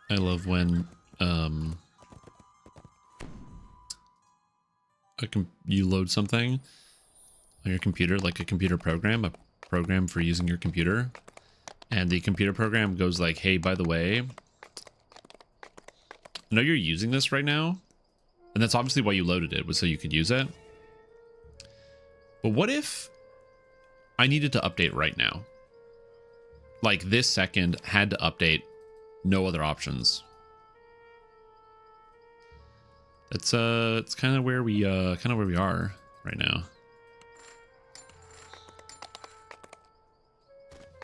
I love when you load something on your computer, like a computer program, a program for using your computer, and the computer program goes like, hey, by the way, I know you're using this right now, and that's obviously why you loaded it, was so you could use it. But what if I needed to update right now? Like this second had to update, no other options. It's kind of where we are right now.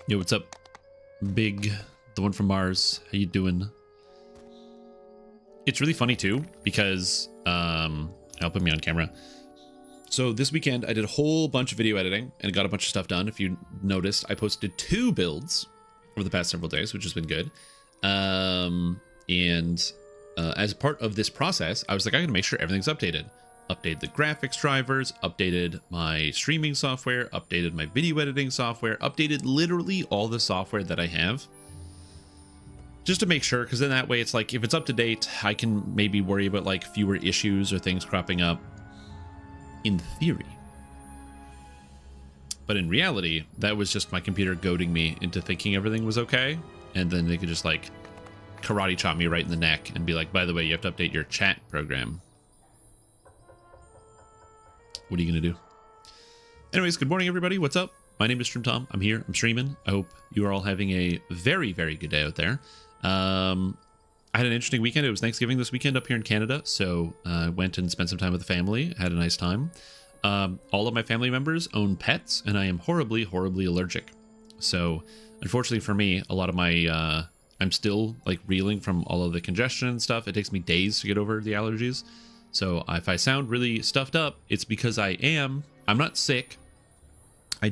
Yo, what's up, Big, the one from Mars? How you doing? It's really funny too because I'll put me on camera. So this weekend I did a whole bunch of video editing and got a bunch of stuff done. If you noticed, I posted 2 builds over the past several days, which has been good. As part of this process, I was like, I gotta make sure everything's updated. Updated the graphics drivers, updated my streaming software, updated my video editing software, updated literally all the software that I have. Just to make sure, because then that way it's like, if it's up to date, I can maybe worry about like fewer issues or things cropping up. In theory. But in reality, that was just my computer goading me into thinking everything was okay. And then they could just like karate chop me right in the neck and be like, by the way, you have to update your chat program. What are you going to do? Anyways, good morning, everybody. What's up? My name is Stream Tom. I'm here. I'm streaming. I hope you are all having a very, very good day out there. I had an interesting weekend. It was Thanksgiving this weekend up here in Canada. So I went and spent some time with the family. Had a nice time. All of my family members own pets, and I am horribly, horribly allergic. So unfortunately for me, a lot of my... I'm still like reeling from all of the congestion and stuff. It takes me days to get over the allergies. So if I sound really stuffed up, it's because I'm not sick. My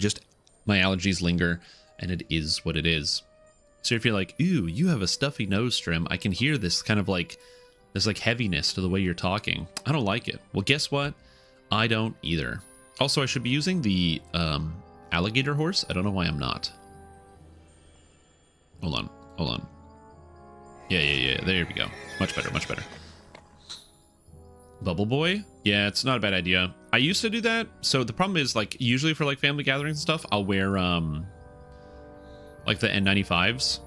allergies linger and it is what it is. So if you're like, ooh, you have a stuffy nose, Strim, I can hear this kind of like, this like heaviness to the way you're talking. I don't like it. Well, guess what? I don't either. Also, I should be using the alligator horse. I don't know why I'm not. Hold on. Yeah. There we go. Much better, much better. Bubble Boy? Yeah, it's not a bad idea. I used to do that. So the problem is, like, usually for like family gatherings and stuff, I'll wear like the N95s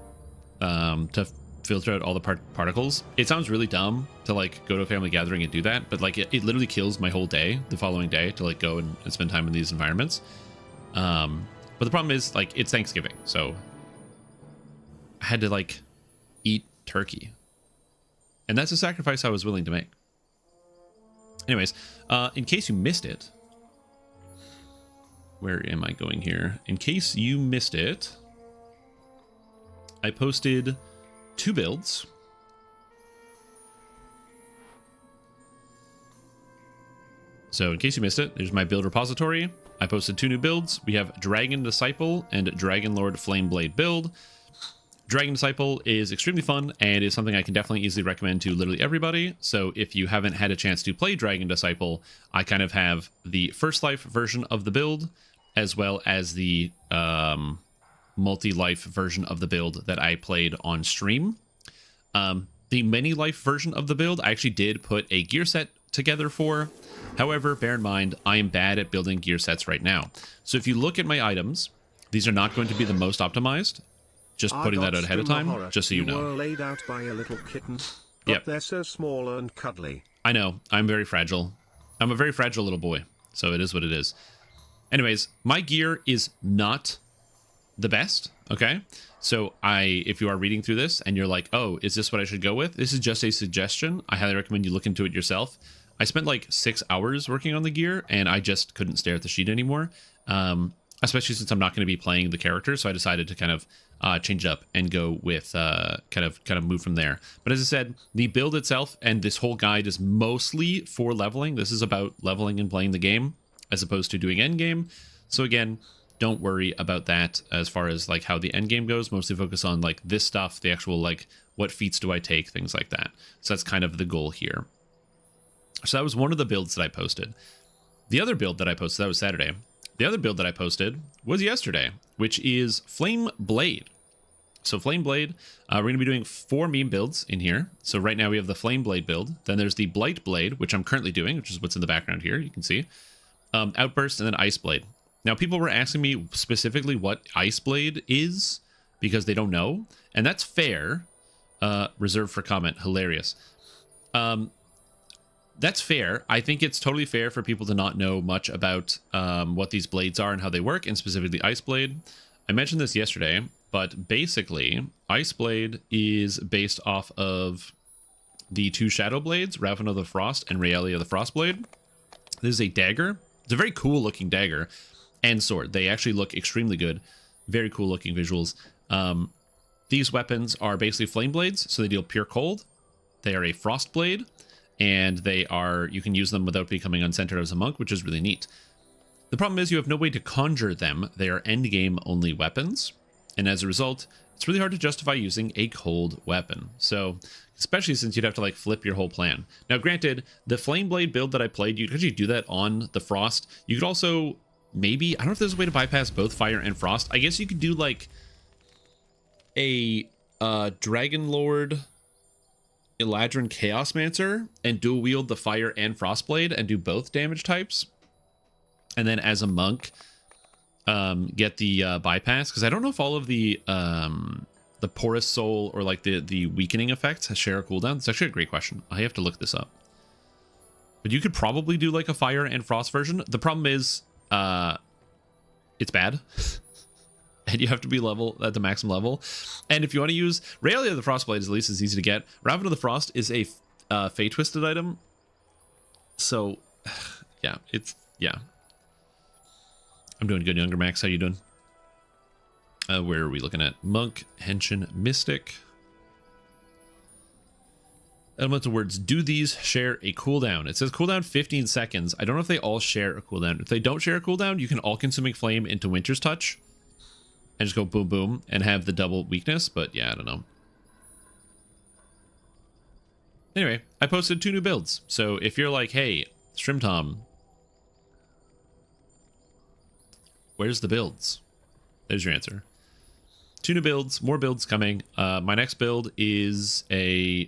to filter out all the particles. It sounds really dumb to like go to a family gathering and do that, but like it literally kills my whole day the following day to like go and spend time in these environments. But the problem is, like, it's Thanksgiving, so I had to like eat turkey, and that's a sacrifice I was willing to make. Anyways, in case you missed it, where am I going here? In case you missed it, I posted 2 builds. So in case you missed it, there's my build repository. I posted 2 new builds. We have Dragon Disciple and Dragon Lord Flameblade build. Dragon Disciple is extremely fun and is something I can definitely easily recommend to literally everybody. So if you haven't had a chance to play Dragon Disciple, I kind of have the First Life version of the build, as well as the multi-life version of the build that I played on stream. The many-life version of the build, I actually did put a gear set together for. However, bear in mind, I am bad at building gear sets right now. So if you look at my items, these are not going to be the most optimized. Just putting that out ahead of time, just so you know. You were laid out by a little kitten, but yep. They're so small and cuddly. I know. I'm very fragile. I'm a very fragile little boy, so it is what it is. Anyways, my gear is not the best, okay? So if you are reading through this and you're like, oh, is this what I should go with? This is just a suggestion. I highly recommend you look into it yourself. I spent like 6 hours working on the gear, and I just couldn't stare at the sheet anymore. Especially since I'm not going to be playing the character, so I decided to kind of change it up and go with kind of move from there. But as I said, the build itself and this whole guide is mostly for leveling. This is about leveling and playing the game as opposed to doing end game. So again, don't worry about that as far as like how the end game goes. Mostly focus on like this stuff, the actual like what feats do I take, things like that. So that's kind of the goal here. So that was one of the builds that I posted. The other build that I posted, that was Saturday, The other build that I posted was yesterday, which is Flame Blade. So Flame Blade, we're going to be doing 4 meme builds in here. So right now we have the Flame Blade build. Then there's the Blight Blade, which I'm currently doing, which is what's in the background here. You can see. Outburst, and then Ice Blade. Now, people were asking me specifically what Ice Blade is because they don't know. And that's fair. Reserved for comment. Hilarious. That's fair. I think it's totally fair for people to not know much about what these blades are and how they work, and specifically Ice Blade. I mentioned this yesterday, but basically, Ice Blade is based off of the 2 Shadow Blades, Raven of the Frost and Realia the Frost Blade. This is a dagger. It's a very cool looking dagger and sword. They actually look extremely good. Very cool looking visuals. These weapons are basically flame blades, so they deal pure cold. They are a frost blade, and you can use them without becoming uncentered as a monk, which is really neat. The problem is you have no way to conjure them. They are endgame only weapons, and as a result, it's really hard to justify using a cold weapon. So, especially since you'd have to like flip your whole plan. Now, granted, the Flame Blade build that I played, you could actually do that on the Frost. You could also maybe, I don't know if there's a way to bypass both Fire and Frost. I guess you could do like a Dragon Lord Eladrin Chaosmancer and dual wield the Fire and Frost Blade and do both damage types. And then as a monk, get the bypass, because I don't know if all of the porous soul or like the weakening effects share a cooldown. It's actually a great question. I have to look this up. But you could probably do like a fire and frost version. The problem is it's bad. And you have to be level at the maximum level. And if you want to use Realia the Frostblade, is at least as easy to get. Raven of the Frost is a Fate Twisted item. So yeah, I'm doing good, Younger Max. How you doing? Where are we looking at? Monk, Henshin, Mystic. Elemental words. Do these share a cooldown? It says cooldown 15 seconds. I don't know if they all share a cooldown. If they don't share a cooldown, you can all-consuming flame into Winter's Touch and just go boom, boom, and have the double weakness. But yeah, I don't know. Anyway, I posted 2 new builds. So if you're like, hey, Stream Tom, where's the builds? There's your answer. 2 new builds, more builds coming. My next build is a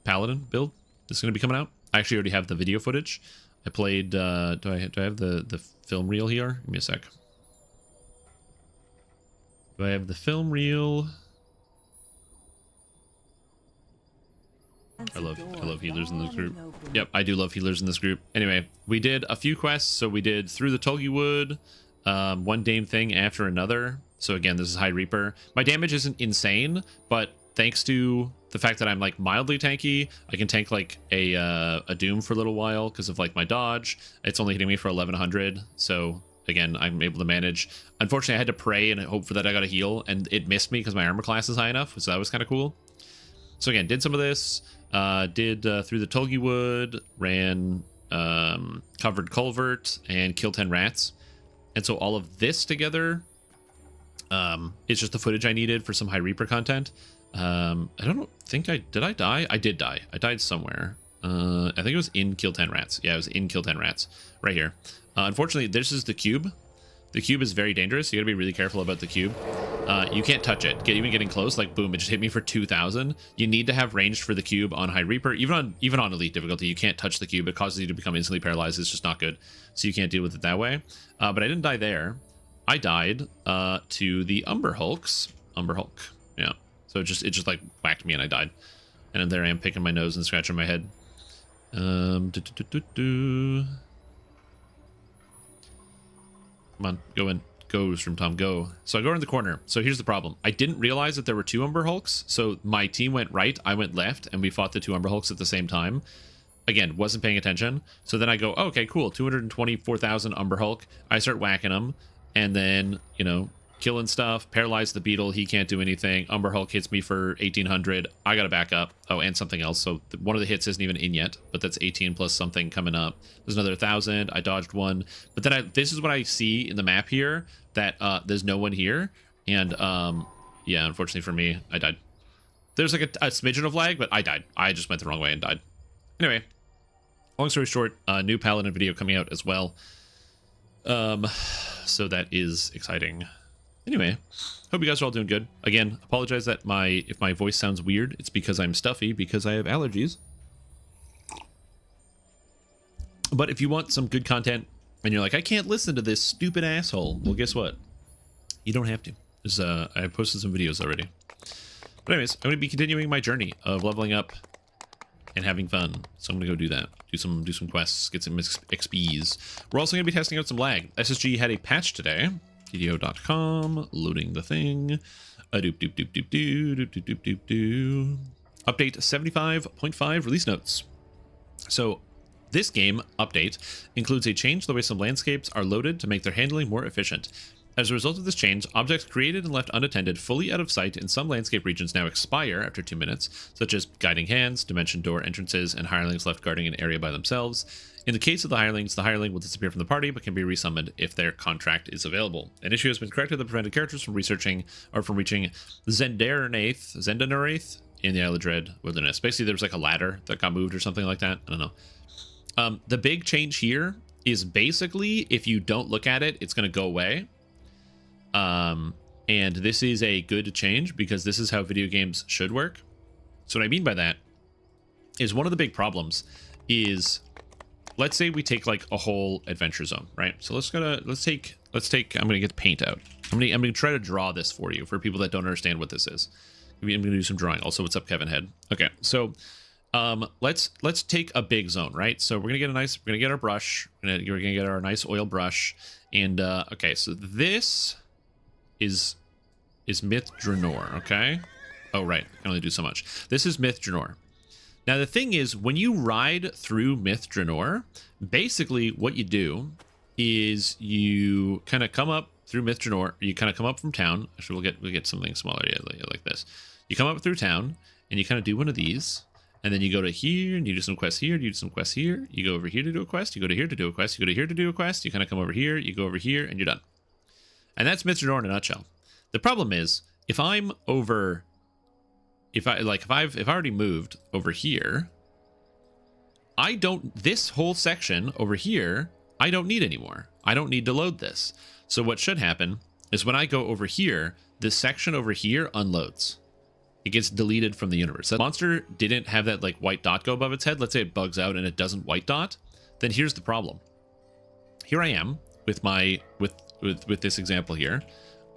Paladin build. This is going to be coming out. I actually already have the video footage. I played, do I have the film reel here? Give me a sec. Do I have the film reel? I love healers in this group. Yep, I do love healers in this group. Anyway, we did a few quests. So we did Through the Tulgi Wood, one Dame thing after another. So again, this is High Reaper. My damage isn't insane, but thanks to the fact that I'm like mildly tanky, I can tank like a Doom for a little while because of like my dodge. It's only hitting me for 1100. So again, I'm able to manage. Unfortunately, I had to pray and hope for that I got a heal, and it missed me because my armor class is high enough. So that was kind of cool. So again, did some of this. Did Through the Tulgi Wood, ran Covered Culvert, and Kill 10 Rats. And so all of this together is just the footage I needed for some High Reaper content. I don't think did I die? I did die. I died somewhere. I think it was in Kill 10 Rats. Yeah, it was in Kill 10 Rats. Right here. Unfortunately, this is the cube. The cube is very dangerous. You gotta be really careful about the cube. You can't touch it. Even getting close, like boom, it just hit me for 2,000. You need to have ranged for the cube on High Reaper. Even on Elite difficulty, you can't touch the cube. It causes you to become instantly paralyzed. It's just not good. So you can't deal with it that way. But I didn't die there. I died to the Umber Hulks. Umber Hulk. Yeah. So it just like whacked me and I died. And then there I am picking my nose and scratching my head. Come on, go in. Go, Stream Tom, go. So I go around the corner. So here's the problem. I didn't realize that there were 2 Umber Hulks. So my team went right, I went left, and we fought the 2 Umber Hulks at the same time. Again, wasn't paying attention. So then I go, oh, okay, cool. 224,000 Umber Hulk. I start whacking them. And then, you know, killing stuff. Paralyze the beetle. He can't do anything. Umber Hulk hits me for 1,800. I got to back up. Oh, and something else. So one of the hits isn't even in yet, but that's 18 plus something coming up. There's another 1,000. I dodged one. But then this is what I see in the map here, that there's no one here. And yeah, unfortunately for me, I died. There's like a smidgen of lag, but I died. I just went the wrong way and died. Anyway, long story short, new Paladin video coming out as well. So that is exciting. Anyway, hope you guys are all doing good. Again, apologize that if my voice sounds weird, it's because I'm stuffy, because I have allergies. But if you want some good content and you're like, I can't listen to this stupid asshole, well, guess what? You don't have to. I posted some videos already. But anyways, I'm going to be continuing my journey of leveling up and having fun. So I'm going to go do that. Do some quests, get some XPs. We're also going to be testing out some lag. SSG had a patch today. DDO.com, loading the thing. Doop doop doop doop doop doop doop doop doop. Update 75.5 release notes. So this game update includes a change to the way some landscapes are loaded to make their handling more efficient. As a result of this change, objects created and left unattended fully out of sight in some landscape regions now expire after 2 minutes, such as guiding hands, dimension door entrances, and hirelings left guarding an area by themselves. In the case of the hireling will disappear from the party but can be resummoned if their contract is available. An issue has been corrected that prevented characters from reaching Zendaraith in the Isle of Dread Wilderness. Basically, there was like a ladder that got moved or something like that. I don't know. The big change here is basically if you don't look at it, it's going to go away. And this is a good change because this is how video games should work. So what I mean by that is one of the big problems is, let's say we take like a whole adventure zone, right? So let's take, I'm going to get the paint out. I'm going to try to draw this for you for people that don't understand what this is. I'm going to do some drawing. Also, what's up, Kevin Head? Okay. So, let's take a big zone, right? So we're going to get our brush. We're going to get our nice oil brush. And, okay. So this is Myth Draenor, okay? Oh, right. I can only do so much. This is Myth Draenor. Now, the thing is, when you ride through Myth Draenor, basically what you do is you kind of come up through Myth Draenor. You kind of come up from town. Actually, we'll get something smaller like this. You come up through town, and you kind of do one of these. And then you go to here, and you do some quests here, you do some quests here. You go over here to do a quest. You go to here to do a quest. You go to here to do a quest. You kind of come over here. You go over here, and you're done. And that's Myth Draenor in a nutshell. The problem is, if I've already moved over here, this whole section over here, I don't need anymore. I don't need to load this. So what should happen is when I go over here, this section over here unloads. It gets deleted from the universe. That monster didn't have that like white dot go above its head. Let's say it bugs out and it doesn't white dot. Then here's the problem. Here I am with my with this example here.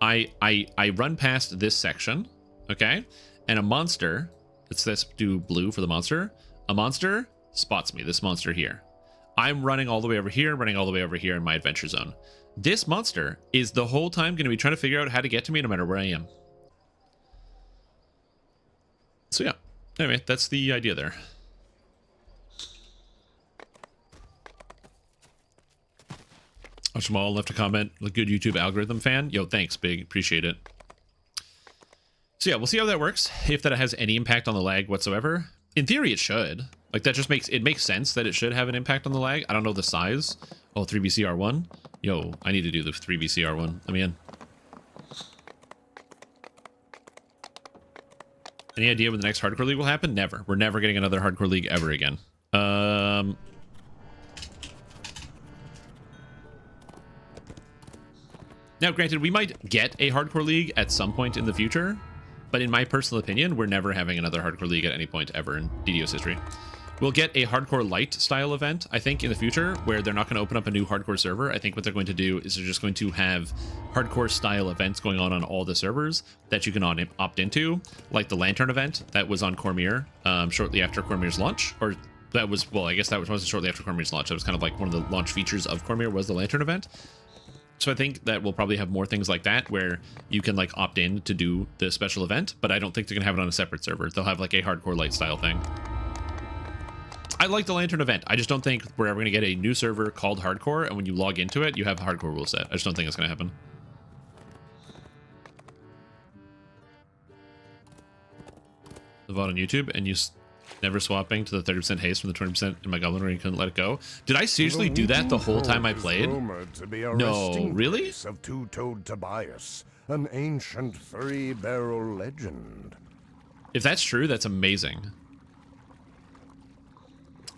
I run past this section, okay? And a monster, let's do blue for the monster. A monster spots me, this monster here. I'm running all the way over here, running all the way over here in my adventure zone. This monster is the whole time going to be trying to figure out how to get to me no matter where I am. So yeah, anyway, that's the idea there. Jamal left a comment, a good YouTube algorithm fan. Yo, thanks, big, appreciate it. So yeah, we'll see how that works, if that has any impact on the lag whatsoever. In theory, it should. Like, that just makes sense that it should have an impact on the lag. I don't know the size. Oh, 3BCR1. Yo, I need to do the 3BCR1. Let me in. Any idea when the next hardcore league will happen? Never. We're never getting another hardcore league ever again. Now, granted, we might get a hardcore league at some point in the future, but in my personal opinion, we're never having another hardcore league at any point ever in DDO's history. We'll get a hardcore light style event, I think, in the future, where they're not going to open up a new hardcore server. I think what they're going to do is they're just going to have hardcore style events going on all the servers that you can opt into, like the Lantern event that was on Cormier shortly after Cormier's launch, or that was, well, I guess that wasn't shortly after Cormier's launch. That was kind of like one of the launch features of Cormier was the Lantern event. So I think that we'll probably have more things like that where you can like opt in to do the special event, but I don't think they're gonna have it on a separate server. They'll have like a hardcore light style thing. I like the Lantern event. I just don't think we're ever gonna get a new server called Hardcore, and when you log into it, you have a hardcore rule set. I just don't think it's gonna happen. The VOD on YouTube, and you never swapping to the 30% haste from the 20% in my goblin where you couldn't let it go. Did I seriously do that the whole time I played? No, really? Of two-toed Tobias, an ancient three-barrel legend. If that's true, that's amazing.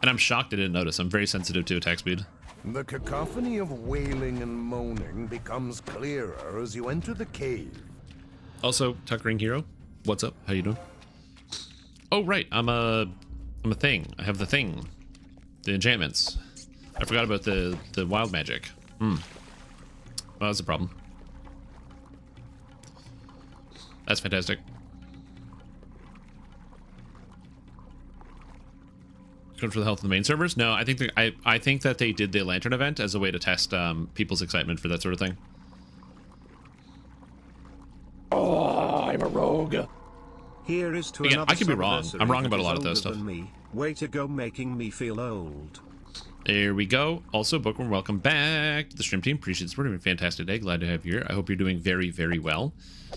And I'm shocked I didn't notice. I'm very sensitive to attack speed. The cacophony of wailing and moaning becomes clearer as you enter the cave. Also, Tuckering Hero, what's up? How you doing? Oh, right. I'm a thing. I have the thing. The enchantments. I forgot about the wild magic. Well, that's a problem. That's fantastic. Good for the health of the main servers? No, I think I think that they did the lantern event as a way to test people's excitement for that sort of thing. Oh, I'm a rogue. Here is to Again, another I could be wrong. I'm wrong about a lot of older those stuff. than me. Way to go, making me feel old. There we go. Also, Bookworm, welcome back to the stream team. Appreciate the support. Have a fantastic day. Glad to have you here. I hope you're doing very, very well.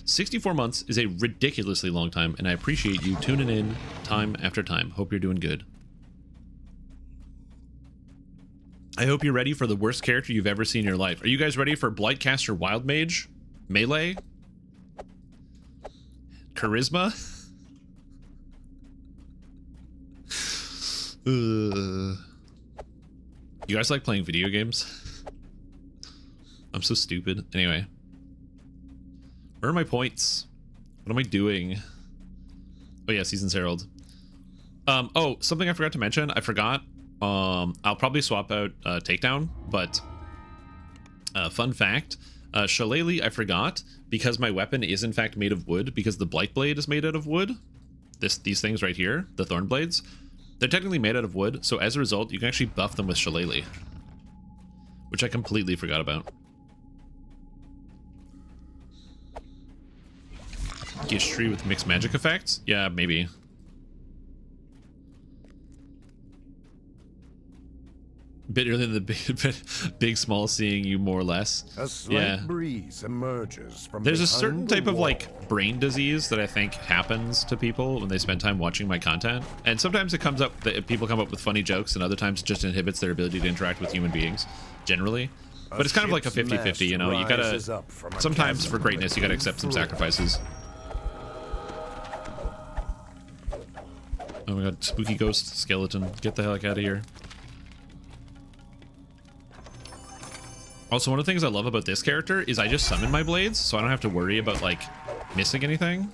64 months is a ridiculously long time, and I appreciate you tuning in time after time. Hope you're doing good. I hope you're ready for the worst character you've ever seen in your life. Are you guys ready for Blightcaster Wild Mage? Melee? Charisma? You guys like playing video games? I'm so stupid. Anyway. Where are my points? What am I doing? Oh yeah, Seasons Herald. Oh, something I forgot to mention. I forgot. I'll probably swap out Takedown, but fun fact, Shillelagh I forgot because my weapon is in fact made of wood, because the Blight Blade is made out of wood. These things right here, the Thorn Blades, they're technically made out of wood, so as a result, you can actually buff them with Shillelagh, which I completely forgot about. Gishtri with mixed magic effects? Yeah, maybe. Bit earlier than the big small seeing you more or less. A slight breeze emerges from There's a behind certain the type of wall. like brain disease that I think happens to people when they spend time watching my content, and sometimes it comes up that people come up with funny jokes, and other times it just inhibits their ability to interact with human beings generally. But it's kind of like a 50-50, you know. You gotta, sometimes for greatness you gotta accept some sacrifices. Oh my god, spooky ghost skeleton, get the heck out of here. Also, one of the things I love about this character is I just summon my blades, so I don't have to worry about, like, missing anything.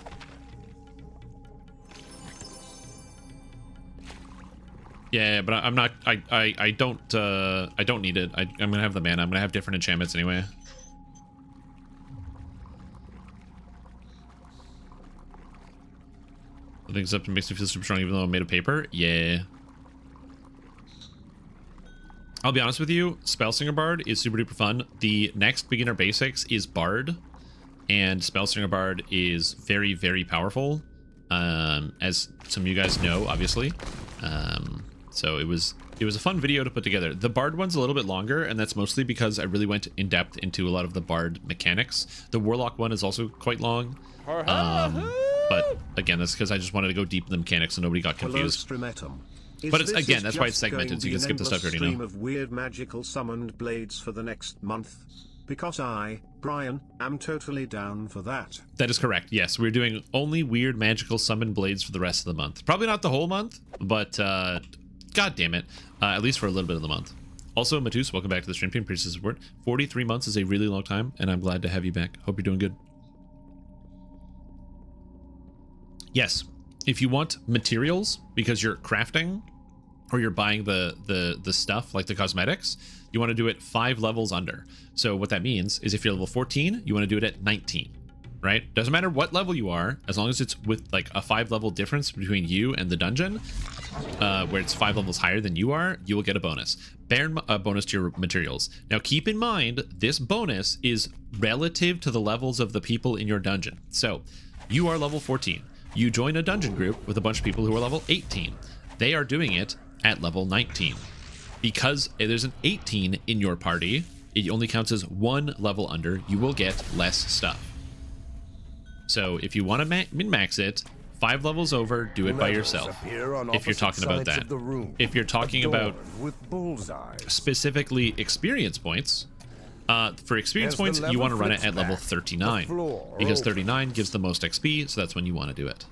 Yeah, but I'm not, I don't need it. I'm gonna have the mana. I'm gonna have different enchantments anyway. I think Zepton makes me feel super strong even though I'm made of paper. Yeah. I'll be honest with you, Spellslinger Bard is super duper fun. The next beginner basics is Bard, and Spellslinger Bard is very, very powerful, as some of you guys know, obviously. So it was a fun video to put together. The Bard one's a little bit longer, and that's mostly because I really went in depth into a lot of the Bard mechanics. The Warlock one is also quite long, but again, that's because I just wanted to go deep in the mechanics so nobody got confused. But it's, again, that's why it's segmented, so you can skip the stuff you already know. Stream of weird magical summoned blades for the next month, because I, Brian, am totally down for that. That is correct. Yes, we're doing only weird magical summoned blades for the rest of the month. Probably not the whole month, but god damn it, at least for a little bit of the month. Also, Matus, welcome back to the stream team. Appreciate the support. 43 months is a really long time, and I'm glad to have you back. Hope you're doing good. Yes, if you want materials because you're crafting, or you're buying the stuff like the cosmetics, you want to do it 5 levels under. So what that means is if you're level 14, you want to do it at 19, right? Doesn't matter what level you are, as long as it's with like a 5 level difference between you and the dungeon, where it's 5 levels higher than you are, you will get a bonus. Bear a bonus to your materials. Now keep in mind, this bonus is relative to the levels of the people in your dungeon. So you are level 14. You join a dungeon group with a bunch of people who are level 18. They are doing it at level 19. Because there's an 18 in your party, it only counts as 1 level under. You will get less stuff. So if you want to min-max it, 5 levels over, do it by yourself. If you're talking about that. If you're talking about specifically experience points, for experience points, you want to run it at level 39. Because 39 gives the most XP, so that's when you want to do it.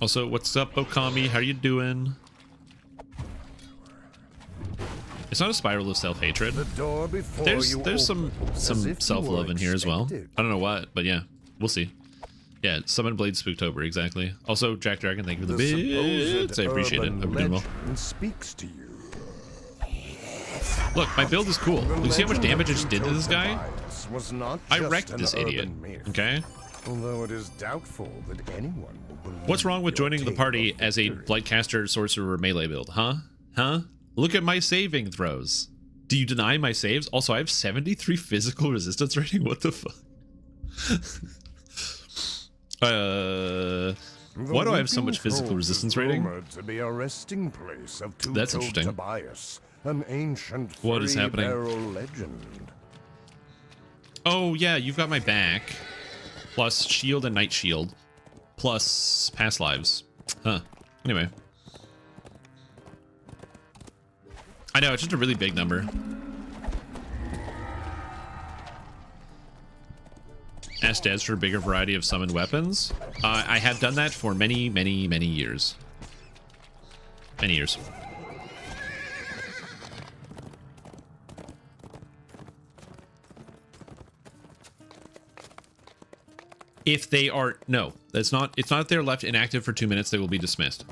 Also, what's up, Okami? How you doing? It's not a spiral of self-hatred. The door before There's you some opens, as if you self-love were in here as well. expected. I don't know what, but yeah, we'll see. Yeah, Summon Blade Spooktober, exactly. Also, Jack Dragon, thank you for the bits. I appreciate it. I'm doing well. legend speaks to you. Look, my build is cool. The You see how much legend damage I of just did to this guy? Tobias was not I just wrecked an this urban idiot. myth, Okay? although it is doubtful that anyone will believe What's wrong with your joining the tale party of as a victory. Blightcaster, Sorcerer, melee build? Huh? Huh? Look at my saving throws. Do you deny my saves? Also, I have 73 physical resistance rating. What the fuck? Why do I have so much physical resistance rating? To be a resting place of That's interesting. Tobias, an ancient What is happening? three-barrel legend. Oh, yeah, you've got my back. Plus shield and night shield. Plus past lives. Huh. Anyway. I know, it's just a really big number. Ask Dez for a bigger variety of summoned weapons. I have done that for many, many, many years. Many years. If they are... No, it's not if they're left inactive for 2 minutes, they will be dismissed.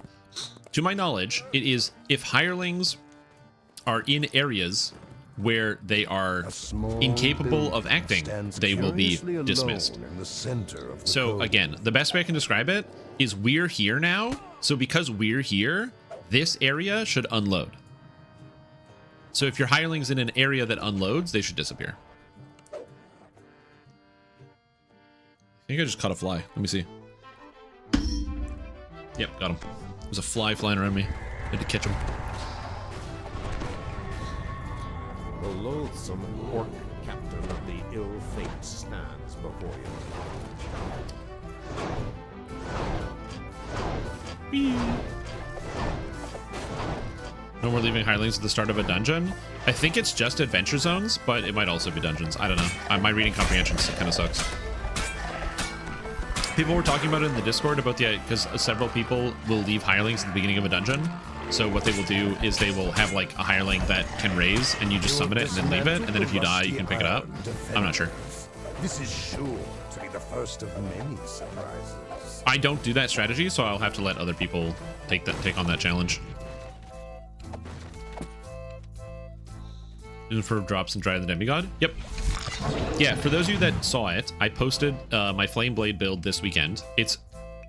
To my knowledge, it is if hirelings are in areas where they are A small incapable building of acting, stands they will be curiously alone dismissed. in the center of the So cove. again, the best way I can describe it is we're here now. So because we're here, this area should unload. So if your hireling's in an area that unloads, they should disappear. I think I just caught a fly. Let me see. Yep, got him. There's a fly flying around me. I had to catch him. The loathsome orc captain of the ill fate stands before you. No more leaving hirelings at the start of a dungeon. I think it's just adventure zones, but it might also be dungeons. I don't know. My reading comprehension kind of sucks. People were talking about it in the Discord about because several people will leave hirelings at the beginning of a dungeon. So what they will do is they will have like a hireling that can raise, and you just summon it and then leave it, and then if you die, you can pick it up. I'm not sure. This is sure to be the first of many surprises. I don't do that strategy, so I'll have to let other people take on that challenge. For drops and Dry the Demigod? Yep. Yeah, for those of you that saw it, I posted my Flame Blade build this weekend. It's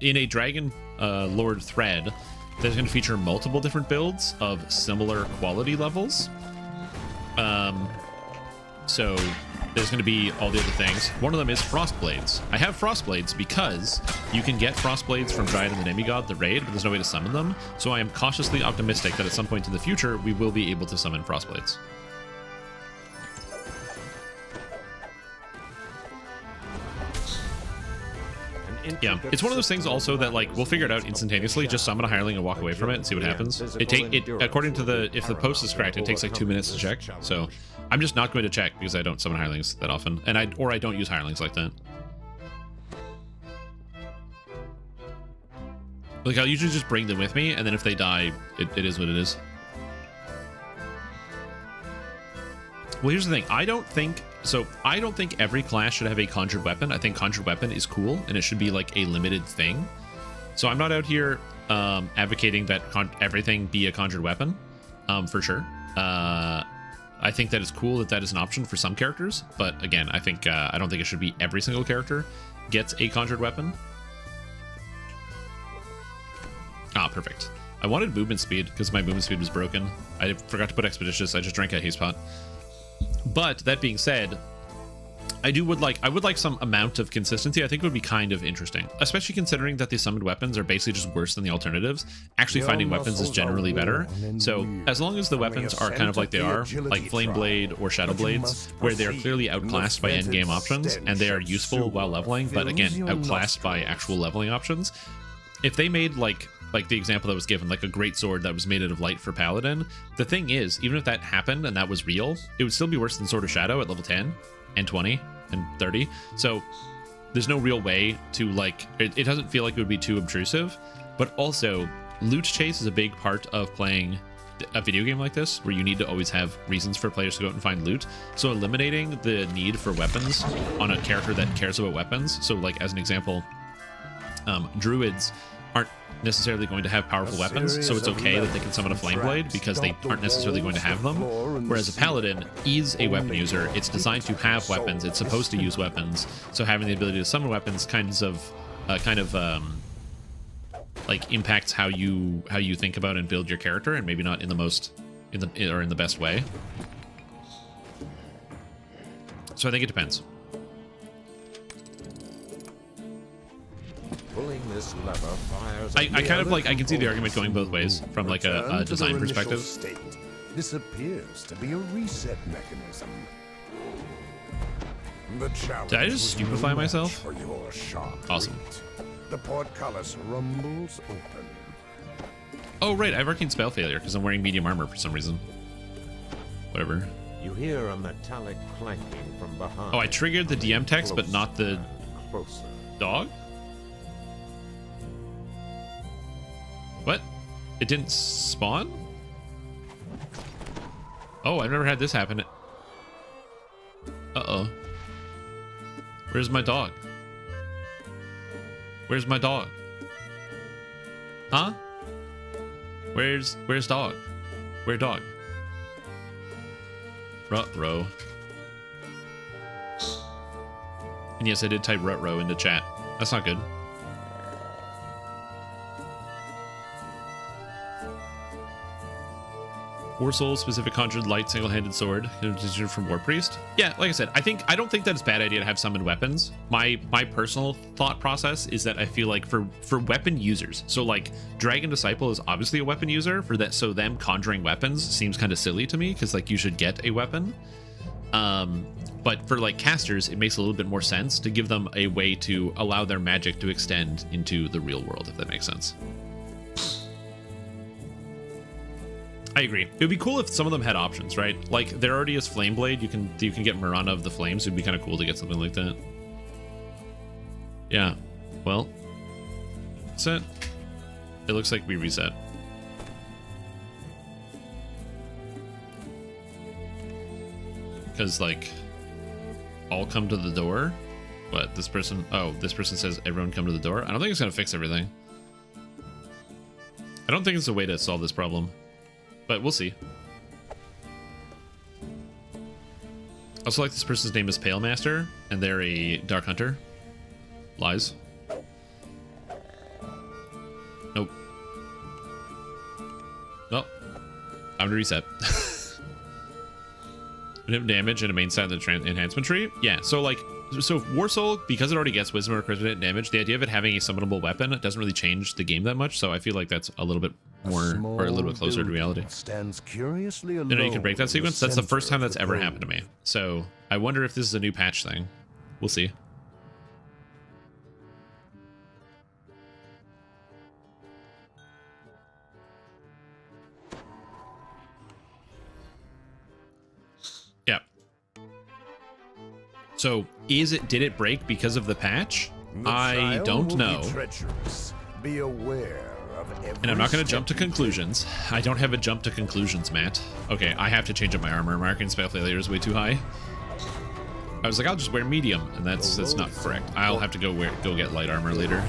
in a Dragon Lord thread that's going to feature multiple different builds of similar quality levels. So there's going to be all the other things. One of them is Frost Blades. I have Frost Blades because you can get Frost Blades from Dryad and the Demigod, the raid, but there's no way to summon them. So I am cautiously optimistic that at some point in the future, we will be able to summon Frost Blades. Yeah, it's one of those things also that like we'll figure it out instantaneously. Just summon a hireling and walk away from it and see what happens. It according to if the post is correct, it takes like 2 minutes to check. So I'm just not going to check because I don't summon hirelings that often, and I don't use hirelings like that. Like I'll usually just bring them with me, and then if they die, it is what it is. Well, here's the thing. I don't think every class should have a conjured weapon. I think conjured weapon is cool, and it should be like a limited thing. So I'm not out here advocating that everything be a conjured weapon, for sure. I think that it's cool that is an option for some characters, but again, I think I don't think it should be every single character gets a conjured weapon. Ah, perfect. I wanted movement speed because my movement speed was broken. I forgot to put expeditious. I just drank a haste pot. But that being said, I would like some amount of consistency. I think it would be kind of interesting, especially considering that the summoned weapons are basically just worse than the alternatives. Actually, finding weapons is generally better. So as long as the weapons are kind of like they are, like Flame Blade or Shadow Blades, where they are clearly outclassed by endgame options and they are useful while leveling, but again, outclassed by actual leveling options. If they made like the example that was given, like a great sword that was made out of light for Paladin, the thing is, even if that happened and that was real, it would still be worse than Sword of Shadow at level 10 and 20 and 30. So there's no real way to like, it doesn't feel like it would be too obtrusive. but also loot chase is a big part of playing a video game like this, where you need to always have reasons for players to go out and find loot. So eliminating the need for weapons on a character that cares about weapons. So like as an example, druids aren't necessarily going to have powerful weapons, so it's okay that they can summon a flame blade because they aren't necessarily going to have them. Whereas a paladin is a weapon user. It's designed to have weapons. It's supposed to use weapons. So having the ability to summon weapons like impacts how you think about and build your character, and maybe not in the best way. So I think it depends. Pulling this lever fires. I kind of like, I can see the argument going both ways from like a design perspective. This appears to be a reset mechanism. The challenge Did I just was no stupefy match myself? for your sharp Awesome. wit. The portcullis rumbles open. Oh right, I have arcane spell failure because I'm wearing medium armor for some reason. Whatever. You hear a metallic clanking from behind. Oh, I triggered the DM text, but not the Closer. dog? What? It didn't spawn? Oh, I've never had this happen. Uh-oh. Where's my dog? Where's my dog? Huh? Where's dog? Where dog? Rut-row. And yes, I did type rut-row into chat. That's not good. War Soul specific conjured light single-handed sword from War Priest. Yeah, like I said, I don't think that it's a bad idea to have summoned weapons. My personal thought process is that I feel like for weapon users, so like Dragon Disciple is obviously a weapon user for that, so them conjuring weapons seems kind of silly to me because like you should get a weapon. But for like casters, it makes a little bit more sense to give them a way to allow their magic to extend into the real world, if that makes sense. I agree. It would be cool if some of them had options, right? Like there already is Flame Blade. You can get Mirana of the Flames. It'd be kind of cool to get something like that. Yeah. Well, that's it. It looks like we reset. Because like, all come to the door. But this person, oh, this person says everyone come to the door. I don't think it's gonna fix everything. I don't think it's a way to solve this problem. But we'll see. Also, like this person's name is Pale Master, and they're a Dark Hunter. Lies. Nope. Nope. I'm gonna reset. Minimum damage and a main side of the enhancement tree. Yeah. So like, so War Soul, because it already gets Wisdom or Charisma damage, the idea of it having a summonable weapon doesn't really change the game that much. So I feel like that's a little bit more, or a little bit closer to reality. Stands curiously alone. You know, you can break that sequence. That's the first time that's ever room. happened to me. So I wonder if this is a new patch thing. We'll see. Yeah. So did it break because of the patch? I don't know. Be aware. And I'm not going to jump to conclusions. I don't have a jump to conclusions, Matt. Okay, I have to change up my armor. My arcane spell failure is way too high. I was like, I'll just wear medium, and that's not correct. I'll have to go get light armor later.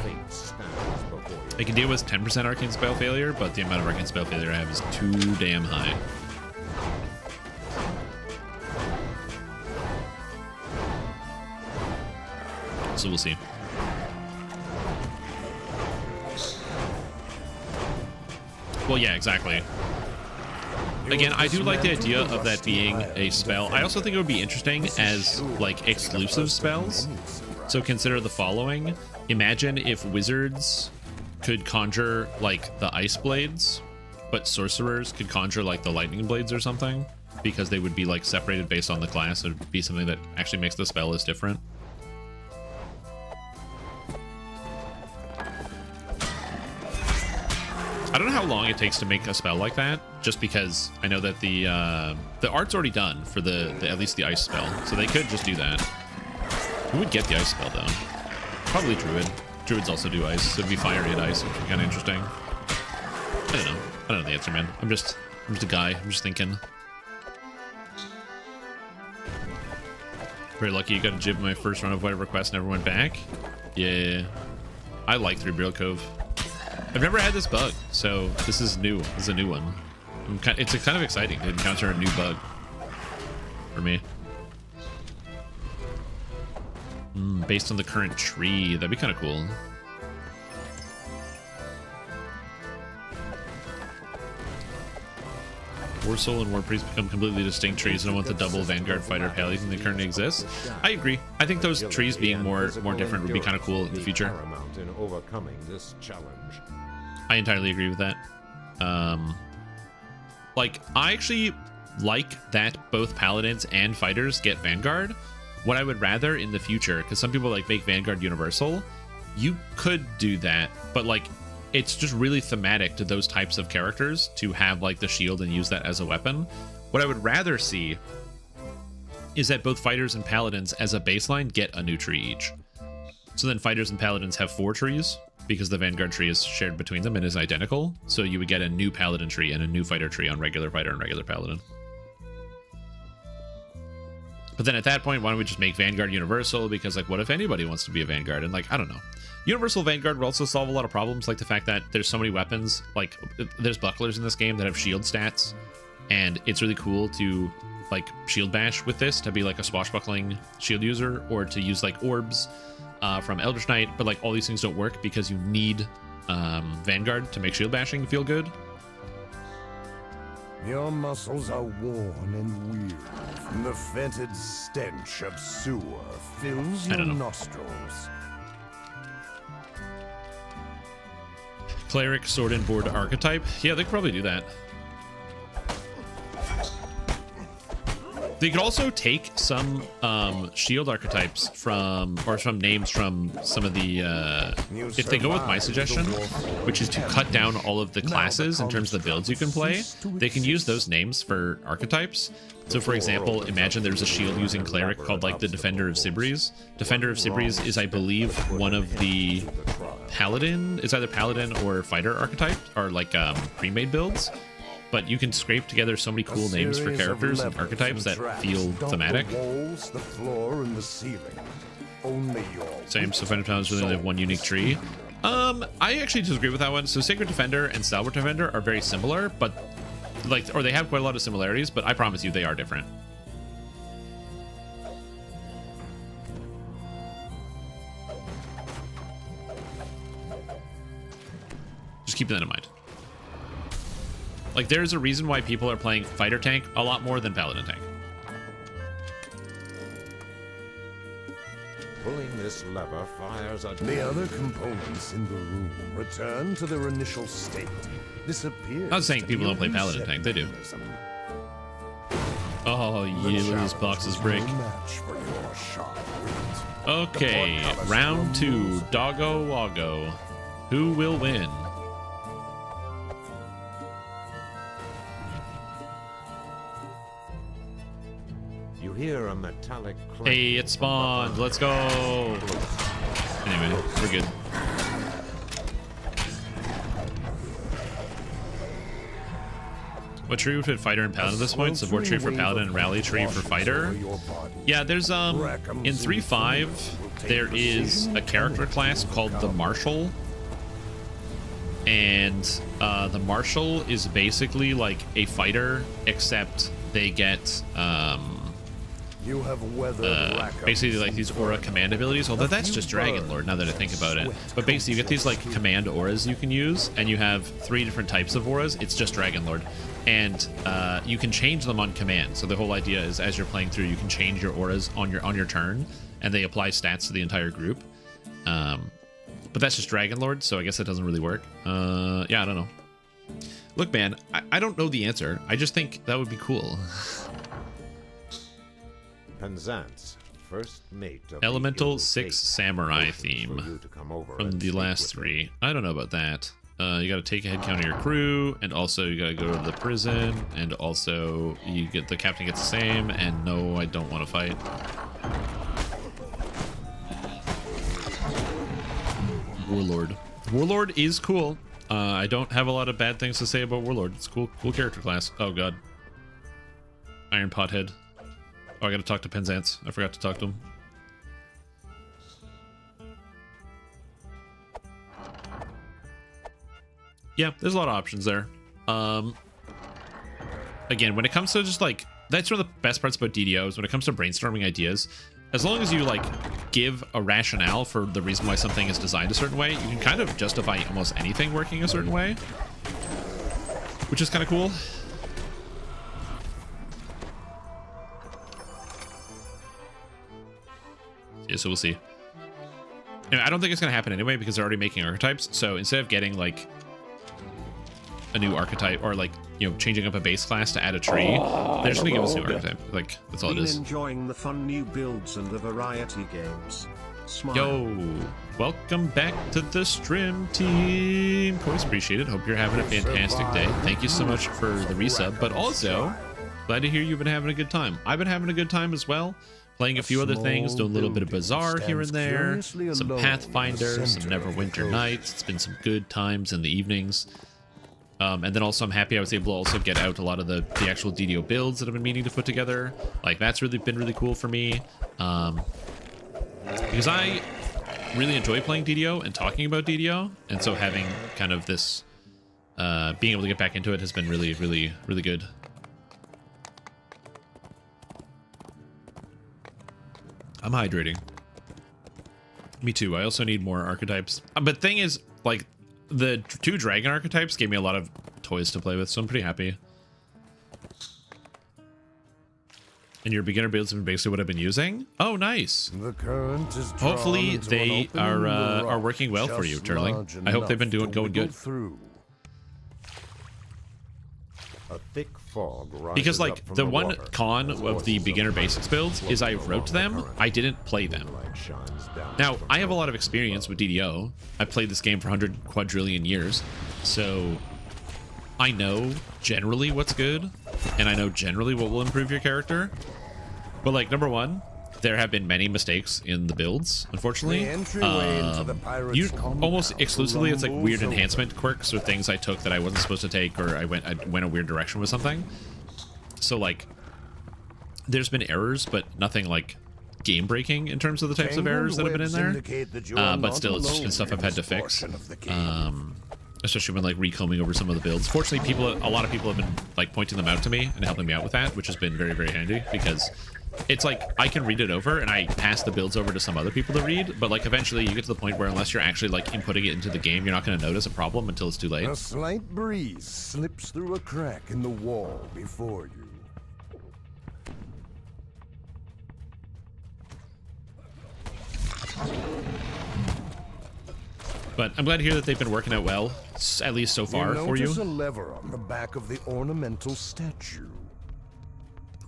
I can deal with 10% arcane spell failure, but the amount of arcane spell failure I have is too damn high. So we'll see. Well, yeah, exactly. Again, I do like the idea of that being a spell. I also think it would be interesting as, like, exclusive spells. So consider the following. Imagine if wizards could conjure, like, the ice blades, but sorcerers could conjure, like, the lightning blades or something, because they would be, like, separated based on the class. It would be something that actually makes the spell as different. I don't know how long it takes to make a spell like that, just because I know that the art's already done for at least the ice spell, so they could just do that. Who would get the ice spell though? Probably Druid. Druids also do ice, so it'd be fiery and ice, which would be kind of interesting. I don't know. I don't know the answer, man. I'm just a guy. I'm just thinking. Very lucky you got a jib in my first run of White Request, never went back. Yeah. I like Three Barrel Cove. I've never had this bug, so this is new. This is a new one. It's kind of exciting to encounter a new bug for me. Based on the current tree, that'd be kind of cool. War Soul and War Priest become completely distinct trees. I don't want the double Vanguard Fighter Paladin that currently exists. I agree. I think those trees being more different would be kind of cool in the future. In overcoming this challenge. I entirely agree with that. Like, I actually like that both Paladins and Fighters get Vanguard. What I would rather in the future, because some people like make Vanguard universal, you could do that, but like it's just really thematic to those types of characters to have like the shield and use that as a weapon. What I would rather see is that both Fighters and Paladins as a baseline get a new tree each. So then Fighters and Paladins have 4 trees because the Vanguard tree is shared between them and is identical. So you would get a new Paladin tree and a new Fighter tree on regular Fighter and regular Paladin. But then at that point, why don't we just make Vanguard universal? Because like, what if anybody wants to be a Vanguard? And like, I don't know. Universal Vanguard would also solve a lot of problems, like the fact that there's so many weapons. Like, there's bucklers in this game that have shield stats, and it's really cool to like shield bash with this to be like a swashbuckling shield user, or to use like orbs from Eldritch Knight. But like, all these things don't work because you need Vanguard to make shield bashing feel good. Your muscles are worn and weary, and the fetid stench of sewer fills your nostrils. Cleric, Sword and Board archetype. Yeah, they could probably do that. They could also take some shield archetypes from, or some names from some of the, if they go with my suggestion, which is to cut down all of the classes in terms of the builds you can play, they can use those names for archetypes. So for example, imagine there's a shield using cleric called like the Defender of Sibris. Defender of Sibris is, I believe, one of the paladin, it's either paladin or fighter archetype, or like pre-made builds. But you can scrape together so many cool names for characters and archetypes that feel thematic. Same, so Fighter Towns really only have one unique tree. I actually disagree with that one. So Sacred Defender and Stalwart Defender are very similar, but like, or they have quite a lot of similarities, but I promise you they are different. Just keep that in mind. Like, there's a reason why people are playing Fighter Tank a lot more than Paladin Tank. Pulling this lever fires a... The other components in the room return to their initial state. Disappear. I'm not saying people don't play Paladin Tank, they do. Oh, yeah, look at these boxes break. Okay, round 2, Doggo Woggo. Who will win? You hear a metallic clank. Hey, it spawned. Let's go. Anyway, we're good. What tree would fit Fighter and Paladin at this point? Support tree for Paladin and Rally tree for Fighter. Yeah, there's in 3.5 there is a character class called the Marshal. And the Marshal is basically like a fighter, except they get you have basically like these aura command abilities, although that's just Dragon Lord now that I think about it. But basically you get these like command auras you can use, and you have 3 different types of auras. It's just Dragon Lord, and you can change them on command. So the whole idea is, as you're playing through, you can change your auras on your turn, and they apply stats to the entire group. But that's just Dragon Lord, so I guess that doesn't really work. Yeah, I don't know. Look, man, I don't know the answer. I just think that would be cool. Penzance, first mate of Elemental the 6 Samurai theme from the last 3. I don't know about that. You got to take a head count of your crew, and also you got to go to the prison, and also you get the captain gets the same. And no, I don't want to fight. Warlord. Warlord is cool. I don't have a lot of bad things to say about Warlord. It's cool character class. Oh god. Iron Pothead. Oh, I gotta talk to Penzance. I forgot to talk to him. Yeah, there's a lot of options there. Again, when it comes to just like, that's one of the best parts about DDOs, when it comes to brainstorming ideas, as long as you like give a rationale for the reason why something is designed a certain way, you can kind of justify almost anything working a certain way, which is kind of cool. Yeah, so we'll see. Anyway, I don't think it's going to happen anyway because they're already making archetypes. So instead of getting like a new archetype or like, you know, changing up a base class to add a tree, they're just going to give us a new archetype. Like, that's all it is. Enjoying the fun new builds and the variety games. Smile. Yo, welcome back to the stream team. Always appreciate it. Hope you're having a fantastic day. Thank you so much for the resub, but also glad to hear you've been having a good time. I've been having a good time as well. Playing a few other things, doing a little bit of Bazaar here and there, some Pathfinder, some Neverwinter Nights. It's been some good times in the evenings. And then also I'm happy I was able to also get out a lot of the actual DDO builds that I've been meaning to put together. Like, that's really been really cool for me. Because I really enjoy playing DDO and talking about DDO. And so having kind of this, being able to get back into it has been really, really, really good. I'm hydrating. Me too. I also need more archetypes. But thing is, like, the 2 dragon archetypes gave me a lot of toys to play with, so I'm pretty happy. And your beginner builds have been basically what I've been using? Oh, nice. The current is hopefully they are working well for you, Turling. I hope they've been going good. A thick fog Because, rises like, up from the one water, con as of the voices beginner of basics builds is I wrote them, I didn't play them. light shines down Now, from I have a heaven. lot of experience with DDO. I played this game for 100 quadrillion years, so I know generally what's good, and I know generally what will improve your character. But, like, number one, there have been many mistakes in the builds, unfortunately. Almost exclusively, it's like weird enhancement quirks or things I took that I wasn't supposed to take, or I went a weird direction with something. So, like, there's been errors, but nothing like game breaking in terms of the types of errors that have been in there. But still, it's just been stuff I've had to fix. Especially when like recombing over some of the builds. Fortunately, a lot of people have been like pointing them out to me and helping me out with that, which has been very, very handy because it's like I can read it over and I pass the builds over to some other people to read, but like eventually you get to the point where unless you're actually like inputting it into the game, you're not going to notice a problem until it's too late. A slight breeze slips through a crack in the wall before you. But I'm glad to hear that they've been working out well, at least so far for you. Notice a lever on the back of the ornamental statue.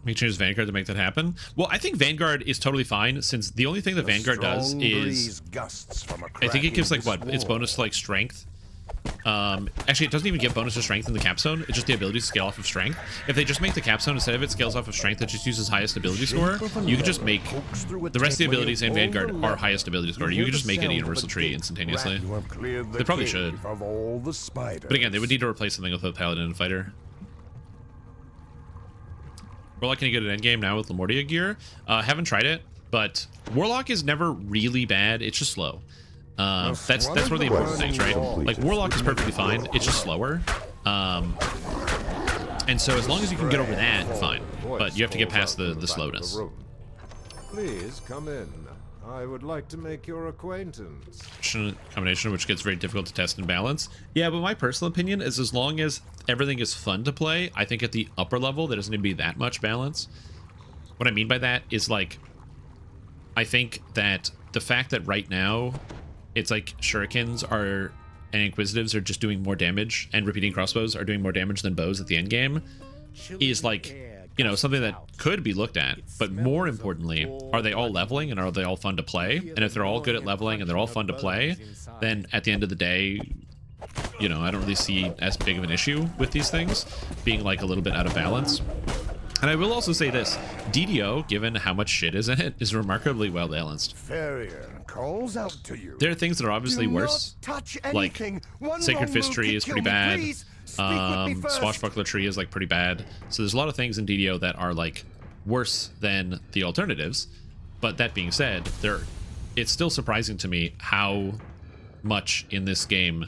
Make changes Vanguard to make that happen. Well, I think Vanguard is totally fine, since the only thing that Vanguard does is, I think it gives like what? It's bonus to like strength. Actually, it doesn't even give bonus to strength in the capstone. It's just the ability to scale off of strength. If they just make the capstone instead of it scales off of strength, it just uses highest ability score. You can just make the rest of the abilities in Vanguard are highest ability score. You can just make it a universal tree instantaneously. They probably should. But again, they would need to replace something with a paladin and fighter. Warlock can you get an endgame now with Lamortia gear? Haven't tried it, but Warlock is never really bad. It's just slow. That's one of the important things, right? Like Warlock is perfectly fine. It's just slower. And so as long as you can get over that, fine. But you have to get past the slowness. Please come in. I would like to make your acquaintance. Combination, which gets very difficult to test and balance. Yeah, but my personal opinion is as long as everything is fun to play, I think at the upper level there doesn't need to be that much balance. What I mean by that is like, I think that the fact that right now it's like shurikens and inquisitives are just doing more damage, and repeating crossbows are doing more damage than bows at the end game, is like, you know, something that could be looked at. But more importantly, are they all leveling and are they all fun to play? And if they're all good at leveling and they're all fun to play, then at the end of the day, you know, I don't really see as big of an issue with these things being like a little bit out of balance. And I will also say this, DDO, given how much shit is in it, is remarkably well balanced. Farrier calls out to you. There are things that are obviously worse, like Sacred Fist Tree is pretty bad, Swashbuckler Tree is like pretty bad, so there's a lot of things in DDO that are like worse than the alternatives. But that being said, it's still surprising to me how much in this game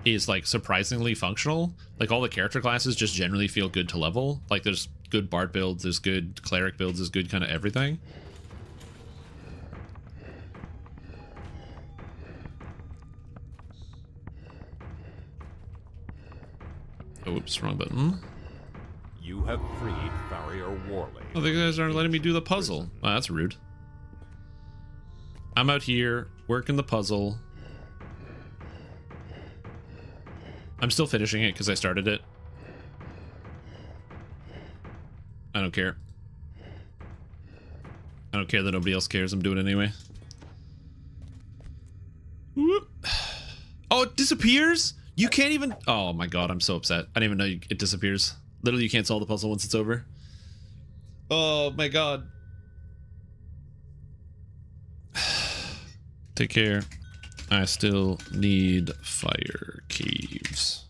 is like surprisingly functional. Like all the character classes just generally feel good to level. Like there's good bard builds, there's good cleric builds, there's good kind of everything. Oops, wrong button. You have freed Farrier Warley. Oh, the guys aren't letting me do the puzzle. Oh, that's rude. I'm out here working the puzzle. I'm still finishing it because I started it. I don't care. I don't care that nobody else cares. I'm doing it anyway. Whoop. Oh, it disappears? You can't even... Oh my god, I'm so upset. I didn't even know it disappears. Literally, you can't solve the puzzle once it's over. Oh my god. Take care. I still need fire caves.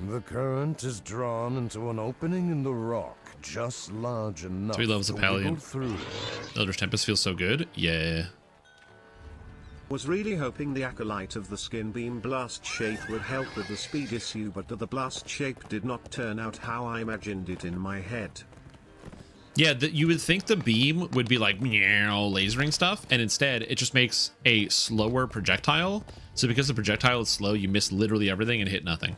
The current is drawn into an opening in the rock, just large enough 3 levels of to wiggle Pallion. through. Eldritch Tempest feels so good. Yeah. Was really hoping the Acolyte of the Skin Beam Blast Shape would help with the speed issue, but the blast shape did not turn out how I imagined it in my head. Yeah, you would think the beam would be like lasering stuff, and instead it just makes a slower projectile. So because the projectile is slow, you miss literally everything and hit nothing.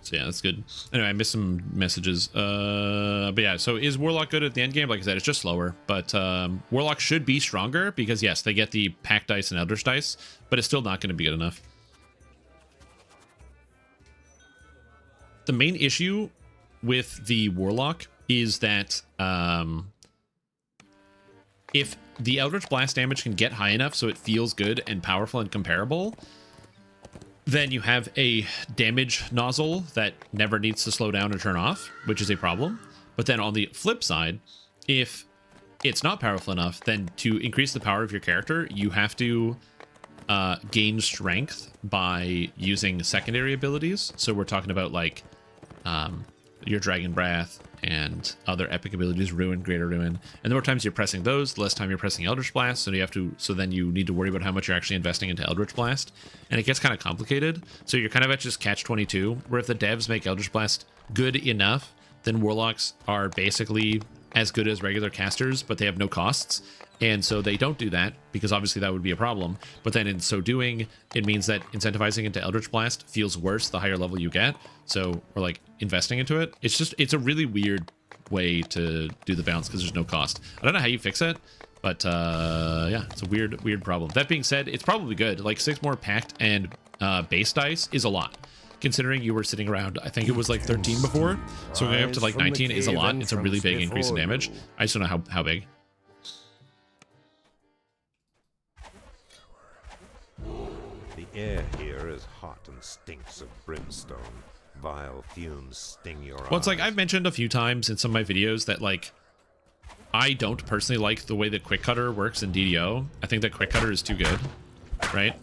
So yeah, that's good. Anyway, I missed some messages. But yeah, so is Warlock good at the end game? Like I said, it's just slower. But Warlock should be stronger because yes, they get the Pack Dice and Eldritch Dice, but it's still not going to be good enough. The main issue with the Warlock is that if the Eldritch Blast damage can get high enough so it feels good and powerful and comparable, then you have a damage nozzle that never needs to slow down or turn off, which is a problem. But then on the flip side, if it's not powerful enough, then to increase the power of your character, you have to gain strength by using secondary abilities. So we're talking about like your Dragon Breath and other epic abilities, Ruin, Greater Ruin. And the more times you're pressing those, the less time you're pressing Eldritch Blast. So then you need to worry about how much you're actually investing into Eldritch Blast. And it gets kind of complicated. So you're kind of at just catch-22, where if the devs make Eldritch Blast good enough, then Warlocks are basically as good as regular casters, but they have no costs. And so they don't do that, because obviously that would be a problem. But then in so doing, it means that incentivizing into Eldritch Blast feels worse the higher level you get. So we're like investing into it. It's a really weird way to do the balance because there's no cost. I don't know how you fix it, but yeah, it's a weird problem. That being said, it's probably good. Like 6 more packed and base dice is a lot. Considering you were sitting around, I think it was like 13 before. So going up to like 19 is a lot. It's a really big increase in damage. I just don't know how big. The air here is hot and stinks of brimstone. Vile fumes sting your eyes. Well, it's like I've mentioned a few times in some of my videos that like I don't personally like the way that Quick Cutter works in DDO. I think that Quick Cutter is too good, right?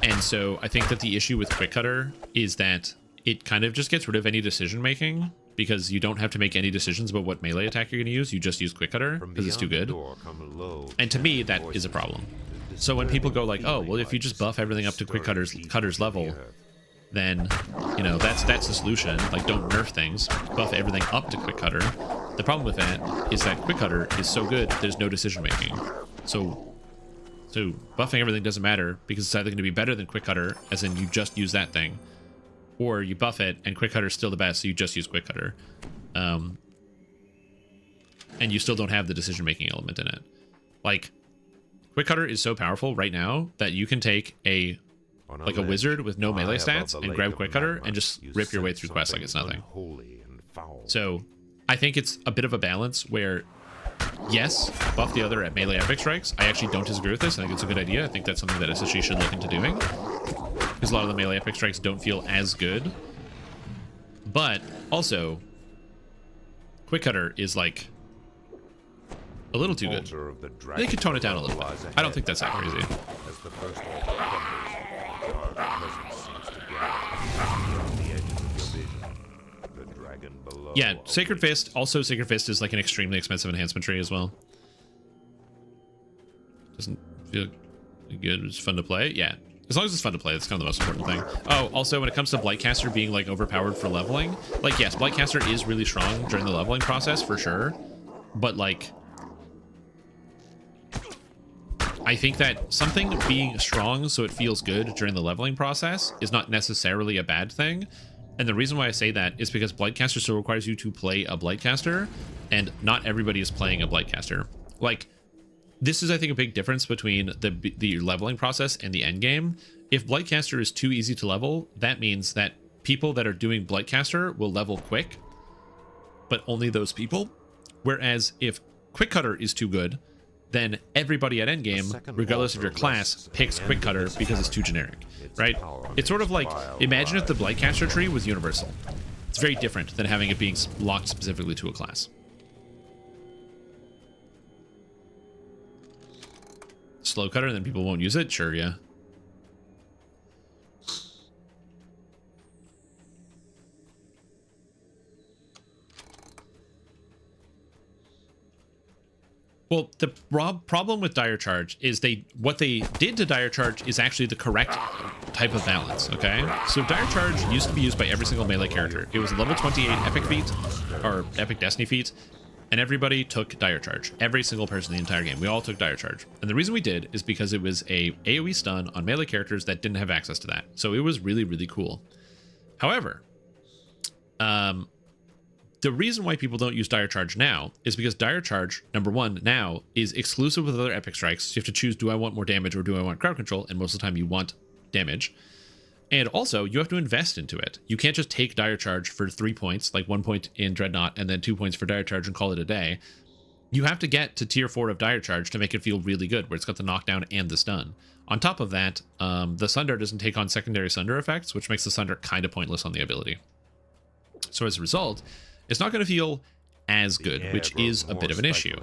And so I think that the issue with Quick Cutter is that it kind of just gets rid of any decision making, because you don't have to make any decisions about what melee attack you're going to use. You just use Quick Cutter because it's too good. And to me, that is a problem. So when people go like, oh, well, if you just buff everything up to Quick Cutter's level, then, you know, that's the solution. Like, don't nerf things. Buff everything up to Quick Cutter. The problem with that is that Quick Cutter is so good, there's no decision making. So buffing everything doesn't matter, because it's either going to be better than Quick Cutter, as in you just use that thing, or you buff it and Quick Cutter is still the best, so you just use Quick Cutter. And you still don't have the decision making element in it. Like, Quick Cutter is so powerful right now that you can take a like a wizard with no melee stats and grab quick cutter and just rip your way through quests like it's nothing. So I think it's a bit of a balance where, yes, buff the other at melee epic strikes. I actually don't disagree with this. I think it's a good idea. I think that's something that SSG should look into doing, because a lot of the melee epic strikes don't feel as good. But also, quick cutter is like a little too good. They could tone it down a little bit. I don't think that's that crazy. Yeah, Sacred Fist. Also, Sacred Fist is like an extremely expensive enhancement tree as well. Doesn't feel good. It's fun to play. Yeah, as long as it's fun to play, that's kind of the most important thing. Oh, also, when it comes to Blightcaster being like overpowered for leveling, like yes, Blightcaster is really strong during the leveling process for sure, but like, I think that something being strong so it feels good during the leveling process is not necessarily a bad thing. And the reason why I say that is because Blightcaster still requires you to play a Blightcaster, and not everybody is playing a Blightcaster. Like, this is, I think, a big difference between the leveling process and the end game. If Blightcaster is too easy to level, that means that people that are doing Blightcaster will level quick, but only those people. Whereas if Quick Cutter is too good, then everybody at endgame, regardless of your class, picks Quick Cutter because it's too generic, right? It's sort of like, imagine if the Blightcaster tree was universal. It's very different than having it being locked specifically to a class. Slow Cutter, and then people won't use it? Sure, yeah. Well, the problem with Dire Charge is what they did to Dire Charge is actually the correct type of balance, okay? So Dire Charge used to be used by every single melee character. It was a level 28 epic feat, or epic destiny feat, and everybody took Dire Charge. Every single person in the entire game. We all took Dire Charge. And the reason we did is because it was a AoE stun on melee characters that didn't have access to that. So it was really, really cool. However, the reason why people don't use Dire Charge now is because Dire Charge, number one, now is exclusive with other epic strikes. So you have to choose, do I want more damage or do I want crowd control? And most of the time you want damage. And also, you have to invest into it. You can't just take Dire Charge for 3 points, like 1 point in Dreadnought and then 2 points for Dire Charge and call it a day. You have to get to tier 4 of Dire Charge to make it feel really good, where it's got the knockdown and the stun. On top of that, the Sunder doesn't take on secondary Sunder effects, which makes the Sunder kind of pointless on the ability. So as a result, it's not going to feel as good, which is a bit of an issue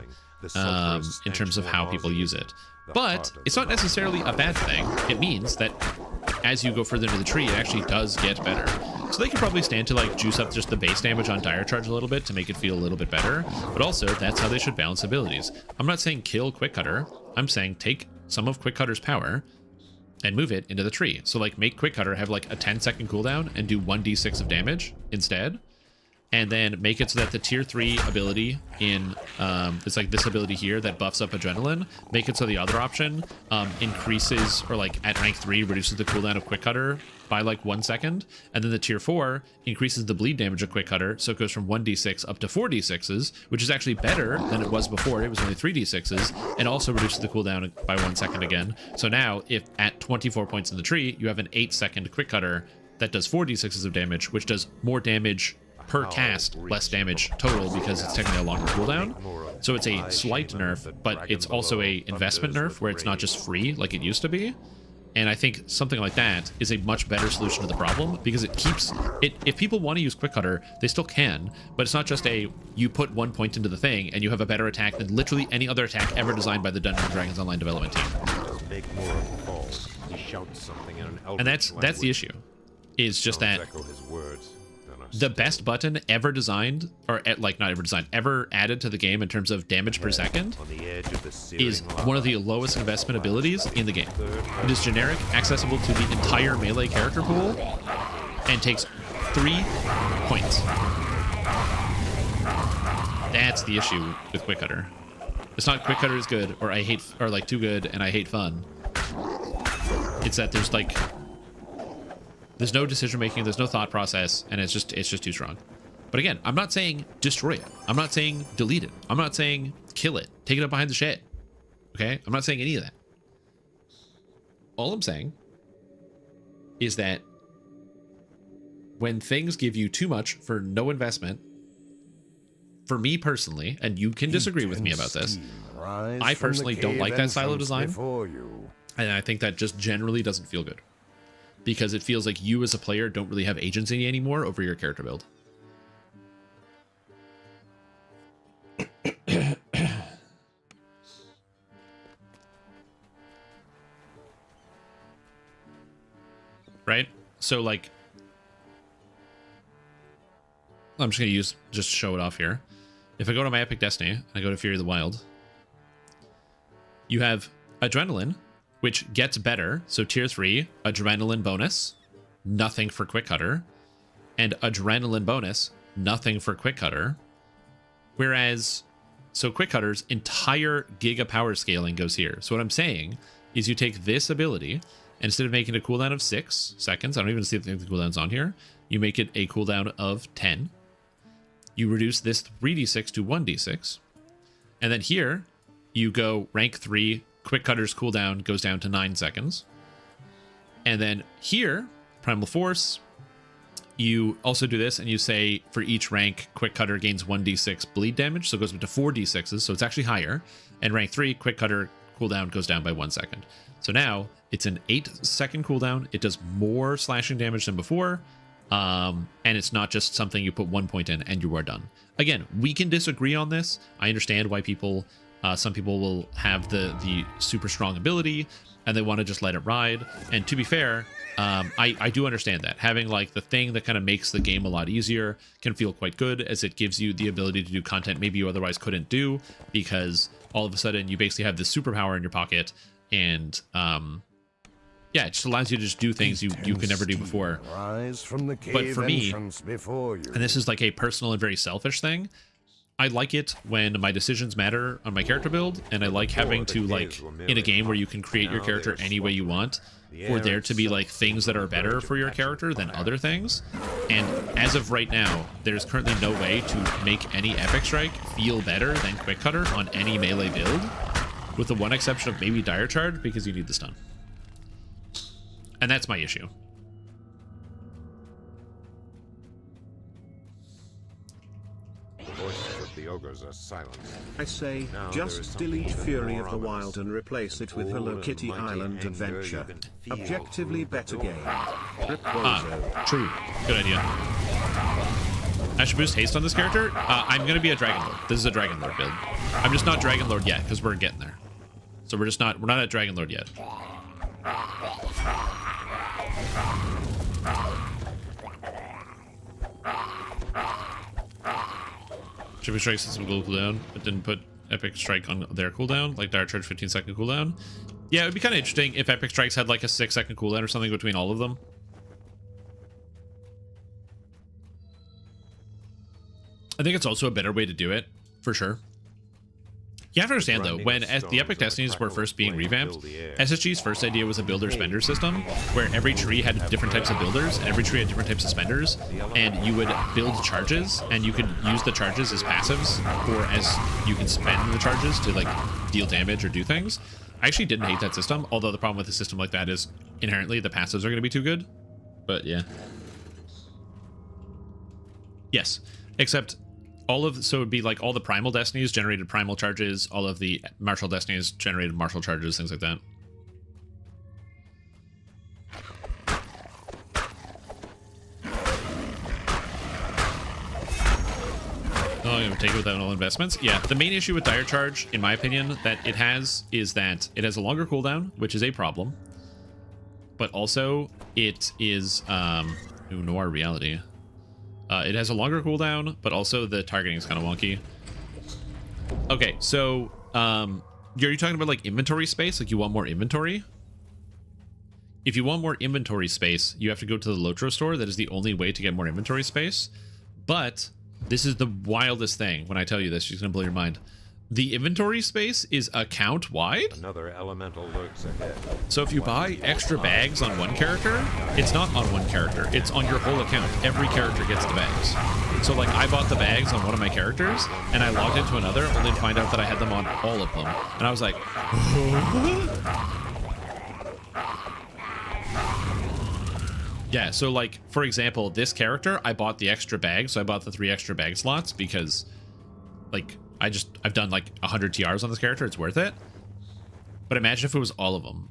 in terms of how people use it. But it's not necessarily a bad thing. It means that as you go further into the tree, it actually does get better. So they could probably stand to like juice up just the base damage on Dire Charge a little bit to make it feel a little bit better. But also, that's how they should balance abilities. I'm not saying kill Quick Cutter. I'm saying take some of Quick Cutter's power and move it into the tree. So like make Quick Cutter have like a 10-second cooldown and do 1d6 of damage instead. And then make it so that the tier 3 ability in, it's like this ability here that buffs up adrenaline, make it so the other option increases, or like at rank 3 reduces the cooldown of Quick Cutter by like 1 second. And then the tier 4 increases the bleed damage of Quick Cutter, so it goes from 1d6 up to 4d6s, which is actually better than it was before. It was only 3d6s, and also reduces the cooldown by 1 second again. So now, if at 24 points in the tree, you have an 8-second Quick Cutter that does 4d6s of damage, which does more damage per cast, less damage total, because it's technically a longer cooldown. So it's a slight nerf, but it's also a investment nerf where it's not just free like it used to be. And I think something like that is a much better solution to the problem, because it keeps it. If people want to use Quick Cutter, they still can, but it's not just a you put 1 point into the thing and you have a better attack than literally any other attack ever designed by the Dungeons & Dragons Online development team. And that's the issue. Is just that the best button ever designed, or like not ever designed, ever added to the game in terms of damage per second, is one of the lowest investment abilities in the game. It is generic, accessible to the entire melee character pool, and takes 3 points. That's the issue with Quick Cutter. It's not Quick Cutter is good, or I hate, or like too good and I hate fun. It's that there's no decision making, there's no thought process, and it's just too strong. But again, I'm not saying destroy it. I'm not saying delete it. I'm not saying kill it. Take it up behind the shed. Okay? I'm not saying any of that. All I'm saying is that when things give you too much for no investment, for me personally, and you can disagree with me about this, I personally don't like that style of design. And I think that just generally doesn't feel good. Because it feels like you as a player don't really have agency anymore over your character build. Right? So like, I'm just going to just show it off here. If I go to my Epic Destiny and I go to Fury of the Wild, you have Adrenaline, which gets better. So tier 3, Adrenaline bonus, nothing for Quick Cutter, and Adrenaline bonus, nothing for Quick Cutter. Whereas, so Quick Cutter's entire Giga Power scaling goes here. So what I'm saying is you take this ability, and instead of making a cooldown of 6 seconds, I don't even see if the cooldown's on here, you make it a cooldown of 10. You reduce this 3d6 to 1d6. And then here, you go rank 3, Quick Cutter's cooldown goes down to 9 seconds. And then here, Primal Force, you also do this and you say for each rank, Quick Cutter gains 1d6 bleed damage, so it goes up to 4d6s, so it's actually higher. And rank 3, Quick Cutter cooldown goes down by 1 second. So now it's an 8-second cooldown. It does more slashing damage than before. And it's not just something you put 1 point in and you are done. Again, we can disagree on this. I understand why people, some people will have the super strong ability and they want to just let it ride. And to be fair, I do understand that. Having like the thing that kind of makes the game a lot easier can feel quite good, as it gives you the ability to do content maybe you otherwise couldn't do, because all of a sudden you basically have this superpower in your pocket, and yeah, it just allows you to just do things you could never do before. But for me, and this is like a personal and very selfish thing, I like it when my decisions matter on my character build, and I like having to, like, in a game where you can create your character any way you want, for there to be like things that are better for your character than other things. And as of right now, there's currently no way to make any Epic Strike feel better than Quick Cutter on any melee build, with the one exception of maybe Dire Charge, because you need the stun. And that's my issue. The voices of the ogres are silenced. I say, Now there is just something delete even Fury more of the ominous. Wild and replace it with Cool Hello and Kitty mighty Island anger Adventure. you can feel Objectively through the better door. game. Rip True. Good idea. I should boost haste on this character. I'm going to be a Dragon Lord. This is a Dragon Lord build. I'm just not Dragon Lord yet, because we're getting there. So we're not at Dragon Lord yet. Shipping Strike sets some global cooldown, but didn't put Epic Strike on their cooldown, like Dire Charge 15-second cooldown. Yeah, it would be kind of interesting if Epic Strikes had like a 6-second cooldown or something between all of them. I think it's also a better way to do it, for sure. You have to understand, though, when the Epic Destinies were first being revamped, SSG's first idea was a builder-spender system, where every tree had different types of builders, and every tree had different types of spenders, and you would build charges, and you could use the charges as passives, or as you can spend the charges to, like, deal damage or do things. I actually didn't hate that system, although the problem with a system like that is inherently the passives are going to be too good. But, yeah. Yes, except... so it would be like all the Primal Destinies generated Primal charges, all of the Martial Destinies generated Martial charges, things like that. Oh, I'm going to take it without all investments. Yeah, the main issue with Dire Charge, in my opinion, that it has is that it has a longer cooldown, which is a problem. But also, it is... Noir Reality. It has a longer cooldown, but also the targeting is kind of wonky. Okay, so are you talking about like inventory space? Like you want more inventory? If you want more inventory space, you have to go to the Lotro store. That is the only way to get more inventory space. But this is the wildest thing. When I tell you this, she's gonna blow your mind. The inventory space is account wide. Another elemental lurks ahead. So if you buy extra bags on one character, it's not on one character, it's on your whole account. Every character gets the bags. So like I bought the bags on one of my characters and I logged into another only to find out that I had them on all of them. And I was like, Yeah, so like, for example, this character, I bought the extra bag, so I bought the 3 extra bag slots because, like, I've done like 100 TRs on this character, it's worth it. But imagine if it was all of them.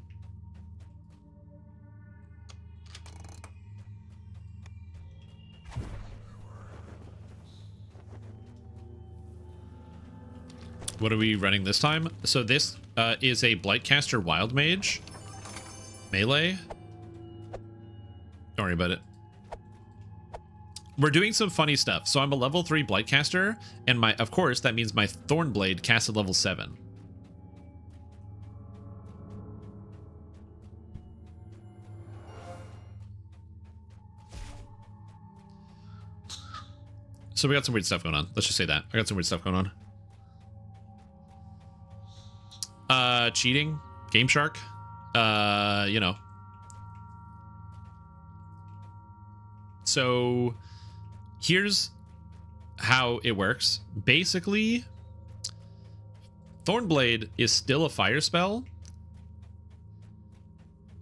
What are we running this time? So this is a Blightcaster Wild Mage. Melee. Don't worry about it. We're doing some funny stuff. So I'm a level 3 Blightcaster, and of course, that means my Thornblade casts at level 7. So we got some weird stuff going on. Let's just say that. I got some weird stuff going on. Cheating. Game Shark. You know. So here's how it works. Basically, Thornblade is still a fire spell.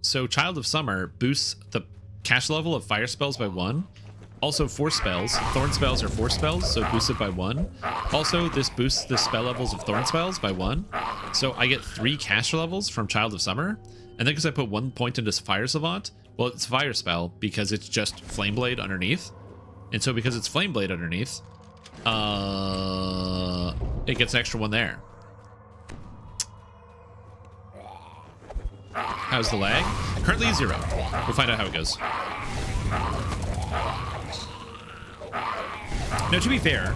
So Child of Summer boosts the cast level of fire spells by 1. Also, Force spells. Thorn spells are Force spells, so boost it by 1. Also, this boosts the spell levels of Thorn spells by 1. So I get 3 caster levels from Child of Summer. And then because I put 1 point into Fire Savant, well, it's Fire Spell because it's just Flameblade underneath. And so because it's Flameblade underneath, it gets an extra 1 there. How's the lag? Currently 0. We'll find out how it goes. Now, to be fair,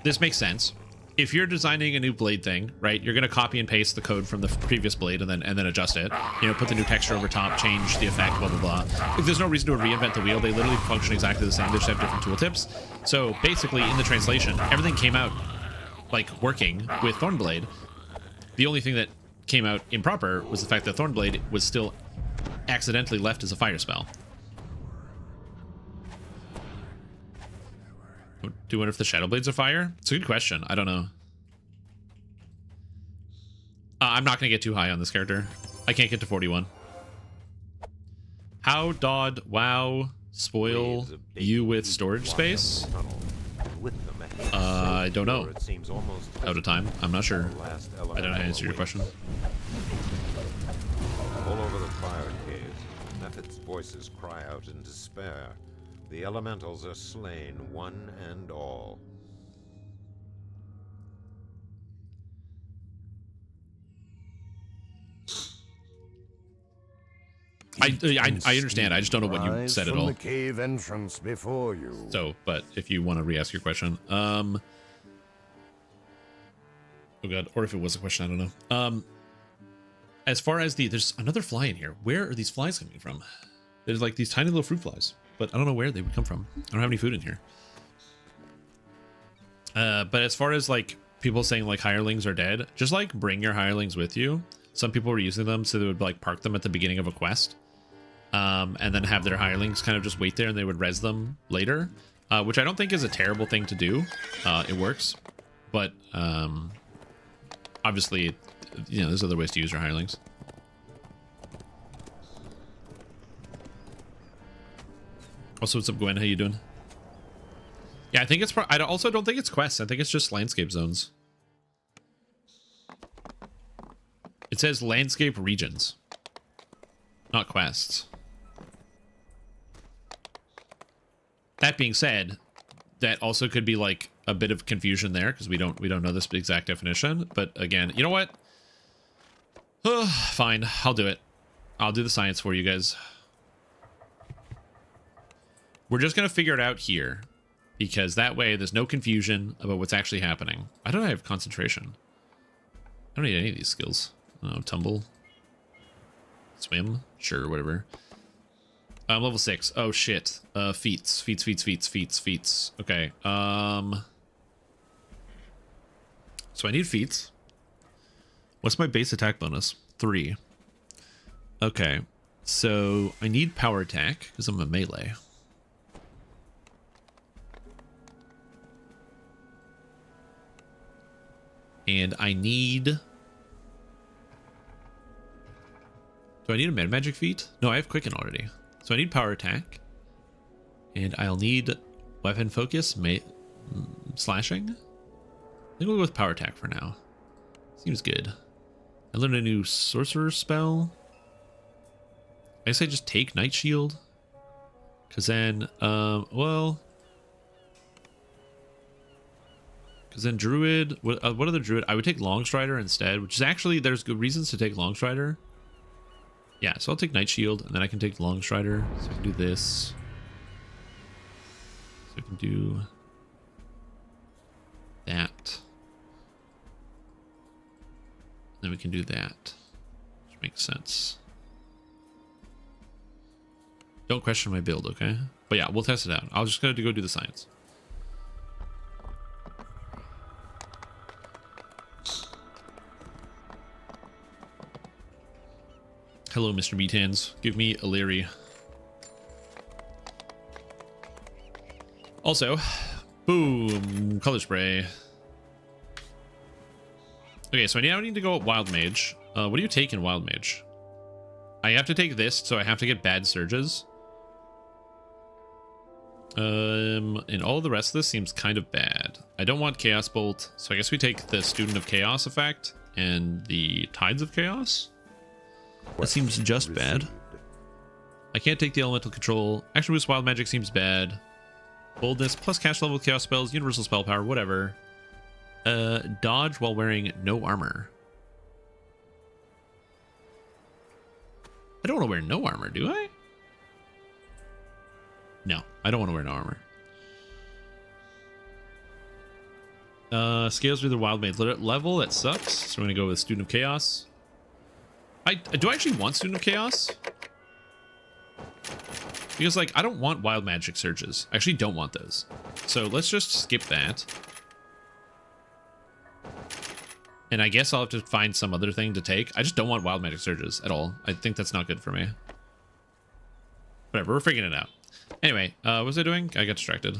this makes sense. If you're designing a new blade thing, right, you're going to copy and paste the code from the previous blade and then adjust it. You know, put the new texture over top, change the effect, blah, blah, blah. If there's no reason to reinvent the wheel, they literally function exactly the same. They just have different tooltips. So basically, in the translation, everything came out, like, working with Thornblade. The only thing that came out improper was the fact that Thornblade was still accidentally left as a fire spell. Do you wonder if the Shadow Blades are fire? It's a good question. I don't know. I'm not going to get too high on this character. I can't get to 41. How dodd WoW spoil you with storage space? I don't know. Out of time. I'm not sure. I don't know how to answer your question. All over the fire cave, Nephit's voices cry out in despair. The elementals are slain, one and all. I understand. I just don't know what you said at all. The cave entrance before you. So, but if you want to re-ask your question, oh god, or if it was a question, I don't know. As far as there's another fly in here. Where are these flies coming from? There's like these tiny little fruit flies, but I don't know where they would come from. I don't have any food in here. But as far as like people saying like hirelings are dead, just like bring your hirelings with you. Some people were using them so they would like park them at the beginning of a quest, and then have their hirelings kind of just wait there and they would res them later, which I don't think is a terrible thing to do. It works, but obviously, you know, there's other ways to use your hirelings. Also, what's up, Gwen? How you doing? Yeah, I think it's. I also don't think it's quests. I think it's just landscape zones. It says landscape regions, not quests. That being said, that also could be like a bit of confusion there because we don't know this exact definition. But again, you know what? Fine, I'll do it. I'll do the science for you guys. We're just gonna figure it out here, because that way there's no confusion about what's actually happening. I don't have concentration. I don't need any of these skills. Oh, tumble, swim, sure, whatever. I'm level 6. Oh shit. Feats. Okay. So I need feats. What's my base attack bonus? 3. Okay. So I need power attack because I'm a melee. And I need... Do I need a meta magic feat? No, I have quicken already. So I need power attack. And I'll need weapon focus, slashing. I think we'll go with power attack for now. Seems good. I learned a new sorcerer spell. I guess I just take Night Shield. Because then, well... Because then Druid... What other Druid? I would take Longstrider instead, which is actually... There's good reasons to take Longstrider. Yeah, so I'll take Night Shield, and then I can take Longstrider. So I can do this. So I can do... that. Then we can do that. Which makes sense. Don't question my build, okay? But yeah, we'll test it out. I'll just gonna go do the science. Hello, Mr. Meathands. Give me a Leary. Also, boom, color spray. Okay, so now I need to go at Wild Mage. What do you take in Wild Mage? I have to take this, so I have to get bad surges. And all the rest of this seems kind of bad. I don't want Chaos Bolt, so I guess we take the Student of Chaos effect and the Tides of Chaos. That seems just bad. I can't take the Elemental Control. Action Boost Wild Magic seems bad. Boldness plus cash level Chaos Spells, Universal Spell Power, whatever. Dodge while wearing no armor. I don't want to wear no armor, do I? No, I don't want to wear no armor. Scales through the Wild Mage level, that sucks. So we're going to go with Student of Chaos. Do I actually want Student of Chaos? Because, like, I don't want Wild Magic Surges. I actually don't want those. So let's just skip that. And I guess I'll have to find some other thing to take. I just don't want Wild Magic Surges at all. I think that's not good for me. Whatever, we're figuring it out. Anyway, what was I doing? I got distracted.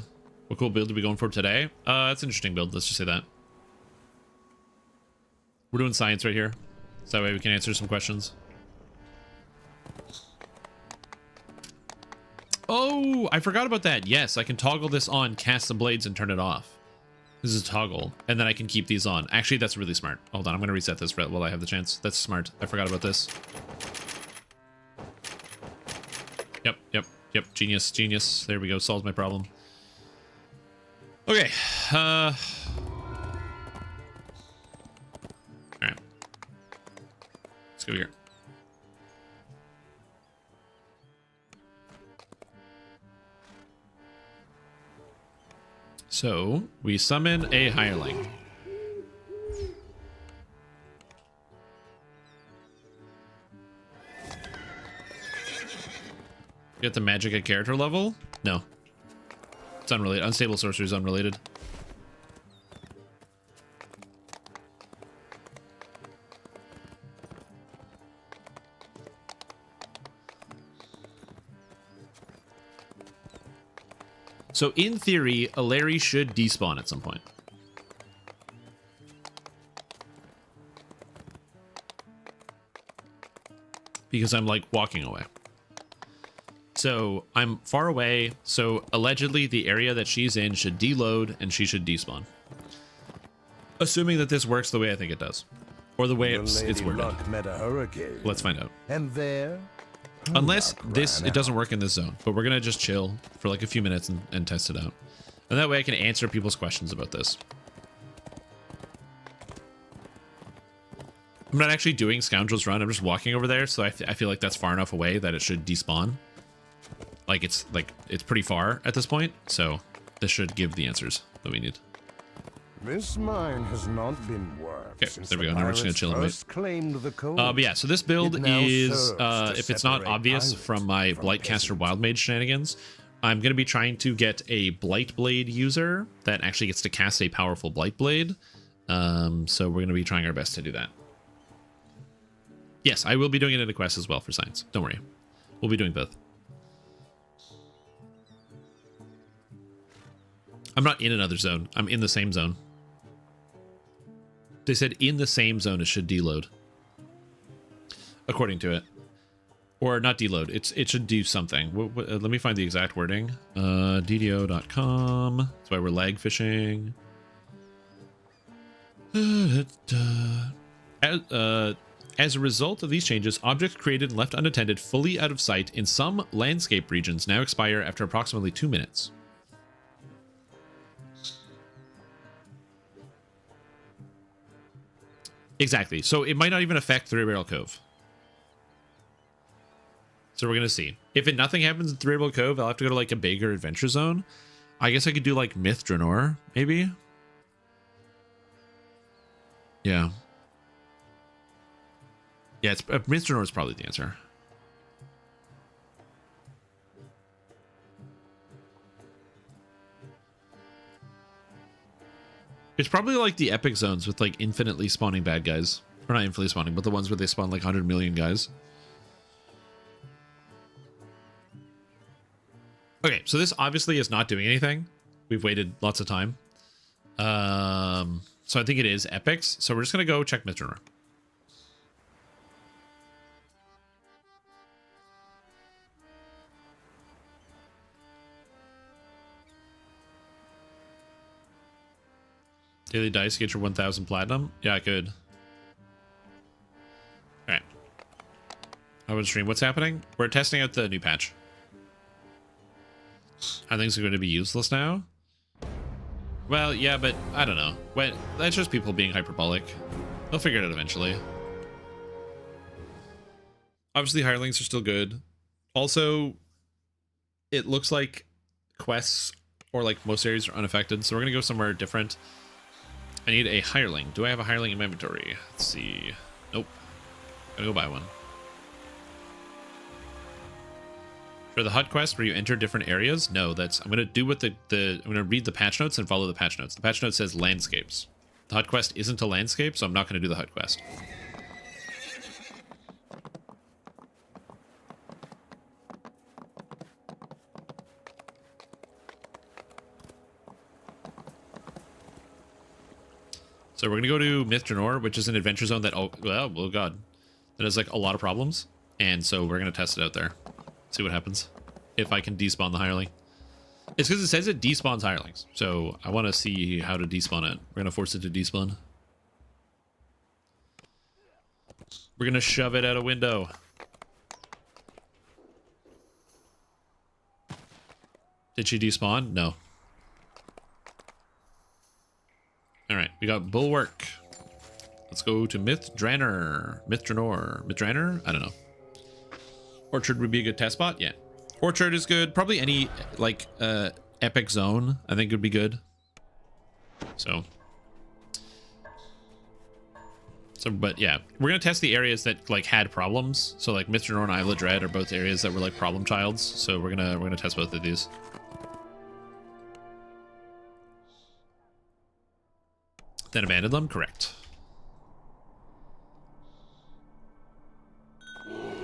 What cool build are we going for today? It's an interesting build, let's just say that. We're doing science right here. So that way we can answer some questions. Oh, I forgot about that. Yes, I can toggle this on, cast the blades, and turn it off. This is a toggle, and then I can keep these on. Actually, that's really smart. Hold on, I'm going to reset this while I have the chance. That's smart. I forgot about this. Yep. Genius, genius. There we go. Solves my problem. Okay. All right. Let's go here. So, we summon a hireling. Get the magic at character level? No. It's unrelated. Unstable sorcery is unrelated. So in theory, a Larry should despawn at some point. Because I'm like walking away. So I'm far away. So allegedly the area that she's in should deload and she should despawn. Assuming that this works the way I think it does. Or the way it's worded. Let's find out. And there... Unless it doesn't work in this zone, but we're gonna just chill for like a few minutes and test it out, and that way I can answer people's questions about this. I'm not actually doing Scoundrel's Run. I'm just walking over there, so I feel like that's far enough away that it should despawn. Like it's pretty far at this point, so this should give the answers that we need. This mine has not been worked. Okay, there we go. Now we're just gonna chill and wait. The but yeah, so this build is, if it's not obvious from my Blightcaster Wild Mage shenanigans, I'm gonna be trying to get a Blight Blade user that actually gets to cast a powerful Blight Blade. So we're gonna be trying our best to do that. Yes, I will be doing it in a quest as well for science. Don't worry, we'll be doing both. I'm not in another zone. I'm in the same zone. They said in the same zone it should deload. According to it. Or not deload. It should do something. Let me find the exact wording. DDO.com. That's why we're lag fishing. As a result of these changes, objects created and left unattended fully out of sight in some landscape regions now expire after approximately 2 minutes. Exactly. So it might not even affect Three Barrel Cove. So we're going to see. If nothing happens in Three Barrel Cove, I'll have to go to like a bigger adventure zone. I guess I could do like Myth Draenor, maybe? Yeah. Yeah, Myth Draenor is probably the answer. It's probably like the epic zones with like infinitely spawning bad guys. Or not infinitely spawning, but the ones where they spawn like 100 million guys. Okay, so this obviously is not doing anything. We've waited lots of time. So I think it is epics. So we're just going to go check Myth Draenor. Daily dice get your 1,000 platinum. Yeah, I could. All right. I would stream. What's happening? We're testing out the new patch. I think it's going to be useless now. Well, yeah, but I don't know. Wait, that's just people being hyperbolic. They'll figure it out eventually. Obviously, hirelings are still good. Also, it looks like quests or like most areas are unaffected, so we're going to go somewhere different. I need a hireling. Do I have a hireling in my inventory? Let's see. Nope. Gotta go buy one. For the hut quest where you enter different areas? No, that's... I'm gonna do what I'm gonna read the patch notes and follow the patch notes. The patch note says landscapes. The hut quest isn't a landscape, so I'm not gonna do the hut quest. So we're going to go to Myth Draenor, which is an adventure zone that, oh god, that has like a lot of problems. And so we're going to test it out there. See what happens. If I can despawn the hireling. It's because it says it despawns hirelings. So I want to see how to despawn it. We're going to force it to despawn. We're going to shove it out a window. Did she despawn? No. All right, we got Bulwark. Let's go to Myth Draenor. Myth Draenor. Myth Draenor? I don't know. Orchard would be a good test spot. Yeah. Orchard is good. Probably any, like, epic zone, I think would be good. So, but yeah. We're going to test the areas that, like, had problems. So, like, Myth Draenor and Isle of Dread are both areas that were, like, problem childs. So we're gonna test both of these. Then abandon them? Correct.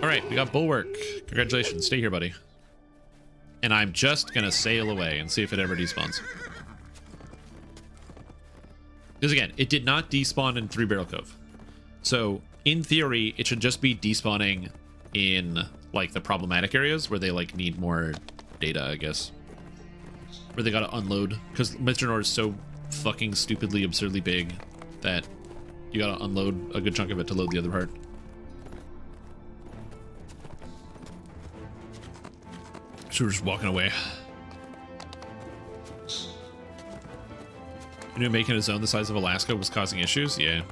Alright, we got Bulwark. Congratulations. Stay here, buddy. And I'm just gonna sail away and see if it ever despawns. Because again, it did not despawn in Three Barrel Cove. So, in theory, it should just be despawning in, like, the problematic areas where they, like, need more data, I guess. Where they gotta unload. Because Myth Draenor is so fucking stupidly absurdly big that you gotta unload a good chunk of it to load the other part. So we're just walking away. You know, making a zone the size of Alaska was causing issues? Yeah.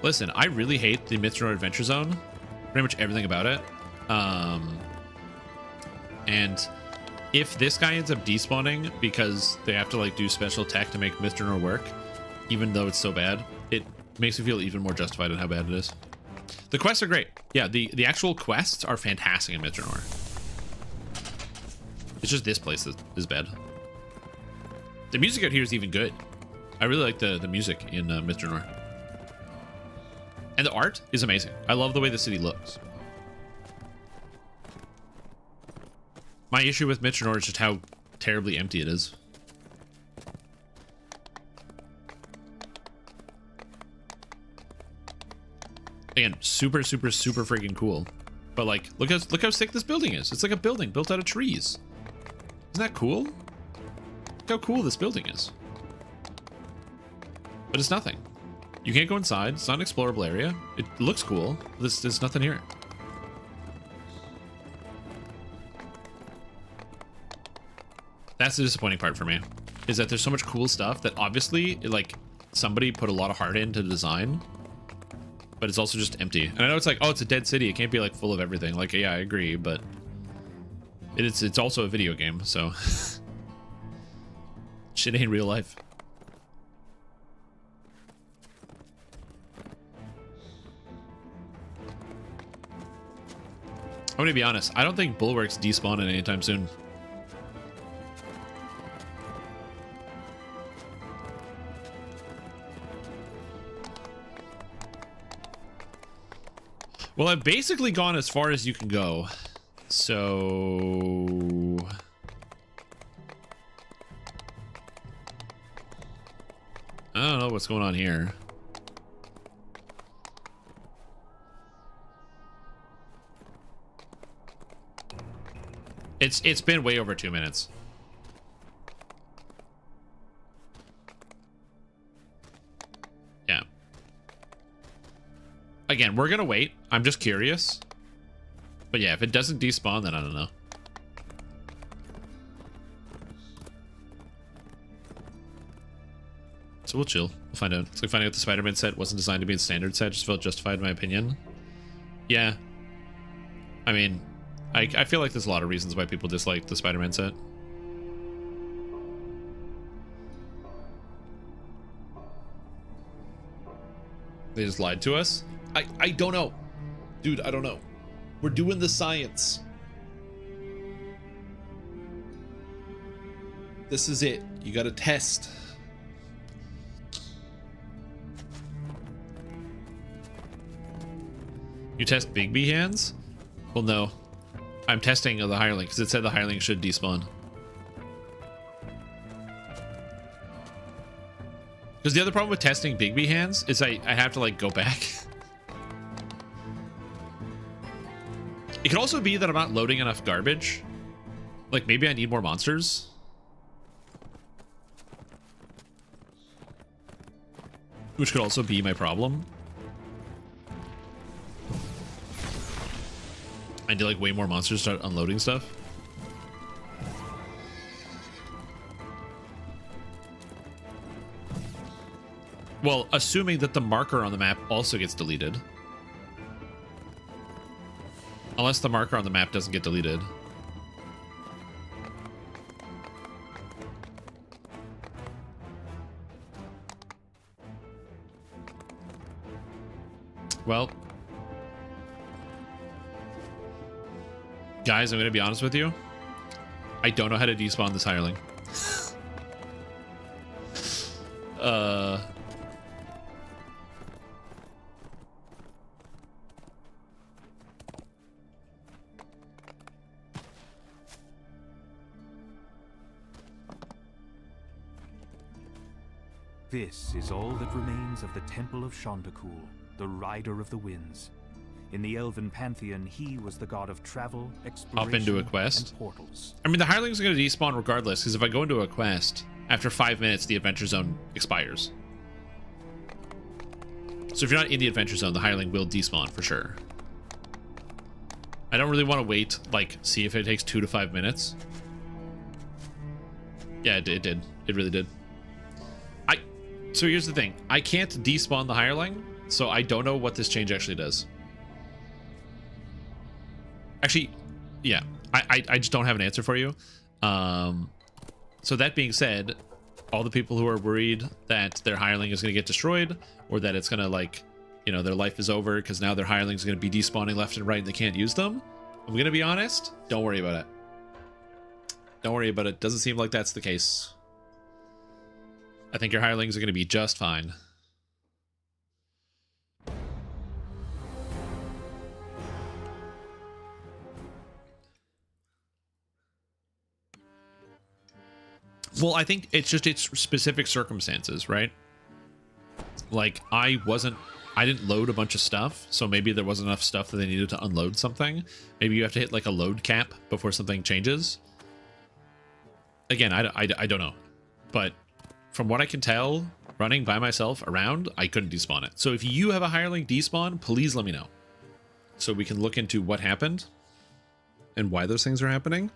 Listen, I really hate the Myth Draenor Adventure Zone. Pretty much everything about it. And if this guy ends up despawning because they have to like do special tech to make Myth Draenor work, even though it's so bad, it makes me feel even more justified in how bad it is. The quests are great. Yeah, the actual quests are fantastic in Myth Draenor. It's just this place that is bad. The music out here is even good. I really like the music in Myth Draenor. And the art is amazing. I love the way the city looks. My issue with Myth Draenor is just how terribly empty it is. Again, super, super, super freaking cool. But like, look how sick this building is. It's like a building built out of trees. Isn't that cool? Look how cool this building is. But it's nothing. You can't go inside. It's not an explorable area. It looks cool. There's nothing here. That's the disappointing part for me, is that there's so much cool stuff that obviously, like, somebody put a lot of heart into the design, but it's also just empty. And I know it's like, oh, it's a dead city. It can't be like full of everything. Like, yeah, I agree, but it's also a video game, so shit ain't real life. I'm gonna be honest. I don't think Bulwark's despawning anytime soon. Well, I've basically gone as far as you can go. So I don't know what's going on here. It's been way over 2 minutes. Yeah. Again, we're gonna wait. I'm just curious. But yeah, if it doesn't despawn, then I don't know. So we'll chill. We'll find out. It's like finding out the Spider-Man set wasn't designed to be a standard set. Just felt justified in my opinion. Yeah. I mean, I feel like there's a lot of reasons why people dislike the Spider-Man set. They just lied to us? I don't know. Dude, I don't know. We're doing the science. This is it. You gotta test. You test Big B hands? Well, no. I'm testing the hireling because it said the hireling should despawn. Because the other problem with testing Big B hands is I have to like go back. It could also be that I'm not loading enough garbage. Like maybe I need more monsters. Which could also be my problem. I need like way more monsters to start unloading stuff. Well, assuming that the marker on the map also gets deleted. Unless the marker on the map doesn't get deleted. Well, guys, I'm gonna be honest with you. I don't know how to despawn this hireling. This is all that remains of the Temple of Shondakul, the Rider of the Winds. In the Elven pantheon, he was the god of travel, exploration, Hop into a quest. and portals. I mean, the hireling's going to despawn regardless, because if I go into a quest, after 5 minutes, the adventure zone expires. So if you're not in the adventure zone, the hireling will despawn for sure. I don't really want to wait, like, see if it takes 2 to 5 minutes. Yeah, it did. It really did. So here's the thing. I can't despawn the hireling, so I don't know what this change actually does. Actually, yeah, I just don't have an answer for you. So that being said, all the people who are worried that their hireling is going to get destroyed, or that it's going to, like, you know, their life is over because now their hireling is going to be despawning left and right and they can't use them, I'm going to be honest, don't worry about it. Don't worry about it. Doesn't seem like that's the case. I think your hirelings are going to be just fine. Well, I think it's just its specific circumstances, right? Like, I wasn't I didn't load a bunch of stuff, so maybe there wasn't enough stuff that they needed to unload something. Maybe you have to hit like a load cap before something changes. Again, I don't know. But from what I can tell, running by myself around, I couldn't despawn it. So if you have a hireling despawn, please let me know, so we can look into what happened and why those things are happening.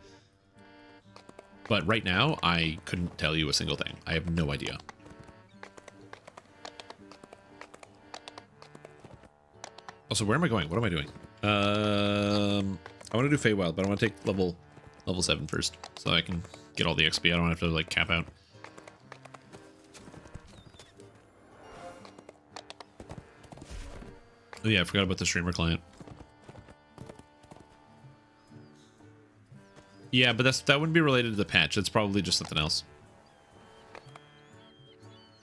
But right now, I couldn't tell you a single thing. I have no idea. Also, where am I going? What am I doing? I want to do Feywild, but I want to take level 7 first, so I can get all the XP. I don't have to like cap out. Oh yeah, I forgot about the streamer client. Yeah, but that wouldn't be related to the patch. It's probably just something else.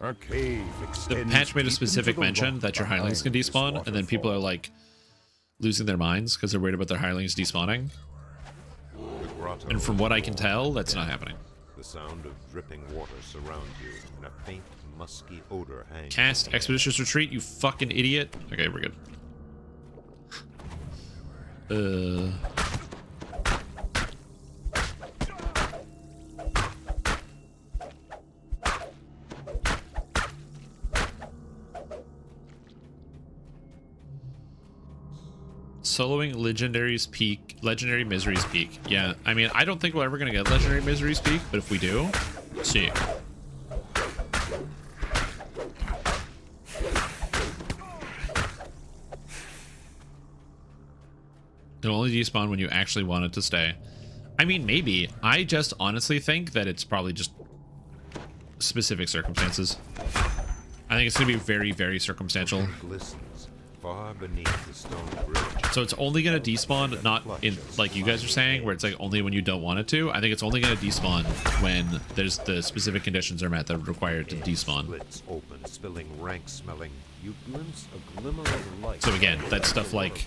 A cave The patch made a specific mention that your hirelings can despawn, and then people are like losing their minds because they're worried about their hirelings despawning. And from what I can tell, that's not happening. The sound of dripping water surrounds you, and a faint, musky odor hangs. Cast Expeditious Retreat, you fucking idiot. Okay, we're good. Soloing Legendary Misery's Peak. Yeah, I mean, I don't think we're ever gonna get Legendary Misery's Peak, but if we do, sick. It'll only despawn when you actually want it to stay. I mean, maybe. I just honestly think that it's probably just specific circumstances. I think it's gonna be very, very circumstantial. Glistens far beneath the stone bridge. So it's only going to despawn, not in like you guys are saying, where it's like only when you don't want it to. I think it's only going to despawn when there's the specific conditions are met that require it to despawn. Splits open, spilling rank smelling. You glimpse a glimmer of light. So again, that's stuff like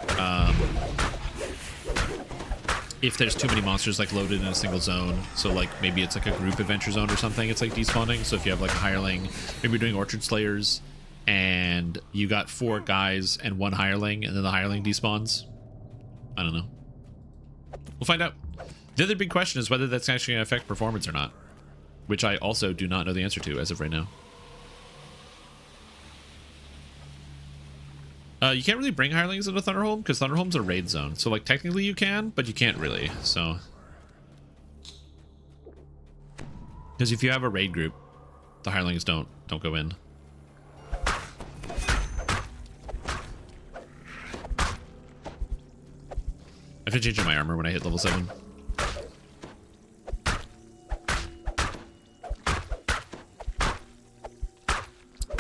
if there's too many monsters like loaded in a single zone. So like maybe it's like a group adventure zone or something. It's like despawning. So if you have like a hireling, maybe you're doing Orchard Slayers, and you got 4 guys and 1 hireling, and then the hireling despawns. I don't know. We'll find out. The other big question is whether that's actually going to affect performance or not, which I also do not know the answer to as of right now. You can't really bring hirelings into Thunderholm because Thunderholm's a raid zone. So like technically you can, but you can't really. So because if you have a raid group, the hirelings don't go in. I have to change my armor when I hit level 7.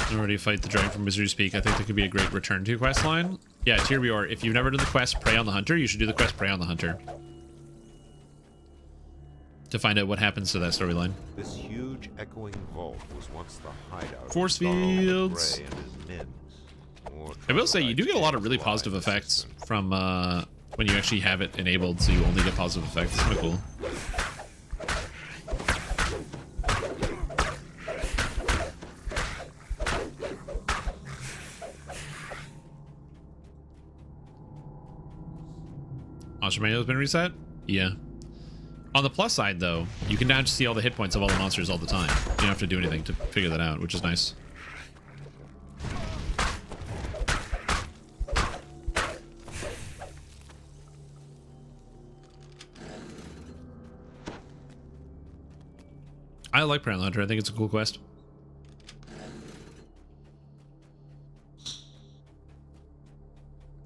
I'm ready to fight the dragon from Misery's Peak. I think that could be a great return to quest line. Yeah, Tyrbior, if you've never done the quest Prey on the Hunter, you should do the quest Prey on the Hunter to find out what happens to that storyline. This huge echoing vault was once the hideout. Force fields. I will say you do get a lot of really positive effects from when you actually have it enabled, so you only get positive effects. It's kind of cool. Monster manual has been reset? Yeah. On the plus side, though, you can now just see all the hit points of all the monsters all the time. You don't have to do anything to figure that out, which is nice. I like Prey on the Hunter. I think it's a cool quest.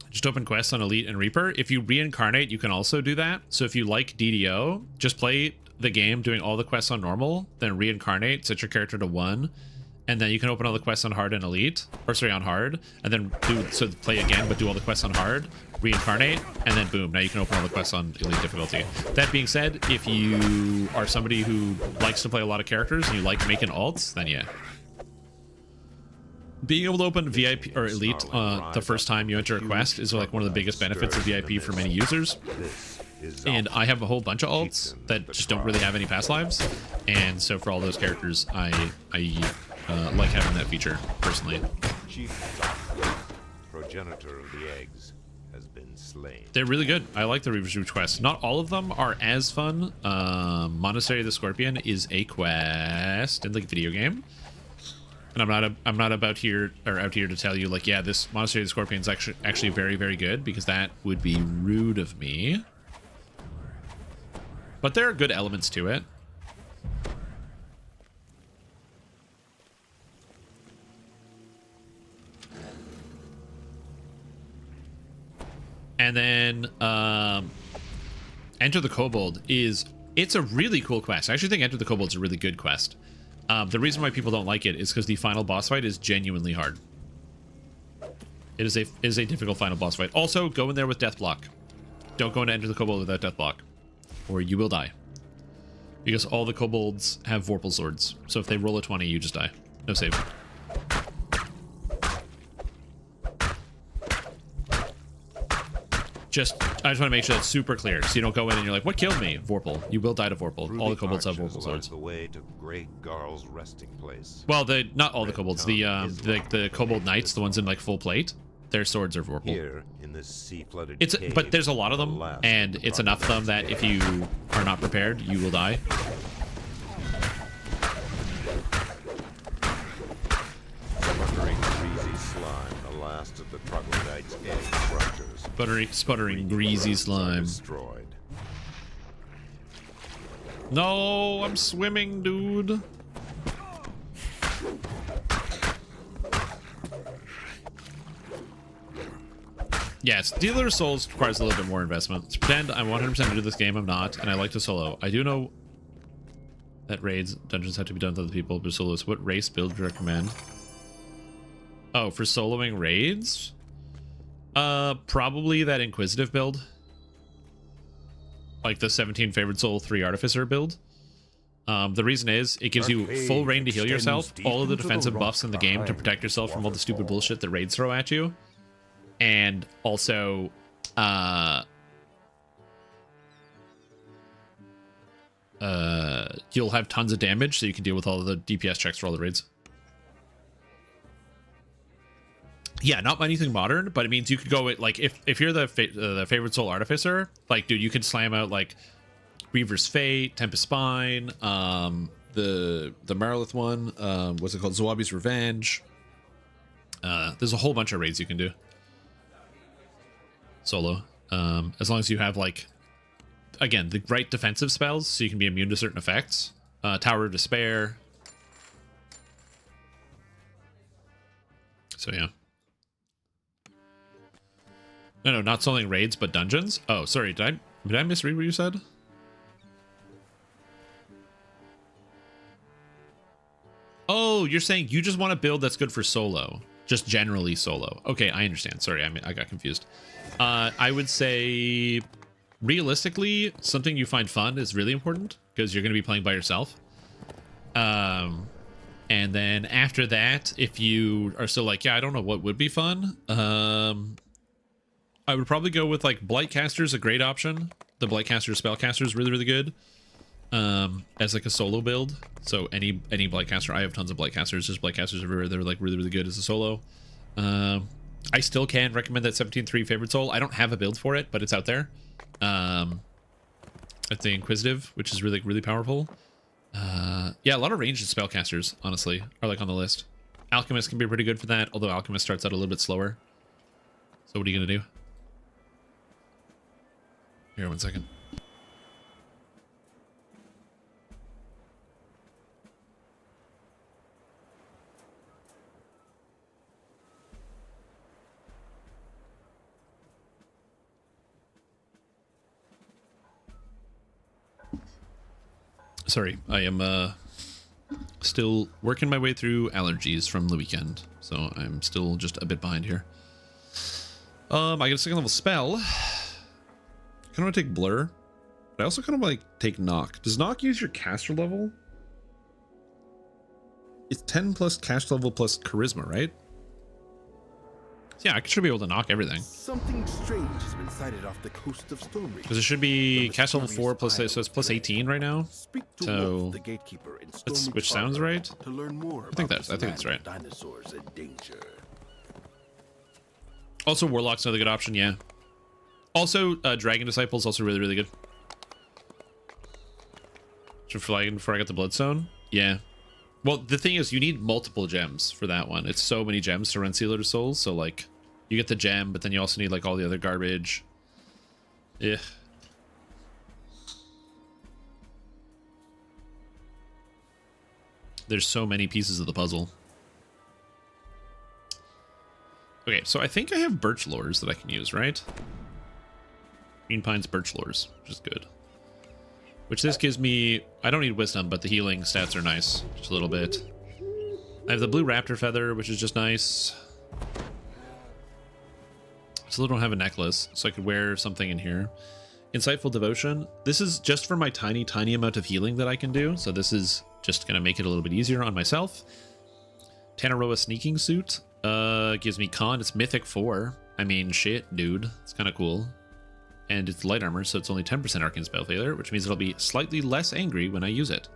Just open quests on Elite and Reaper. If you reincarnate, you can also do that. So if you like DDO, just play the game doing all the quests on normal, then reincarnate, set your character to 1, and then you can open all the quests on hard and elite, or sorry, on hard, and then play again, but do all the quests on hard, reincarnate, and then boom, now you can open all the quests on elite difficulty. That being said, if you are somebody who likes to play a lot of characters and you like making alts, then yeah. Being able to open VIP or elite the first time you enter a quest is like one of the biggest benefits of VIP for many users. And I have a whole bunch of alts that just don't really have any past lives, and so for all those characters, I like having that feature personally. progenitor of the eggs, has been slain. They're really good. I like the Reaver's Root quests. Not all of them are as fun. Monastery of the Scorpion is a quest in the video game. And I'm not out here to tell you like, yeah, this Monastery of the Scorpion is actually very, very good, because that would be rude of me. But there are good elements to it. And then Enter the Kobold it's a really cool quest. I actually think Enter the Kobold is a really good quest. The reason why people don't like it is because the final boss fight is genuinely hard. It is a difficult final boss fight. Also, go in there with Death Block. Don't go into Enter the Kobold without Death Block, or you will die. Because all the kobolds have Vorpal swords. So if they roll a 20, you just die. No save. I just want to make sure that's super clear, so you don't go in and you're like, what killed me? Vorpal. You will die to Vorpal. All the kobolds have Vorpal swords. The way to Great Garl's resting place. Well, not all the kobolds. The kobold knights, the ones in like full plate, their swords are Vorpal. Here in this sea-flooded cave, but there's a lot of them, and it's enough of them that if you are not prepared, you will die. Sputtering greasy slime, the last of the troglodytes' egg structures. Sputtering greasy slime. Destroyed. No, I'm swimming, dude. Yes, Dealer of Souls requires a little bit more investment. To pretend I'm 100% into this game, I'm not, and I like to solo. I do know that raids, dungeons have to be done with other people, but solos. What race build do you recommend? Oh, for soloing raids? Probably that Inquisitive build. Like the 17 Favored Soul 3 Artificer build. The reason is, it gives you full reign to heal yourself, all of the defensive buffs in the game to protect yourself from all the stupid bullshit that raids throw at you. And also, you'll have tons of damage, so you can deal with all of the DPS checks for all the raids. Yeah, not anything modern, but it means you could go with, like, if you're the Favored Soul Artificer, like, dude, you could slam out, like, Reaver's Fate, Tempest Spine, the Marilith one, what's it called, Zawabi's Revenge. There's a whole bunch of raids you can do solo, as long as you have, like, again, the right defensive spells, so you can be immune to certain effects. Tower of Despair. So yeah. No, not soloing raids, but dungeons. Oh, sorry, did I misread what you said? Oh, you're saying you just want a build that's good for solo, just generally solo. Okay, I understand. Sorry, I got confused. I would say, realistically, something you find fun is really important, because you're going to be playing by yourself. And then after that, if you are still like, yeah, I don't know what would be fun, I would probably go with, like, Blightcaster is a great option. The Blightcaster Spellcaster is really, really good as, like, a solo build. So any Blightcaster, I have tons of Blightcasters. There's Blightcasters everywhere. They're, like, really, really good as a solo. I still can recommend that 17-3 Favored Soul. I don't have a build for it, but it's out there. It's the Inquisitive, which is really, really powerful. Yeah, a lot of ranged spellcasters, honestly, are, like, on the list. Alchemist can be pretty good for that, although Alchemist starts out a little bit slower. So what are you gonna do? Here, 1 second. Sorry, I am still working my way through allergies from the weekend, so I'm still just a bit behind here. I get a second level spell. I kind of want to take Blur, but I also kind of like take Knock. Does Knock use your caster level? It's 10 plus caster level plus charisma, right? So yeah, I should be able to knock everything. Something strange has been sighted off the coast of Stonebridge. Because it should be caster level 4 plus, so it's plus 18 right now. So the gatekeeper in which sounds right. To learn more I think that's right. dinosaurs in danger. Also, Warlock's another good option, yeah. Also, Dragon Disciple's also really, really good. Should flag before I got the Bloodstone? Yeah. Well, the thing is, you need multiple gems for that one. It's so many gems to run Sealer of Souls, so, like, you get the gem, but then you also need, like, all the other garbage. Yeah. There's so many pieces of the puzzle. Okay, so I think I have birch lures that I can use, right? Green Pine's birch lures, which is good. Which this gives me... I don't need wisdom, but the healing stats are nice. Just a little bit. I have the blue raptor feather, which is just nice. Still don't have a necklace, so I could wear something in here. Insightful Devotion. This is just for my tiny, tiny amount of healing that I can do. So this is just going to make it a little bit easier on myself. Tanaroa Sneaking Suit. Gives me con. It's Mythic 4. I mean, shit, dude. It's kind of cool. And it's light armor, so it's only 10% arcane spell failure, which means it'll be slightly less angry when I use it.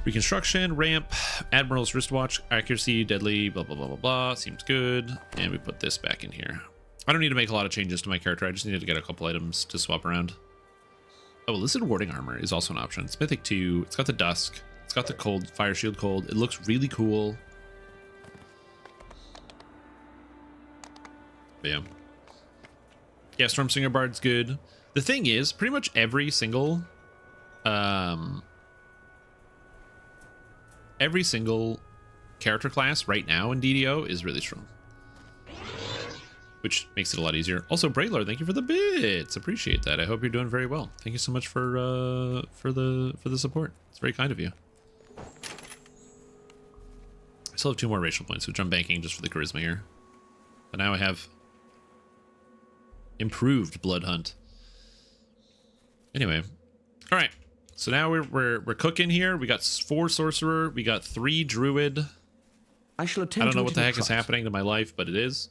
Reconstruction, ramp, Admiral's wristwatch, accuracy, deadly, blah, blah, blah, blah, blah. Seems good. And we put this back in here. I don't need to make a lot of changes to my character. I just needed to get a couple items to swap around. Oh, Illicit Warding Armor is also an option. It's Mythic 2. It's got the Dusk. It's got the Cold, Fire Shield Cold. It looks really cool. But yeah. Yeah, Stormsinger Bard's good. The thing is, pretty much every single character class right now in DDO is really strong, which makes it a lot easier. Also, Braylor, thank you for the bits. Appreciate that. I hope you're doing very well. Thank you so much for the support. It's very kind of you. I still have 2 more racial points, which I'm banking just for the charisma here. But now I have improved Blood Hunt. Anyway, all right. So now we're cooking here. We got 4 sorcerer. We got 3 druid. I don't know what the heck is happening to my life, but it is.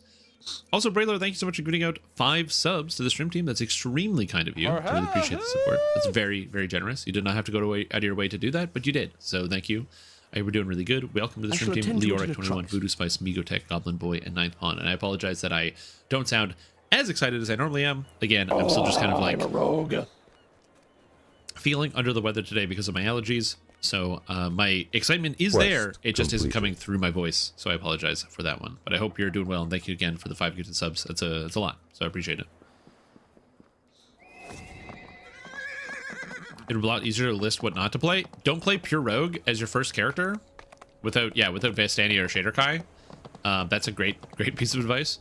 Also, Braylor, thank you so much for giving out 5 subs to the stream team. That's extremely kind of you. I really appreciate the support. That's very, very generous. You did not have to go out of your way to do that, but you did. So thank you. We're doing really good. Welcome to the stream team. Leoric21, Voodoo Spice, Migotech, Goblin Boy, and Ninth Pawn. And I apologize that I don't sound as excited as I normally am. Again, I'm still just kind of like... I'm a rogue. Feeling under the weather today because of my allergies. So my excitement is there. It just isn't coming through my voice. So I apologize for that one. But I hope you're doing well. And thank you again for the 5 gifted subs. It's a lot. So I appreciate it. It'd be a lot easier to list what not to play. Don't play Pure Rogue as your first character without Vestani or Shader Kai. That's a great piece of advice.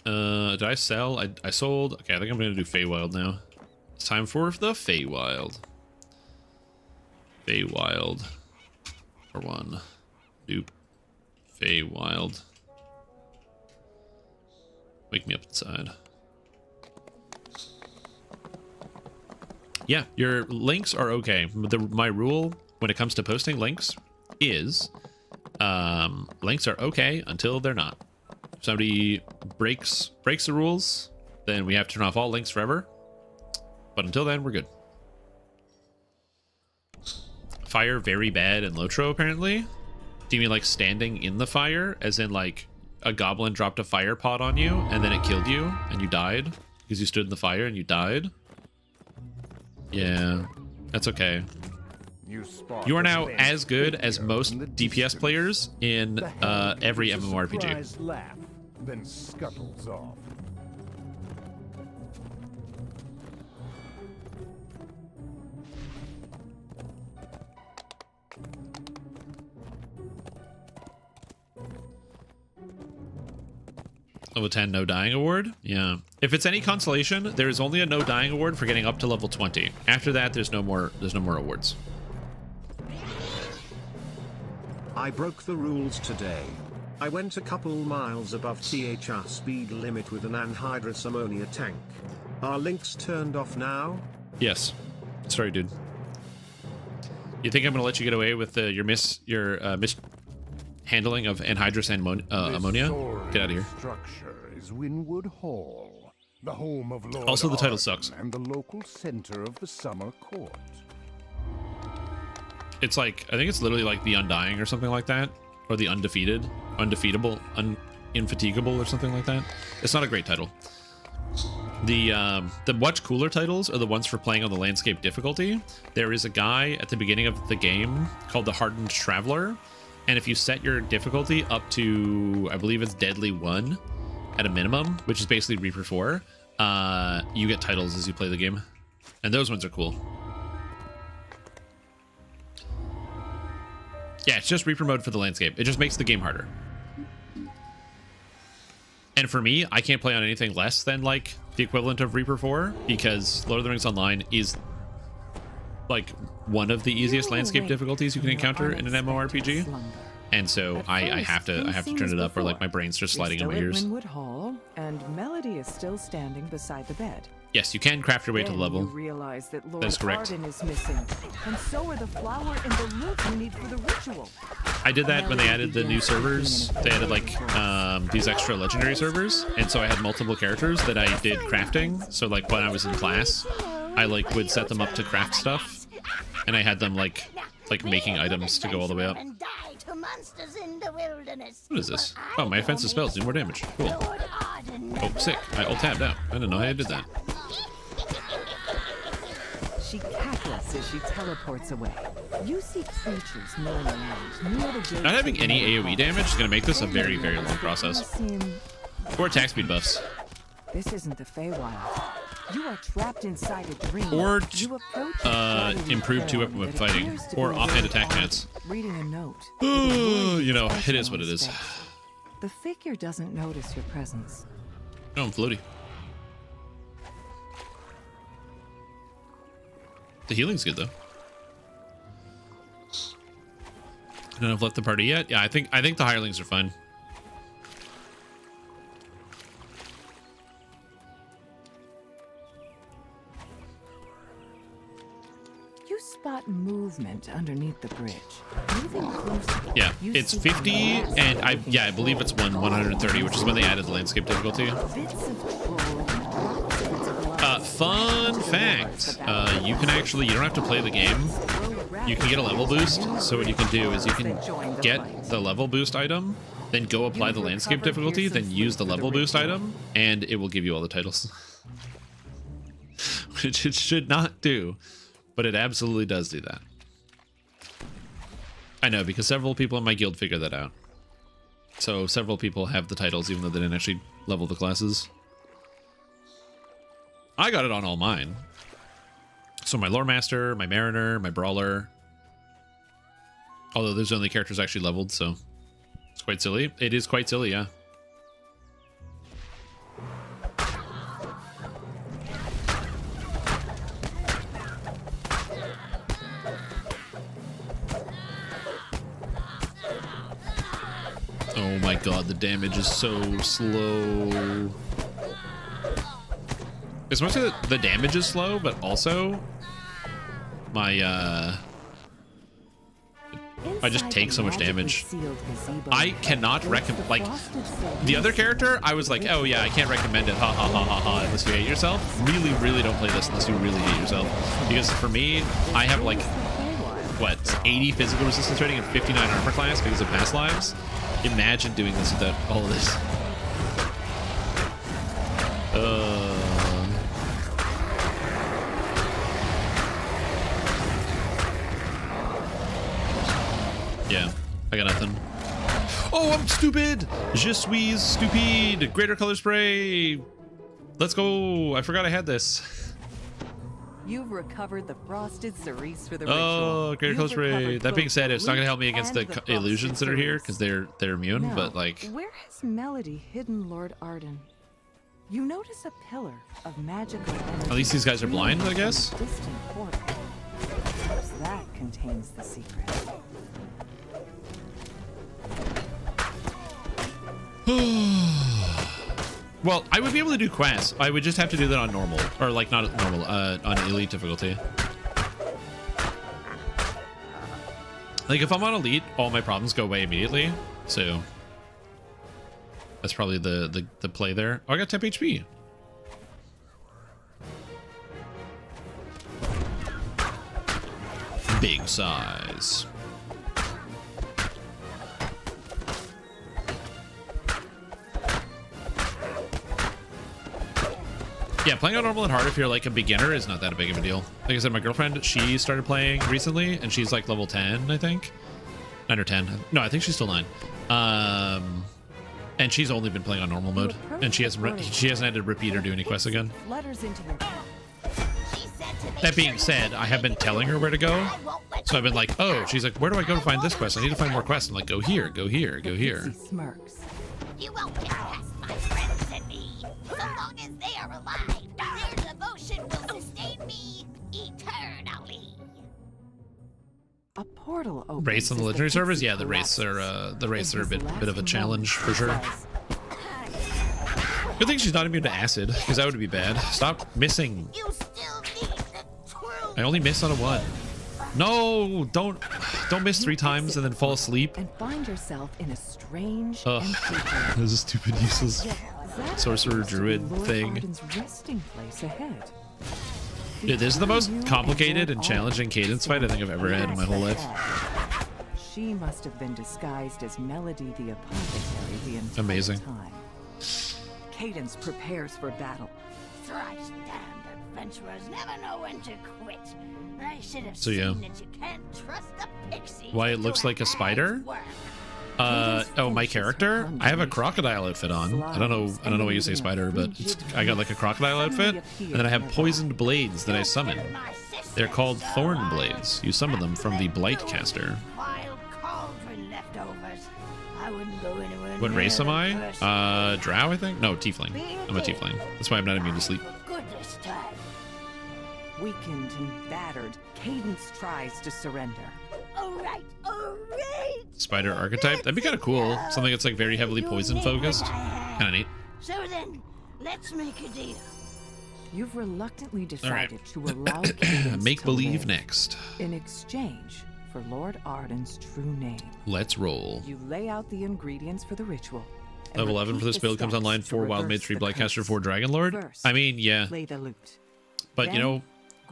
Did I sell? I sold. Okay, I think I'm going to do Feywild now. It's time for the Feywild. Feywild. For 1. Doop. Feywild. Wake me up inside. Yeah, your links are okay. My rule when it comes to posting links is links are okay until they're not. If somebody breaks the rules, then we have to turn off all links forever. But until then, we're good. Fire very bad in Lotro, apparently. Do you mean like standing in the fire? As in like a goblin dropped a fire pot on you and then it killed you and you died because you stood in the fire and you died? Yeah, that's okay. You are now as good as most DPS players in every MMORPG. Laugh, then scuttles off. Level 10 no dying award. Yeah, if it's any consolation, there is only a no dying award for getting up to level 20. After that, there's no more awards. I broke the rules today. I went a couple miles above THR speed limit with an anhydrous ammonia tank. Are links turned off now? Yes. Sorry, dude. You think I'm gonna let you get away with your mishandling of anhydrous ammonia? Get out of here. Structure is Winwood Hall, the home of Lord Also, the title Arden sucks. and the local center of the summer court. It's like, I think it's literally like the Undying or something like that, or the Undefeatable, Infatigable or something like that. It's not a great title. The much cooler titles are the ones for playing on the landscape difficulty. There is a guy at the beginning of the game called the Hardened Traveler, and if you set your difficulty up to, I believe it's Deadly 1 at a minimum, which is basically Reaper 4, you get titles as you play the game, and those ones are cool. Yeah, it's just Reaper mode for the landscape. It just makes the game harder. And for me, I can't play on anything less than like the equivalent of Reaper 4 because Lord of the Rings Online is like one of the easiest landscape difficulties you can encounter in an MMORPG. And so I have to turn it up or like my brain's just sliding in my ears. Winwood Hall, and Melody is still standing beside the bed. Yes, you can craft your way to the level. You realize that Lord That is correct. Arden is missing, and so are the flower and the loot you need for the ritual. I did that when they added the new servers. They added like these extra legendary servers, and so I had multiple characters that I did crafting. So like when I was in class, I like would set them up to craft stuff, and I had them like making items to go all the way up. What is this? Oh, my offensive spells do more damage. Cool. Oh, sick. I alt tabbed out. I didn't know how I did that. She cackles as she teleports away. You see creatures milling around near the gate. Not having any AoE damage is going to make this a very, very long process. Or attack speed buffs. This isn't the Feywild. You are trapped inside a dream. Or improved two-weapon whip fighting. Or offhand attack chance. Reading a note. You know, it is what it is. The figure doesn't notice your presence. Oh, I'm floaty. The healing's good though. I don't know if I've left the party yet. Yeah, I think the hirelings are fine. You spot movement underneath the bridge. Moving closer. Yeah, it's 50, and I believe it's 130, which is when they added the landscape difficulty. Fun fact, you can actually, you don't have to play the game. You can get a level boost. So what you can do is you can get the level boost item, then go apply the landscape difficulty, then use the level boost item, and it will give you all the titles. Which it should not do, but it absolutely does do that. I know, because several people in my guild figured that out. So several people have the titles even though they didn't actually level the classes. I got it on all mine. So my Lore Master, my Mariner, my Brawler. Although there's only characters actually leveled, so it's quite silly. It is quite silly, yeah. Oh my god, the damage is so slow. It's mostly that the damage is slow, but also my I just take so much damage. I cannot recommend, like, the other character, I was like, oh yeah, I can't recommend it, ha ha ha ha ha, unless you hate yourself. Really, really don't play this unless you really hate yourself. Because for me, I have like, what, 80 physical resistance rating and 59 armor class because of past lives. Imagine doing this without all of this. Yeah, I got nothing. Oh, I'm stupid! Je suis stupide! Greater color spray! Let's go! I forgot I had this. You've recovered the frosted cerise for the ritual. Oh, greater color spray. That being said, it's not gonna help me against the illusions that are here because they're immune. Now, but like, where has Melody hidden Lord Arden? You notice a pillar of magical energy. at least these guys are blind, I guess. Distant portal. Perhaps that contains the secret. Well, I would be able to do quests. I would just have to do that on normal, or like not normal, on elite difficulty. Like if I'm on elite, all my problems go away immediately. So that's probably the play there. Oh, I got 10 HP. big size. Yeah, playing on normal and hard if you're like a beginner is not that big of a deal. Like I said, my girlfriend, she started playing recently and she's like level 10, I think. 9 or 10. No, I think she's still 9. And she's only been playing on normal mode, and she hasn't had to repeat or do any quests again. That being said, I have been telling her where to go, so I've been like, oh, she's like, where do I go to find this quest? I need to find more quests. I'm like, go here, go here, go here. You won't get past my friends and me. So long as they are alive, their devotion will sustain me eternally. A portal opens. Race on the legendary servers? Yeah, the race are a bit of a challenge for sure. Good thing she's not immune to acid, because that would be bad. Stop missing. You still need the truth. I only missed on a 1. No, don't miss 3 times and then fall asleep. And find yourself in a strange Ugh, this is a stupid, useless sorcerer druid thing. Resting place ahead. Dude, this is the most complicated and challenging cadence fight I think I've ever had in my whole life. She must have been disguised as Melody the Apothecary the entire Amazing. time. Cadence prepares for battle. Thrice damned adventurers never know when to quit. I should have So, yeah. seen that you can't trust the pixie. Why it looks like a spider? Oh, my character? I have a crocodile outfit on. I don't know why you say spider, but I got like a crocodile outfit, and then I have poisoned blades that I summon. They're called thorn blades. You summon them from the blight caster. Wild cauldron leftovers. I wouldn't go anywhere What near race am the I? person. Drow, I think? No, tiefling. I'm a tiefling. That's why I'm not immune to sleep. Good this time. Weakened and battered, Cadence tries to surrender. All right. Spider archetype? That'd be kind of cool. Something that's like very heavily poison focused. Kind of neat. So then, let's make a deal. You've reluctantly All decided right. to allow Cadence Make to believe live next. in exchange for Lord Arden's true name. Let's roll. You lay out the ingredients for the ritual. and Level 11 for repeat this build comes steps online to 4 Wild Mage, reverse 3 the Blightcaster, curse. 4 Dragon Lord. First, I mean, yeah, Play the lute. but you know,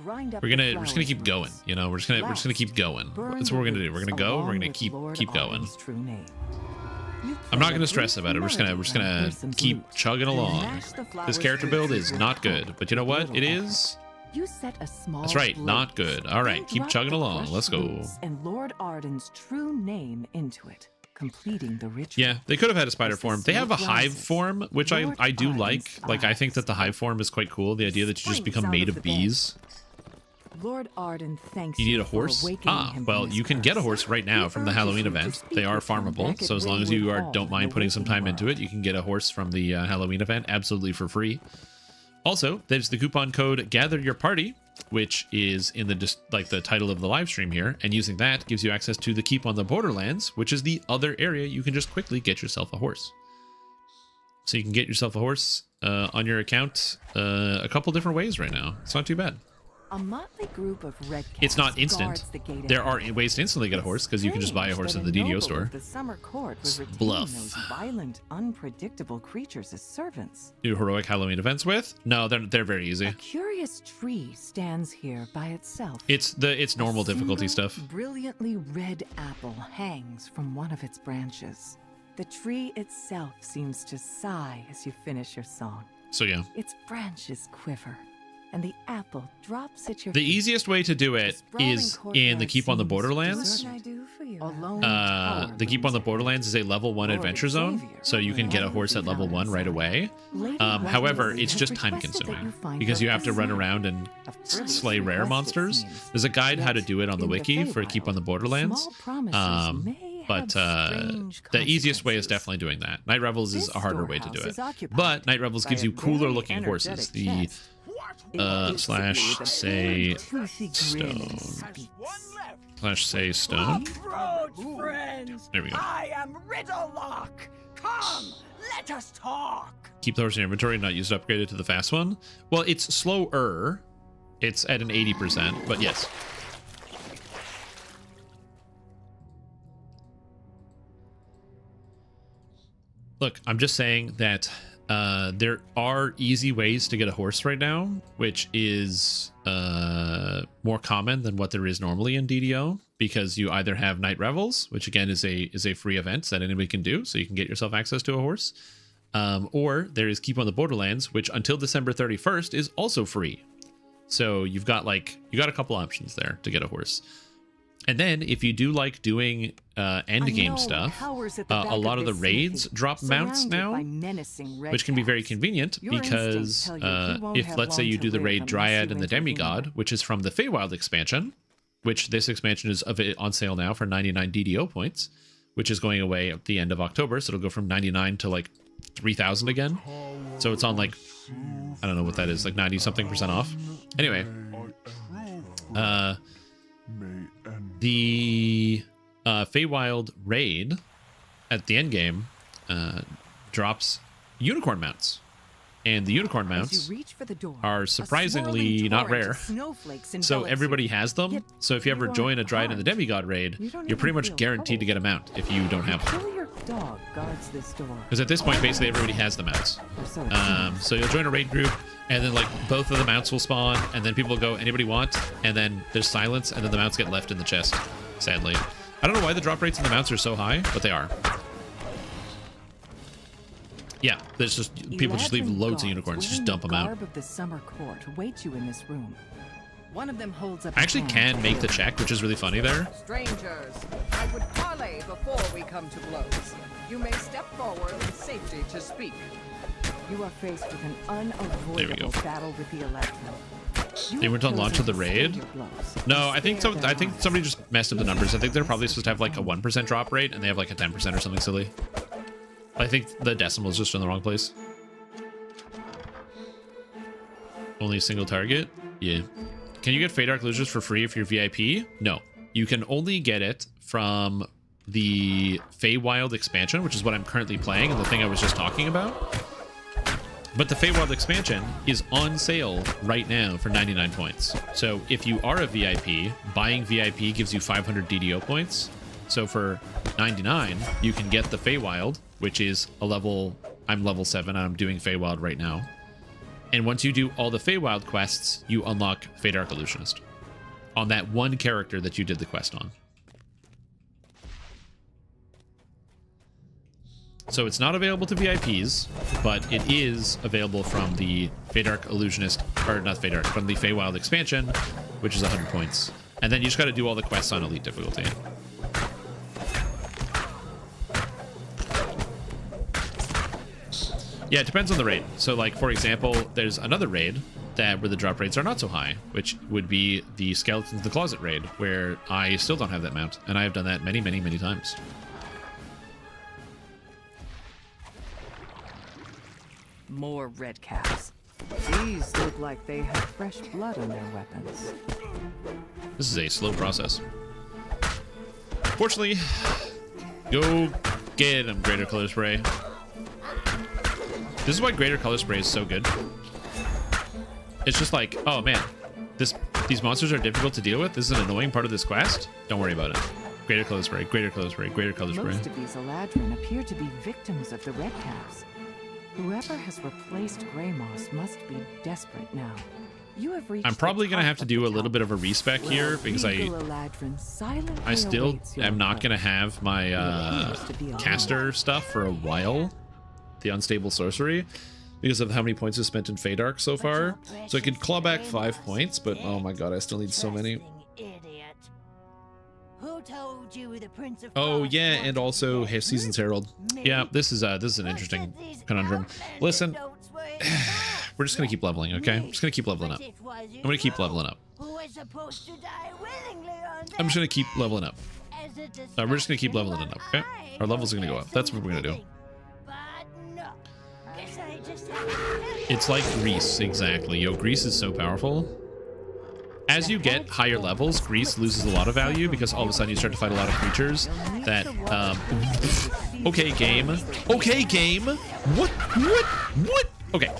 Grind up we're the just gonna keep flowers going. roots. You know, we're just gonna keep going. Burn That's what we're the gonna do. We're roots gonna go. We're along gonna with keep Lord going. Arden's true name. You I'm play not a gonna stress brief about it. We're just gonna melody on some keep flute, chugging then along. mash the flowers This character roots build is with not your good, but you know what? little It effort. is. You set a small That's right, blade, not good. All right, then keep drop chugging the along. crushed Let's go. roots and Lord Arden's true name into it, completing the ritual. Yeah, they could have had a spider As the form. They have a smoke hive rises, form, which I Lord do Arden's like. Like, I think that the hive form is quite cool. The idea that you just springs become out made of of the bed. bees. Lord Arden thanks You need a for horse? awakening Ah, him well, from his you can get a curse. horse right now He from the urges Halloween you to event. speak They are with him farmable, back so at as long as you Ringwood Hall don't in mind the putting some Waking time into World. it, you can get a horse from the Halloween event absolutely for free. Also, there's the coupon code Gather Your Party, which is in the the title of the live stream here, and using that gives you access to the Keep on the Borderlands, which is the other area you can just quickly get yourself a horse. So you can get yourself a horse on your account a couple different ways right now. It's not too bad. A motley group of red It's not caps instant. guards the gate There ahead. are ways to instantly get a horse because you can just buy a horse at the DDO store. The summer court would retain Bluff. those violent, unpredictable creatures as servants. Do heroic Halloween events with? No, they're very A easy. curious tree stands here by itself. It's normal A difficulty single stuff. Brilliantly red apple hangs from one of its branches. The tree itself seems to sigh as you finish your song. So yeah. Its branches quiver, and the apple drops at your The feet. easiest way to do it is in the Keep on the Borderlands. The Keep on the Borderlands is a level 1 adventure zone, so you can get a horse at level 1 right away. However, it's just time consuming because you have to run around and slay rare monsters. There's a guide how to do it on the wiki for Keep on the Borderlands. But the easiest way is definitely doing that. Night Revels is a harder way to do it. But Night Revels gives you cooler looking horses. The slash say stone. Slash say stone. There we go. I am Riddlelock. Come, let us talk. Keep the horse in your inventory and not use it upgraded to the fast one. Well, it's slower. It's at an 80%, but yes. Look, I'm just saying that There are easy ways to get a horse right now, which is more common than what there is normally in DDO, because you either have Night Revels, which again is a free event that anybody can do, so you can get yourself access to a horse, or there is Keep on the Borderlands, which until December 31st is also free. So you got a couple options there to get a horse. And then if you do like doing end game stuff, a lot of the raids drop mounts now, which can be very convenient because if let's say you do the raid Dryad and the Demigod, which is from the Feywild expansion, which this expansion is on sale now for 99 DDO points, which is going away at the end of October, so it'll go from 99 to like 3,000 again. So it's on like, I don't know what that is, like 90-something% off. Anyway, the Feywild raid at the end game drops unicorn mounts, and the unicorn mounts are surprisingly not rare, so everybody has them. So if you ever join a Dryad and the Demigod raid, you're pretty much guaranteed to get a mount if you don't have them, because at this point basically everybody has the mounts. So you'll join a raid group, and then like both of the mounts will spawn, and then people will go, anybody want? And then there's silence, and then the mounts get left in the chest, sadly. I don't know why the drop rates in the mounts are so high, but they are. Yeah, there's just people just leave loads of unicorns, just dump them out. Of the summer court await you in this room. One of them holds up I actually can make the check, which is really funny there. Strangers, I would parley before we come to blows. You may step forward in safety to speak. You are faced with an unavoidable battle with the Electro. They weren't on launch of the raid? No, I think so. I think somebody just messed up the numbers. I think they're probably supposed to have like a 1% drop rate, and they have like a 10% or something silly. I think the decimal is just in the wrong place. Only a single target? Yeah. Can you get Feydark Losers for free if you're VIP? No. You can only get it from the Feywild expansion, which is what I'm currently playing and the thing I was just talking about. But the Feywild expansion is on sale right now for 99 points. So if you are a VIP, buying VIP gives you 500 DDO points. So for 99, you can get the Feywild, which is a level... I'm level 7, and I'm doing Feywild right now. And once you do all the Feywild quests, you unlock Feydark Illusionist on that one character that you did the quest on. So it's not available to VIPs, but it is available from the Feydark Illusionist, or not Feydark, from the Feywild expansion, which is 100 points. And then you just got to do all the quests on Elite difficulty. Yeah, it depends on the raid. So, like, for example, there's another raid where the drop rates are not so high, which would be the Skeletons in the Closet raid, where I still don't have that mount, and I have done that many, many, many times. More red caps. These look like they have fresh blood on their weapons. This is a slow process. Fortunately, go get them, Greater Color Spray. This is why Greater Color Spray is so good. It's just like, oh man, these monsters are difficult to deal with. This is an annoying part of this quest. Don't worry about it. Greater Color Spray, Greater Color Spray, Greater Color Spray. Most of these Eladrin appear to be victims of the red caps. Whoever has replaced Greymoss must be desperate now. You have reached I'm probably going to have to do a little bit of a respec here because I still am not going to have my caster stuff for a while. The Unstable Sorcery, because of how many points I've spent in Feydark so far. So I could claw back 5 points, but oh my god, I still need so many. Oh yeah, and also Season's Herald. Yeah, this is an interesting conundrum. Listen, we're just gonna keep leveling, okay? I'm just gonna keep leveling up. I'm gonna keep leveling up. I'm just gonna keep leveling up. We're just gonna keep leveling it up, okay? Our levels are gonna go up. That's what we're gonna do. It's like Grease, exactly. Yo, Grease is so powerful. As you get higher levels, Grease loses a lot of value because all of a sudden you start to fight a lot of creatures that, okay, game. Okay, game. What? Okay.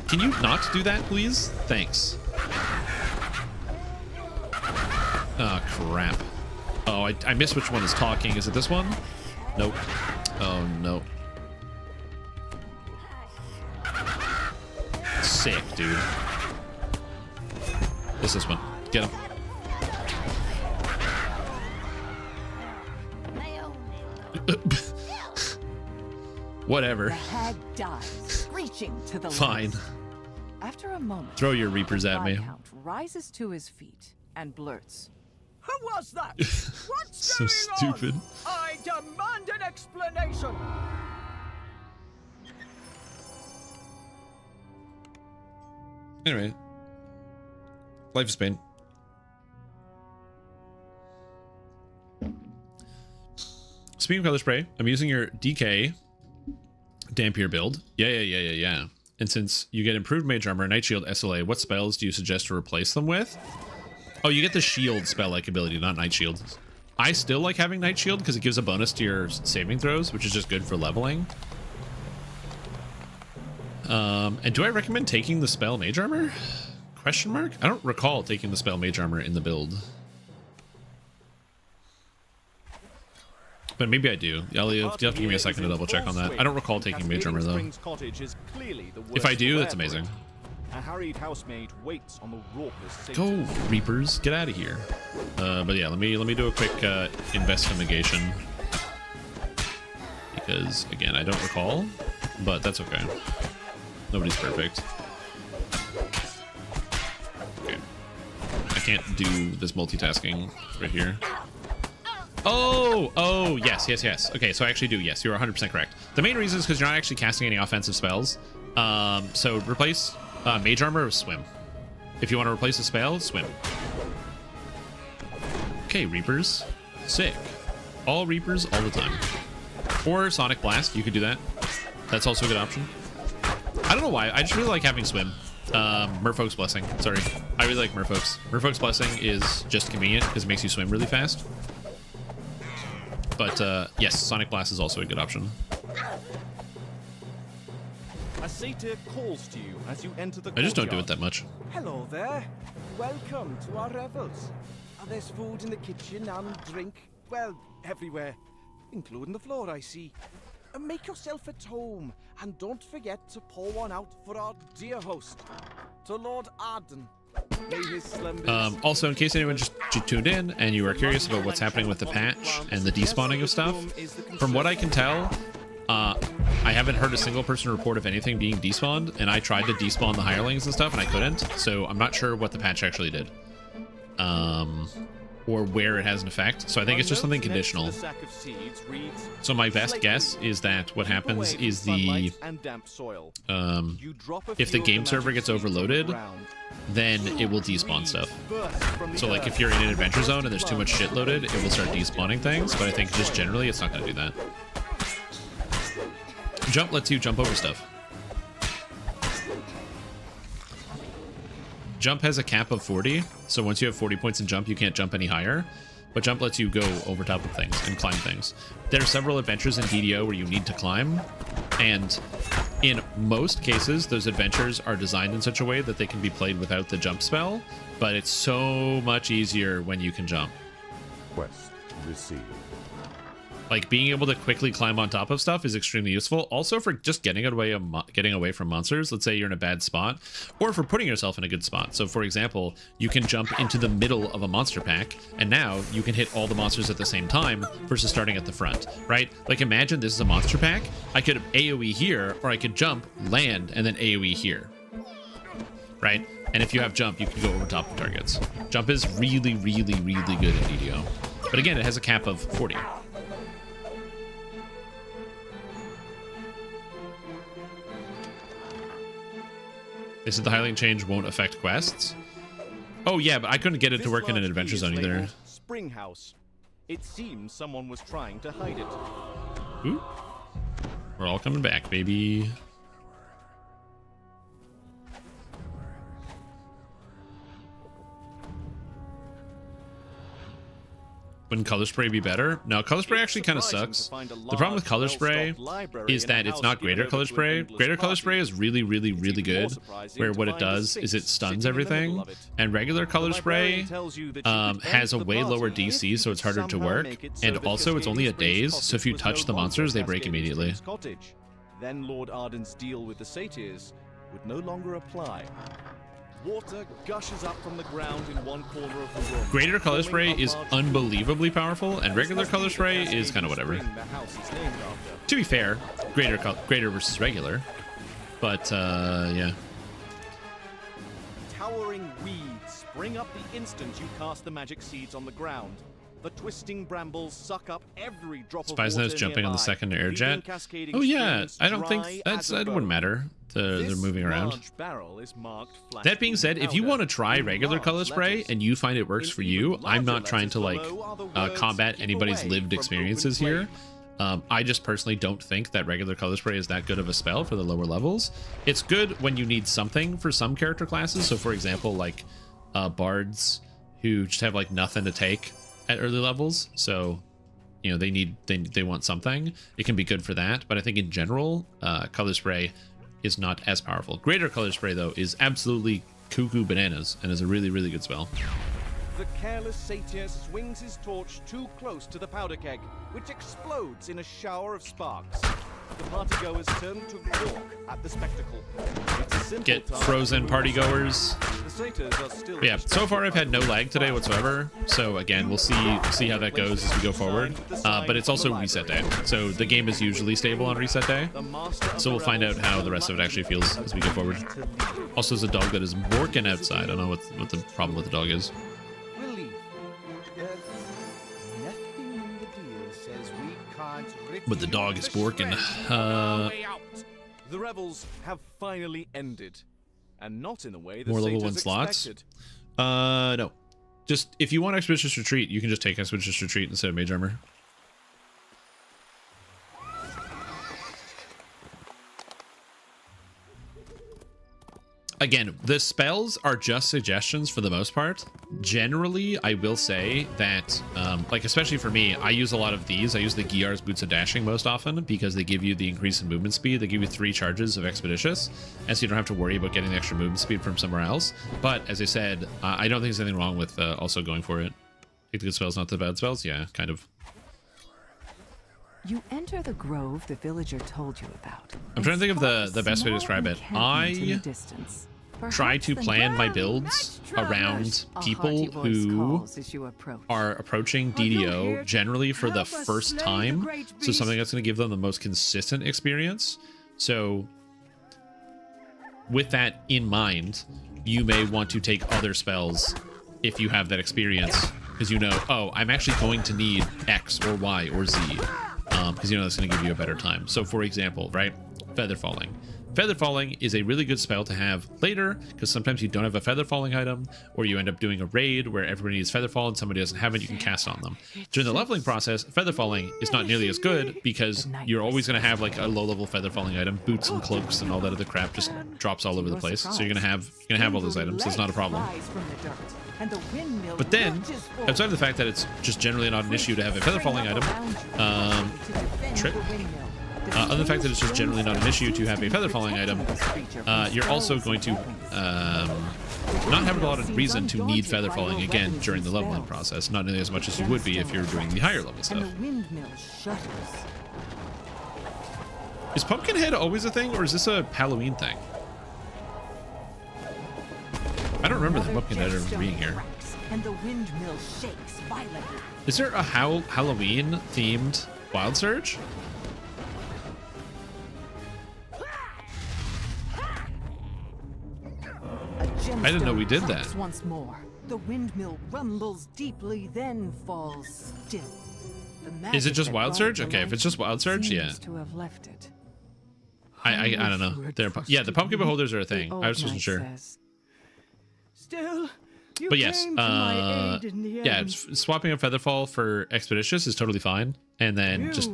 Can you not do that, please? Thanks. Oh, crap. Oh, I missed which one is talking. Is it this one? Nope. Oh, no. sick, dude. It's this one. Get him. Whatever. The hag dies, screeching to the Fine. lights. After a moment, Throw your reapers the at me. Viscount rises to his feet and blurts. Who was that? What's So going stupid. on? I demand an explanation. Anyway. Life is pain. Speaking of color spray, I'm using your DK Dampier build. Yeah. And since you get improved mage armor, night shield, SLA, what spells do you suggest to replace them with? Oh, you get the shield spell-like ability, not night shield. I still like having night shield because it gives a bonus to your saving throws, which is just good for leveling. And do I recommend taking the spell mage armor? Question mark? I don't recall taking the spell mage armor in the build. But maybe I do. You'll have to give me a second to double check on that. I don't recall taking mage armor though. If I do, that's amazing. A harried housemaid waits on the raucous Go, Reapers, get out of here. But yeah, let me do a quick investigation. Because again, I don't recall, but that's okay. Nobody's perfect. Okay. I can't do this multitasking right here. Oh, yes. Okay, so I actually do, yes, you're 100% correct. The main reason is because you're not actually casting any offensive spells. So replace mage armor with swim. If you want to replace a spell, swim. Okay, Reapers. Sick. All Reapers all the time. Or Sonic Blast, you could do that. That's also a good option. I don't know why, I just really like having swim. Merfolk's Blessing, sorry. I really like Merfolk's. Merfolk's Blessing is just convenient because it makes you swim really fast. But yes, Sonic Blast is also a good option. A satyr calls to you as you enter the I just don't do courtyard. it that much. Hello there. Welcome to our revels. There's food in the kitchen and drink, well, everywhere, including the floor, I see. Make yourself at home, and don't forget to pour one out for our dear host, to Lord Arden. May his slumbers... Also, in case anyone just tuned in and you are curious about what's happening with the patch and the despawning of stuff, from what I can tell, I haven't heard a single person report of anything being despawned, and I tried to despawn the hirelings and stuff, and I couldn't, so I'm not sure what the patch actually did. Or where it has an effect, so I think it's just something conditional. So my best guess is that what happens is the if the game server gets overloaded, then it will despawn stuff. So like if you're in an adventure zone and there's too much shit loaded, it will start despawning things, but I think just generally it's not going to do that. Jump lets you jump over stuff. Jump has a cap of 40, so once you have 40 points in jump, you can't jump any higher. But jump lets you go over top of things and climb things. There are several adventures in DDO where you need to climb, and in most cases, those adventures are designed in such a way that they can be played without the jump spell, but it's so much easier when you can jump. Quest received. Like, being able to quickly climb on top of stuff is extremely useful. Also for just getting away from monsters. Let's say you're in a bad spot, or for putting yourself in a good spot. So, for example, you can jump into the middle of a monster pack, and now you can hit all the monsters at the same time versus starting at the front, right? Like, imagine this is a monster pack. I could AoE here, or I could jump, land, and then AoE here, right? And if you have jump, you can go over top of targets. Jump is really, really, really good in DDO. But again, it has a cap of 40. They said the highlight change won't affect quests. Oh yeah, but I couldn't get it to work in an adventure zone either. Springhouse. It seems someone was trying to hide it. Ooh. We're all coming back, baby. Wouldn't color spray be better? No, color spray actually kind of sucks. The problem with color spray is that it's not greater color spray. Greater color spray is really, really, really good, where what it does is it stuns everything. And regular color spray has a way lower DC, so it's harder to work. And also, it's only a daze, so if you touch the monsters, they break immediately. Then Lord Arden's deal with the satyrs would no longer apply. Water gushes up from the ground in one corner of the room. Greater color spray is unbelievably powerful, and regular color spray is kind of whatever. To be fair, greater versus regular, but yeah. Towering weeds spring up the instant you cast the magic seeds on the ground. The twisting brambles suck up every drop of water Spies jumping on the nearby, second air jet. leaving cascading Oh yeah, streams I don't dry think as a that bone. wouldn't matter. They're moving around. Large barrel is marked flash That being said, if you powder. want to try regular Large color spray letters. and you find it works In for even you, I'm larger not trying to letters like below are the words, combat "Keep anybody's away lived from experiences open here. I just personally don't think that regular color spray is that good of a spell for the lower levels. It's good when you need something for some character classes. So for example, like bards who just have like nothing to take at early levels. So, you know, they want something. It can be good for that. But I think in general, color spray is not as powerful. Greater color spray though is absolutely cuckoo bananas and is a really, really good spell. The careless satyr swings his torch too close to the powder keg, which explodes in a shower of sparks. The partygoers turn to gawk at the spectacle. It's a simple Get task frozen to remove partygoers. the satyrs are still Yeah, so far I've had no lag today whatsoever. So again, we'll see how that goes as we go forward. But it's also reset day, so the game is usually stable on reset day. So we'll find out how the rest of it actually feels as we go forward. Also, there's a dog that is borking outside. I don't know what the problem with the dog is. We'll leave. Nothing in the deal says we can't But the dog is borking. The revels have finally ended, and not in the way the More level 1 satyrs slots? expected. No. Just, if you want Expeditious Retreat, you can just take Expeditious Retreat instead of Mage Armor. Again, the spells are just suggestions for the most part. Generally, I will say that, like, especially for me, I use a lot of these. I use the Giar's Boots of Dashing most often because they give you the increase in movement speed. They give you 3 charges of Expeditious, and so you don't have to worry about getting the extra movement speed from somewhere else. But, as I said, I don't think there's anything wrong with also going for it. Take the good spells, not the bad spells? Yeah, kind of. You enter the grove the villager told you about. I'm trying to think of the best way to describe it. I try to plan my builds around people who are approaching DDO generally for the first time. So something that's going to give them the most consistent experience. So with that in mind, you may want to take other spells if you have that experience, because you know, oh, I'm actually going to need X or Y or Z, because you know that's going to give you a better time. So for example, right, Feather Falling. Feather Falling is a really good spell to have later, because sometimes you don't have a Feather Falling item, or you end up doing a raid where everybody needs Feather Fall and somebody doesn't have it, you can cast on them. During the leveling process, Feather Falling is not nearly as good because you're always going to have like a low-level Feather Falling item. Boots and cloaks and all that other crap just drops all over the place. So you're gonna have all those items. That's not a problem. But then, outside of the fact that it's just generally not an issue to have a Feather Falling item, trip. Other than the fact that it's just generally not an issue to have a Feather Falling item, you're also going to not have a lot of reason to need Feather Falling again during the leveling process. Not nearly as much as you would be if you're doing the higher level stuff. Is Pumpkinhead always a thing, or is this a Halloween thing? I don't remember the Pumpkinhead ever being here. And the windmill shakes violently. Is there a Halloween themed Wild Surge? I didn't know we did that. Once more, the windmill rumbles deeply, then falls still. Is it just Wild Surge? Okay, if it's just Wild Surge, yeah. To have left it. I don't know. Yeah, the pumpkin beholders are a thing. I was wasn't sure. Still, but yes, yeah, swapping a Featherfall for Expeditious is totally fine, and then just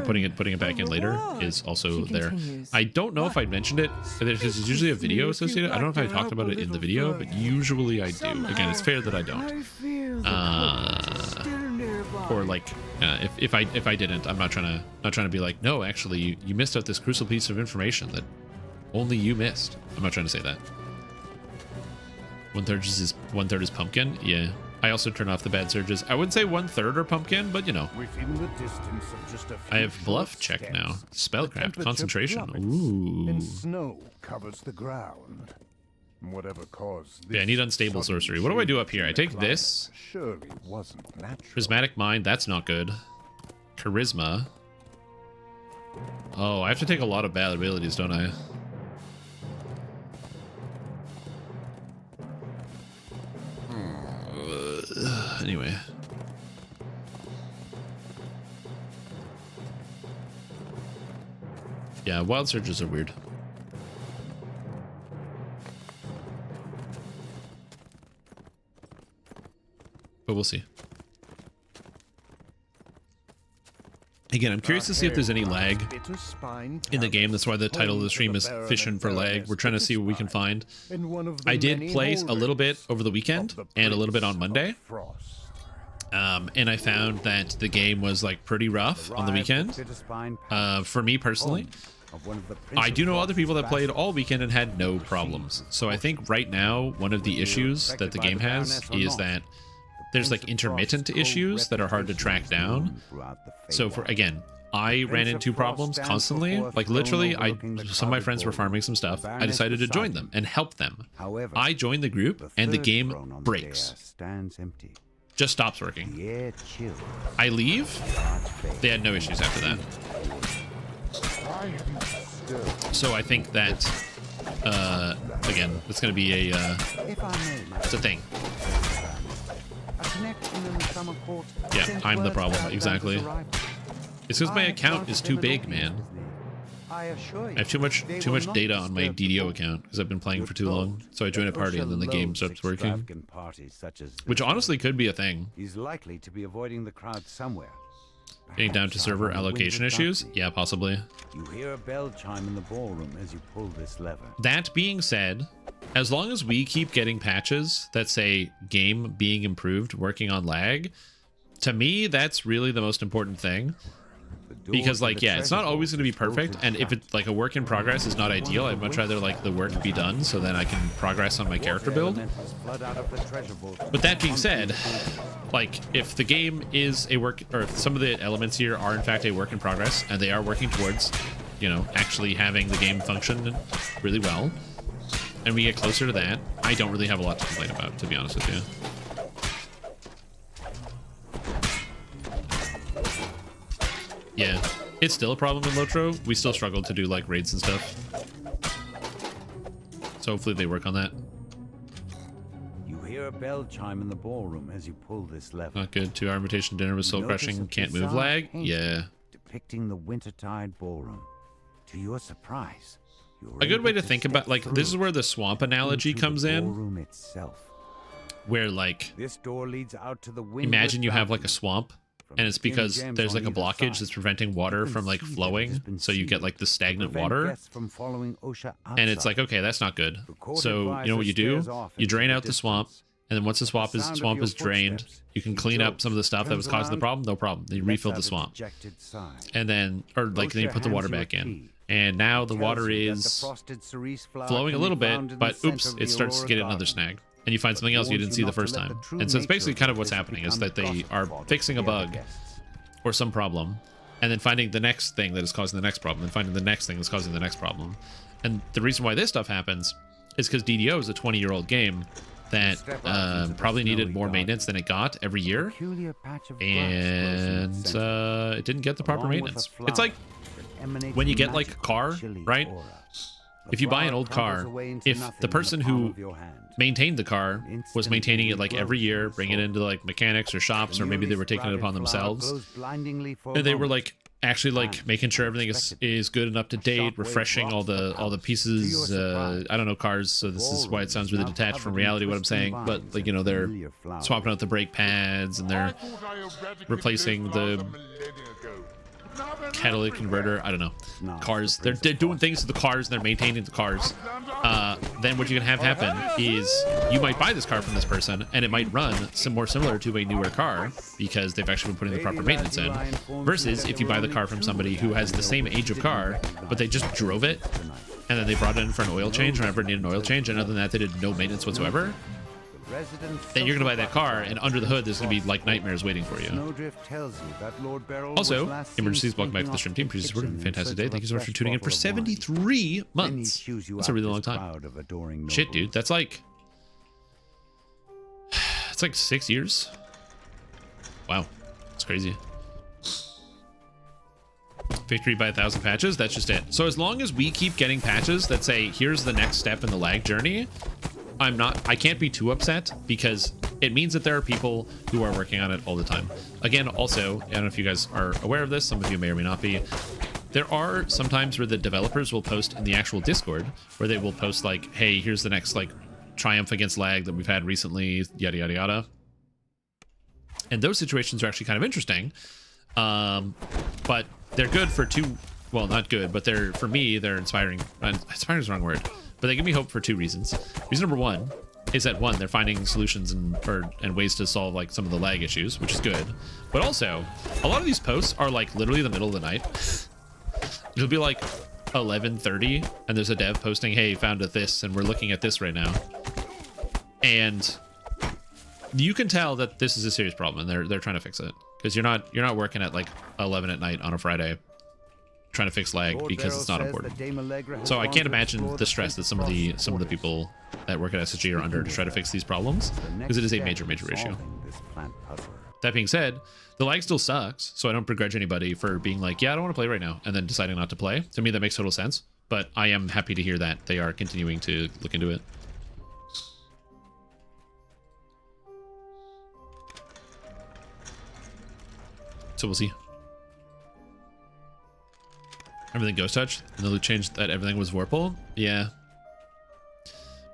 putting it back in later is also there. I don't know if I mentioned it. There's usually a video associated. I don't know if I talked about it in the video, but usually I do. Again, it's fair that I don't. Or like, if I didn't, I'm not trying to be like, no, actually, you missed out this crucial piece of information that only you missed. I'm not trying to say that. One third is pumpkin. Yeah, I also turn off the bad surges. I wouldn't say 1/3 are pumpkin, but you know. Within the distance of just a few I have bluff short check steps, now. the Spellcraft, temperature concentration. plummets, Ooh. and snow covers the ground. Whatever caused this Yeah, I need unstable sudden sorcery. What do I do change up here? in I the take climate this. Surely wasn't natural. Prismatic Mind, that's not good. Charisma. Oh, I have to take a lot of bad abilities, don't I? Anyway. Yeah, wild surges are weird. But we'll see. Again, I'm curious to see if there's any lag in the game. That's why the title of the stream is Fishing for Lag. We're trying to see what we can find. I did play a little bit over the weekend and a little bit on Monday. And I found that the game was like pretty rough on the weekend. For me personally, I do know other people that played all weekend and had no problems. So I think right now, one of the issues that the game has is that there's like intermittent issues that are hard to track down. So for again, I ran into problems constantly. Like literally, some of my friends were farming some stuff. I decided to join them and help them. I joined the group and the game breaks. Just stops working. I leave. They had no issues after that. So I think that again, it's going to be it's a thing. Yeah, I'm the problem, exactly. It's because my account is too big, man. I have too much data on my DDO account because I've been playing for too long. So I join a party and then the game stops working, which honestly could be a thing. He's likely to be avoiding the crowd somewhere. Getting down to server allocation issues? Yeah, possibly. You hear a bell chime in the ballroom as you pull this lever. That being said, as long as we keep getting patches that say game being improved, working on lag, to me, that's really the most important thing. Because like, yeah, it's not always going to be perfect. And if it's like a work in progress is not ideal, I'd much rather like the work be done so then I can progress on my character build. But that being said, like if the game is a work, or if some of the elements here are in fact a work in progress and they are working towards, you know, actually having the game function really well, and we get closer to that, I don't really have a lot to complain about, to be honest with you. Yeah, it's still a problem in Lotro. We still struggle to do like raids and stuff. So hopefully they work on that. You hear a bell chime in the ballroom as you pull this lever. Not good. 2-hour invitation dinner with soul crushing. Can't move lag. Yeah. Depicting the wintertide ballroom. To your surprise, a good way to think about, like, this is where the swamp analogy comes in. Where like, this door leads out to the imagine you have like a swamp. And it's because there's like a blockage that's preventing water from like flowing, so you get like the stagnant water. And it's like, okay, that's not good. So you know what you do? You drain out the swamp, and then once the swamp is drained, you can clean up some of the stuff that was causing the problem. No problem. Then you refill the swamp, and then then you put the water back in. And now the water is flowing a little bit, but oops, it starts to get another snag. And you find something else you didn't see the first time. And so it's basically kind of what's happening is that they are fixing a bug or some problem and then finding the next thing that is causing the next problem and finding the next thing that's causing the next problem. And the reason why this stuff happens is because DDO is a 20-year-old game that probably needed more maintenance than it got every year. And it didn't get the proper maintenance. It's like when you get like a car, right? If you buy an old car, if the person who maintained the car was maintaining it like every year, bringing it into like mechanics or shops, or maybe they were taking it upon themselves, and they were like actually like making sure everything is good and up to date, refreshing all the pieces. I don't know cars, so this is why it sounds really detached from reality what I'm saying, but like, you know, they're swapping out the brake pads and they're replacing the catalytic converter. I don't know, cars, they're doing things to the cars and they're maintaining the cars. Then what you can have happen is you might buy this car from this person and it might run more similar to a newer car because they've actually been putting the proper maintenance in, versus if you buy the car from somebody who has the same age of car but they just drove it and then they brought it in for an oil change whenever it needed an oil change, and other than that they did no maintenance whatsoever. then you're gonna buy that car, and under the hood there's gonna be like nightmares waiting for you. Snowdrift tells you that Lord Beryl Also, was last emergencies, seen welcome back to the stream team. Previous word, fantastic day. Thank you so much for tuning in for 73 months. That's a really long time. Shit, dude, that's like, it's like 6 years. Wow, it's crazy. Victory by 1,000 patches, that's just it. So as long as we keep getting patches that say here's the next step in the lag journey, I can't be too upset, because it means that there are people who are working on it all the time. Again, also, I don't know if you guys are aware of this, some of you may or may not be, there are some times where the developers will post in the actual Discord, where they will post like, hey, here's the next like triumph against lag that we've had recently, yada yada yada. And those situations are actually kind of interesting, but they're good for two, well, not good, but they're, for me, they're inspiring. Inspiring is the wrong word, but they give me hope for two reasons. Reason number one is that, one, they're finding solutions and ways to solve like some of the lag issues, which is good. But also, a lot of these posts are like literally the middle of the night. It'll be like 11:30, and there's a dev posting, hey, found this, and we're looking at this right now. And you can tell that this is a serious problem, and they're trying to fix it. Because you're not working at like 11 at night on a Friday trying to fix lag because it's not important. So I can't imagine the stress that some of the people that work at SSG are under to try to fix these problems, because it is a major issue. That being said, the lag still sucks, so I don't begrudge anybody for being like, yeah, I don't want to play right now, and then deciding not to play. To me, that makes total sense, but I am happy to hear that they are continuing to look into it. So we'll see. Everything ghost touch, and then they changed that everything was Vorpal. Yeah.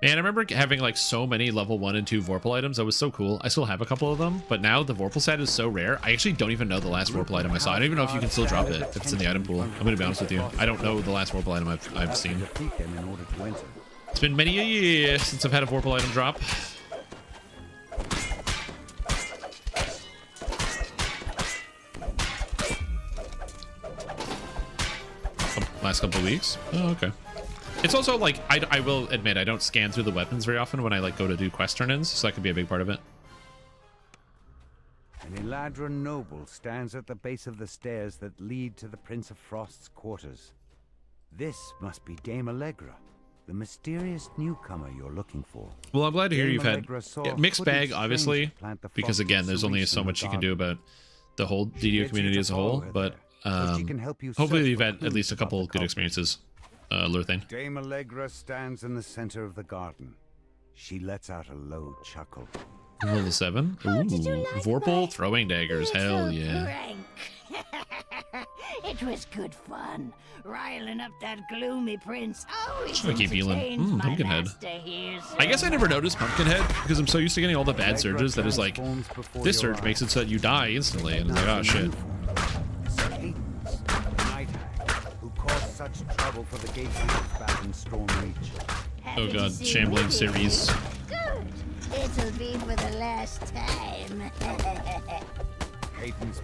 Man, I remember having like so many level 1 and 2 Vorpal items. That was so cool. I still have a couple of them, but now the Vorpal set is so rare. I actually don't even know the last Vorpal item I saw. I don't even know if you can still drop it if it's in the item pool. I'm gonna be honest with you. I don't know the last Vorpal item I've seen. It's been many a year since I've had a Vorpal item drop. Last couple of weeks. Oh, okay. It's also like, I will admit, I don't scan through the weapons very often when I like go to do quest turn-ins, so that could be a big part of it. An Eladrin noble stands at the base of the stairs that lead to the Prince of Frost's quarters. This must be Dame Allegra, the mysterious newcomer you're looking for. Well, I'm glad to hear you've had mixed bag, obviously, because again, there's only so much you can do about the whole DDO community as a whole, but hopefully you've had at least a couple good experiences, Lurthane. Dame Allegra stands in the center of the garden. She lets out a low chuckle. Level 7? Ooh, Vorpal throwing daggers. Hell yeah. It was good fun, riling up that gloomy prince. I keep healing. Pumpkinhead. I guess I never noticed Pumpkinhead because I'm so used to getting all the bad surges that is like, this surge makes it so that you die instantly, and it's like, oh shit. Such trouble for the gatekeepers back in Stormreach. Oh god, shambling series. Good. It'll be for the last time.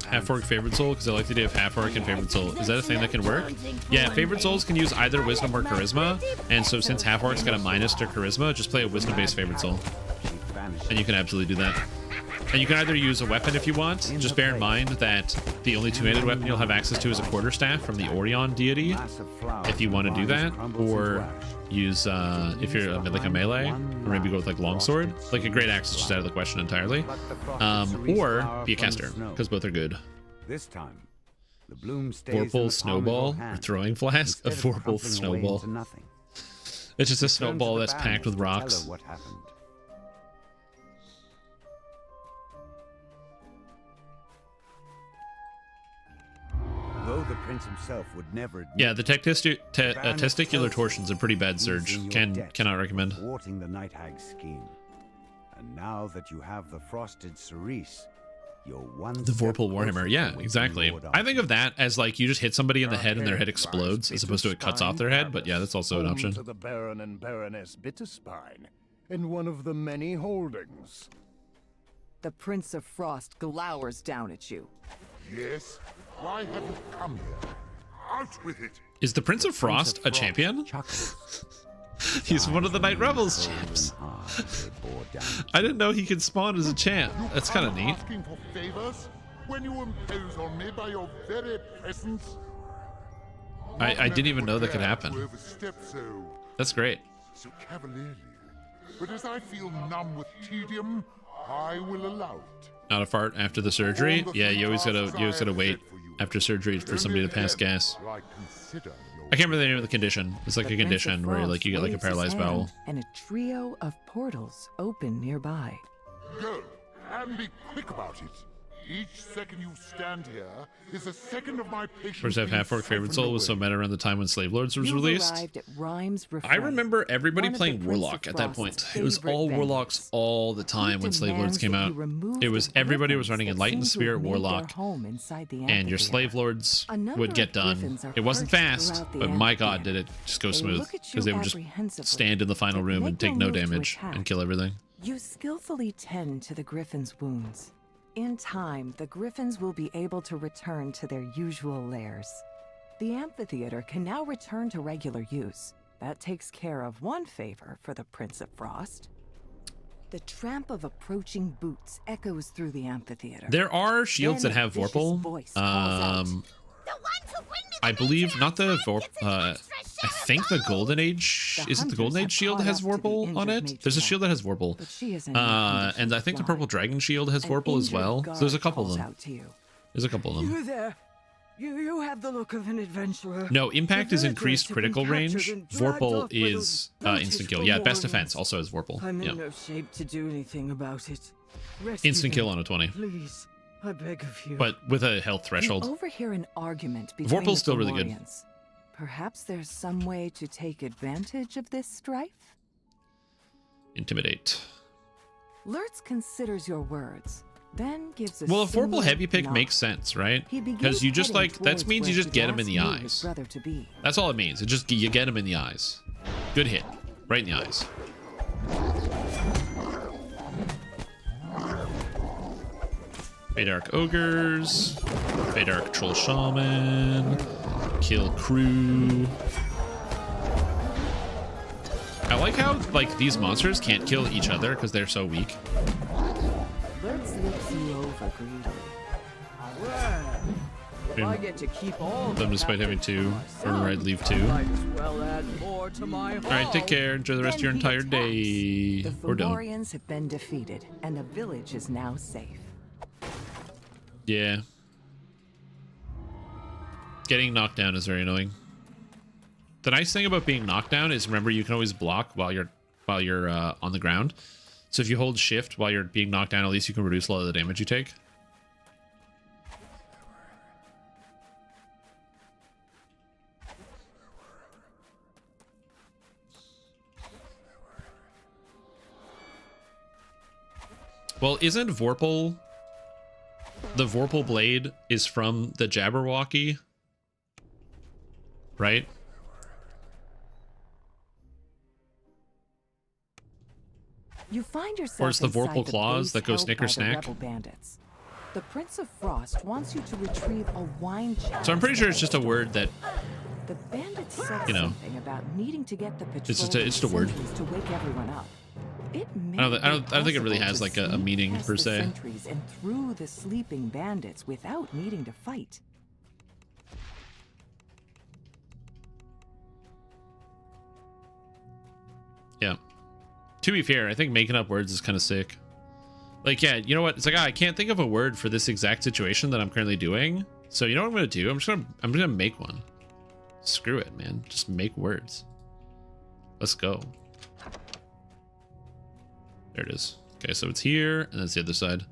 Half-orc favorite soul, because I like the idea of half-orc and favorite soul. Is that a thing that can work? Yeah, favorite souls can use either wisdom or charisma, and so since half-orc's got a minus to charisma, just play a wisdom-based favorite soul. And you can absolutely do that. And you can either use a weapon if you want. Just bear in mind that the only two-handed weapon you'll have access to is a quarterstaff from the Orion deity, if you want to do that, or use if you're like a melee, or maybe go with like longsword. Like a great axe is just out of the question entirely, or be a caster, because both are good. This time, the bloom stays Vorpal snowball or throwing flask. A Vorpal snowball. It's just a snowball that's packed with rocks. Though the prince himself would never. Yeah, the testicular torsion's a pretty bad surge. Cannot recommend. Thwarting the Night Hag's scheme. And now that you have the frosted cerise, you're one. The Vorpal Warhammer. Yeah, exactly. I think of that as like you just hit somebody in the head and their head explodes, as opposed to it cuts off their head. But yeah, that's also an option. To the Baron and Baroness Bitterspine in one of the many holdings. The Prince of Frost glowers down at you. Yes. Why have you come here? Out with it! Is the Prince of Frost a champion? He's one of the Night Rebels champs. I didn't know he could spawn as a champ. That's kind of neat. Asking for favors when you impose on me by your very presence. I didn't even know that could happen. That's great. So cavalierly. But as I feel numb with tedium, I will allow it. Not a fart after the surgery? Yeah, you always gotta wait after surgery for somebody to pass gas. I can't remember the name of the condition. It's like a condition where like you get like a paralyzed bowel. And a trio of portals open nearby. Go and be quick about it. Each second you stand here is a second of my patience. First half Half-Orc Favorite Soul was so meta around the time when Slave Lords was released. I remember everybody playing Warlock at that point. It was all Warlocks all the time when Slave Lords came out. It was everybody was running Enlightened Spirit Warlock, and your Slave Lords would get done. It wasn't fast, but my god did it just go smooth, because they would just stand in the final room and take no damage and kill everything. You skillfully tend to the Griffin's wounds. In time, the Griffins will be able to return to their usual lairs. The amphitheater can now return to regular use. That takes care of one favor for the Prince of Frost. The tramp of approaching boots echoes through the amphitheater. There are shields that have Vorpal. I believe not the I think the Golden Age. Is it the Golden Age shield that has Vorpal on it? There's a shield that has Vorpal. And I think the Purple Dragon shield has Vorpal as well. So there's a couple of them. There's a couple of them. You there? You have the look of an adventurer. No, impact is increased critical range. Vorpal is instant kill. Yeah, best defense also has Vorpal. I'm in no shape to do anything about it. Instant kill on a 20. Please, I beg of you. But with a health threshold. You overhear an argument between Vorpal's still really good. Perhaps there's some way to take advantage of this strife? Intimidate. Lurtz considers your words, then gives a well, a Vorpal heavy pick makes sense, right? Because you just like, that means you just get him in the eyes. That's all it means. It just, you get him in the eyes. Good hit. Right in the eyes. Feydark Ogres. Feydark Troll Shaman. Kill Crew. I like how, like, these monsters can't kill each other because they're so weak. Lurtz looks you over greedily. Well, I get to keep all them despite having two. Or I'd leave two. Alright, take care. Enjoy the rest of your entire day. The Or don't. Fomorians have been defeated, and the village is now safe. Yeah. Getting knocked down is very annoying. The nice thing about being knocked down is, remember, you can always block while you're on the ground. So if you hold shift while you're being knocked down, at least you can reduce a lot of the damage you take. Well, isn't Vorpal... The Vorpal blade is from the Jabberwocky, right? You find yourself or it's the inside Vorpal claws that go base snicker held by the snack. rebel bandits. The Prince of Frost wants you to retrieve a wine chest. So I'm pretty sure it's just a word that, The bandits said you know, something about needing to get the patrol it's just a word. to wake everyone up. It may I don't think it really be has like a possible to meaning sneak per past the se. sentries and through the sleeping bandits without needing to fight. Yeah. To be fair, I think making up words is kind of sick. Like, yeah, you know what? It's like, I can't think of a word for this exact situation that I'm currently doing. So you know what I'm gonna do? I'm just gonna make one. Screw it, man. Just make words. Let's go. There it is. Okay, so it's here, and that's the other side.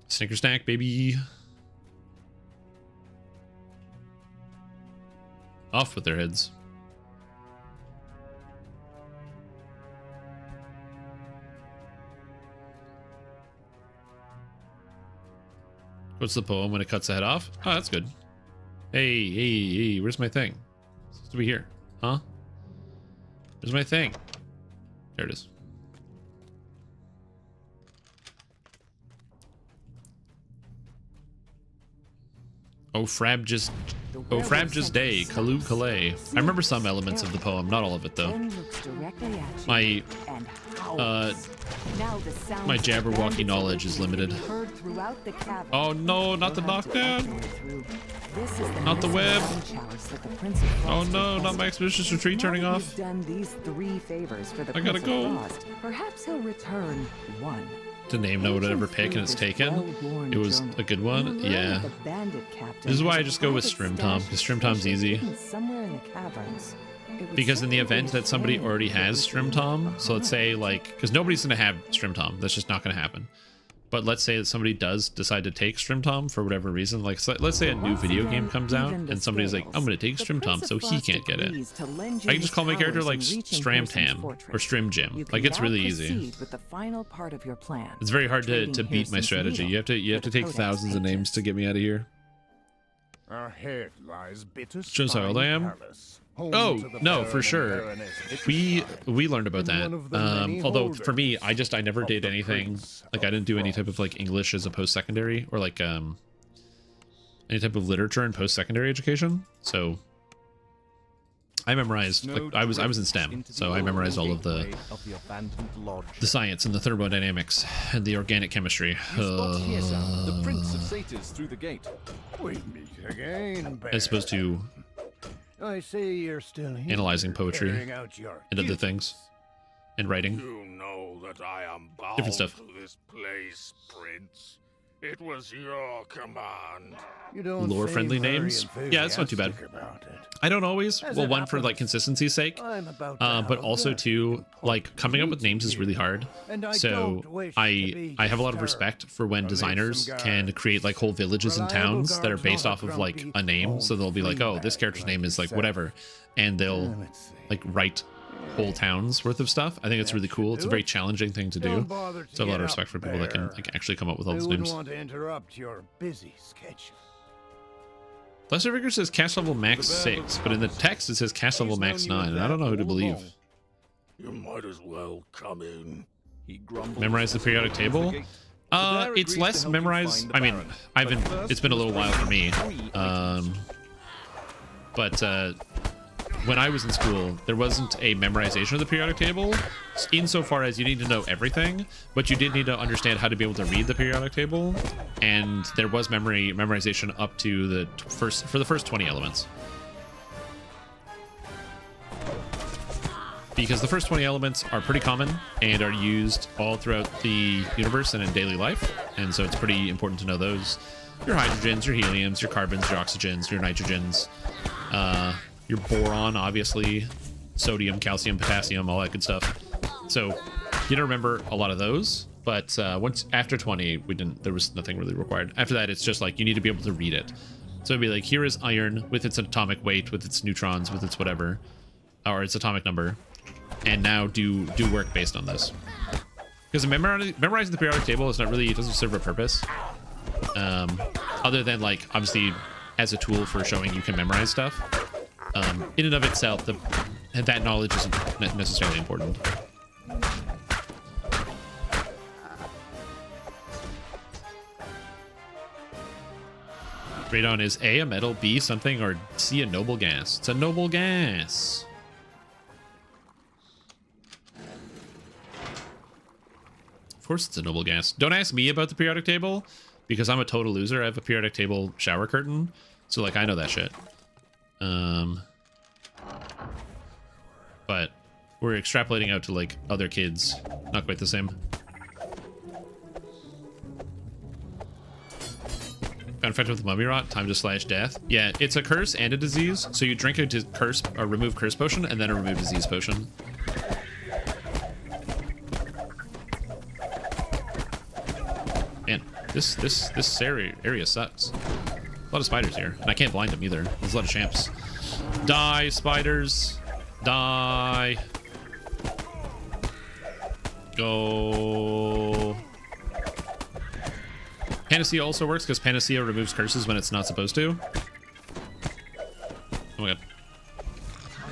Snicker snack, baby. Off with their heads. What's the poem when it cuts the head off? Oh, that's good. Hey, where's my thing? It's supposed to be here. Huh? Where's my thing? There it is. Frabjous Day, Kalu Calais. I remember some elements of the poem, not all of it though. My my Jabberwocky knowledge is limited. Oh no, not the knockdown! Not the web! Oh no, not my expeditious retreat turning off. I gotta go. Perhaps he'll return one. The name no one would ever pick and it's taken. It was a good one. Yeah. This is why I just go with Strim Tom, because Strim Tom's easy. Because in the event that somebody already has Strim Tom, so let's say like, because nobody's gonna have Strim Tom, that's just not gonna happen. But let's say that somebody does decide to take Strim Tom for whatever reason, like so let's say a new video game comes out and somebody's like, I'm gonna take Strim Tom so he can't get it. I can just call my character like Stram Tam or Strim Jim. Like it's really easy. It's very hard to beat my strategy. You have to take thousands of names to get me out of here. Ahead lies bitter Shows how old I am. Oh no, for sure. We learned about that. Although for me, I never did anything like I didn't do any type of like English as a post-secondary or like any type of literature in post-secondary education. So I memorized like I was in STEM, so I memorized all of the science and the thermodynamics and the organic chemistry. The Prince of Satyrs through the gate. We meet again, As opposed to I see you're still here, analyzing poetry and other things and writing. You know that I am bound Different stuff. to this place, Prince. It was your command. You don't Lore-friendly seem very names? Yeah, it's not too bad. about it. I don't always. As Well, it one for happens, like consistency's sake, I'm about to have but a also very too like coming up with names is really hard. And I So don't wish to be I have a lot of disturbed. respect for when I'll leave designers some can guards. create like whole villages and Reliable towns that are guards based not off a of like grumpy a name. So they'll be like, oh, this character's name is like whatever, and they'll Let's see. like write whole towns worth of stuff. I think it's really cool. It's a very challenging thing to do. Don't bother to So I have a lot of get respect up for people that can there. like actually come up with all I these wouldn't names. want to interrupt your busy schedule. Lesser Vigor says cast level max 6, but in the text it says cast level max 9, and I don't know who to believe. You might as well come in. He grumbled. Memorize the periodic table? It's less memorized. I mean, it's been a little while for me. But when I was in school, there wasn't a memorization of the periodic table, insofar as you need to know everything, but you did need to understand how to be able to read the periodic table, and there was memorization up to the first 20 elements. Because the first 20 elements are pretty common and are used all throughout the universe and in daily life, and so it's pretty important to know those. Your hydrogens, your heliums, your carbons, your oxygens, your nitrogens, your boron, obviously, sodium, calcium, potassium, all that good stuff. So you don't remember a lot of those, but once after 20, there was nothing really required. After that, it's just like you need to be able to read it. So it'd be like, here is iron with its atomic weight, with its neutrons, with its whatever, or its atomic number, and now do work based on this. Because memorizing the periodic table is not really, it doesn't serve a purpose, other than like obviously as a tool for showing you can memorize stuff. In and of itself, that knowledge isn't necessarily important. Radon is A, a metal, B, something, or C, a noble gas. It's a noble gas. Of course it's a noble gas. Don't ask me about the periodic table, because I'm a total loser. I have a periodic table shower curtain, so like I know that shit. But we're extrapolating out to like other kids. Not quite the same. Got infected with mummy rot, time to slash death. Yeah, it's a curse and a disease. So you drink a curse or remove curse potion and then a remove disease potion. Man, this area sucks. A lot of spiders here, and I can't blind them either. There's a lot of champs. Die, spiders. Die. Go. Panacea also works because Panacea removes curses when it's not supposed to. Oh my god.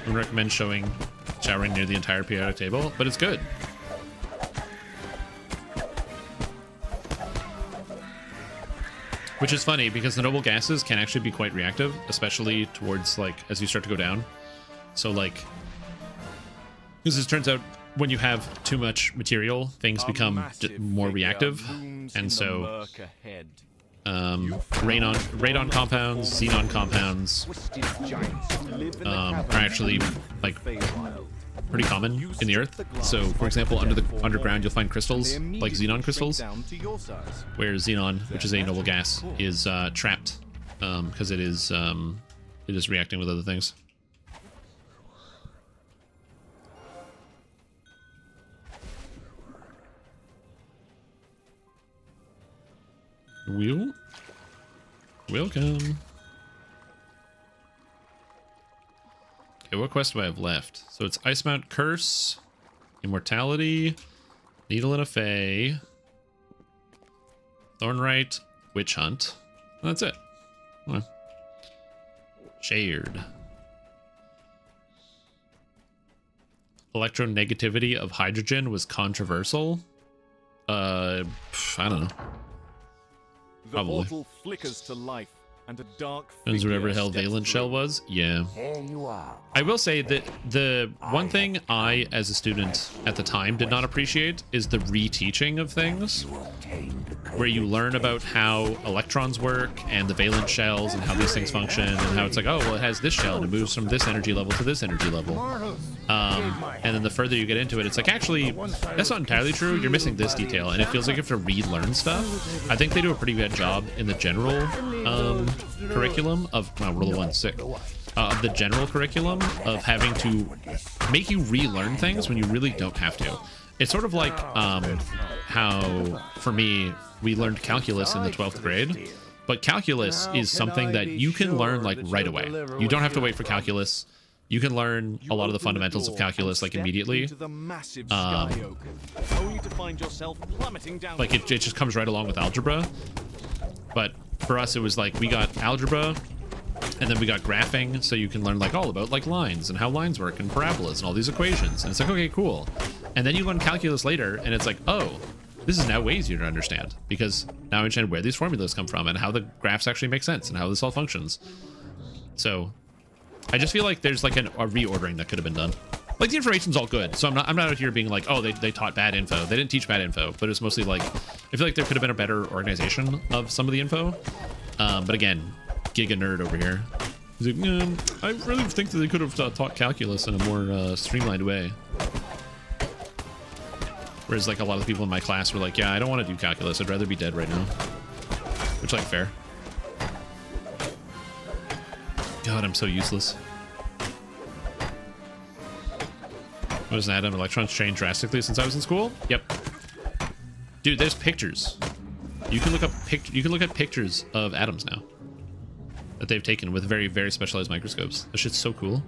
I would recommend showering near the entire periodic table, but it's good. Which is funny because the noble gases can actually be quite reactive, especially towards like as you start to go down. So like, because it turns out when you have too much material, things become more reactive, and so radon compounds, xenon compounds are actually like pretty common in the earth. So for example, underground you'll find crystals like xenon crystals, where xenon, which is a noble gas, is trapped because it is reacting with other things. Welcome. Okay, what quest do I have left? So it's Ice Mount Curse, Immortality, Needle and a Fey, Thornright, Witch Hunt. That's it. Well, shared. Electronegativity of hydrogen was controversial. I don't know. The portal flickers to life, and a dark Knows whatever the hell Valence Shell was? Yeah. I will say that the one thing I, as a student at the time, did not appreciate is the reteaching of things, where you learn about how electrons work and the valence shells and how these things function and how it's like, oh, well, it has this shell and it moves from this energy level to this energy level. And then the further you get into it, it's like, actually, that's not entirely true. You're missing this detail, and it feels like you have to relearn stuff. I think they do a pretty good job in the general curriculum of, wow, roll a 1, sick. Of the general curriculum of having to make you relearn things when you really don't have to. It's sort of like how, for me, we learned calculus in the 12th grade, but calculus is something that you can learn like right away. You don't have to wait for calculus. You can learn a lot of the fundamentals of calculus like immediately. Like it just comes right along with algebra. But for us, it was like we got algebra, and then we got graphing, so you can learn like all about like lines and how lines work and parabolas and all these equations. And it's like, okay, cool. And then you learn calculus later, and it's like, oh, this is now way easier to understand because now I understand where these formulas come from and how the graphs actually make sense and how this all functions. So I just feel like there's like a reordering that could have been done. Like the information's all good, so I'm not out here being like, oh, they taught bad info. They didn't teach bad info, but it's mostly like, I feel like there could have been a better organization of some of the info. But again, Giga Nerd over here. He's like, I really think that they could have taught calculus in a more streamlined way. Whereas like a lot of the people in my class were like, yeah, I don't want to do calculus. I'd rather be dead right now. Which, like, fair. God, I'm so useless. What is that? Electrons changed drastically since I was in school? Yep. Dude, there's pictures. You can look up at pictures of atoms now that they've taken with very, very specialized microscopes. That shit's so cool.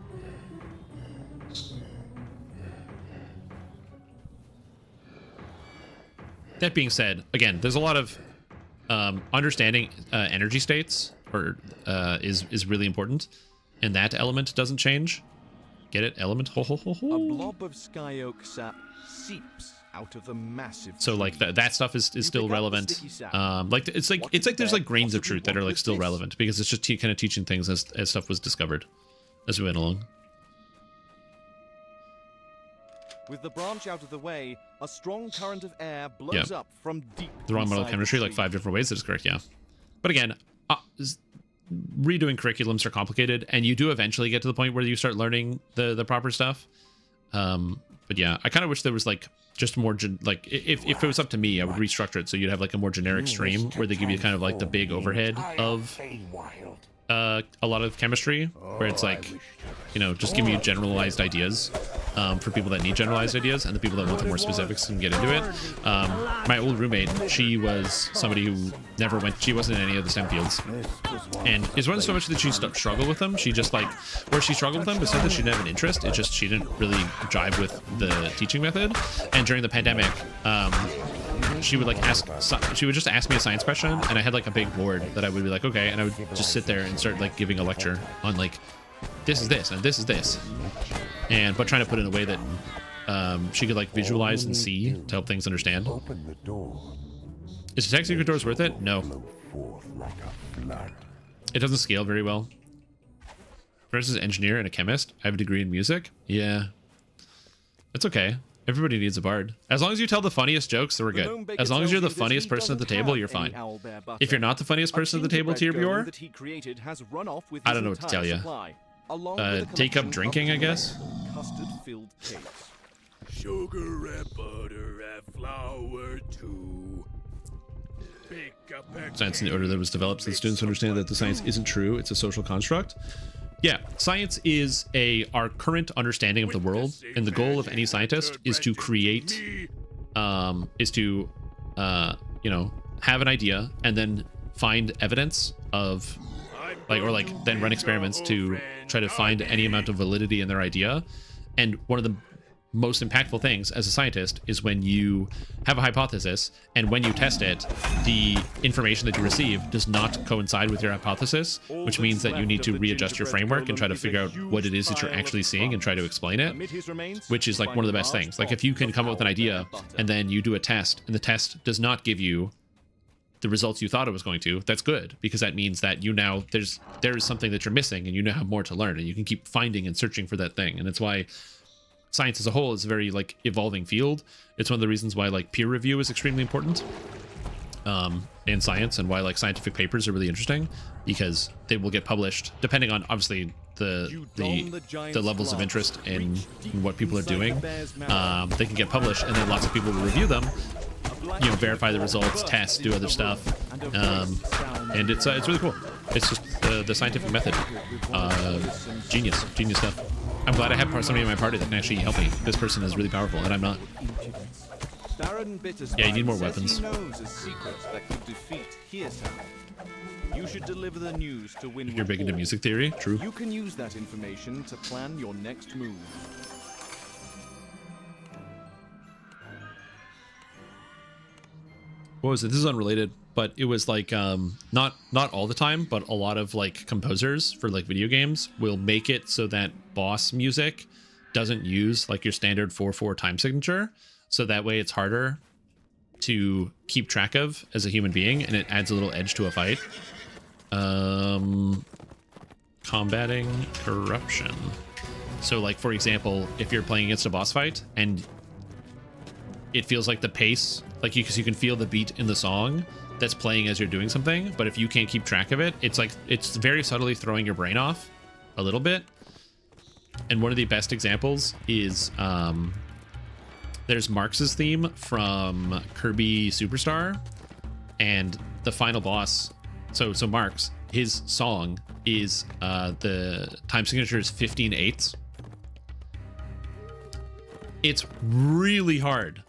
That being said, again, there's a lot of understanding energy states is really important, and that element doesn't change. Get it? Element. Ho ho ho ho. A blob of sky oak sap seeps out of the massive. So like that stuff is still relevant. Like it's like there's like grains of truth that are like still relevant because it's just kind of teaching things as stuff was discovered as we went along. With the branch out of the way, a strong current of air blows up from deep. The wrong model chemistry, like 5 different ways. That is correct. Yeah, but again, redoing curriculums are complicated, and you do eventually get to the point where you start learning the proper stuff. But yeah, I kind of wish there was like just more like if it was up to me, I would restructure it so you'd have like a more generic stream where they give you kind of like the big overhead of a lot of chemistry, where it's like, you know, just give me generalized ideas for people that need generalized ideas, and the people that want the more specifics can get into it. My old roommate, she was somebody who never went, she wasn't in any of the STEM fields, and it wasn't so much that she struggled with them, she just like, where she struggled with them was not that she didn't have an interest, it's just she didn't really jive with the teaching method. And during the pandemic, she would like she would just ask me a science question, and I had like a big board that I would be like, okay, and I would just sit there and start like giving a lecture on like, this is this and this is this, but trying to put it in a way that she could like visualize and see to help things understand. Is the tech secret doors worth it? No. It doesn't scale very well. Versus engineer and a chemist. I have a degree in music. Yeah. It's okay. Everybody needs a bard. As long as you tell the funniest jokes, then we're good. As long as you're the funniest person at the table, you're fine. If you're not the funniest person at the table, Tier Bjor, I don't know what to tell you. Take up drinking, I guess. Custard-filled cakes. Sugar and butter and flour too. Science in the order that was developed so the students understand that the science isn't true, it's a social construct. Yeah, science is our current understanding of the world, and the goal of any scientist is to create, you know, have an idea and then find evidence of, then run experiments to try to find any amount of validity in their idea. And one of the most impactful things as a scientist is when you have a hypothesis, and when you test it, the information that you receive does not coincide with your hypothesis, which means that you need to readjust your framework and try to figure out what it is that you're actually seeing and try to explain it, which is like one of the best things. Like if you can come up with an idea and then you do a test and the test does not give you the results you thought it was going to, that's good, because that means that you now there is something that you're missing and you now have more to learn, and you can keep finding and searching for that thing. And that's why science as a whole is a very evolving field. It's one of the reasons why peer review is extremely important in science, and why scientific papers are really interesting, because they will get published depending on obviously the levels of interest in what people are doing. They can get published, and then lots of people will review them, you know, verify the results, test, do other stuff, and it's really cool. It's just the scientific method. Genius stuff. I'm glad I have somebody in my party that can actually help me. This person is really powerful, and I'm not. Yeah, you need more weapons. You should deliver the news to win. You're big into music theory, true. You can use that information to plan your next move. What was it? This is unrelated, but it was not all the time, but a lot of composers for video games will make it so that boss music doesn't use your standard 4/4 time signature, so that way it's harder to keep track of as a human being, and it adds a little edge to a fight. Combating corruption. So for example, if you're playing against a boss fight and it feels like the pace, because you can feel the beat in the song that's playing as you're doing something, but if you can't keep track of it, it's very subtly throwing your brain off a little bit. And one of the best examples is there's Marx's theme from Kirby Superstar, and the final boss. So Marx, his song is the time signature is 15/8. It's really hard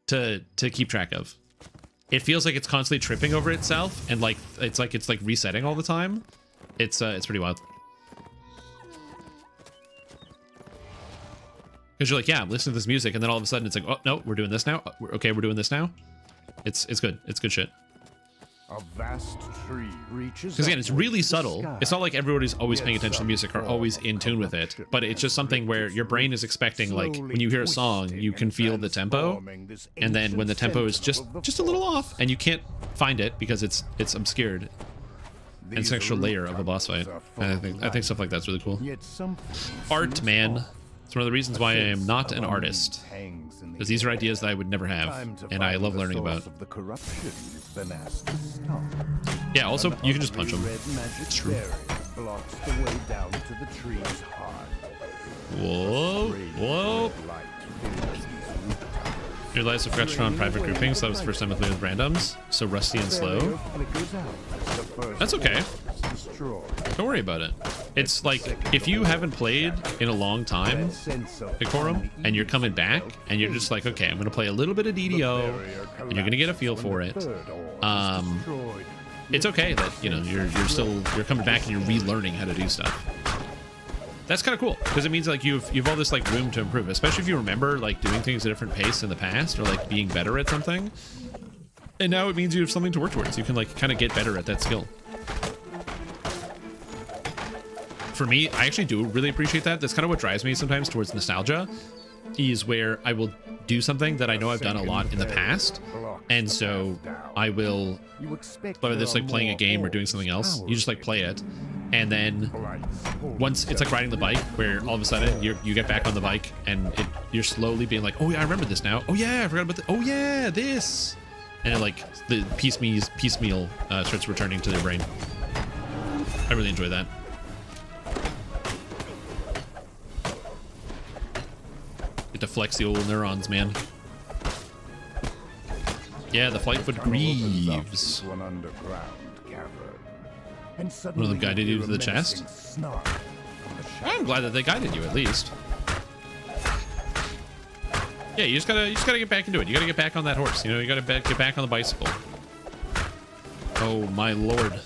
to keep track of. It feels like it's constantly tripping over itself, and it's resetting all the time. It's pretty wild. Because you're yeah, I'm listening to this music, and then all of a sudden it's oh no, we're doing this now. Okay, we're doing this now. It's good. It's good shit. A vast tree reaches. Because again, it's really subtle. It's not like everybody's always paying attention to music or always in tune with it, but it's just something where your brain is expecting, when you hear a song, you can feel the tempo, and then when the tempo is just a little off, and you can't find it because it's obscured, and it's an extra layer of a boss fight. And I think stuff like that's really cool. Art, man. It's one of the reasons why I am not an artist, because these are ideas that I would never have, and I love learning about. Yeah, also, you can just punch them. It's true. Whoa, whoa. Your lives have scratched on private groupings, so that was the first time I played with randoms, so rusty and slow. That's okay. Don't worry about it. It's if you haven't played in a long time, Decorum, and you're coming back, and you're just okay, I'm gonna play a little bit of DDO, and you're gonna get a feel for it. It's okay that you're coming back and you're relearning how to do stuff. That's kind of cool, because it means you've all this room to improve, especially if you remember doing things at a different pace in the past, or being better at something. And now it means you have something to work towards. You can kind of get better at that skill. For me, I actually do really appreciate that. That's kind of what drives me sometimes towards nostalgia, is where I will do something that I know I've done a lot in the past, And so I will, whether it's like playing a game or doing something else, you just like play it. And then once it's like riding the bike where all of a sudden you get back on the bike and you're slowly being like, oh yeah, I remember this now. Oh yeah, I forgot about oh yeah, this. And it like the piecemeal starts returning to their brain. I really enjoy that. Get to flex the old neurons, man. Yeah, the Flightfoot Greaves. One of them guided you to the chest? I'm glad that they guided you, at least. Yeah, you just gotta get back into it. You gotta get back on that horse. You know, you gotta get back on the bicycle. Oh my lord.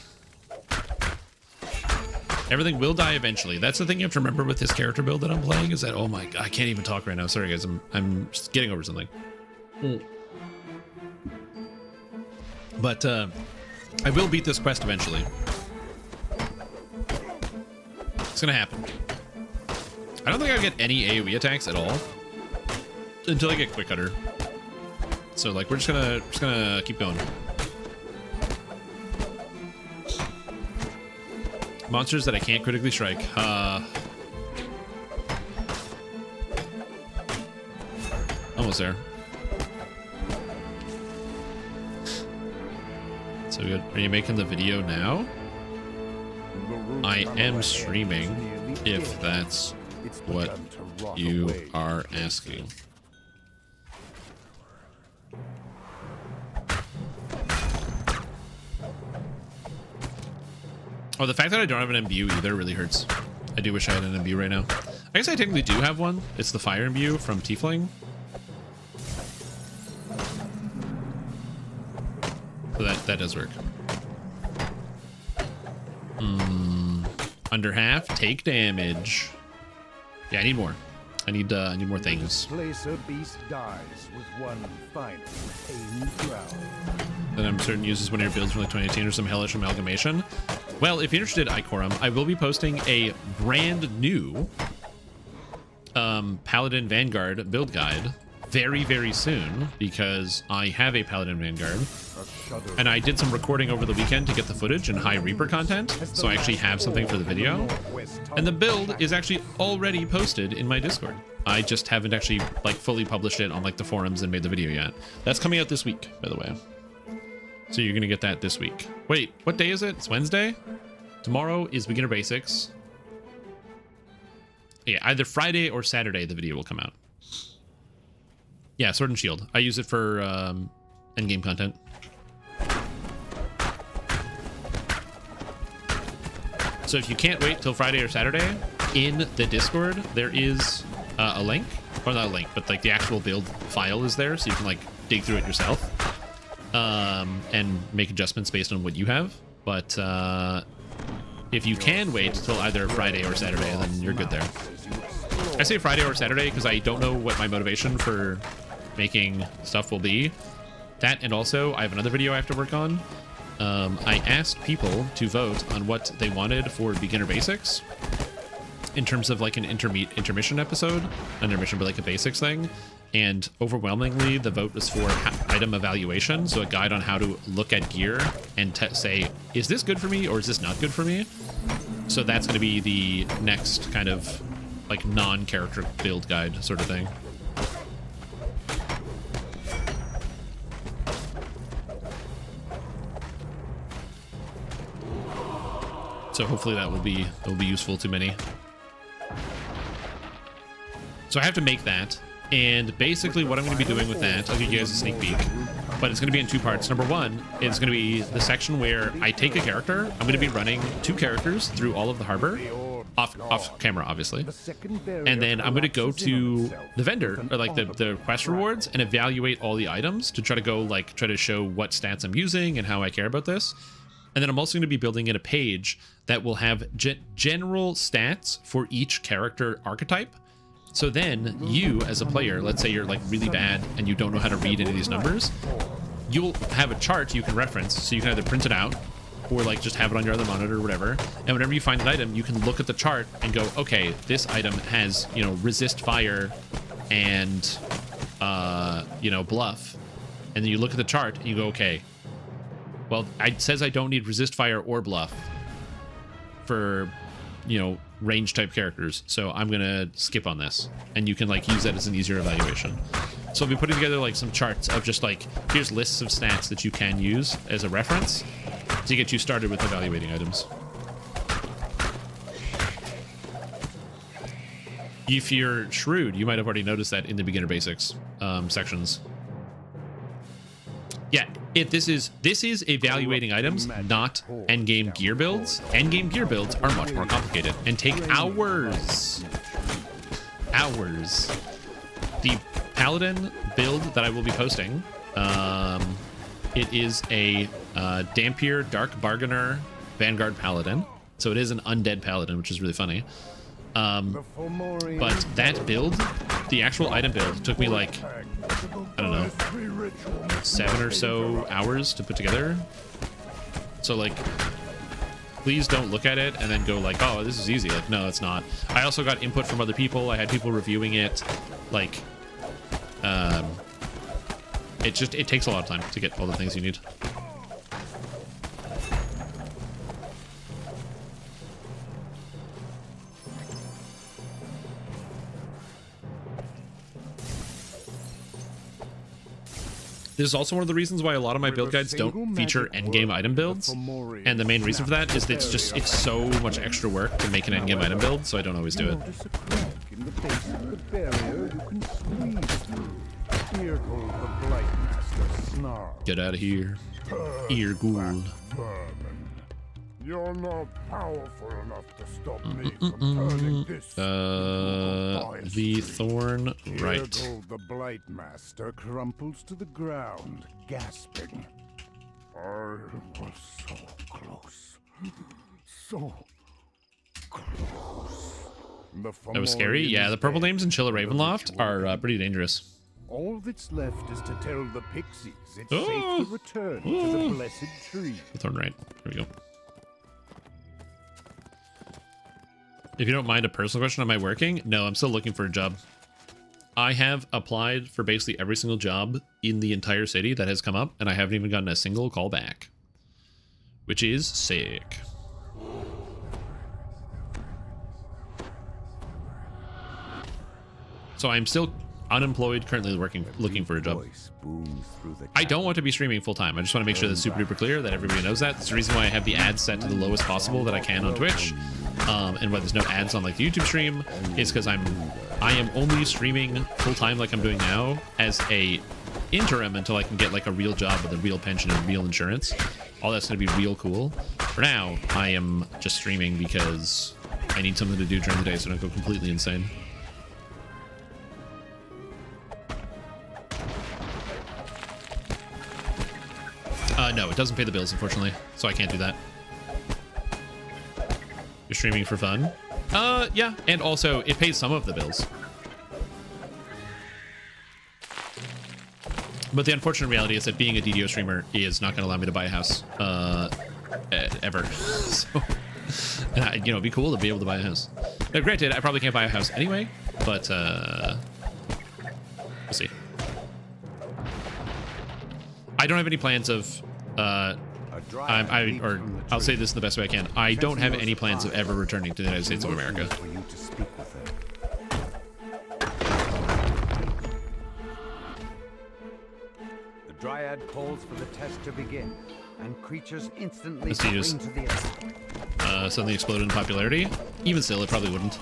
Everything will die eventually. That's the thing you have to remember with this character build that I'm playing is that, oh my god, I can't even talk right now. Sorry guys, I'm just getting over something. But I will beat this quest eventually. It's gonna happen. I don't think I'll get any AoE attacks at all until I get Quick Cutter. So like we're just gonna keep going. Monsters that I can't critically strike. Almost there. So good. Are you making the video now? I am streaming, if that's what you are asking. Oh, the fact that I don't have an imbue either really hurts. I do wish I had an imbue right now. I guess I technically do have one. It's the fire imbue from Tiefling. So that does work. Under half, take damage. Yeah, I need more. I need more things. Displacer beast dies with one final pain ground. That I'm certain uses one of your builds from like 2018 or some hellish amalgamation. Well, if you're interested, Ikorum, I will be posting a brand new Paladin Vanguard build guide very, very soon because I have a Paladin Vanguard and I did some recording over the weekend to get the footage and High Reaper content, so I actually have something for the video. And the build is actually already posted in my Discord. I just haven't actually like fully published it on like the forums and made the video yet. That's coming out this week, by the way. So you're gonna get that this week. Wait, what day is it? It's Wednesday? Tomorrow is Beginner Basics. Yeah, either Friday or Saturday the video will come out. Yeah, Sword and Shield. I use it for endgame content. So if you can't wait till Friday or Saturday, in the Discord there is a link, or not a link, but like the actual build file is there, so you can like dig through it yourself and make adjustments based on what you have. But if you can wait till either Friday or Saturday, then you're good there. I say Friday or Saturday because I don't know what my motivation for making stuff will be. That, and also I have another video I have to work on. I asked people to vote on what they wanted for Beginner Basics in terms of like an intermission episode. Not intermission, but like a basics thing. And overwhelmingly, the vote was for item evaluation, so a guide on how to look at gear and say, is this good for me or is this not good for me? So that's going to be the next kind of like non-character build guide sort of thing. So hopefully that will be useful to many. So I have to make that. And basically what I'm going to be doing with that, I'll give you guys a sneak peek, but it's going to be in two parts. Number one is going to be the section where I take a character. I'm going to be running 2 characters through all of the harbor, off camera, obviously. And then I'm going to go to the vendor, or like the quest rewards, and evaluate all the items to try to show what stats I'm using and how I care about this. And then I'm also going to be building in a page that will have general stats for each character archetype. So then you, as a player, let's say you're like really bad and you don't know how to read any of these numbers, you'll have a chart you can reference, so you can either print it out or like just have it on your other monitor or whatever. And whenever you find an item, you can look at the chart and go, okay, this item has, resist fire and, bluff. and then you look at the chart and you go, okay, well, it says I don't need resist fire or bluff for, you know, range type characters, so I'm gonna skip on this, and you can like use that as an easier evaluation. So I'll be putting together like some charts of just like, here's lists of stats that you can use as a reference to get you started with evaluating items. If you're shrewd, you might have already noticed that in the beginner basics sections. Yeah, this is evaluating items, not endgame gear builds. Endgame gear builds are much more complicated and take hours. Hours. The Paladin build that I will be posting, it is a Dampier Dark Bargainer Vanguard Paladin. So it is an undead Paladin, which is really funny. But that build, the actual item build, took me like, I don't know, 7 or so hours to put together. So like, please don't look at it and then go like, oh, this is easy. Like, no, it's not. I also got input from other people. I had people reviewing it. Like, it takes a lot of time to get all the things you need. This is also one of the reasons why a lot of my build guides don't feature endgame item builds, and the main reason for that is that it's so much extra work to make an endgame item build, so I don't always do it. Get out of here, ear ghoul. You're not powerful enough to stop me from turning this the thorn right. The Blight Master crumples to the ground, gasping. I was so close. So close. That was scary. Yeah, the purple names in Chilla Ravenloft are pretty dangerous. All that's left is to tell the pixies it's safe to return to the blessed tree. The thorn right. Here we go. If you don't mind a personal question, am I working? No, I'm still looking for a job. I have applied for basically every single job in the entire city that has come up, and I haven't even gotten a single call back, which is sick. So I'm still unemployed, currently looking for a job. I don't want to be streaming full time. I just want to make sure that's super duper clear, that everybody knows that. That's the reason why I have the ads set to the lowest possible that I can on Twitch. And why there's no ads on like the YouTube stream is because I am only streaming full time like I'm doing now as a interim until I can get like a real job with a real pension and real insurance. All that's going to be real cool. For now, I am just streaming because I need something to do during the day so I don't go completely insane. No, it doesn't pay the bills, unfortunately, so I can't do that. You're streaming for fun? Yeah, and also, it pays some of the bills. But the unfortunate reality is that being a DDO streamer is not going to allow me to buy a house, ever. So, you know, it'd be cool to be able to buy a house. Now, granted, I probably can't buy a house anyway, but, we'll see. I don't have any plans of, I'll say this in the best way I can. I don't have any plans of ever returning to the United States of America. The Dryad calls for the test to begin, and creatures instantly Let's see, spring to the earth. Suddenly exploded in popularity. Even still, it probably wouldn't.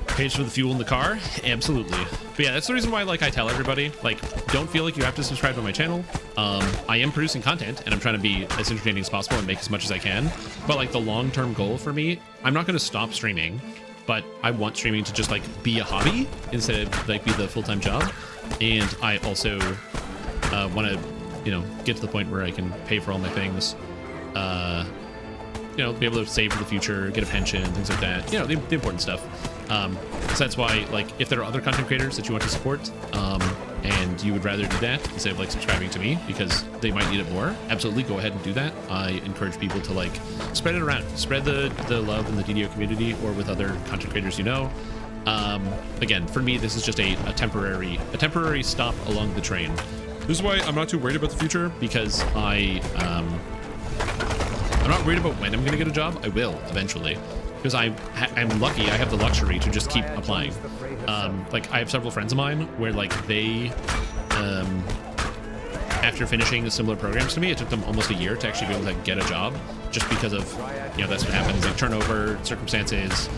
Pays for the fuel in the car? Absolutely. But yeah, that's the reason why, like, I tell everybody, like, don't feel like you have to subscribe to my channel. I am producing content, and I'm trying to be as entertaining as possible and make as much as I can. But, like, the long-term goal for me, I'm not going to stop streaming, but I want streaming to just, like, be a hobby instead of, like, be the full-time job. And I also want to, you know, get to the point where I can pay for all my things. You know, be able to save for the future, get a pension, things like that. You know, the important stuff. So that's why, like, if there are other content creators that you want to support, and you would rather do that instead of, like, subscribing to me because they might need it more, absolutely go ahead and do that. I encourage people to, like, spread it around. Spread the love in the DDO community or with other content creators you know. Again, for me, this is just a temporary stop along the train. This is why I'm not too worried about the future, because I'm not worried about when I'm going to get a job. I will eventually, because I'm lucky. I have the luxury to just keep applying. Like I have several friends of mine where like they, after finishing similar programs to me, it took them almost a year to actually be able to get a job, just because of, you know, that's what happens, like turnover, circumstances.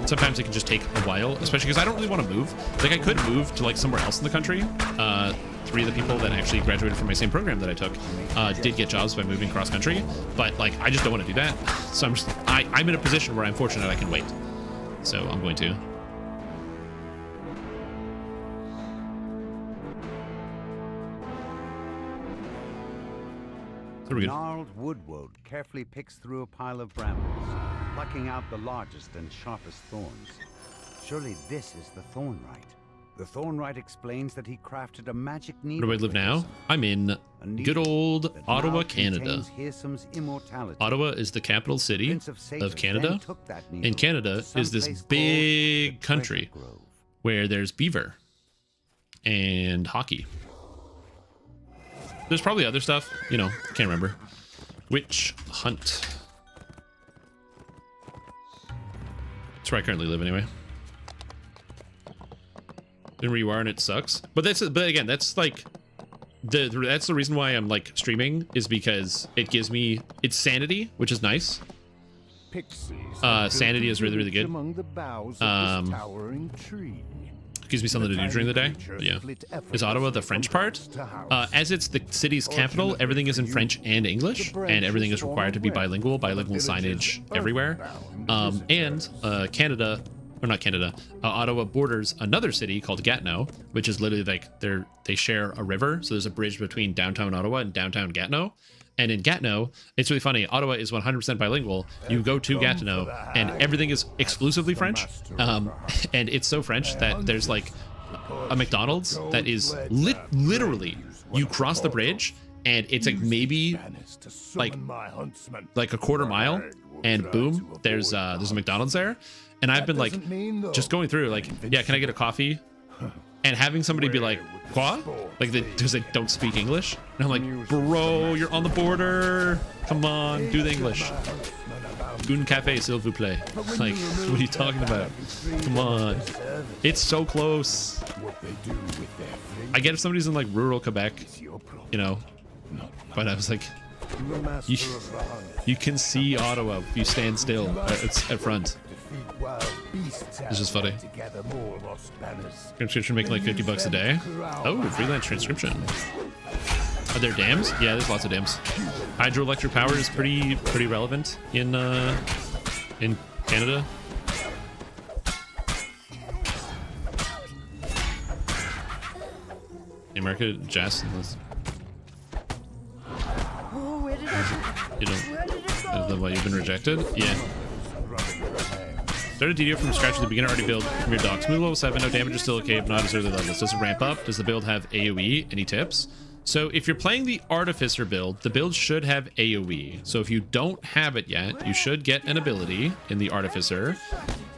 Sometimes it can just take a while, especially because I don't really want to move. Like I could move to like somewhere else in the country. 3 of the people that actually graduated from my same program that I took did get jobs by moving cross country, but like I just don't want to do that. So I'm in a position where I'm fortunate I can wait. So I'm going to. Gnarled woodwode carefully picks through a pile of brambles, plucking out the largest and sharpest thorns. Surely this is the Thornwright. The Thornwright explains that he crafted a magic needle. Where do I live now? I'm in good old Ottawa, Canada. Ottawa is the capital city of Canada, and Canada is this big country where there's beaver and hockey. There's probably other stuff, you know, can't remember. Witch hunt. That's where I currently live anyway. Then where you are and it sucks. But again, that's like that's the reason why I'm like streaming, is because it gives me, it's sanity, which is nice. Sanity is really good. Gives me something to do during the day. But yeah. Is Ottawa the French part? As it's the city's capital, everything is in French and English, and everything is required to be bilingual signage everywhere. And Canada, or not Canada, Ottawa borders another city called Gatineau, which is literally like they share a river. So there's a bridge between downtown Ottawa and downtown Gatineau. And in Gatineau, it's really funny. Ottawa is 100% bilingual. You go to Gatineau, and everything is exclusively French. And it's so French that there's like a McDonald's that is literally, you cross the bridge, and it's like maybe like a quarter mile, and boom, there's a McDonald's there. And I've been like just going through, like, yeah, can I get a coffee? And having somebody be like, quoi? Like, because they don't speak English. And I'm like, bro, you're on the border. Come on, do the English. Un café, s'il vous plaît. Like, what are you talking about? Come on. It's so close. I get if somebody's in, like, rural Quebec, you know. But I was like, you can see Ottawa if you stand still. It's at front. This is funny. Transcription making like $50 a day. Oh, freelance transcription. Are there dams? Yeah, there's lots of dams. Hydroelectric power is pretty relevant in Canada. In America, jazz. You know, why you've been rejected? Yeah. Started DDO from scratch at the beginner, already build from your docs. Move level 7, no damage is still okay, but not as early levels. Does it ramp up? Does the build have AoE? Any tips? So if you're playing the Artificer build, the build should have AoE. So if you don't have it yet, you should get an ability in the Artificer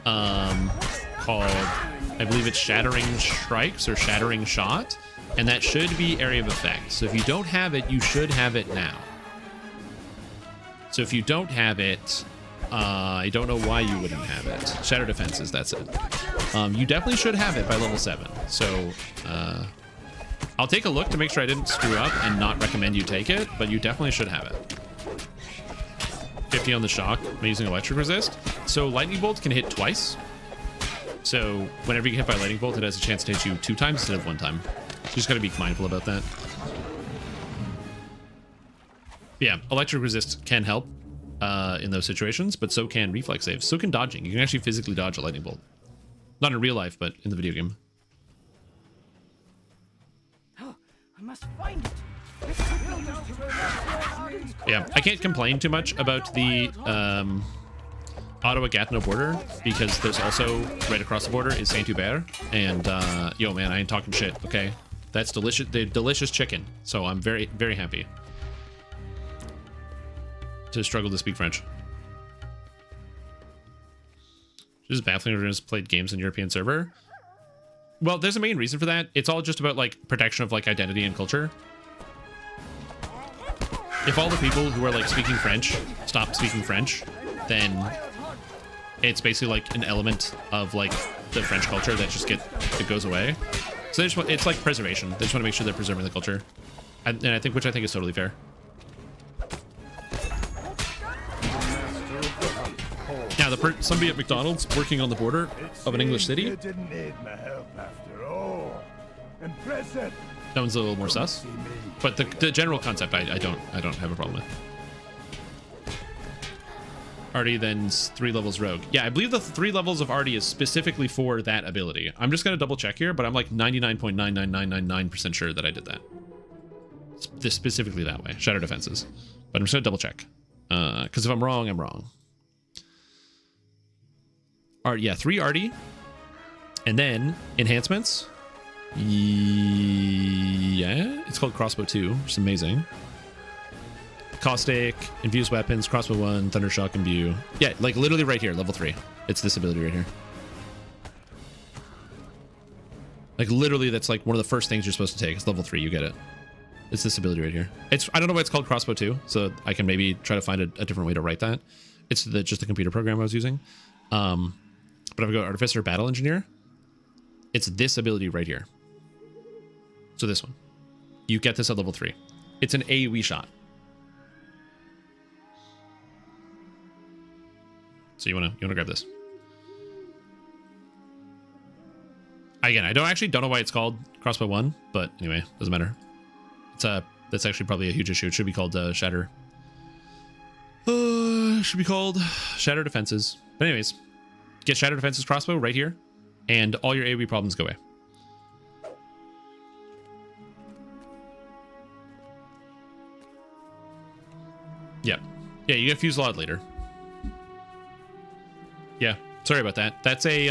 called, I believe it's Shattering Strikes or Shattering Shot, and that should be area of effect. So if you don't have it, you should have it now. So if you don't have it, I don't know why you wouldn't have it. Shatter Defenses, that's it. You definitely should have it by level 7. So I'll take a look to make sure I didn't screw up and not recommend you take it, but you definitely should have it. 50 on the shock. I'm using electric resist. So lightning bolt can hit twice. So whenever you get hit by lightning bolt, it has a chance to hit you 2 times instead of 1 time. You just got to be mindful about that. Yeah, electric resist can help in those situations, but so can reflex saves. So can dodging. You can actually physically dodge a lightning bolt. Not in real life, but in the video game. I must find it. Yeah, I can't complain too much about the Ottawa-Gatineau border, because there's also, right across the border is Saint-Hubert, and yo man, I ain't talking shit, okay? That's delicious, the delicious chicken, so I'm very, very happy to struggle to speak French. This is baffling. We're just played games on European server. Well, there's a main reason for that. It's all just about like protection of like identity and culture. If all the people who are like speaking French stop speaking French, then it's basically like an element of like the French culture that just it goes away. So they just it's like preservation. They just want to make sure they're preserving the culture, and I think, which I think is totally fair. Now somebody at McDonald's working on the border of an English city. Didn't need my help after all. Impressive. That one's a little more sus, but the general concept I don't have a problem with. Artie, then 3 levels rogue. Yeah, I believe the 3 levels of Artie is specifically for that ability. I'm just gonna double check here, but I'm like 99.99999% sure that I did that. This specifically that way, shatter defenses. But I'm just gonna double check, because if I'm wrong, I'm wrong. Yeah, 3 Artie, and then enhancements. Yeah, it's called Crossbow 2, which is amazing. Caustic, Infused Weapons, Crossbow 1, Thundershock, Imbue. Yeah, like literally right here, level 3. It's this ability right here. Like literally, that's like one of the first things you're supposed to take. It's level 3, you get it. It's this ability right here. I don't know why it's called Crossbow 2, so I can maybe try to find a different way to write that. It's just the computer program I was using. But if I go Artificer, Battle Engineer, it's this ability right here. So this one. You get this at level 3. It's an AoE shot. So you wanna grab this. Again, I don't know why it's called Crossbow 1, but anyway, doesn't matter. That's actually probably a huge issue. It should be called Shatter. Should be called Shatter Defenses. But anyways, get Shatter Defenses crossbow right here, and all your AoE problems go away. Yeah, you get fused a lot later. Yeah, sorry about that. That's a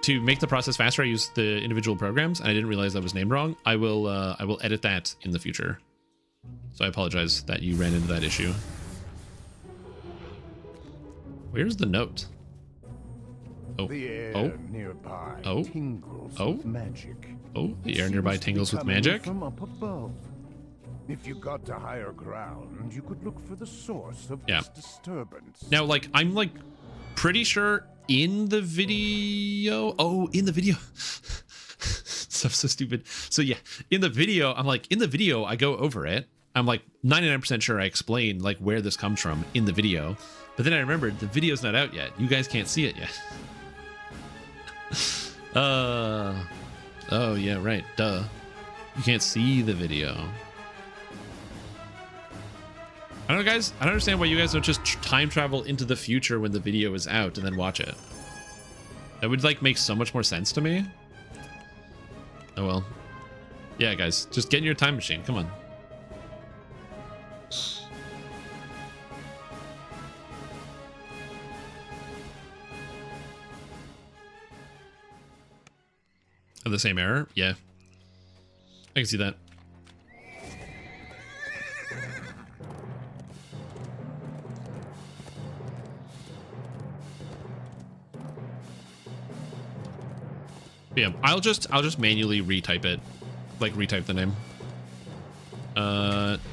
to make the process faster, I use the individual programs, and I didn't realize that was named wrong. I will edit that in the future. So I apologize that you ran into that issue. Where's the note? Oh, the air nearby tingles with magic. Oh, the air nearby tingles with magic. From up above. If you got to higher ground, you could look for the source of this disturbance. Now, like, I'm like pretty sure in the video. Oh, in the video. Stuff's so stupid. So yeah, in the video, I go over it. I'm like 99% sure I explain like where this comes from in the video. But then I remembered the video's not out yet. You guys can't see it yet. Oh yeah, right. Duh. You can't see the video. I don't know, guys. I don't understand why you guys don't just time travel into the future when the video is out and then watch it. That would like make so much more sense to me. Oh well. Yeah, guys, just get in your time machine. Come on. Have the same error? Yeah. I can see that. Yeah, I'll just manually retype it. Like retype the name.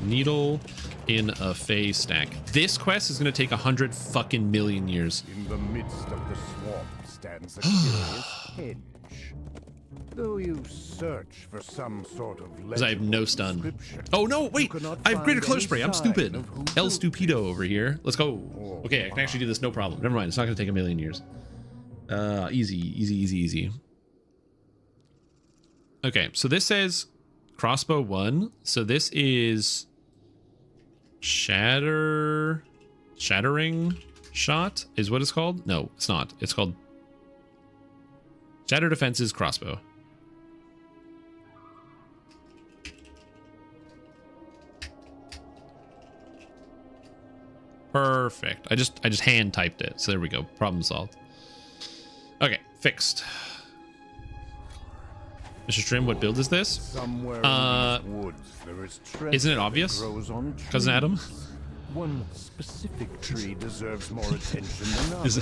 Needle in a phase stack. This quest is gonna take 100 fucking million years. In the midst of the swamp stands a curious hedge. Though you search for some sort of because I have no stun. Oh no, wait! I have greater color spray. I'm stupid. El Stupido over here. Let's go. Okay, I can actually do this no problem. Never mind. It's not gonna take a million years. Easy. Okay, so this says crossbow 1. So this is shattering shot is what it's called. No, it's not. It's called shatter defenses crossbow. Perfect. I just hand typed it. So there we go. Problem solved. Okay, fixed. Mr. Trim, what build is this? Somewhere in these woods, there is isn't it obvious? Cousin Adam? One specific tree deserves more attention than others.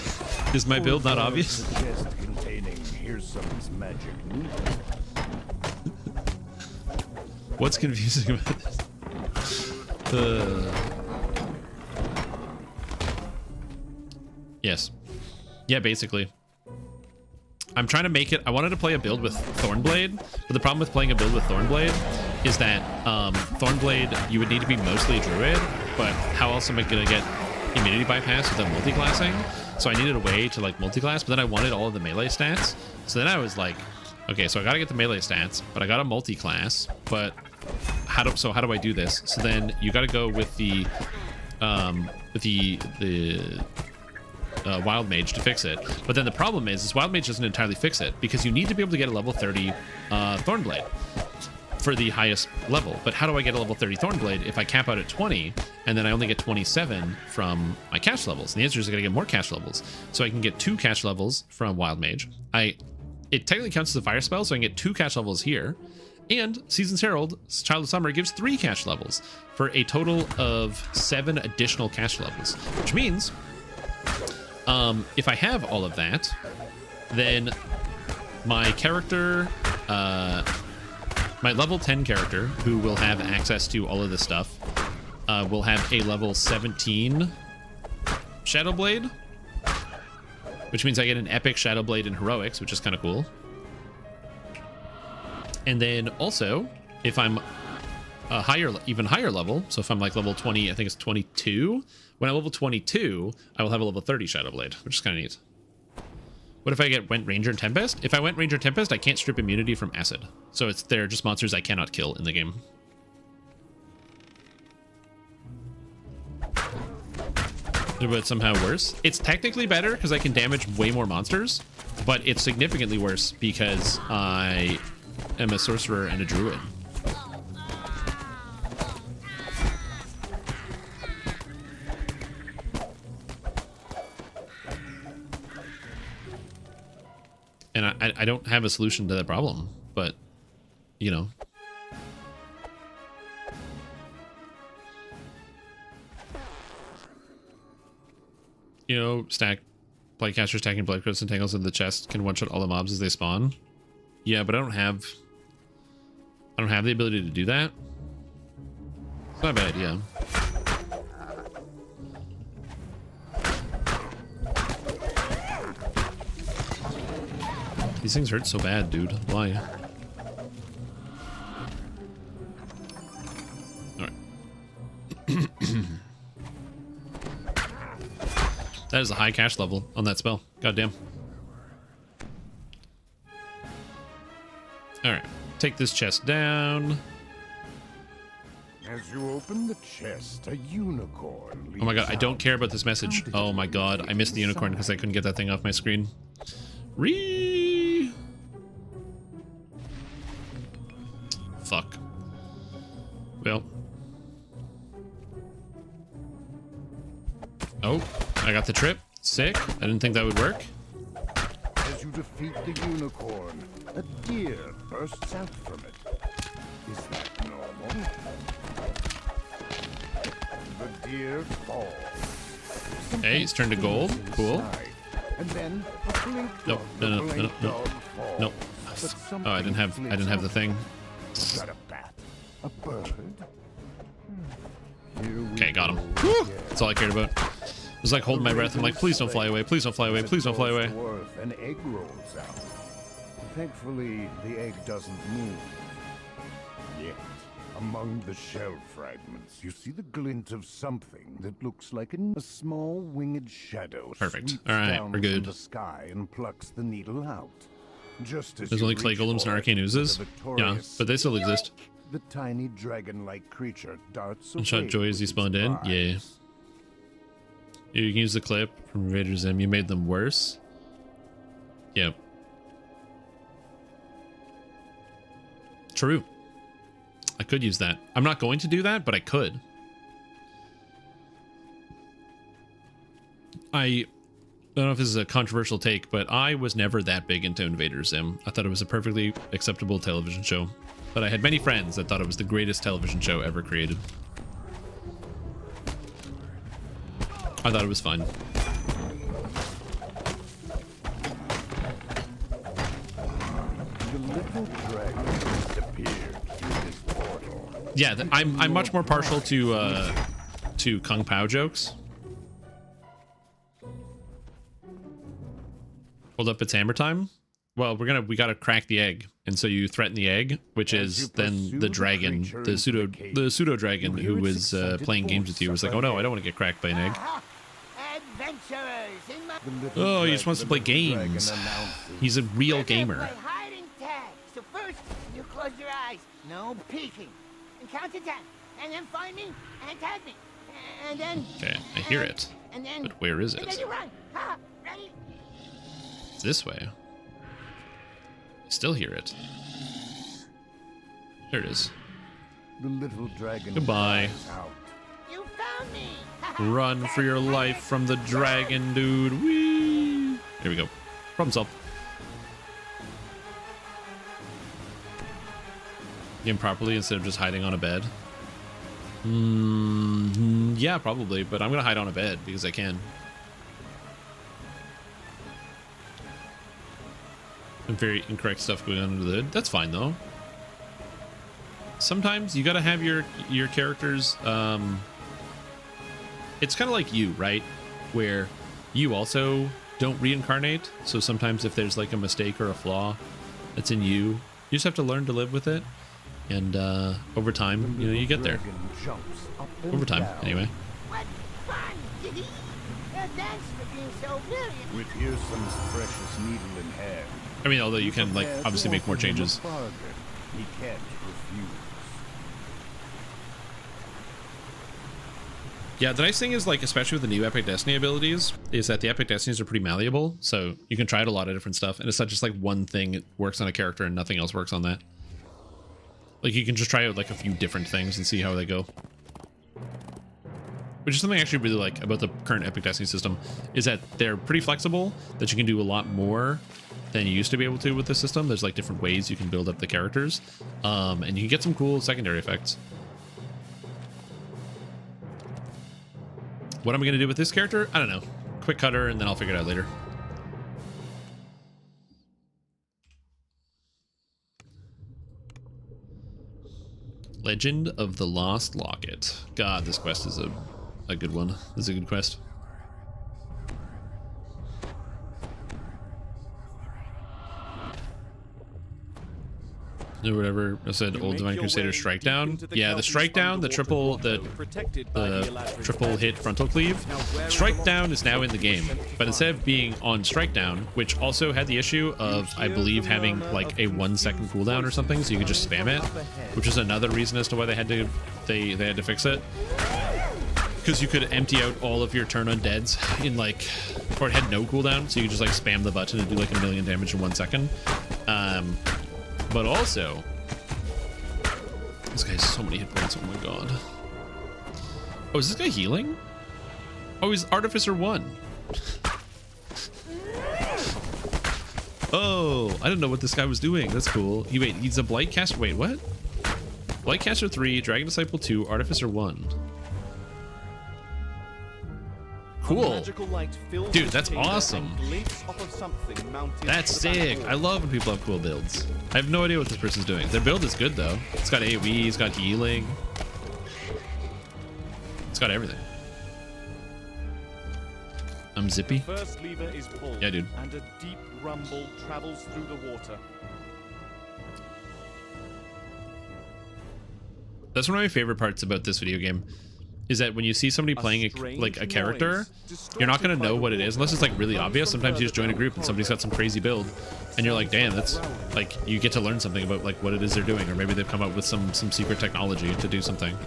Is my build not obvious? A chest containing Hearsom's magic needle. What's confusing about this? Yes. Yeah, basically. I'm trying to make it... I wanted to play a build with Thornblade, but the problem with playing a build with Thornblade is that Thornblade, you would need to be mostly Druid, but how else am I going to get immunity bypass without multiclassing? So I needed a way to like multiclass, but then I wanted all of the melee stats. So then I was like, okay, so I got to get the melee stats, but I got a multiclass, but how do I do this? So then you got to go with the Wild Mage to fix it. But then the problem is Wild Mage doesn't entirely fix it because you need to be able to get a level 30 Thornblade for the highest level. But how do I get a level 30 Thornblade if I cap out at 20 and then I only get 27 from my cash levels? And the answer is I gotta get more cash levels. So I can get 2 cash levels from Wild Mage. It technically counts as a fire spell, so I can get 2 cash levels here. And Season's Herald, Child of Summer, gives 3 cash levels for a total of 7 additional cash levels, which means if I have all of that, then my character, my level 10 character, who will have access to all of this stuff, will have a level 17 Shadow Blade, which means I get an epic Shadow Blade in Heroics, which is kind of cool. And then also, if I'm a even higher level, so if I'm like level 20, I think it's 22, when I'm level 22, I will have a level 30 Shadow Blade, which is kind of neat. What if I went Ranger and Tempest? If I went Ranger and Tempest, I can't strip immunity from acid. So they're just monsters I cannot kill in the game. But somehow worse. It's technically better because I can damage way more monsters, but it's significantly worse because I am a sorcerer and a druid. And I don't have a solution to that problem, but, you know. You know, Blightcaster stacking Bloodcoats and Tangles in the chest can one-shot all the mobs as they spawn. Yeah, but I don't have the ability to do that. It's not a bad idea. These things hurt so bad, dude. Why? Alright. That is a high cash level on that spell. Goddamn. Alright. Take this chest down. As you open the chest, a unicorn. Oh my god, I don't care about this message. Oh my god, I missed the unicorn because I couldn't get that thing off my screen. Fuck. Well. Oh, I got the trip. Sick. I didn't think that would work. As you defeat the unicorn, a deer bursts out from it. Is that normal? The deer falls. Hey, it's turned to gold. Cool. And then a blink Nope. No. Oh, I didn't have the thing. Is that a bat? A bird? Okay, got him. Whew! That's all I cared about. It was like holding my breath. I'm like, please don't fly away. Please don't fly away. Please don't fly away. An egg rolls out. Thankfully, the egg doesn't move. Yet, among the shell fragments, you see the glint of something that looks like a small winged shadow. Perfect. Sweeps All right, down we're good. From the sky and plucks the needle out. Just as There's only clay golems and arcane oozes. Yeah, but they still exist. The tiny dragon-like creature darts And shot away Joy as he with spawned its in. eyes. Yeah. You can use the clip from Invader Zim. You made them worse. Yep. True. I could use that. I'm not going to do that, but I could. I don't know if this is a controversial take, but I was never that big into Invader Zim. I thought it was a perfectly acceptable television show. But I had many friends that thought it was the greatest television show ever created. I thought it was fun. The little dragon disappeared through this portal. Yeah, I'm much more partial to Kung Pao jokes. Hold up, it's hammer time. Well, we gotta crack the egg, and so you threaten the egg, which is then the dragon, the pseudo dragon who was playing games with you was like, oh no, I don't want to get cracked by an egg. Oh, he just wants to play games. He's a real gamer. Hiding tag. So first, you close your eyes, no peeking, and count to 10, and then find me and tag me, and then. Okay, I hear it, and then, but where is and then it? you run. Ha! Ready? It's this way. Still hear it. There it is. The little dragon. Goodbye. Out. You found me. Run for your life from the dragon, dude. Whee! Here we go. Problem solved. Game properly instead of just hiding on a bed. Yeah, probably, but I'm gonna hide on a bed because I can. Some very incorrect stuff going on under the hood. That's fine though. Sometimes you gotta have your characters. It's kind of like you, right? Where you also don't reincarnate. So sometimes if there's like a mistake or a flaw that's in you, you just have to learn to live with it. And over time, you know, you get there. Over time, anyway. What fun! Thanks for being so brilliant. With Earson's precious needle in hand. I mean, although you can like obviously make more changes. He can't refuse. Yeah, the nice thing is, like, especially with the new Epic Destiny abilities, is that the Epic Destinies are pretty malleable, so you can try out a lot of different stuff, and it's not just like one thing that works on a character and nothing else works on that. Like, you can just try out like a few different things and see how they go. Which is something I actually really like about the current Epic Destiny system, is that they're pretty flexible, that you can do a lot more than you used to be able to with the system. There's like different ways you can build up the characters, and you can get some cool secondary effects. What am I going to do with this character? I don't know. Quick cutter, and then I'll figure it out later. Legend of the Lost Locket. God, this quest is a good one. This is a good quest. Or whatever I said, old Divine Crusader strike down. Yeah, the strike down, the triple hit frontal cleave. Strike down is now in the game, but instead of being on strike down, which also had the issue of, I believe, having like a 1 second cooldown or something, so you could just spam it, which is another reason as to why they had to fix it. Because you could empty out all of your turn undeads in like, or it had no cooldown, so you could just like spam the button and do like 1,000,000 damage in 1 second. But also, this guy has so many hit points. Oh my god. Oh, is this guy healing? Oh, he's Artificer 1. Oh, I didn't know what this guy was doing. That's cool. He's a Blight Caster. Wait, what? Blight Caster 3, Dragon Disciple 2, Artificer 1. Cool. Dude, that's awesome. That's sick. I love when people have cool builds. I have no idea what this person's doing. Their build is good though. It's got AoE, it's got healing. It's got everything. I'm zippy. The first lever is pulled, yeah, dude. And a deep rumble travels through the water. That's one of my favorite parts about this video game. Is that when you see somebody playing a character, you're not going to know what it is unless it's like really obvious. Sometimes you just join a group and somebody's got some crazy build and you're like, damn, that's like, you get to learn something about like what it is they're doing, or maybe they've come up with some secret technology to do something.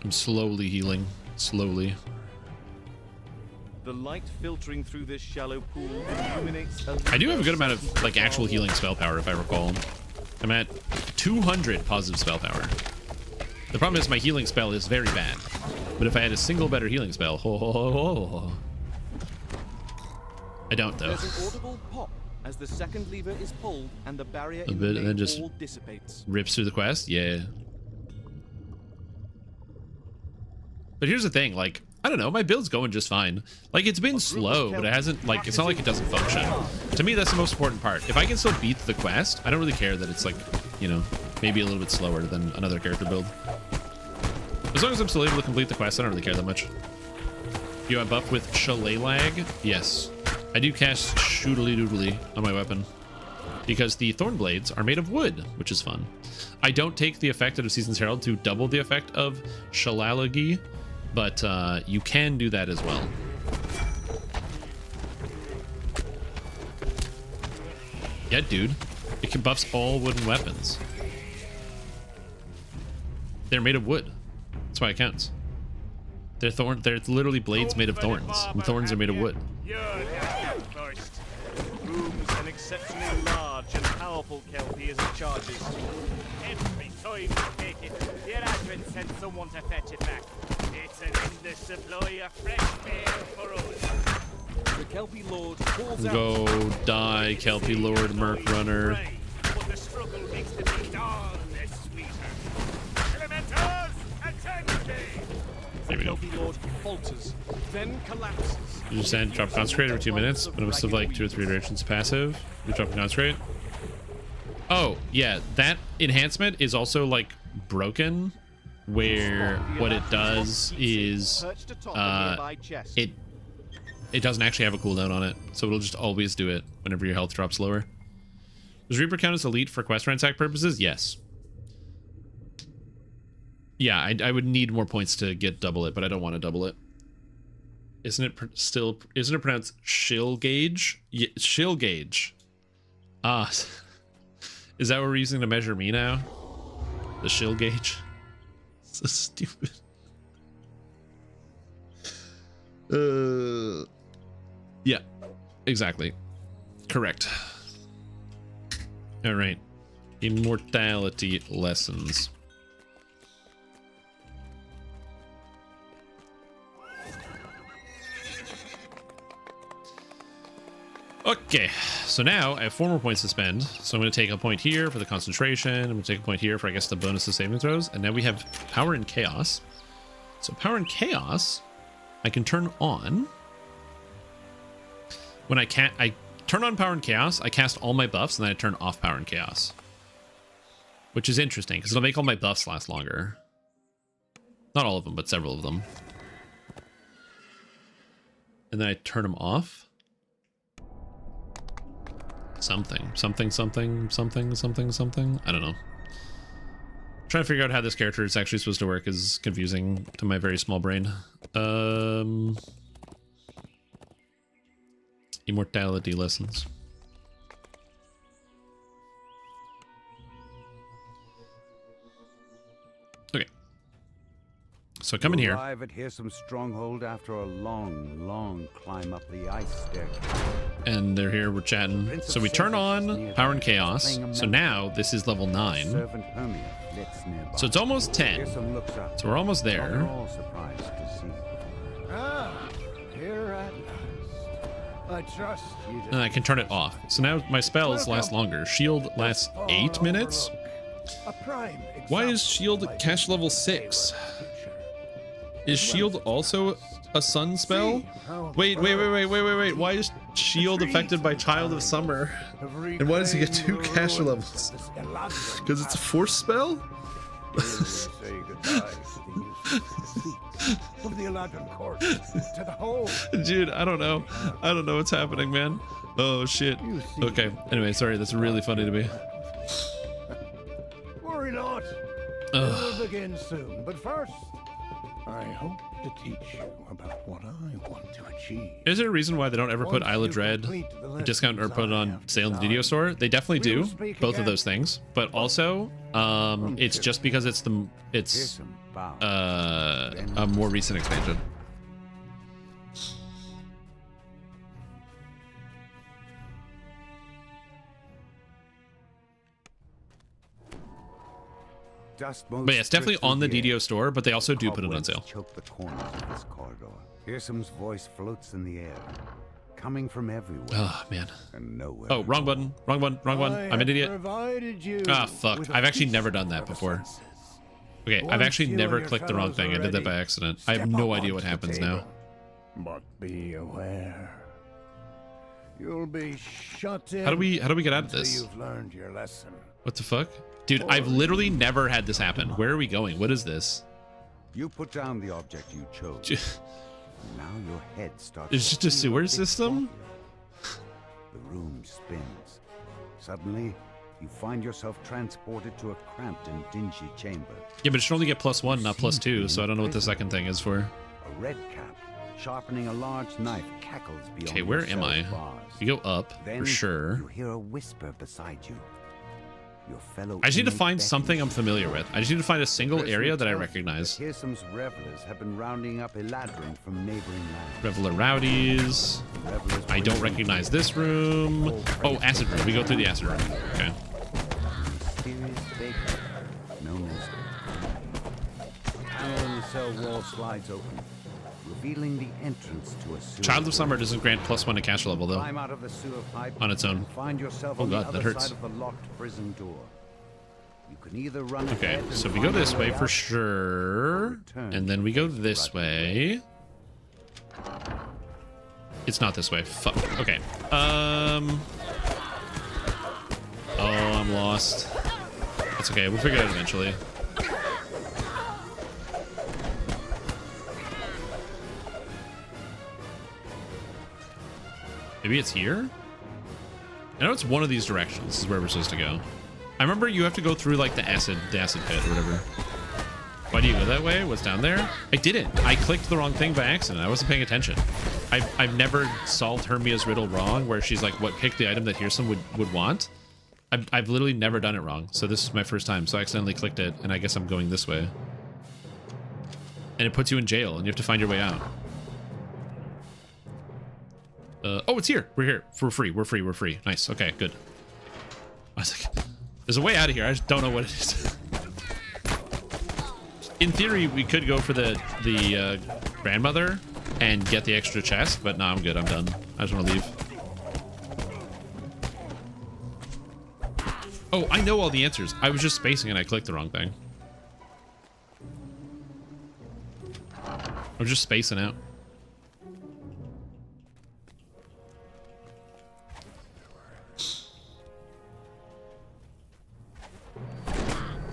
I'm slowly healing, slowly. The light filtering through this shallow pool illuminates. I do have a good amount of like actual healing spell power, if I recall. I'm at 200 positive spell power. The problem is my healing spell is very bad. But if I had a single better healing spell, I don't though. There's an audible pop as the second lever is pulled and the barrier A in bit, the and main then just wall dissipates. rips through the quest. Yeah. But here's the thing, like, I don't know, my build's going just fine. Like, it's been slow, but it hasn't, like, it's not like it doesn't function. To me, that's the most important part. If I can still beat the quest, I don't really care that it's, like, you know, maybe a little bit slower than another character build. As long as I'm still able to complete the quest, I don't really care that much. You have buff with Chalet Lag? Yes. I do cast Shoodly Doodly on my weapon, because the Thorn Blades are made of wood, which is fun. I don't take the effect of Season's Herald to double the effect of Shalalagi, but you can do that as well. Yeah, dude. It can buffs all wooden weapons. They're made of wood. That's why it counts. They're literally blades made of thorns, and thorns are made of wood. Room's an exceptionally large and powerful Kelpie as it charges. Every time you take it, your admin sends someone to fetch it back. It's an endless supply of fresh air for us. The Kelpie Lord calls out. Go die, Kelpie Lord Merc Runner. But the struggle makes the beat all the sweeter. Elementals, attend me! There we go. Kelpie Lord falters, then collapses. You just said drop Consecrate every 2 minutes, but it must have like 2 or 3 iterations passive. You drop Consecrate. Oh, yeah, that enhancement is also like broken, where what it does is it doesn't actually have a cooldown on it, so it'll just always do it whenever your health drops lower. Does Reaper count as elite for quest ransack purposes? Yes. Yeah, I would need more points to get double it, but I don't want to double it. Isn't it pronounced shill gauge? Yeah, shill gauge. Ah, is that what we're using to measure me now? The shill gauge? So stupid. Yeah, exactly. Correct. All right. Immortality lessons. Okay, so now I have 4 more points to spend. So I'm going to take a point here for the concentration. I'm going to take a point here for, I guess, the bonus of saving throws. And now we have Power and Chaos. So Power and Chaos, I can turn on. When I turn on Power and Chaos, I cast all my buffs, and then I turn off Power and Chaos. Which is interesting, because it'll make all my buffs last longer. Not all of them, but several of them. And then I turn them off. Something. I don't know. Trying to figure out how this character is actually supposed to work is confusing to my very small brain. Immortality lessons. Okay. So come in here. Arrive at Hearsom's stronghold after a long climb up the ice staircase. And they're here, we're chatting. So we turn on Power and Chaos. So now this is level 9. So it's almost 10. So we're almost there. Here at last. I trust you. And I can turn it off. So now my spells last longer. Shield lasts 8 minutes. Why is Shield cash level 6? Is Shield also a sun spell? Wait. Why is Shield affected by Child of Summer? And why does he get 2 cash levels? Because it's a force spell? Dude, I don't know. I don't know what's happening, man. Oh, shit. Okay. Anyway, sorry. That's really funny to me. Worry not. We'll begin soon. But first, I hope to teach you about what I want to achieve. Is there a reason why they don't ever put Isla Dread discount or put it on sale in the DDO store? They definitely do, both of those things. But also, it's just because it's a more recent expansion. But yeah, it's definitely on the DDO store, but they also do put it on sale. Choke the corners of this corridor. Hearsom's voice floats in the air. coming from everywhere. Oh, man. And nowhere. Oh, wrong button. Wrong one. Wrong one. I'm an idiot. Ah, fuck. I've actually never done that before. Okay, I've actually never clicked the wrong thing. I did that by accident. I have no idea what happens now. But be aware. You'll be shut in. How do we get out of this? You've learned your lesson. What the fuck? Dude, I've literally never had this happen. Where are we going? What is this? You put down the object you chose. Now your head starts. It's just a sewer system? The room spins. Suddenly, you find yourself transported to a cramped and dingy chamber. Yeah, but it should only get +1, not +2, so I don't know what the second thing is for. A red cap, sharpening a large knife, cackles beyond. Okay, where am I? You go up, for sure. You hear a whisper beside you. Your fellow I just need to find something I'm familiar with. I just need to find a single area that I recognize. Hirsum's revelers have been rounding up Eladrin from neighboring lands. Reveler Rowdies. I don't recognize this room. Oh, acid room. We go through the acid room. Okay. Mysterious baker, known as panel in the cell wall slides open, revealing the entrance to a sewer. Child of Summer doesn't grant +1 to caster level though. Climb out of the sewer pipe on its own. Find yourself Oh on the god, that other hurts. side of the locked prison door. You can either run Okay, ahead so and we go find this your way way for out, sure, and then we go this way. It's not this way. Fuck. Okay. Oh, I'm lost. It's okay. We'll figure it out eventually. Maybe it's here? I know it's one of these directions. This is where we're supposed to go. I remember you have to go through like the acid pit or whatever. Why do you go that way? What's down there? I didn't. I clicked the wrong thing by accident. I wasn't paying attention. I've never solved Hermia's riddle wrong, where she's like, "What? Pick the item that Hirsum would want." I've literally never done it wrong. So this is my first time. So I accidentally clicked it, and I guess I'm going this way. And it puts you in jail, and you have to find your way out. Oh, it's here. We're here. We're free. We're free. We're free. Nice. Okay, good. I was like, there's a way out of here. I just don't know what it is. In theory, we could go for the grandmother and get the extra chest, but no, I'm good. I'm done. I just want to leave. Oh, I know all the answers. I was just spacing and I clicked the wrong thing. I was just spacing out.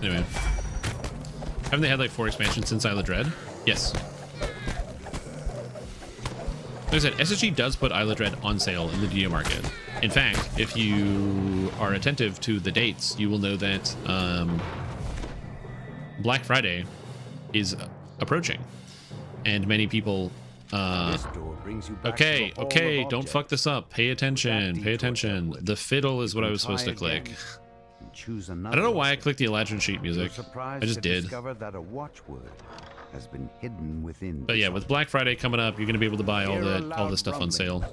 Anyway. Haven't they had like 4 expansions since Isla Dread? Yes. Like I said, SSG does put Isla Dread on sale in the DDO market. In fact, if you are attentive to the dates, you will know that Black Friday is approaching. And many people... okay, don't fuck this up. Pay attention, pay attention. The fiddle is what I was supposed to click. I don't know why I clicked the Eladrin sheet music. I just did. That a watchword has been hidden within. But yeah, with Black Friday coming up, you're gonna be able to buy all the stuff on sale.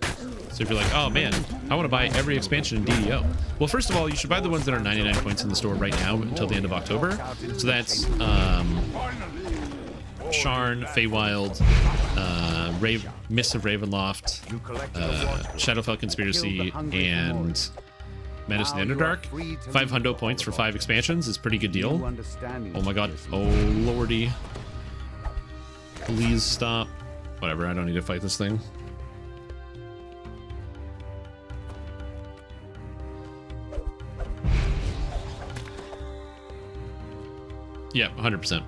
So if you're like, oh man, I want to buy every expansion in DDO. Well, first of all, you should buy the ones that are 99 points in the store right now until the end of October. So that's Sharn, Feywild, Mists of Ravenloft, Shadowfell Conspiracy, and Menace in the Underdark. 500 points for 5 expansions is a pretty good deal. Oh my god. Oh lordy. Please stop. Whatever, I don't need to fight this thing. Yeah, 100%.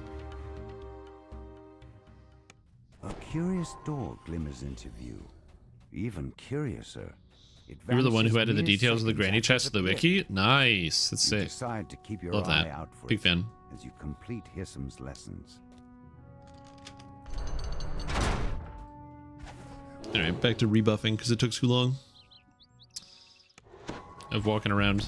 A curious door glimmers into view. Even curiouser. You were the one who added the details of the granny chest to the wiki? Nice. That's sick. Decide to keep your Love eye that. out for Big it fan. as you complete Hirsum's lessons. Alright, back to rebuffing because it took too long of walking around.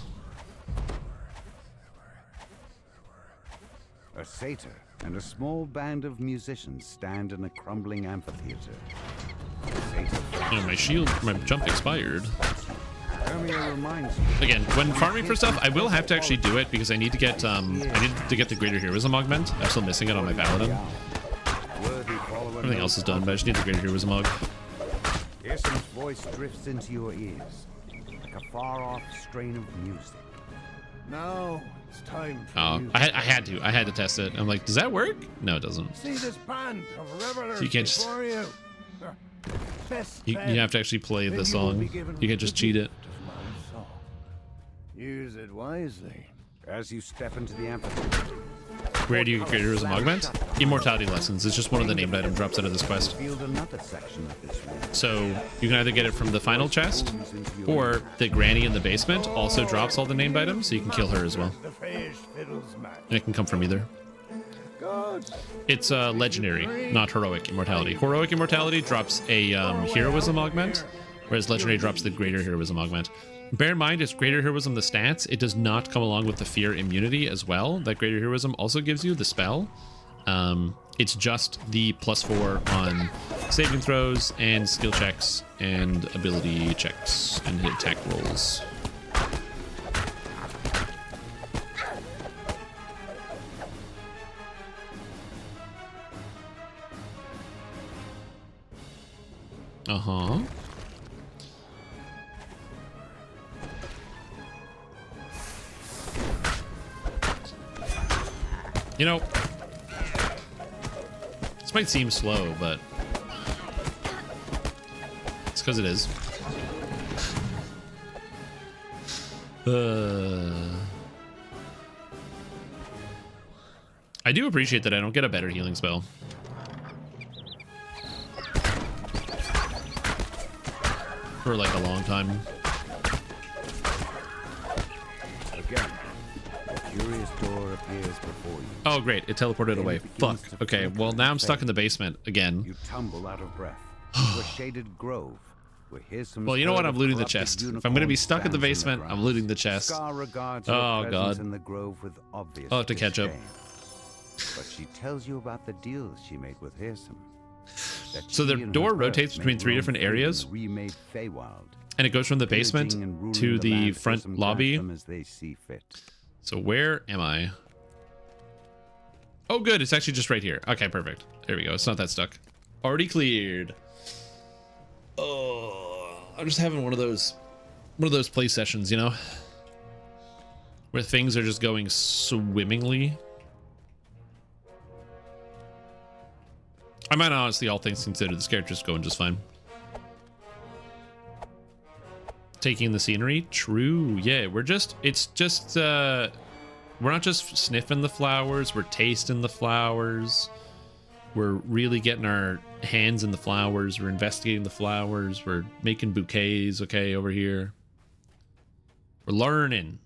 A satyr and a small band of musicians stand in a crumbling amphitheater. Oh, my shield, my jump expired. Hermia reminds you. Again, when farming for stuff, I will have to actually do it because I need to get the Greater Heroism augment. I'm still missing it on my Paladin. Everything else is done, but I just need the Greater Heroism aug. Hirsam's voice drifts into your ears, like a far-off strain of music. Now it's time for Oh, you. I had to test it. I'm like, does that work? No, it doesn't. See this band of revelers So you can't just- before you. Best You band, have to actually play then the you will song. be given You can't just the cheat it. gift of my song. Use it wisely. As you step into the amphitheater, Where do you get creators and augment? Immortality lessons. It's just one of the named item drops out of this quest. revealed another section of this room. So you can either get it from the final chest, or the granny in the basement also drops all the named items, so you can kill her as well. The phage fiddles match. And it can come from either. God. It's legendary, not heroic immortality. Heroic immortality drops a heroism augment, whereas legendary drops the greater heroism augment. Bear in mind, it's greater heroism the stats. It does not come along with the fear immunity as well. That greater heroism also gives you the spell. It's just the +4 on saving throws and skill checks and ability checks and hit attack rolls. Uh-huh. You know, this might seem slow, but it's because it is. I do appreciate that I don't get a better healing spell. For like a long time. Again, a curious door appears before you. Oh, great. It teleported away. Fuck. Okay, well, now I'm stuck in the basement again. You tumble out of breath to a shaded grove. Where Hirsam's Well, you know what? herd I'm of looting the corrupted chest. If I'm unicorns going to be stuck in the stands basement, I'm ground. looting the chest. Scar regards your Oh, presence God. in the grove with obvious I'll have to catch up. disdain. But she tells you about the deals she made with Hirsam. That So the she and door her rotates herd between may 3 roam different free in areas. the remade Feywild, And it goes from the basement pillaging and ruling to land the as front Hirsam grants lobby. them as they see fit. So where am I? Oh, good. It's actually just right here. Okay, perfect. There we go. It's not that stuck. Already cleared. Oh, I'm just having one of those play sessions, you know, where things are just going swimmingly. I might honestly, all things considered, this character's going just fine. Taking the scenery, true. Yeah, we're not just sniffing the flowers, we're tasting the flowers. We're really getting our hands in the flowers. We're investigating the flowers. We're making bouquets, okay, over here. We're learning.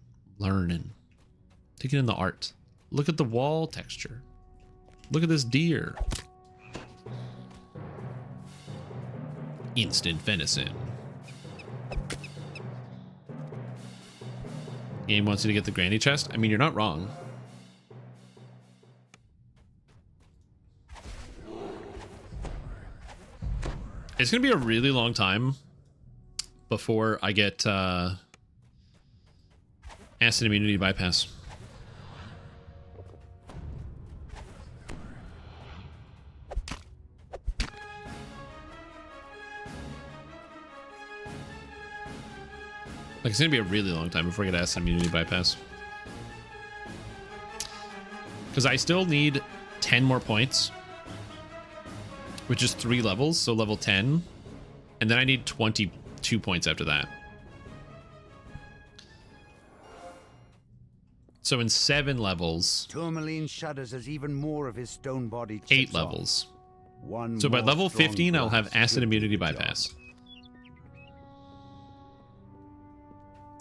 Taking in the art. Look at the wall texture. Look at this deer. Instant venison. Game wants you to get the granny chest. I mean, you're not wrong. It's gonna be a really long time before I get acid immunity bypass. Like, it's gonna be a really long time before I get acid immunity bypass. Because I still need 10 more points, which is 3 levels, so level 10. And then I need 22 points after that. So in 7 levels, Tourmaline shudders as even more of his stone body 8 chips off. levels. One So by more level strong 15, I'll have grasp acid should immunity do the job. bypass.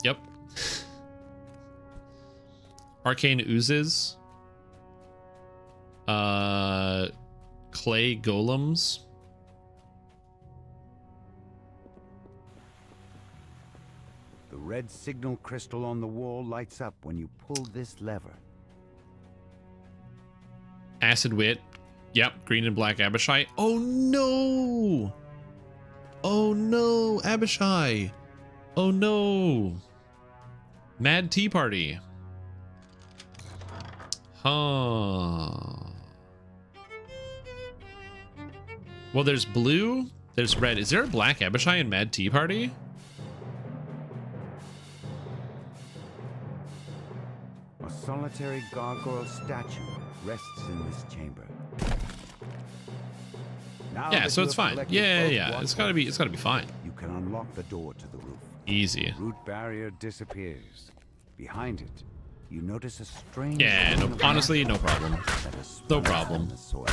Yep. Arcane oozes. Clay golems. The red signal crystal on the wall lights up when you pull this lever. Acid wit. Yep, green and black Abishai. Oh no! Oh no, Abishai! Oh no! Mad Tea Party. Huh. Well, there's blue, There's red. Is there a black Abishai in Mad Tea Party? A solitary gargoyle statue rests in this chamber. Now Yeah, that so you it's have fine. collected Yeah, both yeah. It's gotta be fine. You can unlock the door to the roof. Easy. Root barrier disappears. Behind it, you notice a strange. Yeah, no, honestly, no problem. No problem. The soil.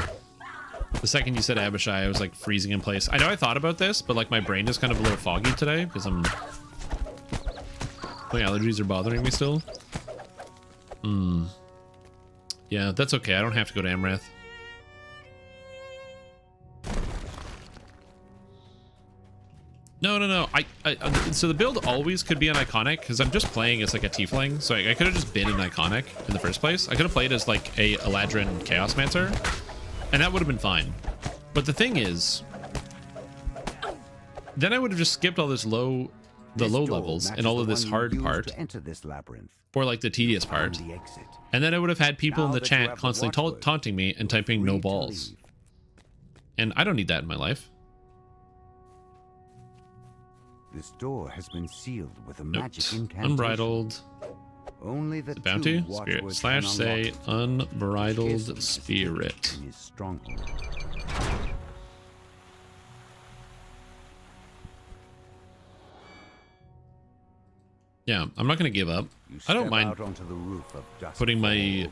The second you said Abishai, I was like freezing in place. I know I thought about this, but like my brain is kind of a little foggy today because my allergies are bothering me still. Yeah, that's okay. I don't have to go to Amrath. No. So the build always could be an iconic because I'm just playing as like a tiefling. So I could have just been an iconic in the first place. I could have played as like a Eladrin Chaos Mancer, and that would have been fine. But the thing is, then I would have just skipped all this low levels and all of this hard part, to enter this labyrinth. or like the tedious part. The exit. And then I would have had people in Now the that you chat have the constantly watchword, taunting me and typing no free to balls. leave. And I don't need that in my life. This door has been sealed with a Nope. magic incantation. Unbridled. Only the The bounty? two Spirit. watchwords Slash can say unlock it. unbridled Kiss the spirit. in his stronghold. Yeah, I'm not going to give up. You I don't step mind out onto the roof of Dusk putting my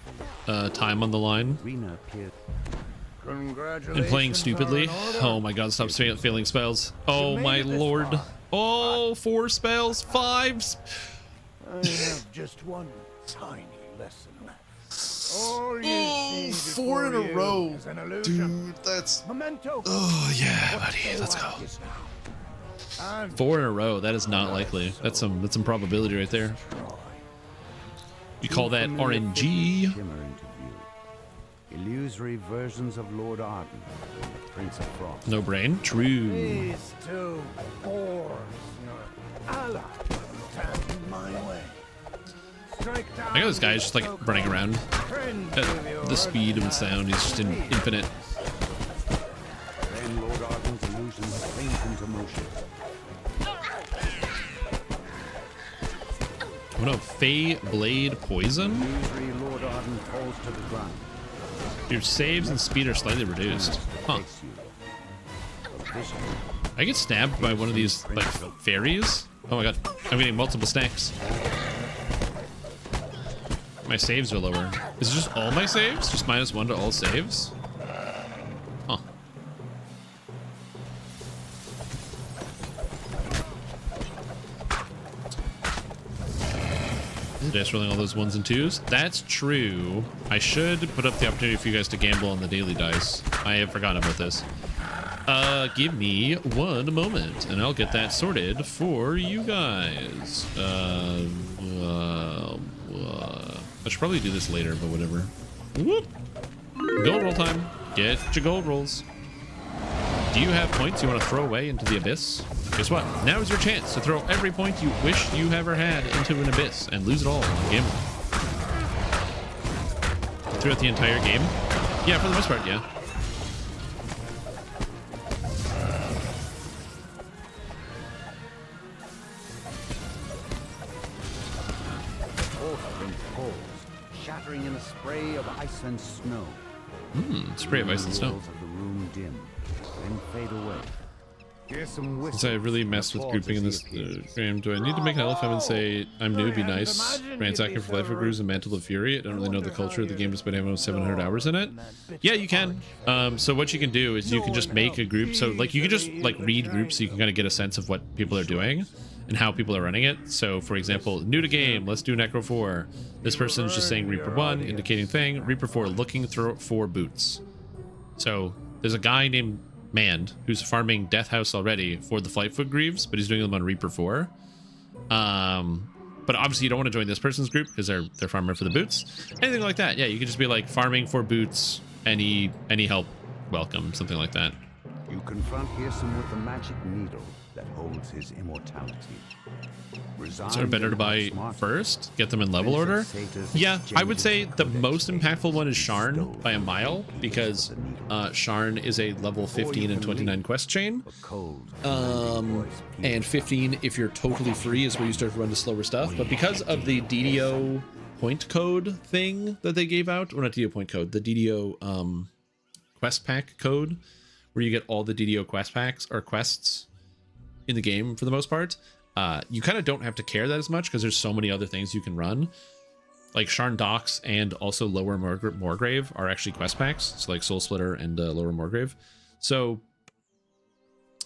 Overlook. time on the line Arena appeared. and playing stupidly. Oh my god, stop failing spells. Oh my lord. Oh, 4 spells, 5. I have just one tiny lesson left. All you see 4 in a before you row. is an illusion. Dude, that's... Memento. Oh yeah, What buddy, the let's go. light is now. And 4 in a row, that is not likely. That's some probability right there. You call that RNG. Shimmer into view. Illusory versions of Lord Arden, the Prince of Frost. No brain? True. these two boars, your ally, stand in my way. Strike down I got this guy just like running around at the speed of the sound. He's just infinite. Then Lord Arden's illusions faint into motion. Oh no, Fey Blade Poison? Illusory Lord Arden falls to the ground. Your saves and speed are slightly reduced. Huh. Takes you. A vision. I get stabbed by one of these, like, fairies? Oh my god, I'm getting multiple stacks. My saves are lower. Is it just all my saves? Just -1 to all saves? Huh. Dice rolling all those 1s and 2s. That's true. I should put up the opportunity for you guys to gamble on the daily dice. I have forgotten about this. Give me 1 moment, and I'll get that sorted for you guys. I should probably do this later, but whatever. Whoop. Gold roll time. Get your gold rolls. Do you have points you want to throw away into the abyss? Guess what? Now is your chance to throw every point you wish you ever had into an abyss and lose it all on game. Throughout the entire game? Yeah, for the most part, yeah. Orphan falls, shattering in a spray of ice and snow. Spray of ice and snow. Walls of the room dim, then fade away. Here's some Since I really messed with grouping in this game, do I need to make an elephant and say, I'm new, be nice, ransacking for life of grooves and mantle of fury? I don't really know the culture of the game despite having 700 hours in it. Yeah, you can. So what you can do is you can just make a group. So like you can just like read groups so you can kind of get a sense of what people are doing and how people are running it. So for example, new to game, let's do Necro 4. This person's just saying Reaper 1, indicating thing, Reaper 4 looking for boots. So there's a guy named Mand who's farming Death House already for the Flightfoot Greaves, but he's doing them on Reaper 4. But obviously you don't want to join this person's group because they're farming for the boots. Anything like that. Yeah, you could just be like farming for boots, any help welcome, something like that. You confront Pearson with the magic needle, that holds his immortality. So they're better to buy first, get them in level order. Yeah, I would say the most impactful one is Sharn by a mile, because Sharn is a level 15 and 29 quest chain. And 15, if you're totally free, is where you start to run to slower stuff. But because of the DDO point code thing that they gave out, or not DDO point code, the DDO quest pack code, where you get all the DDO quest packs or quests in the game for the most part, you kind of don't have to care that as much because there's so many other things you can run. Like Sharn Docks and also Lower Moorgrave are actually quest packs, so like Soul Splitter and Lower Moorgrave. So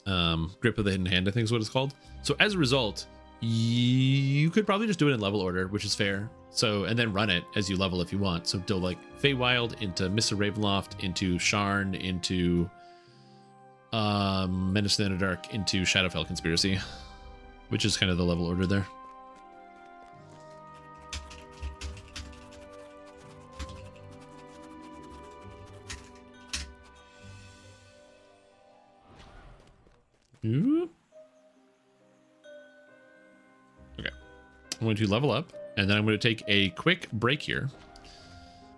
Grip of the Hidden Hand, I think is what it's called. So as a result, you could probably just do it in level order, which is fair. So, and then run it as you level if you want. So do like Feywild into Mists of Ravenloft, into Sharn, into Menace in the Underdark, into Shadowfell Conspiracy, which is kind of the level order there. Ooh. Okay, I'm going to level up, and then I'm going to take a quick break here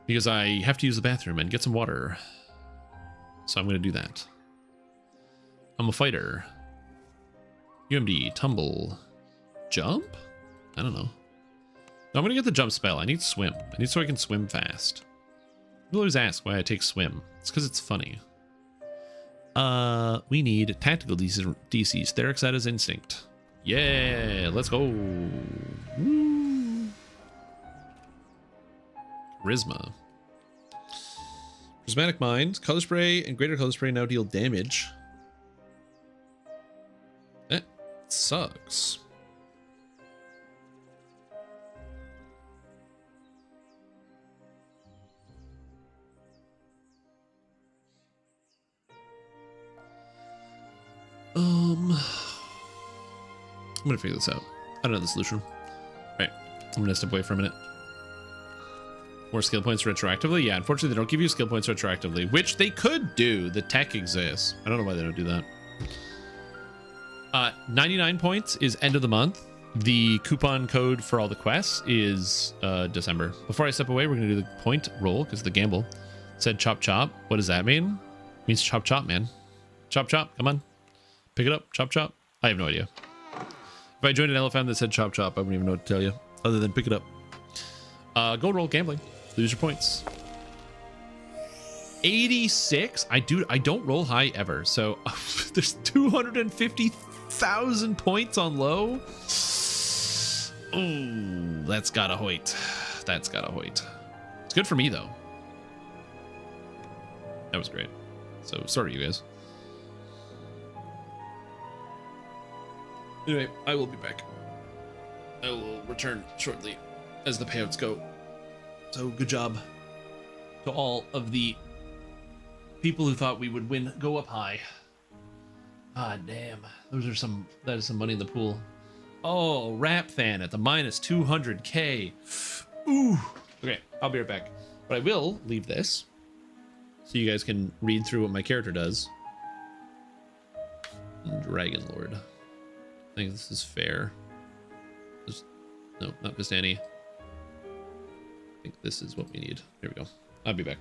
because I have to use the bathroom and get some water. So I'm going to do that. I'm a fighter. UMD, tumble, jump? I don't know. No, I'm going to get the jump spell. I need swim. I need so I can swim fast. People always ask why I take swim. It's because it's funny. We need tactical DCs. Therexata's Instinct. Yeah, let's go. Woo. Charisma. Prismatic Mind. Color Spray and Greater Color Spray now deal damage. That sucks. I'm gonna figure this out. I don't know the solution. Right, I'm gonna step away for a minute. More skill points retroactively? Yeah, unfortunately they don't give you skill points retroactively, which they could do. The tech exists. I don't know why they don't do that. 99 points is end of the month. The coupon code for all the quests is December. Before I step away, we're gonna do the point roll because the gamble. It said chop chop. What does that mean? It means chop chop, man. Chop chop, come on. Pick it up, chop chop. I have no idea. If I joined an elephant that said chop chop, I wouldn't even know what to tell you other than pick it up. Go roll gambling. Lose your points. 86. I don't roll high ever. So there's 250,000 points on low. Oh, that's gotta hoit. That's gotta hoit. It's good for me though. That was great. So sorry, you guys. Anyway, I will be back. I will return shortly as the payouts go. So good job to all of the people who thought we would win Go Up High. Ah, damn. That is some money in the pool. Oh, Rap Fan at the minus 200k. Ooh. Okay, I'll be right back. But I will leave this so you guys can read through what my character does. Dragon Lord. I think this is fair. No, not Vistani. I think this is what we need. Here we go. I'll be back.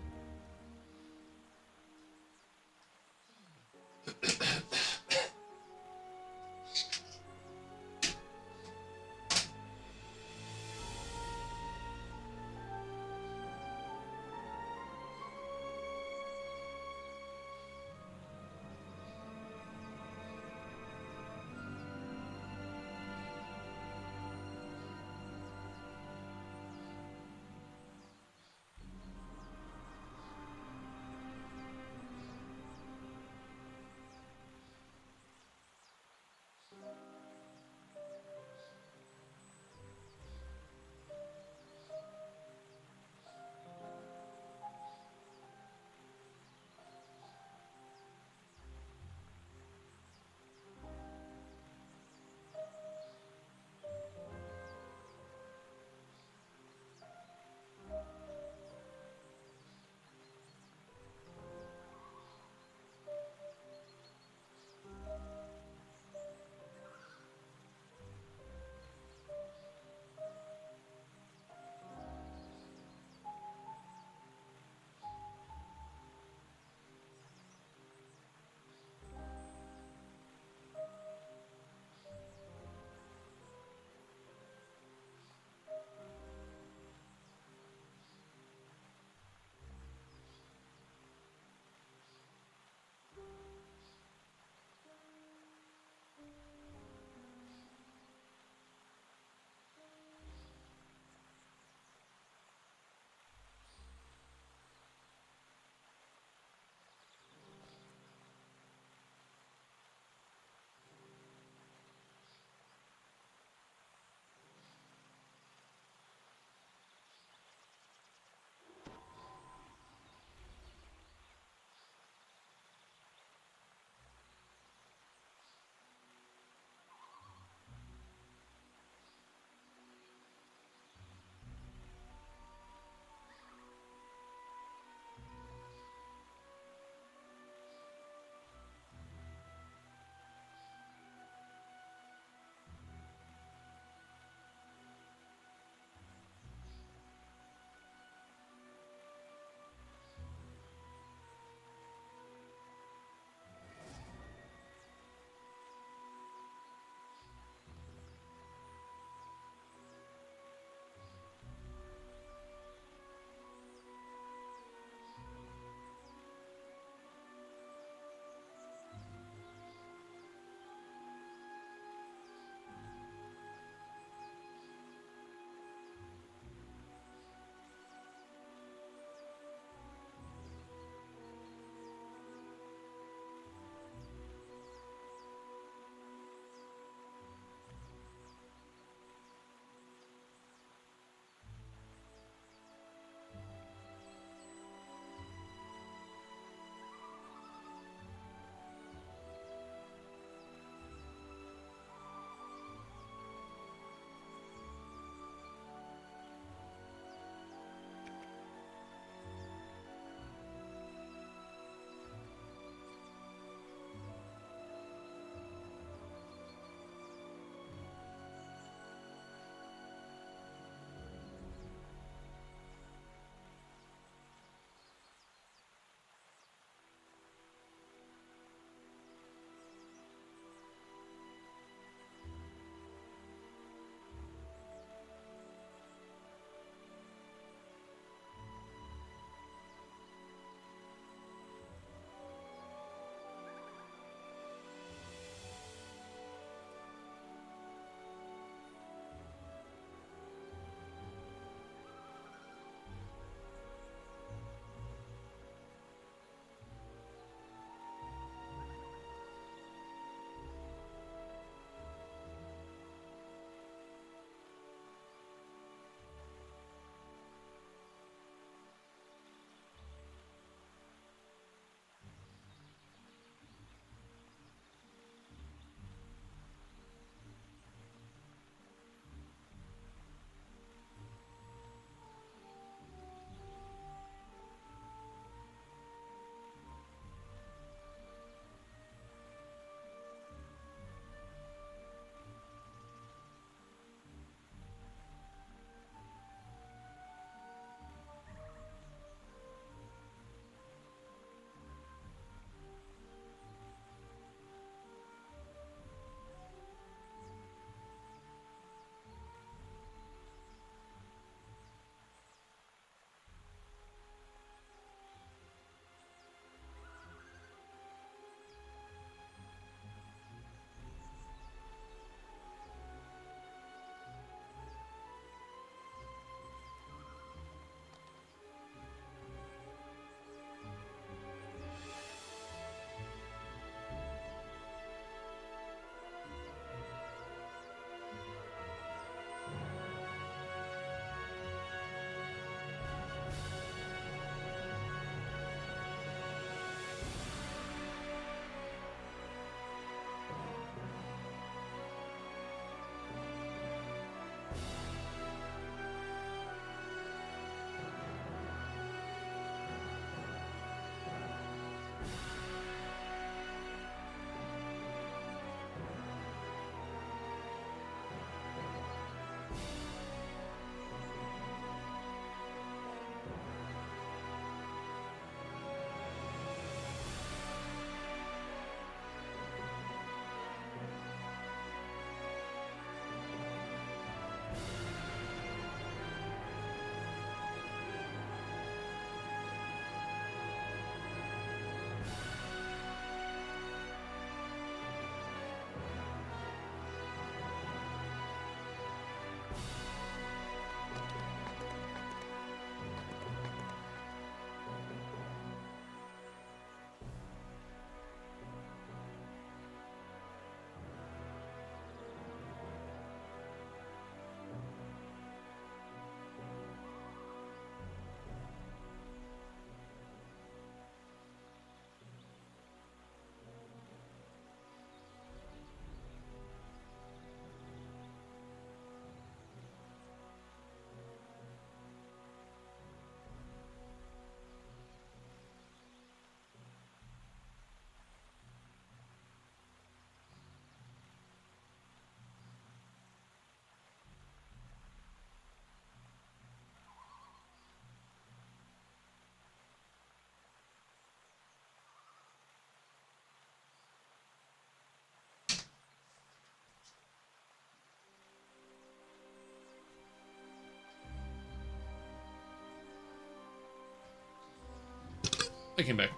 I came back.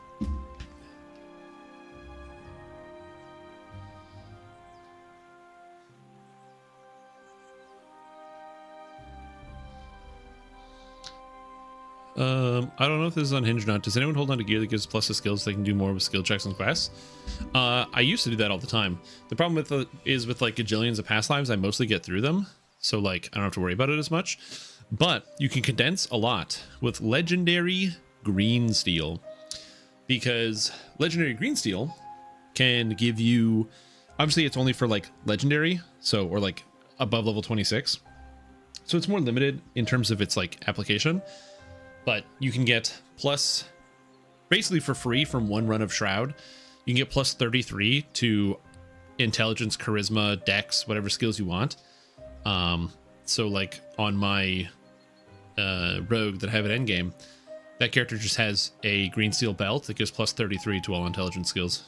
I don't know if this is unhinged or not. Does anyone hold on to gear that gives plus to skills so they can do more with skill checks and quests? I used to do that all the time. The problem with is with like gajillions of past lives, I mostly get through them. So like, I don't have to worry about it as much. But you can condense a lot with legendary green steel. Because legendary green steel can give you, obviously it's only for like legendary, so, or like above level 26. So it's more limited in terms of its like application. But you can get plus, basically for free from one run of Shroud, you can get plus 33 to intelligence, charisma, dex, whatever skills you want. So like on my rogue that I have at endgame, that character just has a green steel belt that gives plus 33 to all intelligence skills.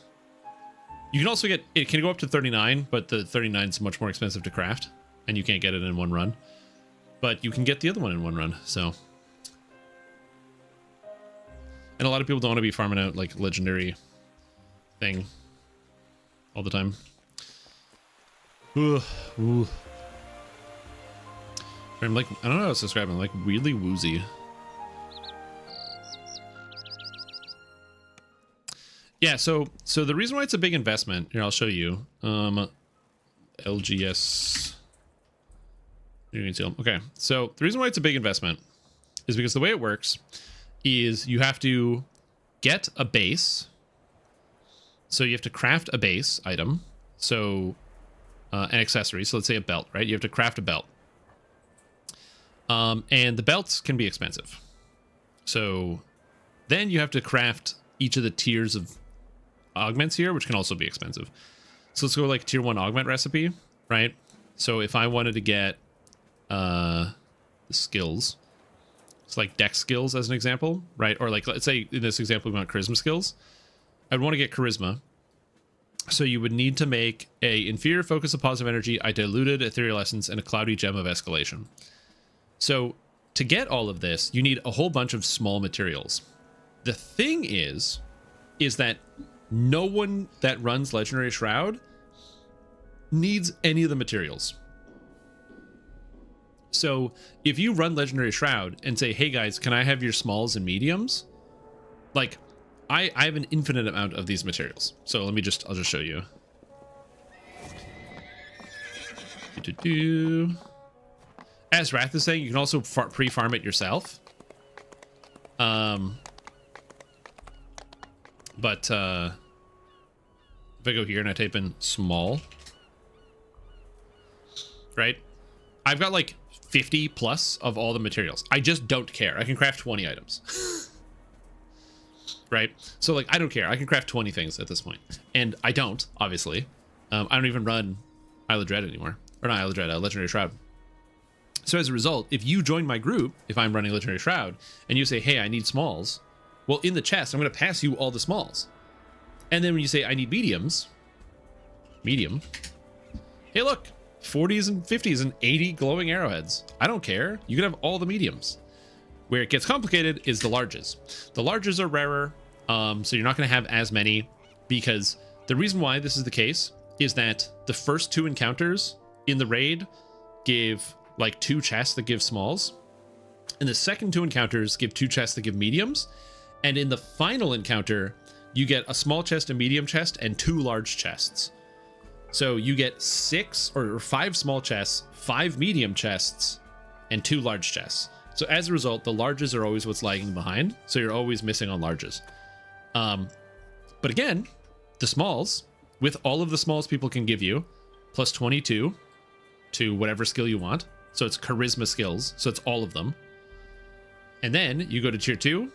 You can also get, it can go up to 39, but the 39 is much more expensive to craft, and you can't get it in one run. But you can get the other one in one run, so. And a lot of people don't want to be farming out like legendary thing all the time. Ooh. I'm like, I don't know how to describe it. I'm like weirdly woozy. Yeah, so the reason why it's a big investment, here I'll show you. LGS. Okay, so the reason why it's a big investment is because the way it works is you have to get a base. So you have to craft a base item. So an accessory. So let's say a belt, right? You have to craft a belt. And the belts can be expensive. So then you have to craft each of the tiers of augments here, which can also be expensive. So let's go like tier 1 augment recipe, right? So if I wanted to get the skills, it's like dex skills as an example, right? Or like, let's say in this example, we want charisma skills. I'd want to get charisma. So you would need to make a inferior focus of positive energy, a diluted ethereal essence, and a cloudy gem of escalation. So to get all of this, you need a whole bunch of small materials. The thing is that no one that runs Legendary Shroud needs any of the materials. So if you run Legendary Shroud and say, hey guys, can I have your smalls and mediums? Like, I have an infinite amount of these materials. So I'll just show you. As Wrath is saying, you can also pre-farm it yourself. But if I go here and I type in small, right? I've got like 50 plus of all the materials. I just don't care. I can craft 20 items. Right? So like, I don't care. I can craft 20 things at this point. And I don't, obviously. I don't even run Isle of Dread anymore. Or not Isle of Dread, Legendary Shroud. So as a result, if you join my group, if I'm running Legendary Shroud, and you say, hey, I need smalls, well, in the chest, I'm going to pass you all the smalls. And then when you say, I need mediums, medium, hey, look, 40s and 50s and 80 glowing arrowheads. I don't care. You can have all the mediums. Where it gets complicated is the larges. The larges are rarer, so you're not going to have as many, because the reason why this is the case is that the first 2 encounters in the raid give like 2 chests that give smalls, and the second 2 encounters give 2 chests that give mediums, and in the final encounter you get a small chest, a medium chest, and 2 large chests. So you get 6 or 5 small chests, 5 medium chests, and 2 large chests. So as a result, the larges are always what's lagging behind, so you're always missing on larges. But again, the smalls, with all of the smalls people can give you, plus 22 to whatever skill you want. So it's charisma skills, so it's all of them. And then you go to tier 2,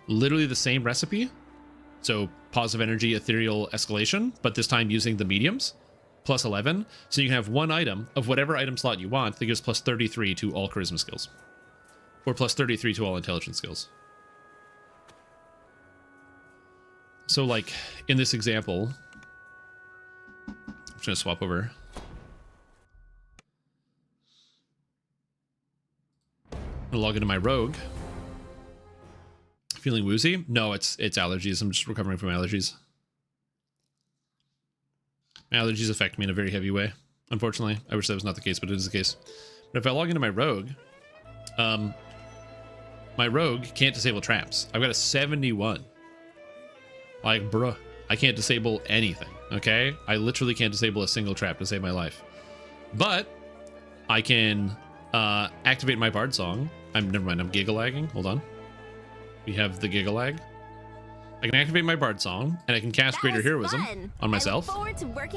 literally the same recipe. So positive energy, ethereal escalation, but this time using the mediums, plus 11. So you can have one item of whatever item slot you want that gives plus 33 to all charisma skills. Or plus 33 to all intelligence skills. So like in this example, I'm just gonna swap over. I'm gonna log into my rogue. If Feeling woozy? No, it's allergies. I'm just recovering from allergies. Allergies affect me in a very heavy way, unfortunately. I wish that was not the case, but it is the case. But if I log into my rogue can't disable traps. I've got a 71. Like, bruh, I can't disable anything, okay? I literally can't disable a single trap to save my life. But I can activate my bard song. Never mind, I'm giga-lagging. Hold on. We have the giga-lag. I can activate my bard song, and I can cast Greater Heroism on myself,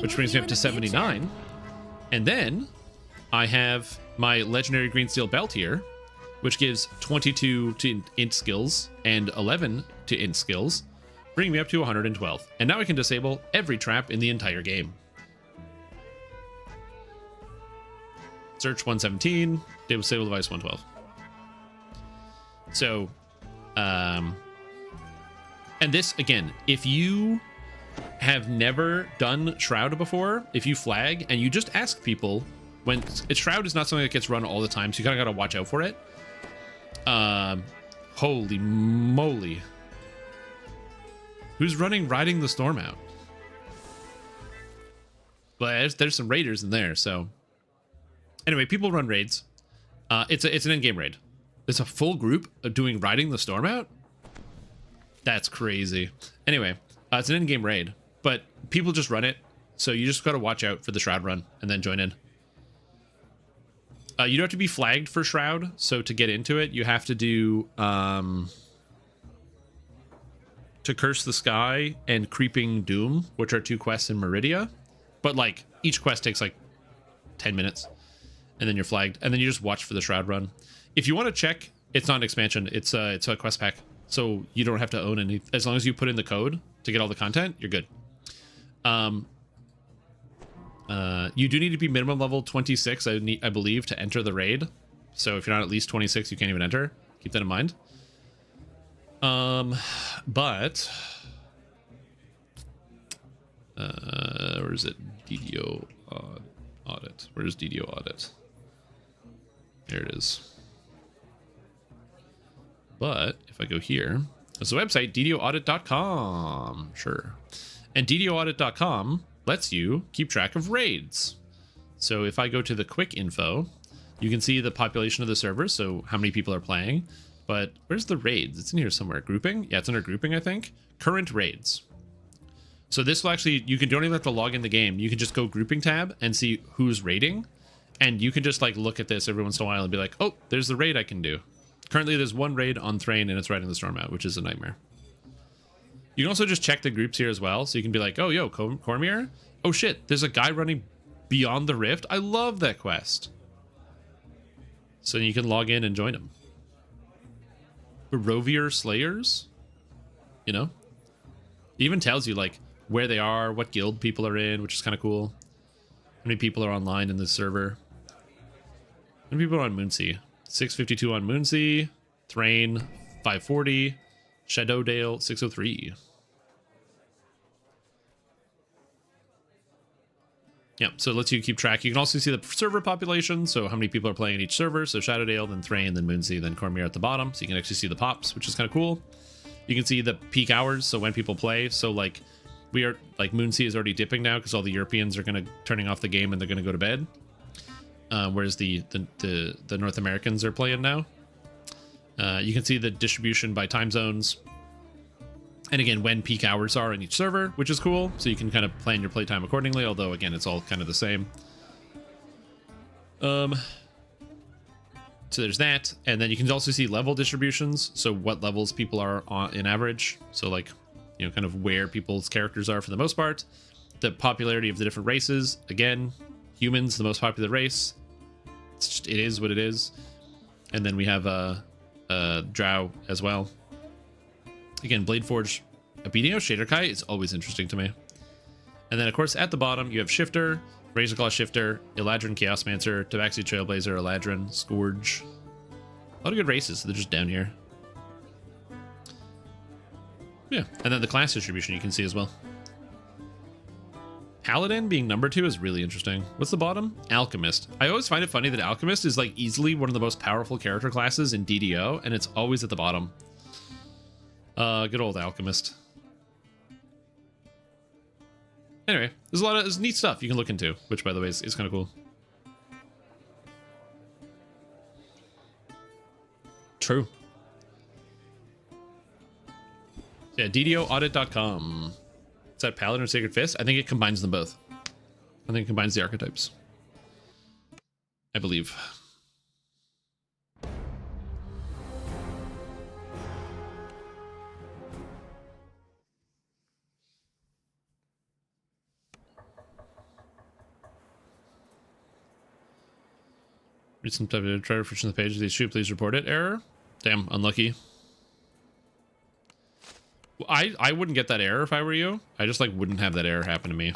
which brings me up to 79. And then I have my legendary green steel belt here, which gives 22 to int skills and 11 to int skills, bringing me up to 112. And now I can disable every trap in the entire game. Search 117, disable device 112. So, and this, again, if you have never done Shroud before, if you flag and you just ask people, when Shroud is not something that gets run all the time, so you kind of got to watch out for it. Holy moly. Who's riding the storm out? But there's some raiders in there, so. Anyway, people run raids. It's an in-game raid. It's a full group doing riding the storm out? That's crazy. Anyway, it's an in-game raid, but people just run it, so you just gotta watch out for the Shroud run and then join in. You don't have to be flagged for Shroud, so to get into it, you have to do To Curse the Sky and Creeping Doom, which are 2 quests in Meridia. But like each quest takes like 10 minutes, and then you're flagged, and then you just watch for the Shroud run. If you want to check, it's not an expansion; it's a quest pack, so you don't have to own any. As long as you put in the code to get all the content, you're good. You do need to be minimum level 26, I believe, to enter the raid. So if you're not at least 26, you can't even enter. Keep that in mind. But where is it? DDO audit. Where is DDO audit? There it is. But if I go here, there's a website, DDOaudit.com. Sure. And DDOaudit.com lets you keep track of raids. So if I go to the quick info, you can see the population of the server, so how many people are playing. But where's the raids? It's in here somewhere. Grouping? Yeah, it's under grouping, I think. Current raids. So this will actually, you don't even have to log in the game. You can just go grouping tab and see who's raiding. And you can just like look at this every once in a while and be like, oh, there's the raid I can do. Currently there's one raid on Thrain and it's riding the storm out, which is a nightmare. You can also just check the groups here as well. So you can be like, oh, yo, Cormier? Oh shit, there's a guy running Beyond the Rift. I love that quest. So you can log in and join him. Barovier Slayers? You know? It even tells you like where they are, what guild people are in, which is kind of cool. How many people are online in this server? How many people are on Moonsea? 652 on Moonsea, Thrain 540, Shadowdale 603. Yeah, so it lets you keep track. You can also see the server population, so how many people are playing in each server. So Shadowdale, then Thrain, then Moonsea, then Cormier at the bottom. So you can actually see the pops, which is kind of cool. You can see the peak hours, so when people play. So like Moonsea is already dipping now because all the Europeans are turning off the game and they're gonna go to bed. Whereas the North Americans are playing now. You can see the distribution by time zones. And again, when peak hours are in each server, which is cool. So you can kind of plan your playtime accordingly, although again, it's all kind of the same. So there's that. And then you can also see level distributions. So what levels people are on in average. So like, you know, kind of where people's characters are for the most part. The popularity of the different races. Again, humans, the most popular race. It is what it is. And then we have Drow as well. Again, Bladeforge, a BDO Shaderkai is always interesting to me. And then, of course, at the bottom, you have Shifter, Razorclaw Shifter, Eladrin Chaosmancer, Tabaxi Trailblazer, Eladrin, Scourge. A lot of good races, so they're just down here. Yeah, and then the class distribution you can see as well. Paladin being number 2 is really interesting. What's the bottom? Alchemist. I always find it funny that Alchemist is like easily one of the most powerful character classes in DDO, and it's always at the bottom. Good old alchemist. Anyway, there's neat stuff you can look into, which by the way is kind of cool. True. Yeah, DDOaudit.com. Is that Paladin or Sacred Fist? I think it combines them both. I think it combines the archetypes. I believe. Read some type of try to refresh the page of the issue. Please report it. Error. Damn, unlucky. I wouldn't get that error if I were you. I just like wouldn't have that error happen to me.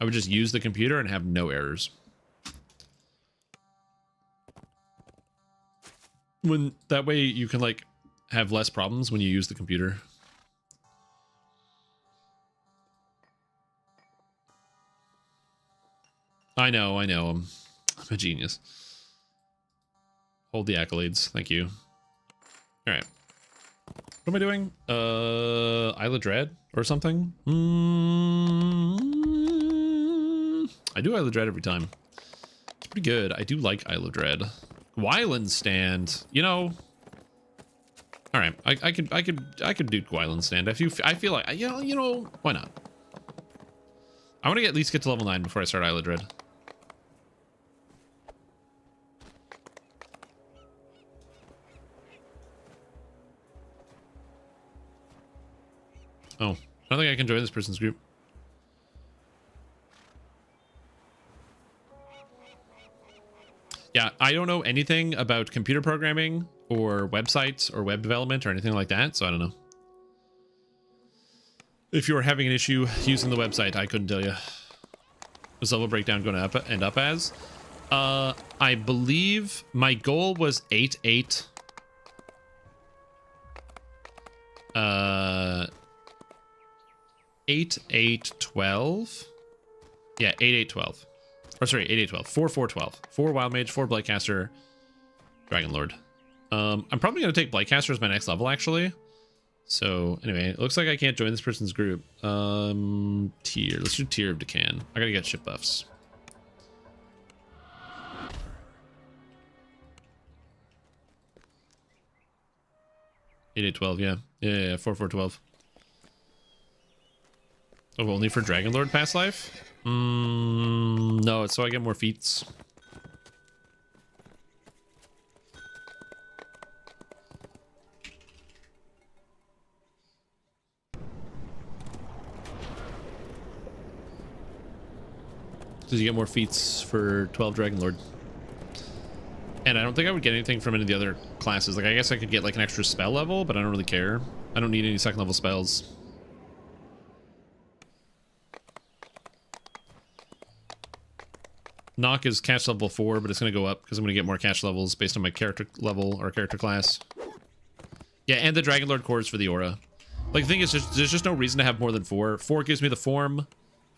I would just use the computer and have no errors. When that way you can like have less problems when you use the computer. I know. I'm a genius. Hold the accolades. Thank you. All right. What am I doing? Isla Dread or something? I do Isla Dread every time. It's pretty good. I do like Isla Dread. Gwyland Stand. You know. All right. I could do Gwyland Stand. I feel like you know why not? I want to at least get to level 9 before I start Isla Dread. Oh, I don't think I can join this person's group. Yeah, I don't know anything about computer programming or websites or web development or anything like that, so I don't know. If you're having an issue using the website, I couldn't tell you. Was level breakdown going to end up as? I believe my goal was 8-8. 8-8-12. Yeah, 8-8-12. Or sorry, 8-8-12. 4-4-12. 4 Wild Mage, 4 Blightcaster, Dragon Lord. I'm probably going to take Blightcaster as my next level, actually. So, anyway, it looks like I can't join this person's group. Tier. Let's do Tier of Decan. I gotta get ship buffs. Eight 12, yeah. Yeah, 4-4-12. Oh, only for Dragon Lord past life? No, it's so I get more feats. Does you get more feats for 12 Dragon Lord? And I don't think I would get anything from any of the other classes. Like, I guess I could get like an extra spell level, but I don't really care. I don't need any second level spells. Knock is catch level 4, but it's going to go up because I'm going to get more catch levels based on my character level or character class. Yeah, and the Dragon Lord cores for the aura. Like, the thing is, there's just no reason to have more than 4. 4 gives me the form.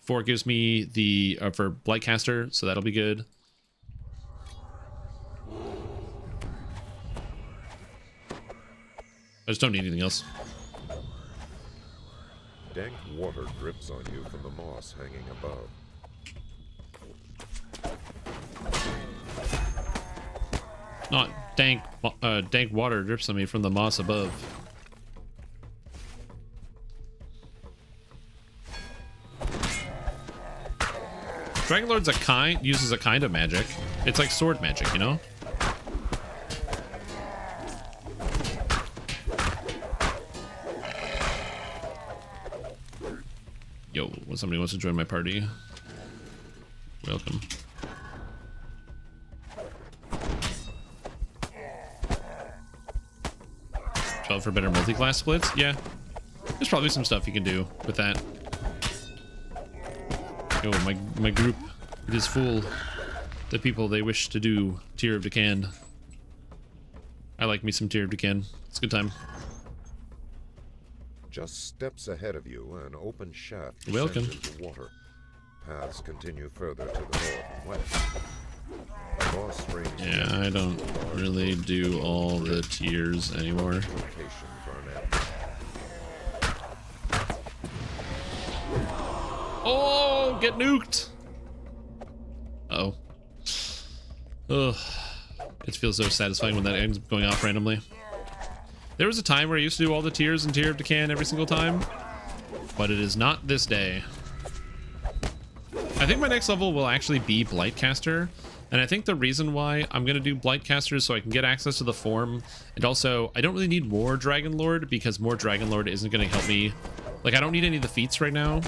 4 gives me the, for Blightcaster, so that'll be good. I just don't need anything else. Dank water drips on you from the moss hanging above. Not dank water drips on me from the moss above. Dragon Lord's uses a kind of magic. It's like sword magic, you know? Yo, when somebody wants to join my party, welcome. For better multi-class splits? Yeah. There's probably some stuff you can do with that. Yo, my group, it is full. The people they wish to do Tier of Decan. I like me some Tier of Decan. It's a good time. Just steps ahead of you, an open shaft Welcome. descends into water. Paths continue further to the north and west. Yeah, I don't really do all the tiers anymore. Oh, get nuked. Uh-oh. Ugh. It feels so satisfying when that ends up going off randomly. There was a time where I used to do all the tiers and Tier of Deccan every single time, but it is not this day. I think my next level will actually be Blightcaster, and I think the reason why I'm going to do Blightcaster is so I can get access to the form, and also I don't really need more Dragon Lord, because more Dragon Lord isn't going to help me. Like, I don't need any of the feats right now,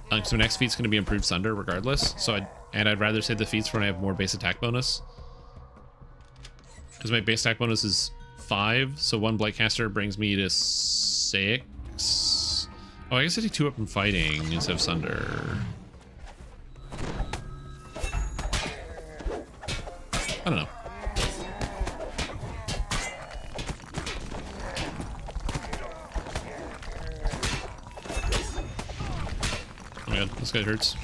because my next feat's going to be Improved Sunder regardless, so I'd rather save the feats for when I have more base attack bonus. Because my base attack bonus is 5, so 1 Blightcaster brings me to 6. Oh, I guess I take 2 up in fighting instead of Sunder. I don't know. Oh my god, this guy hurts.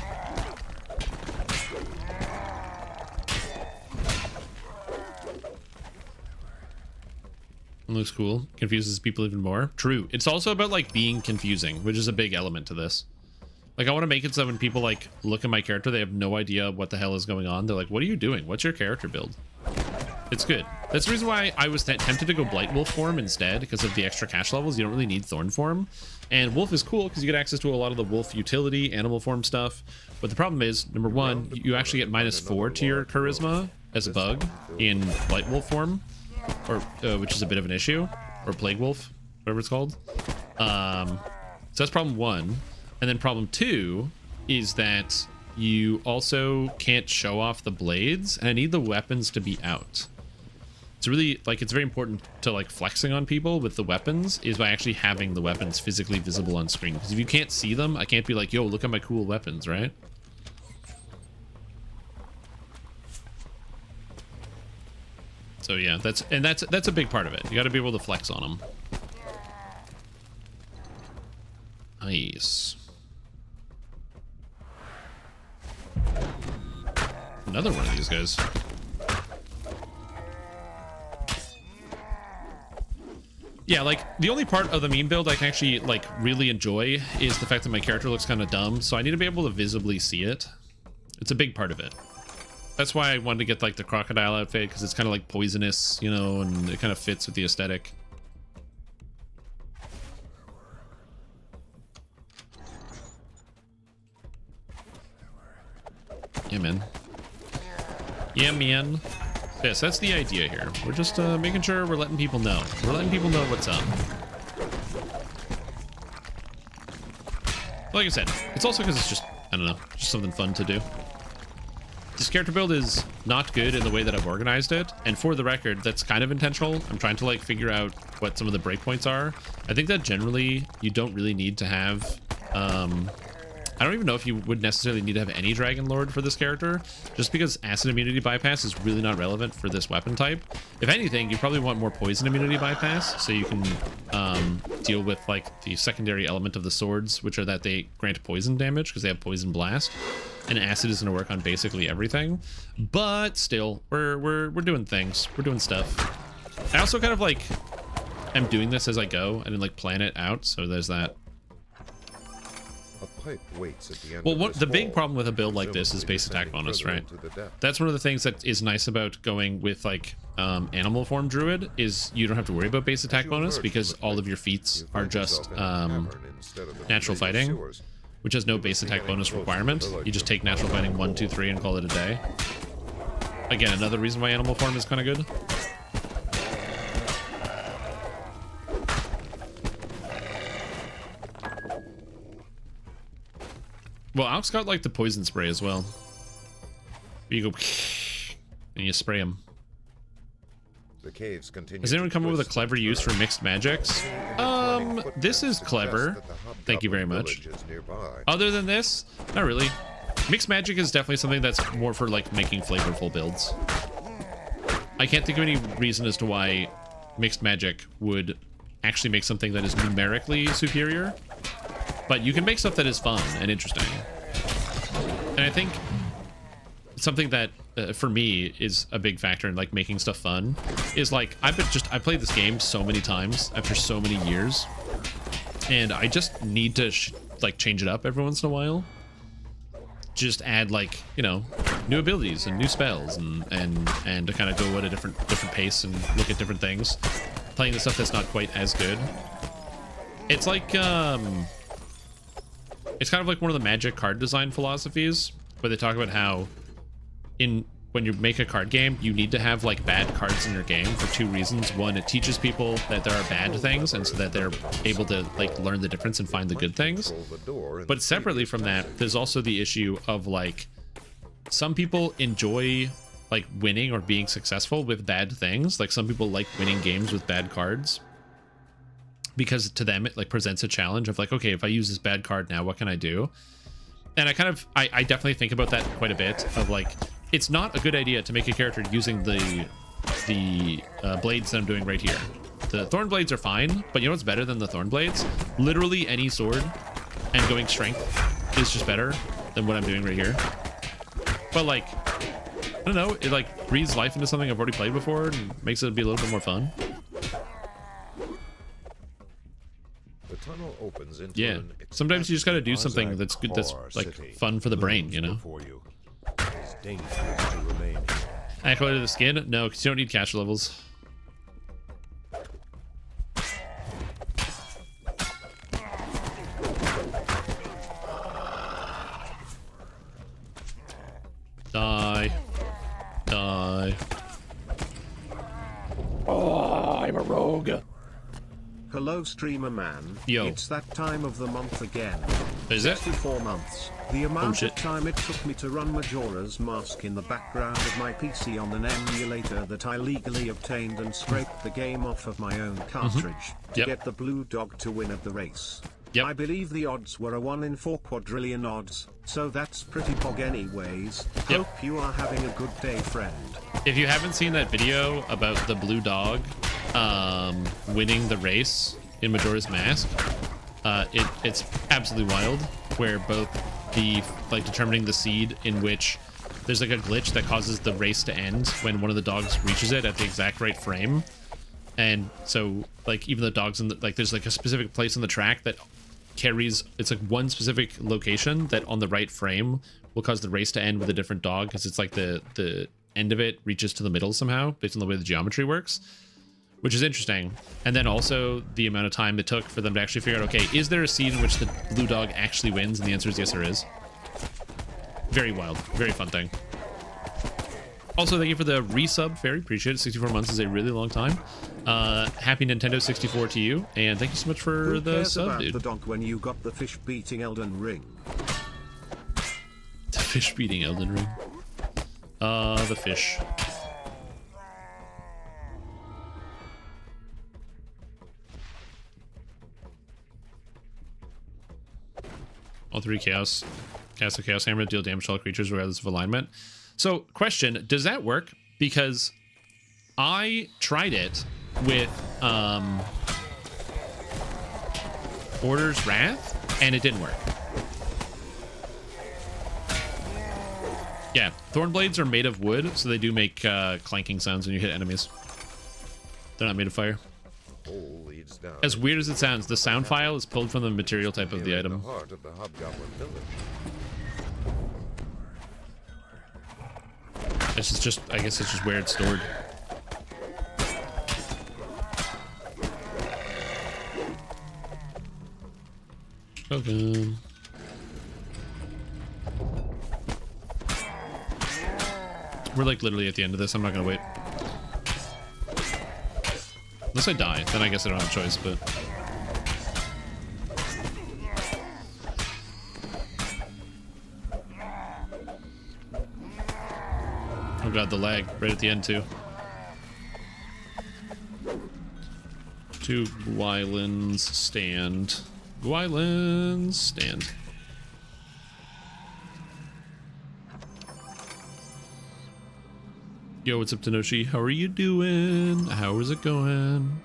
Looks cool. Confuses people even more. True. It's also about like being confusing, which is a big element to this. Like, I want to make it so when people like look at my character, they have no idea what the hell is going on. They're like, what are you doing? What's your character build? It's good. That's the reason why I was tempted to go Blight Wolf form instead, because of the extra cash levels. You don't really need Thorn form. And Wolf is cool because you get access to a lot of the Wolf utility, animal form stuff. But the problem is, number one, you actually get -4 to your charisma as a bug in Blight Wolf form. Or which is a bit of an issue, or Plague Wolf, whatever it's called. So that's problem 1, and then problem 2 is that you also can't show off the blades, and I need the weapons to be out. It's really like, it's very important to like flexing on people with the weapons is by actually having the weapons physically visible on screen, because if you can't see them, I can't be like, yo, look at my cool weapons, right? So yeah, that's a big part of it. You got to be able to flex on them. Nice. Another one of these guys. Yeah, like the only part of the meme build I can actually like really enjoy is the fact that my character looks kind of dumb, so I need to be able to visibly see it. It's a big part of it. That's why I wanted to get like the crocodile outfit, because it's kind of like poisonous, you know, and it kind of fits with the aesthetic. Yeah, man. Yeah, man. Yes, that's the idea here. We're just making sure we're letting people know. We're letting people know what's up. Like I said, it's also because it's just, I don't know, just something fun to do. This character build is not good in the way that I've organized it, and for the record, that's kind of intentional. I'm trying to like figure out what some of the breakpoints are. I think that generally you don't really need to have I don't even know if you would necessarily need to have any Dragon Lord for this character, just because acid immunity bypass is really not relevant for this weapon type. If anything, you probably want more poison immunity bypass, so you can deal with like the secondary element of the swords, which are that they grant poison damage because they have poison blast, and acid is going to work on basically everything. But still, we're doing things, we're doing stuff. I also kind of like am doing this as I go and then like plan it out, so there's that. A pipe waits at the end. Well, the big problem with a build like this is base attack bonus, right? That's one of the things that is nice about going with like animal form druid is you don't have to worry about base attack bonus because all of your feats are just natural fighting, which has no base attack bonus requirement. You just take natural fighting 1, 2, 3 and call it a day. Again, another reason why animal form is kind of good. Well, Alex got like the poison spray as well. You go and you spray him. The caves continue. Has anyone come up with a clever use for mixed magics? This is clever. Thank you very much. Other than this, not really. Mixed magic is definitely something that's more for like making flavorful builds. I can't think of any reason as to why mixed magic would actually make something that is numerically superior. But you can make stuff that is fun and interesting. And I think something that for me is a big factor in like making stuff fun is like I played this game so many times after so many years, and I just need to like change it up every once in a while. just add like, you know, new abilities and new spells and to kind of go at a different pace and look at different things. Playing the stuff that's not quite as good. It's like it's kind of like one of the Magic card design philosophies where they talk about how when you make a card game, you need to have like bad cards in your game for two reasons. One, it teaches people that there are bad things, and so that they're able to like learn the difference and find the good things. But separately from that, there's also the issue of like some people enjoy like winning or being successful with bad things. Like some people like winning games with bad cards because to them it like presents a challenge of like, okay, if I use this bad card now, what can I do? And I definitely think about that quite a bit of like, it's not a good idea to make a character using the blades that I'm doing right here. The thorn blades are fine, but you know what's better than the thorn blades? Literally any sword and going strength is just better than what I'm doing right here. But like, I don't know, it like breathes life into something I've already played before and makes it be a little bit more fun. The tunnel opens into Yeah, sometimes you just gotta do something that's good, that's like fun for the brain, you know? Accolade the skin? No, because you don't need cash levels. Die. Die. Oh, I'm a rogue. Hello streamer man. Yo. It's that time of the month again. Is it? 64 months. The amount of time it took me to run Majora's Mask in the background of my PC on an emulator that I legally obtained and scraped the game off of my own cartridge to get the blue dog to win at the race. I believe the odds were a 1 in 4 quadrillion odds, so that's pretty pog anyways. Hope you are having a good day, friend. If you haven't seen that video about the blue dog winning the race in Majora's Mask, it's absolutely wild, where both the like determining the seed in which there's like a glitch that causes the race to end when one of the dogs reaches it at the exact right frame, and so like even the dogs in the like there's like a specific place in the track that carries, it's like one specific location that on the right frame will cause the race to end with a different dog, because it's like the end of it reaches to the middle somehow based on the way the geometry works, which is interesting. And then also the amount of time it took for them to actually figure out, okay, is there a seed in which the blue dog actually wins? And the answer is yes, there is. Very wild, very fun thing. Also, thank you for the resub, Fairy. Appreciate it. 64 months is a really long time. Happy Nintendo 64 to you, and thank you so much for Who the cares sub, about dude. the dog when you got the fish beating Elden Ring? The fish beating Elden Ring. The fish. All three chaos. Cast a chaos hammer to deal damage to all creatures regardless of alignment. So, question, does that work? Because I tried it with Order's Wrath, and it didn't work. Yeah, thorn blades are made of wood, so they do make clanking sounds when you hit enemies. They're not made of fire. As weird as it sounds, the sound file is pulled from the material type of the item. This is just, I guess it's just where it's stored. Okay. We're like literally at the end of this. I'm not gonna wait. Unless I die, then I guess I don't have a choice, but... Oh god, the lag right at the end too. 2 Gwylens stand. Gwylens stand. Yo, what's up, Tenoshi? How are you doing? How is it going?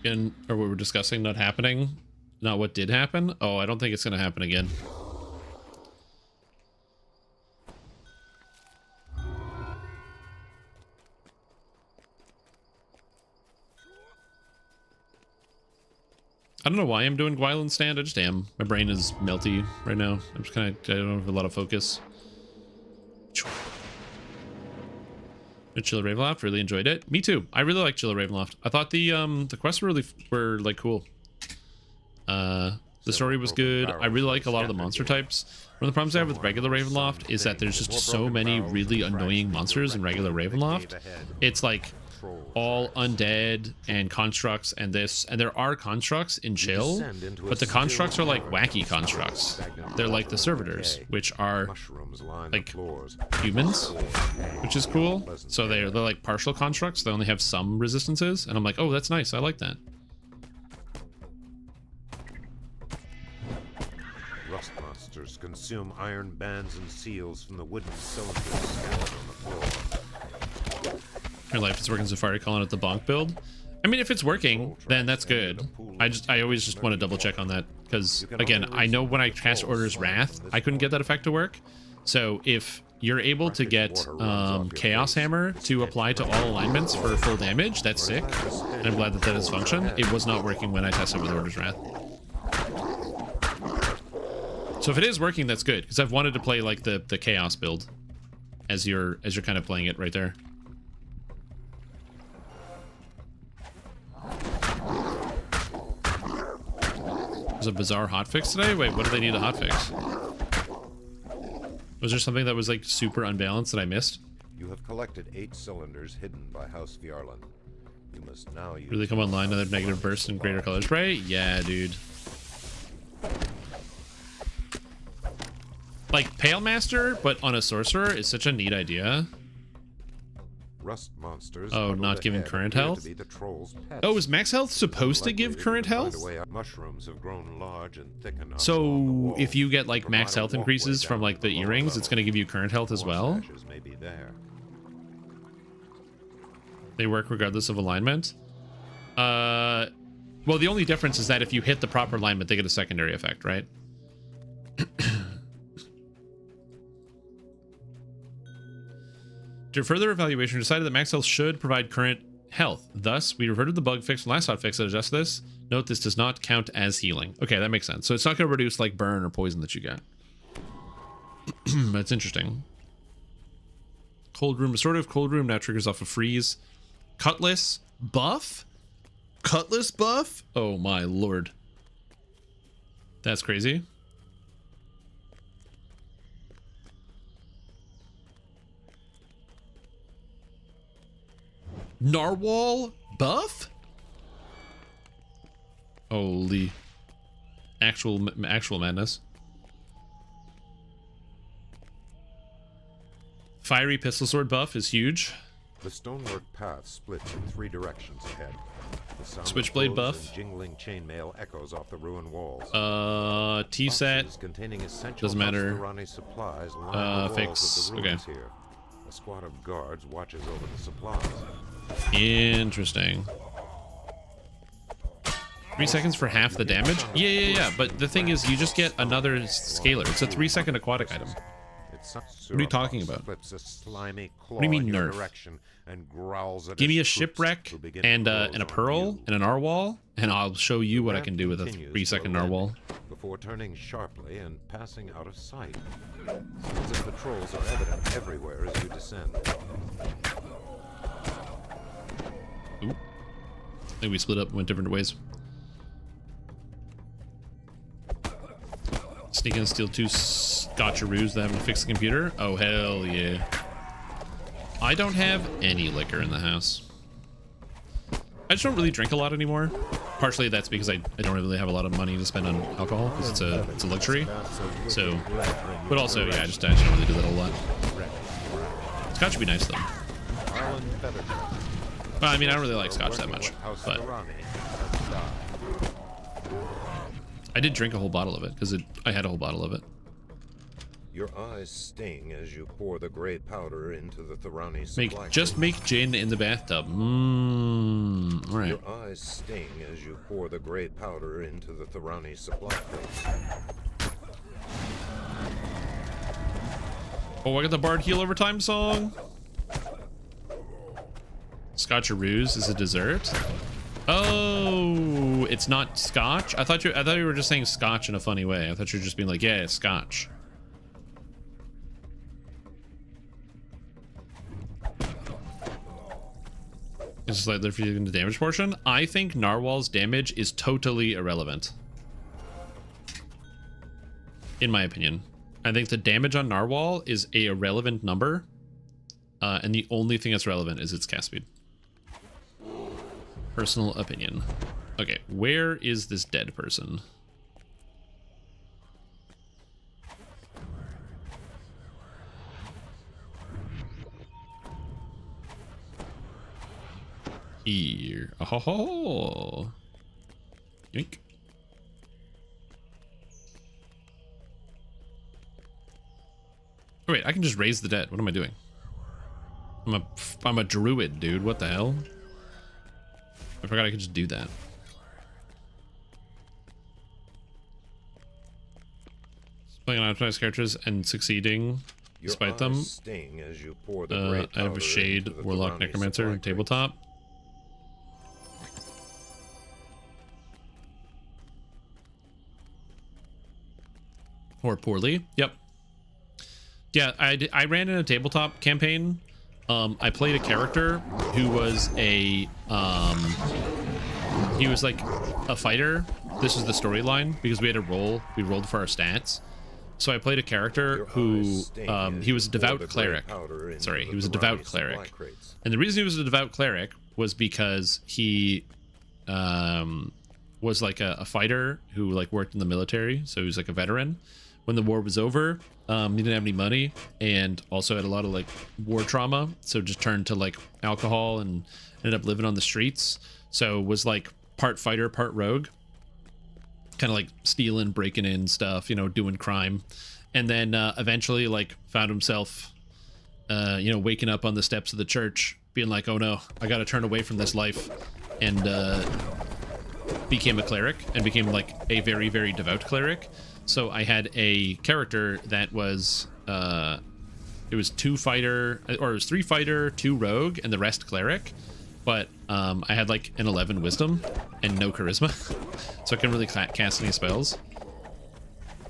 Again, or what we're discussing not happening, not what did happen. Oh, I don't think it's gonna happen again. I don't know why I'm doing Gwyland stand. I just am. My brain is melty right now. I'm just kind of, I don't have a lot of focus. Chilla Ravenloft, really enjoyed it. Me too. I really like Chilla Ravenloft. I thought the quests were like cool. The story was good. I really like a lot of the monster types. One of the problems I have with regular Ravenloft is that there's just so many really annoying monsters in regular Ravenloft. It's like all undead and constructs and this, and there are constructs in chill, but the constructs are like wacky constructs. They're like the servitors, which are like humans, which is cool. So they're like partial constructs. They only have some resistances, and I'm like, oh, that's nice. I like that. Rust monsters consume iron bands and seals from the wooden cylinders scattered on the floor. Your life is working Safari calling it the bonk build. I mean, if it's working, then that's good. I always just want to double check on that because, again, I know when I cast Order's Wrath, I couldn't get that effect to work. So if you're able to get Chaos Hammer to apply to all alignments for full damage, that's sick. And I'm glad that that has functioned. It was not working when I tested with Order's Wrath. So if it is working, that's good because I've wanted to play like the Chaos build as you're kind of playing it right there. There's a bizarre hotfix today? Wait, what do they need a hotfix? Was there something that was like super unbalanced that I missed? You have collected 8 cylinders hidden by House Fjarlan. You must now use... Really come online, another negative burst and greater color spray? Yeah, dude. Like Pale Master, but on a sorcerer is such a neat idea. Rust monsters. Oh, not giving current health? Oh, is max health supposed to give current health? Mushrooms have grown large and thick enough. So if you get like max health increases from like the earrings, it's going to give you current health as well? They work regardless of alignment? Well, the only difference is that if you hit the proper alignment, they get a secondary effect, right? After further evaluation, we decided that max health should provide current health. Thus, we reverted the bug fix from last hotfix that adjusts this. Note this does not count as healing. Okay, that makes sense. So it's not going to reduce like burn or poison that you got. That's interesting. Cold room, restorative cold room now triggers off a freeze. Cutlass buff? Cutlass buff? Oh my lord. That's crazy. Narwhal buff? Holy. Actual madness. Fiery pistol sword buff is huge. The stonework path splits in 3 directions ahead. The sound Switchblade of buff. And jingling chainmail echoes off the ruined walls. T-set. Doesn't matter. Supplies Fix. Okay. Here. A squad of guards watches over the supplies. Interesting. 3 seconds for half the damage? Yeah. But the thing is, you just get another scalar. It's a 3-second aquatic item. What are you talking about? What do you mean nerf? Give me a shipwreck and a pearl and a narwhal, and I'll show you what I can do with a 3-second narwhal. Before turning sharply and passing out of sight. Seems as the trolls are evident everywhere as you descend. Ooh. I think we split up and went different ways. Sneak in and steal 2 scotcheroos that haven't fixed the computer. Oh, hell yeah. I don't have any liquor in the house. I just don't really drink a lot anymore. Partially that's because I don't really have a lot of money to spend on alcohol because it's a luxury. So, but also, yeah, I just don't really do that a lot. Scotch would be nice though. Well, I mean, I don't really like scotch that much, but I did drink a whole bottle of it because I had a whole bottle of it. Your eyes sting as you pour the gray powder into the Thorani supply. Just make gin in the bathtub. All right. Your eyes sting as you pour the gray powder into the Thorani supply case. Oh, I got the Bard Heal Overtime song. Scotcheroos is a dessert. Oh, it's not scotch. I thought you were just saying scotch in a funny way. I thought you were just being like, yeah, it's scotch. It's just like they're feeling the damage portion. I think Narwhal's damage is totally irrelevant. In my opinion. I think the damage on Narwhal is a irrelevant number. And the only thing that's relevant is its cast speed. Personal opinion. Okay, where is this dead person? Here. Oh, yoink. Oh, wait, I can just raise the dead. What am I doing? I'm a druid, dude. What the hell? I forgot I could just do that. Playing on optimized characters and succeeding despite them. As you pour the I have a Shade, Warlock, Necromancer, and Tabletop. Or poorly. Yep. Yeah, I ran in a tabletop campaign. I played a character who was a he was like a fighter. This is the storyline because we had a roll. We rolled for our stats. So I played a character who he was a devout cleric. Sorry, he was a devout cleric. And the reason he was a devout cleric was because he was like a fighter who like worked in the military. So he was like a veteran. When the war was over, he didn't have any money and also had a lot of like war trauma. So just turned to like alcohol and ended up living on the streets. So was like part fighter, part rogue, kind of like stealing, breaking in stuff, you know, doing crime. And then eventually like found himself, you know, waking up on the steps of the church being like, oh no, I got to turn away from this life. And became a cleric and became like a very, very devout cleric. So I had a character that was, it was 2 fighter, or it was 3 fighter, 2 rogue, and the rest cleric. But I had like an 11 wisdom and no charisma, so I couldn't really cast any spells.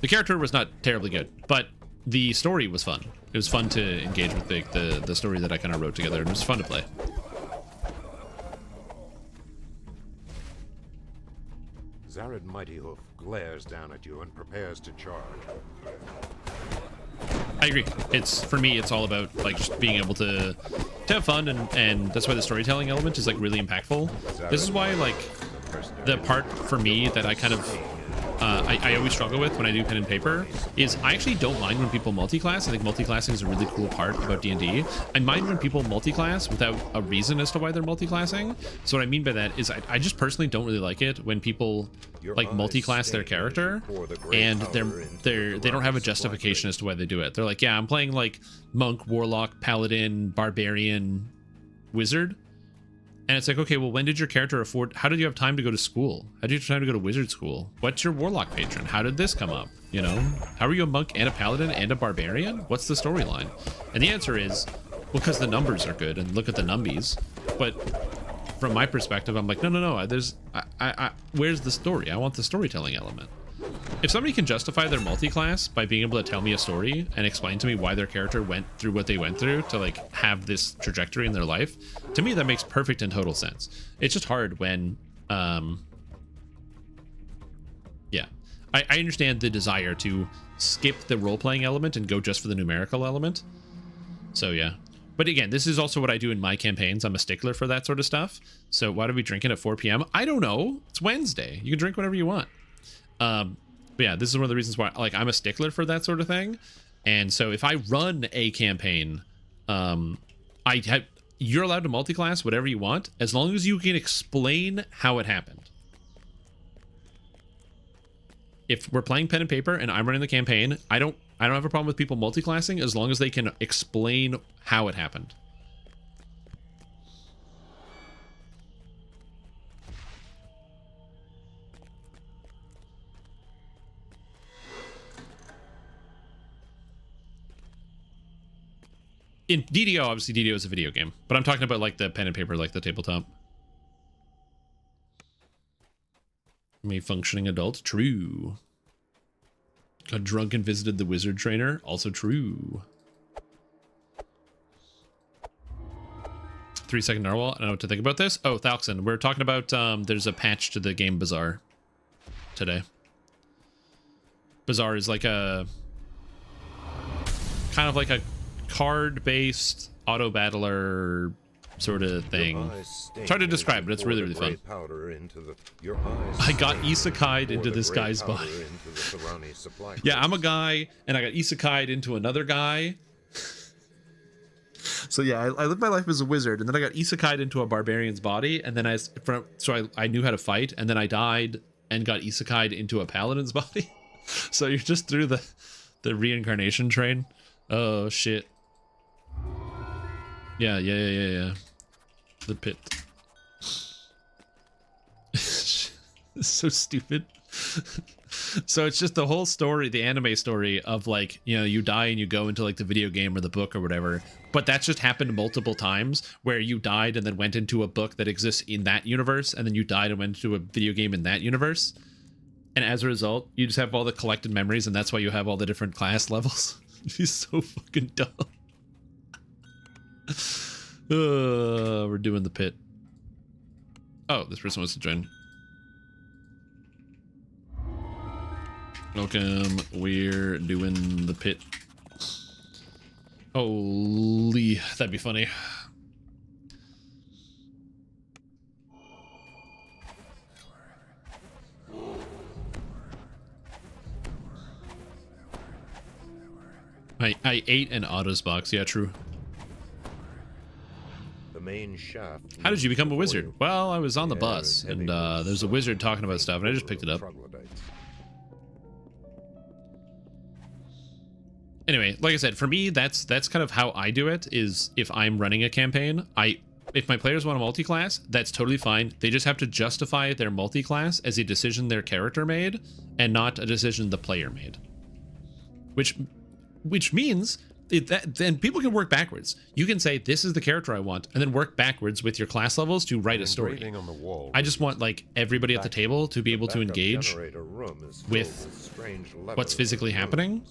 The character was not terribly good, but the story was fun. It was fun to engage with the story that I kind of wrote together, and it was fun to play. Zared Mightyhoof glares down at you and prepares to charge. I agree. It's, for me, it's all about like just being able to have fun, and that's why the storytelling element is like really impactful. This is why like the part for me that I kind of I always struggle with when I do pen and paper is I actually don't mind when people multi-class. I think multi-classing is a really cool part about D&D. I mind when people multi-class without a reason as to why they're multi-classing. So what I mean by that is I just personally don't really like it when people like multi-class their character and they don't have a justification as to why they do it. They're like, yeah, I'm playing like monk, warlock, paladin, barbarian, wizard. And it's like, okay, well, when did your character afford... How did you have time to go to school? How did you have time to go to wizard school? What's your warlock patron? How did this come up? You know? How are you a monk and a paladin and a barbarian? What's the storyline? And the answer is, well, because the numbers are good and look at the numbies. But from my perspective, I'm like, no. There's... where's the story? I want the storytelling element. If somebody can justify their multi-class by being able to tell me a story and explain to me why their character went through what they went through to like have this trajectory in their life, to me that makes perfect and total sense. It's just hard when yeah, I understand the desire to skip the role-playing element and go just for the numerical element. So yeah, but again, this is also what I do in my campaigns. I'm a stickler for that sort of stuff. So why do we drink it at 4 p.m? I don't know. It's Wednesday. You can drink whatever you want. But yeah, this is one of the reasons why like I'm a stickler for that sort of thing. And so if I run a campaign, you're allowed to multi-class whatever you want as long as you can explain how it happened. If we're playing pen and paper and I'm running the campaign, I don't have a problem with people multi-classing as long as they can explain how it happened. In DDO, obviously DDO is a video game, but I'm talking about like the pen and paper, like the tabletop. I'm a functioning adult. True. Got drunk and visited the wizard trainer. Also true. 3-second narwhal. I don't know what to think about this. Oh, Thalxon. We're talking about there's a patch to the game Bazaar today. Bazaar is like a kind of like a card-based auto battler sort of thing. Try to describe it. It's really, really fun. I got isekai'd into this guy's body. Yeah, I'm a guy, and I got isekai'd into another guy. So yeah, I lived my life as a wizard, and then I got isekai'd into a barbarian's body, and then I knew how to fight, and then I died and got isekai'd into a paladin's body. So you're just through the reincarnation train. Oh shit. Yeah. The pit. It's so stupid. So it's just the whole story, the anime story of like, you know, you die and you go into like the video game or the book or whatever. But that's just happened multiple times where you died and then went into a book that exists in that universe, and then you died and went into a video game in that universe. And as a result, you just have all the collected memories, and that's why you have all the different class levels. He's so fucking dumb. We're doing the pit. Oh, this person wants to join. Welcome. We're doing the pit. Holy, that'd be funny. I ate an Otto's box. Yeah, true. The main shaft. How did you become a wizard? Well, I was on the bus, and there's a wizard talking about stuff, and I just picked it up. Anyway, like I said, for me, that's kind of how I do it, is if I'm running a campaign, if my players want a multi-class, that's totally fine. They just have to justify their multi-class as a decision their character made and not a decision the player made. Which means then people can work backwards. You can say, this is the character I want, and then work backwards with your class levels to write a story. I just want like everybody at the table to be able to engage with what's physically happening.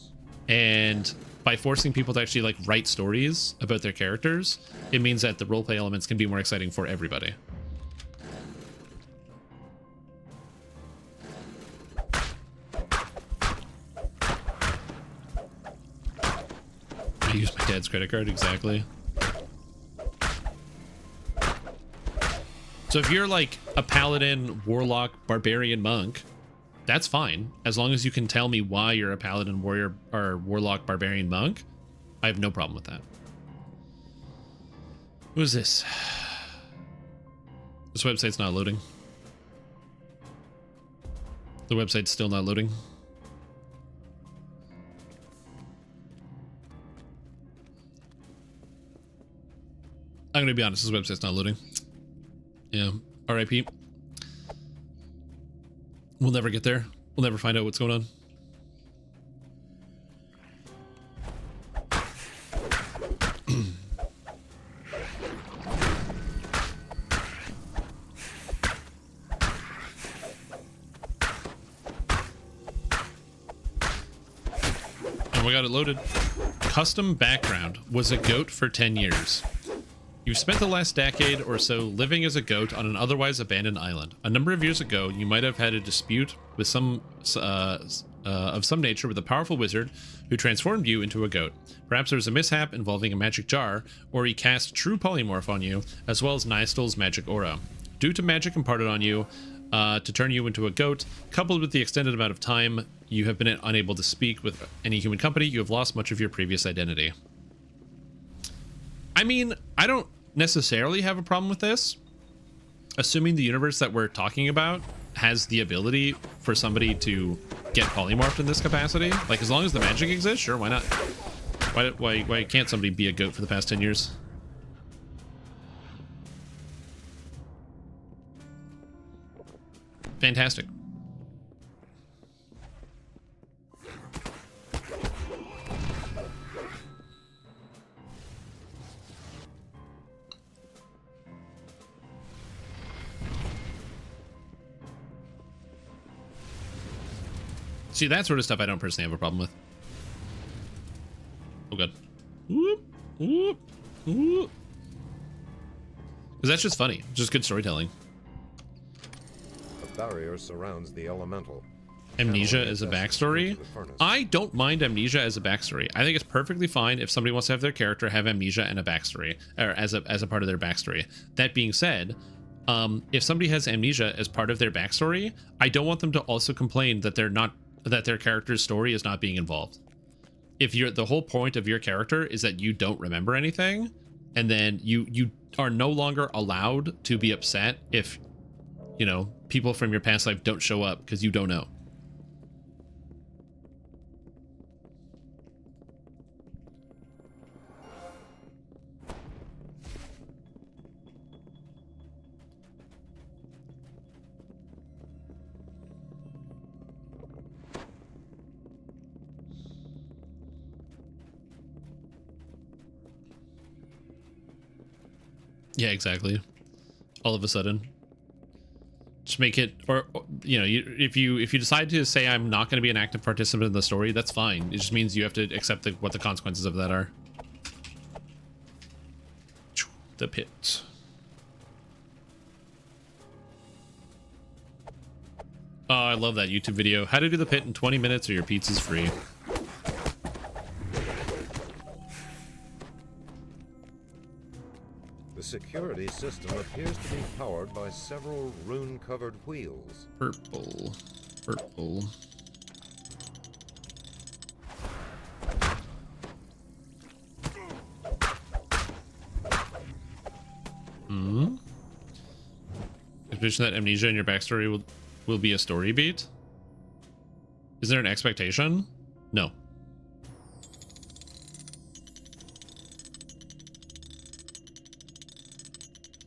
And by forcing people to actually like write stories about their characters, it means that the roleplay elements can be more exciting for everybody. I use my dad's credit card, exactly. So if you're like a paladin, warlock, barbarian, monk, that's fine. As long as you can tell me why you're a paladin, warrior, or warlock, barbarian, monk, I have no problem with that. What is this? This website's not loading. The website's still not loading. I'm gonna be honest, this website's not loading. Yeah, RIP. We'll never get there. We'll never find out what's going on. And we got it loaded. Custom background. Was a goat for 10 years. You've spent the last decade or so living as a goat on an otherwise abandoned island. A number of years ago, you might have had a dispute with of some nature with a powerful wizard who transformed you into a goat. Perhaps there was a mishap involving a magic jar, or he cast true polymorph on you, as well as Nystel's magic aura. Due to magic imparted on you to turn you into a goat, coupled with the extended amount of time you have been unable to speak with any human company, you have lost much of your previous identity. I mean, I don't necessarily have a problem with this, assuming the universe that we're talking about has the ability for somebody to get polymorphed in this capacity. Like, as long as the magic exists, sure, why not? Why can't somebody be a goat for the past 10 years? Fantastic. See, that sort of stuff I don't personally have a problem with. Oh god. Whoop, whoop, whoop. Because that's just funny. Just good storytelling. A barrier surrounds the elemental. Amnesia as a backstory? I don't mind amnesia as a backstory. I think it's perfectly fine if somebody wants to have their character have amnesia and a backstory, or as a part of their backstory. That being said, if somebody has amnesia as part of their backstory, I don't want them to also complain that that their character's story is not being involved. If the whole point of your character is that you don't remember anything, and then you are no longer allowed to be upset if, you know, people from your past life don't show up because you don't know. Yeah, exactly. All of a sudden, just make it, or you know, if you decide to say I'm not going to be an active participant in the story, that's fine. It just means you have to accept what the consequences of that are. The pit. Oh, I love that YouTube video. How to do the pit in 20 minutes or your pizza's free. The security system appears to be powered by several rune-covered wheels. Purple. Purple. Hmm? Mention that amnesia in your backstory will be a story beat? Is there an expectation? No.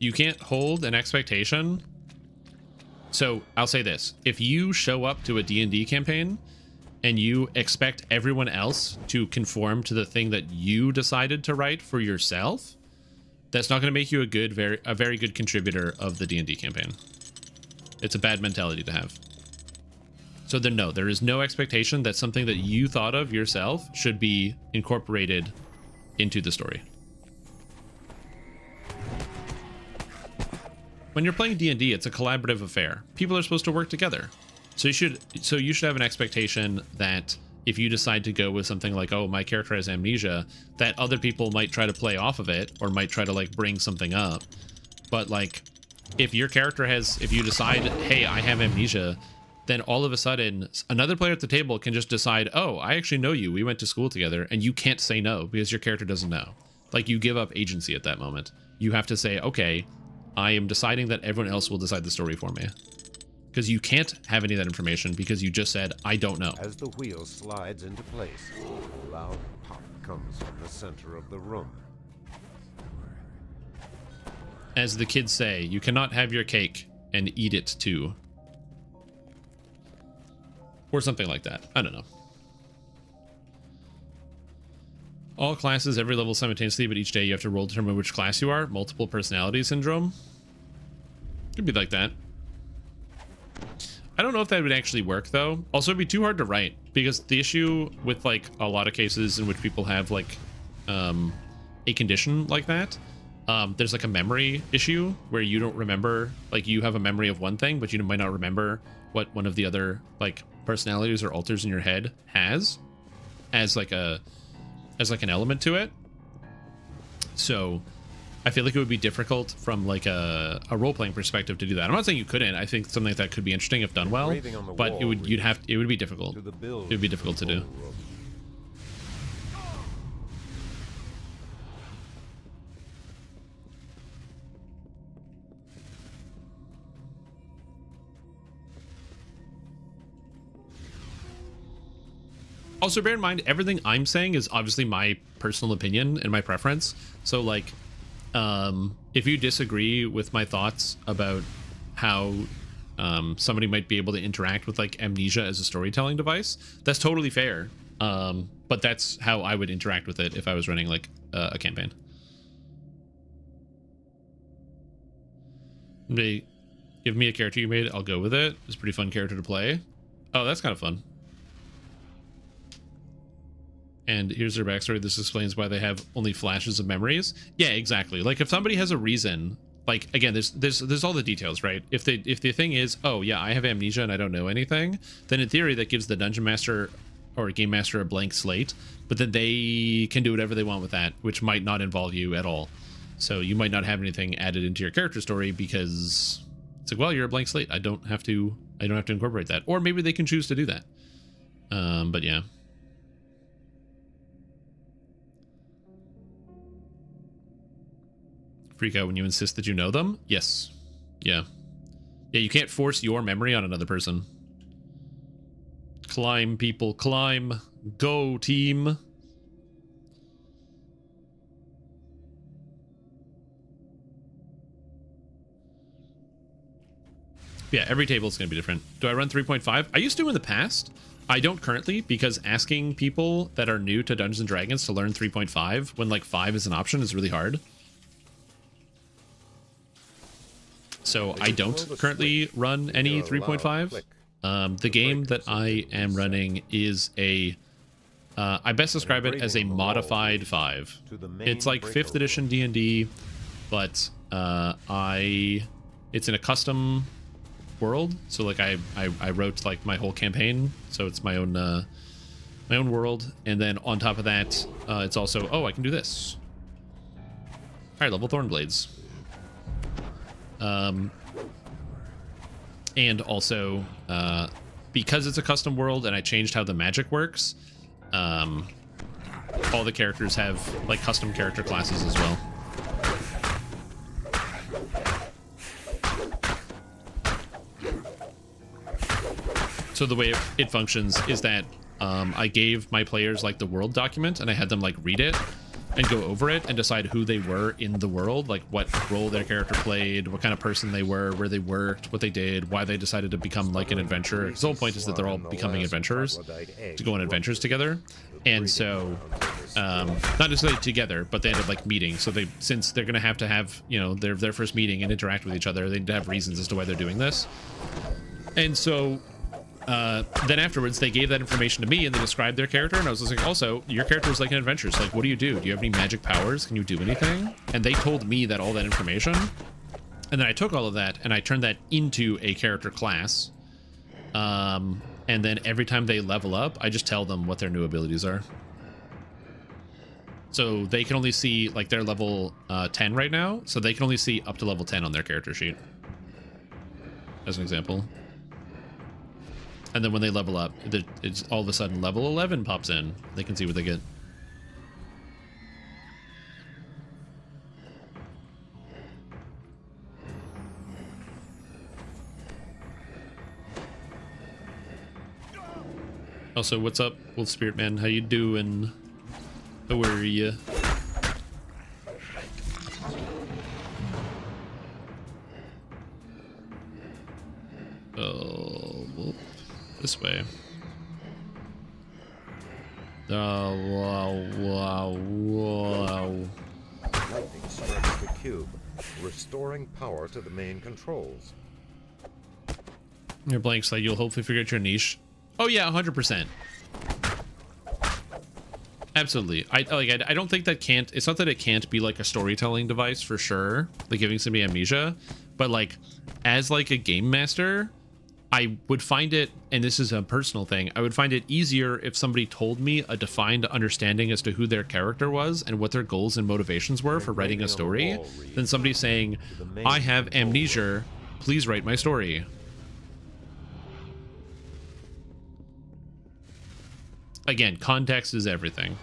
You can't hold an expectation. So I'll say this. If you show up to a D&D campaign and you expect everyone else to conform to the thing that you decided to write for yourself, that's not going to make you a very good contributor of the D&D campaign. It's a bad mentality to have. So then no, there is no expectation that something that you thought of yourself should be incorporated into the story. When you're playing D&D, it's a collaborative affair. People are supposed to work together. So you should have an expectation that if you decide to go with something like, oh, my character has amnesia, that other people might try to play off of it or might try to like bring something up. But like, if your character if you decide, hey, I have amnesia, then all of a sudden another player at the table can just decide, oh, I actually know you. We went to school together, and you can't say no because your character doesn't know. Like, you give up agency at that moment. You have to say, okay, I am deciding that everyone else will decide the story for me. Because you can't have any of that information because you just said, I don't know. As the wheel slides into place, a loud pop comes from the center of the room. As the kids say, you cannot have your cake and eat it too. Or something like that. I don't know. All classes, every level simultaneously, but each day you have to roll to determine which class you are. Multiple personality syndrome. Could be like that. I don't know if that would actually work, though. Also, it'd be too hard to write, because the issue with, like, a lot of cases in which people have, like, a condition like that, there's, like, a memory issue where you don't remember, like, you have a memory of one thing, but you might not remember what one of the other, like, personalities or alters in your head has as, like, an element to it. So I feel like it would be difficult from like a role-playing perspective to do that. I'm not saying you couldn't. I think something like that could be interesting if done well, but it would be difficult. It would be difficult to do. Also, bear in mind, everything I'm saying is obviously my personal opinion and my preference. So, like, if you disagree with my thoughts about how somebody might be able to interact with, like, amnesia as a storytelling device, that's totally fair. But that's how I would interact with it if I was running, like, a campaign. Give me a character you made, I'll go with it. It's a pretty fun character to play. Oh, that's kind of fun. And here's their backstory. This explains why they have only flashes of memories. Yeah, exactly. Like if somebody has a reason, like again, there's all the details, right? If the thing is, oh yeah, I have amnesia and I don't know anything, then in theory that gives the dungeon master or game master a blank slate, but then they can do whatever they want with that, which might not involve you at all. So you might not have anything added into your character story because it's like, well, you're a blank slate. I don't have to incorporate that. Or maybe they can choose to do that. But yeah. Freak out when you insist that you know them? Yes. Yeah. Yeah, you can't force your memory on another person. Climb, people, climb. Go, team. Yeah, every table is going to be different. Do I run 3.5? I used to in the past. I don't currently, because asking people that are new to Dungeons & Dragons to learn 3.5 when like 5 is an option is really hard. So I don't currently run any 3.5. The game that I am running is a... I best describe it as a modified 5. It's like 5th edition D&D, but it's in a custom world. So like I wrote like my whole campaign, so it's my own world, and then on top of that, it's also, oh, I can do this. Higher level Thornblades. And also, because it's a custom world and I changed how the magic works, all the characters have like custom character classes as well. So the way it functions is that I gave my players like the world document and I had them like read it and go over it and decide who they were in the world, like what role their character played, what kind of person they were, where they worked, what they did, why they decided to become like an adventurer. Because the whole point is that they're all becoming adventurers to go on adventures together. And so, not necessarily together, but they end up like meeting. So since they're going to have, you know, their first meeting and interact with each other, they need to have reasons as to why they're doing this. And so, then afterwards they gave that information to me and they described their character, and I was like, also, your character is like an adventurer. So like, what do? Do you have any magic powers? Can you do anything? And they told me that all that information, and then I took all of that and I turned that into a character class, and then every time they level up, I just tell them what their new abilities are. So they can only see, like, they're level 10 right now, so they can only see up to level 10 on their character sheet, as an example. And then when they level up, it's all of a sudden level 11 pops in. They can see what they get. Also, what's up, Wolf Spirit Man? How you doing? How are you? Oh, well, this way. Oh, wow. Lightning strikes the cube, restoring power to the main controls. Your blank slate, you'll hopefully figure out your niche. Oh yeah, 100%. Absolutely. I don't think that can't, it's not that it can't be like a storytelling device for sure, like giving somebody amnesia, but like as like a game master, I would find it, and this is a personal thing, I would find it easier if somebody told me a defined understanding as to who their character was and what their goals and motivations were for writing a story than somebody saying, I have amnesia, please write my story. Again, context is everything.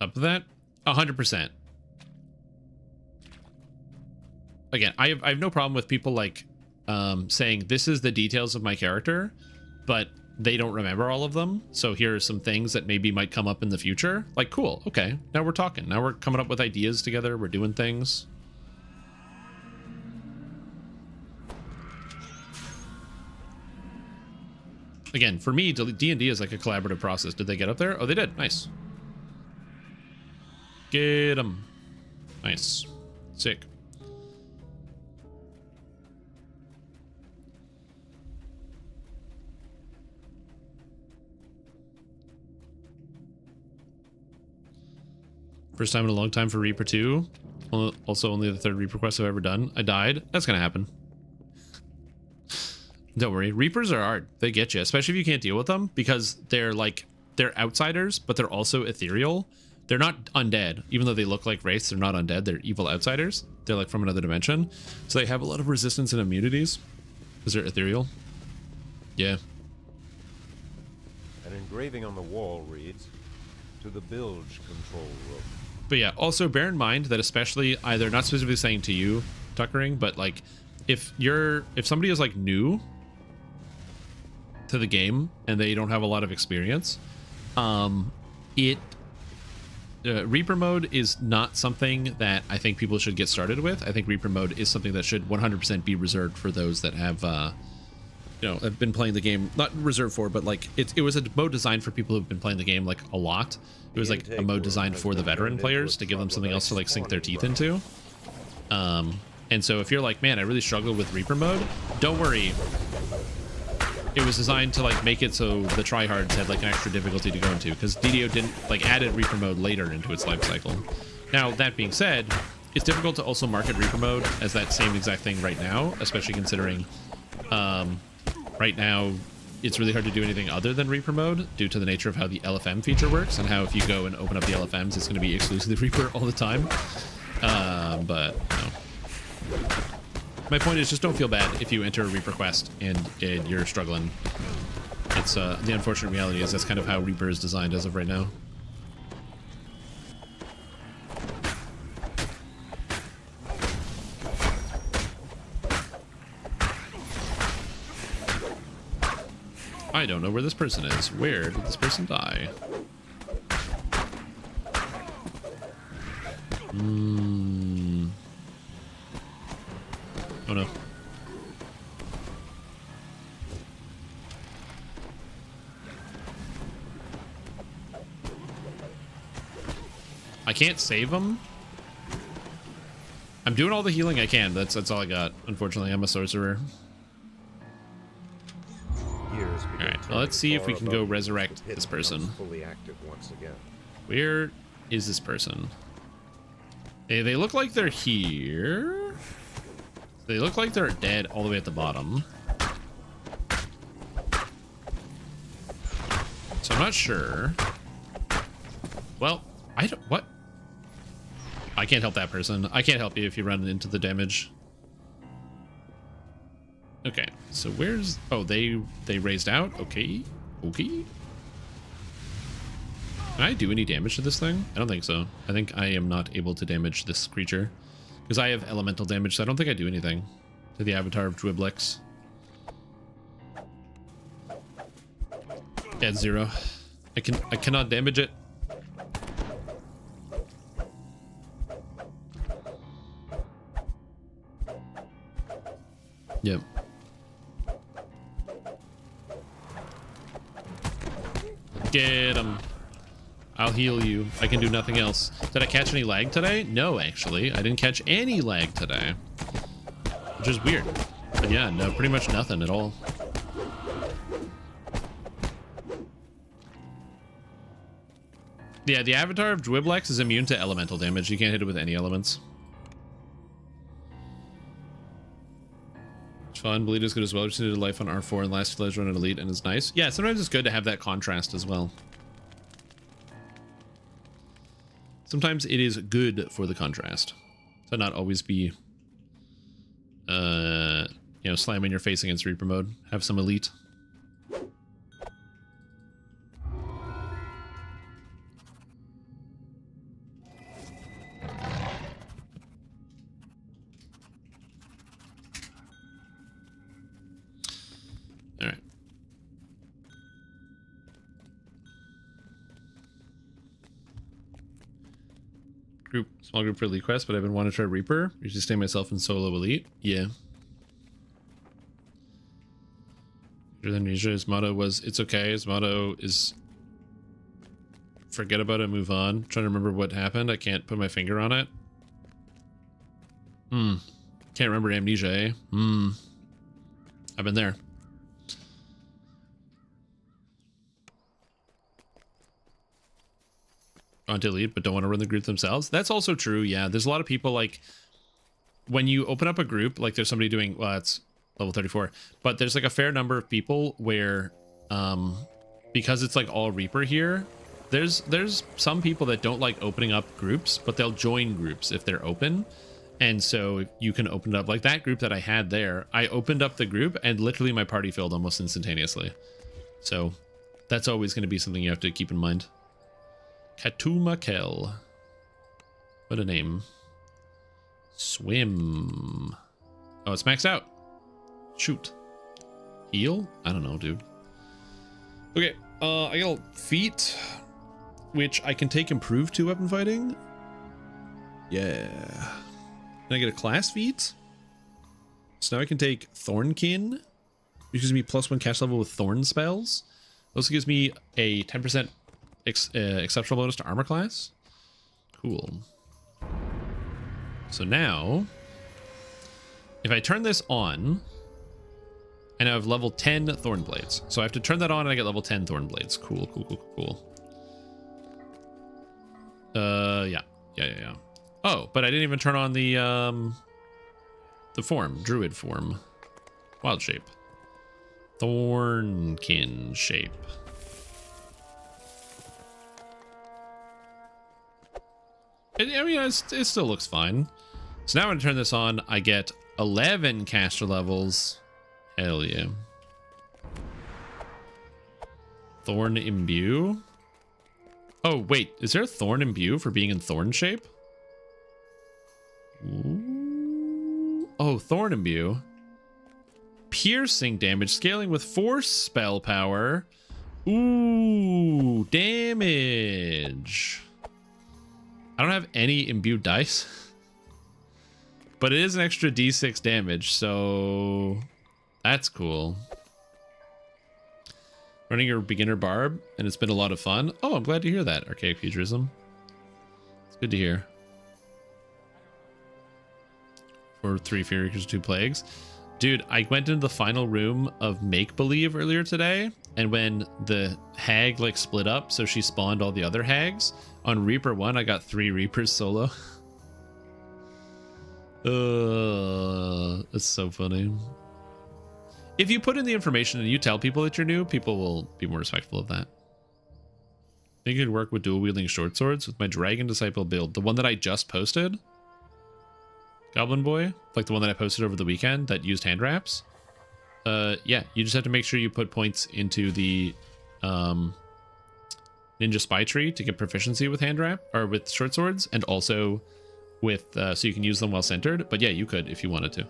Up to that, 100%. Again, I have no problem with people like saying this is the details of my character, but they don't remember all of them. So here are some things that maybe might come up in the future. Like, cool, okay, now we're talking. Now we're coming up with ideas together. We're doing things. Again, for me, D&D is like a collaborative process. Did they get up there? Oh, they did. Nice. Get them. Nice. Sick. First time in a long time for Reaper 2. Also only the 3rd Reaper quest I've ever done. I died. That's gonna happen. Don't worry. Reapers are hard. They get you, especially if you can't deal with them, because they're like, they're outsiders, but they're also ethereal. They're not undead. Even though they look like wraiths, they're not undead. They're evil outsiders. They're like from another dimension. So they have a lot of resistance and immunities because they're ethereal. Yeah. An engraving on the wall reads, "To the bilge control room." But yeah, also bear in mind that especially either, not specifically saying to you, Tuckering, but like if somebody is like new to the game and they don't have a lot of experience, Reaper mode is not something that I think people should get started with. I think Reaper mode is something that should 100% be reserved for those that have, have been playing the game, not reserved for, but like it was a mode designed for people who've been playing the game like a lot. It was like a mode designed for the veteran players to give them something else to like sink their teeth into. And so if you're like, man, I really struggle with Reaper mode, don't worry. It was designed to like make it so the tryhards had like an extra difficulty to go into, because DDO didn't like added Reaper mode later into its life cycle. Now that being said, it's difficult to also market Reaper mode as that same exact thing right now, especially considering right now it's really hard to do anything other than Reaper mode due to the nature of how the LFM feature works and how if you go and open up the LFMs, it's going to be exclusively Reaper all the time. But no. My point is, just don't feel bad if you enter a Reaper quest and you're struggling. It's the unfortunate reality is that's kind of how Reaper is designed as of right now. I don't know where this person is. Where did this person die? Oh no. I can't save him. I'm doing all the healing I can, but that's all I got. Unfortunately, I'm a sorcerer. Alright, well, let's see if we can go resurrect this person. Fully active once again. Where is this person? They look like they're here. They look like they're dead all the way at the bottom. So I'm not sure. Well, what? I can't help that person. I can't help you if you run into the damage. Okay, so where's... Oh, they raised out? Okay. Okay. Can I do any damage to this thing? I don't think so. I think I am not able to damage this creature. Because I have elemental damage, so I don't think I do anything to the avatar of Dwiblex. Yeah, 0. I cannot damage it. Yep. Get him. I'll heal you. I can do nothing else. Did I catch any lag today? No, actually. I didn't catch any lag today. Which is weird. But yeah, no, pretty much nothing at all. Yeah, the avatar of Dwiblex is immune to elemental damage. You can't hit it with any elements. It's fun. Bleed is good as well. We just did a life on R4 and last village run at Elite, and it's nice. Yeah, sometimes it's good to have that contrast as well. Sometimes it is good for the contrast to not always be, slamming your face against Reaper mode. Have some Elite. All right. Small group for Elite Quest, but I've been wanting to try Reaper. Usually stay myself in solo Elite. Yeah. His motto was, it's okay. His motto is, forget about it, move on. I'm trying to remember what happened. I can't put my finger on it. Can't remember Amnesia, eh? I've been there. want to lead but don't want to run the group themselves. That's also true. Yeah, there's a lot of people, like, when you open up a group, like there's somebody doing, well, it's level 34, but there's like a fair number of people where because it's like all Reaper here, there's some people that don't like opening up groups, but they'll join groups if they're open. And so you can open it up, like that group that I had there. I opened up the group and literally my party filled almost instantaneously. So that's always going to be something you have to keep in mind. Katuma Kel. What a name. Swim. Oh, it's maxed out. Shoot. Heal? I don't know, dude. Okay, I got feet, which I can take improved to weapon fighting. Yeah. Can I get a class feat? So now I can take Thornkin, which gives me +1 cast level with Thorn spells. Also gives me a 10% exceptional bonus to armor class. Cool. So now, if I turn this on, and I have level 10 Thorn Blades. So I have to turn that on and I get level 10 Thorn Blades. Cool, cool, cool, cool. Yeah. Oh, but I didn't even turn on the form, Druid form. Wild shape. Thornkin shape. I mean, it still looks fine. So now when I turn this on, I get 11 caster levels. Hell yeah. Thorn Imbue. Oh, wait. Is there a Thorn Imbue for being in Thorn shape? Ooh. Oh, Thorn Imbue. Piercing damage, scaling with force spell power. Ooh, damage. I don't have any imbued dice, but it is an extra d6 damage, so that's cool. Running your beginner barb, and it's been a lot of fun. Oh, I'm glad to hear that, Archaic Futurism. It's good to hear. For 3 Furious, 2 Plagues. Dude, I went into the final room of Make Believe earlier today, and when the hag like split up, so she spawned all the other hags, on Reaper 1, I got 3 Reapers solo. It's so funny. If you put in the information and you tell people that you're new, people will be more respectful of that. I think it could work with dual wielding short swords with my Dragon Disciple build. The one that I just posted. Goblin Boy, like the one that I posted over the weekend that used hand wraps. Yeah, you just have to make sure you put points into the Ninja Spy Tree to get proficiency with hand wrap or with short swords, and also with so you can use them while centered. But yeah, you could if you wanted to.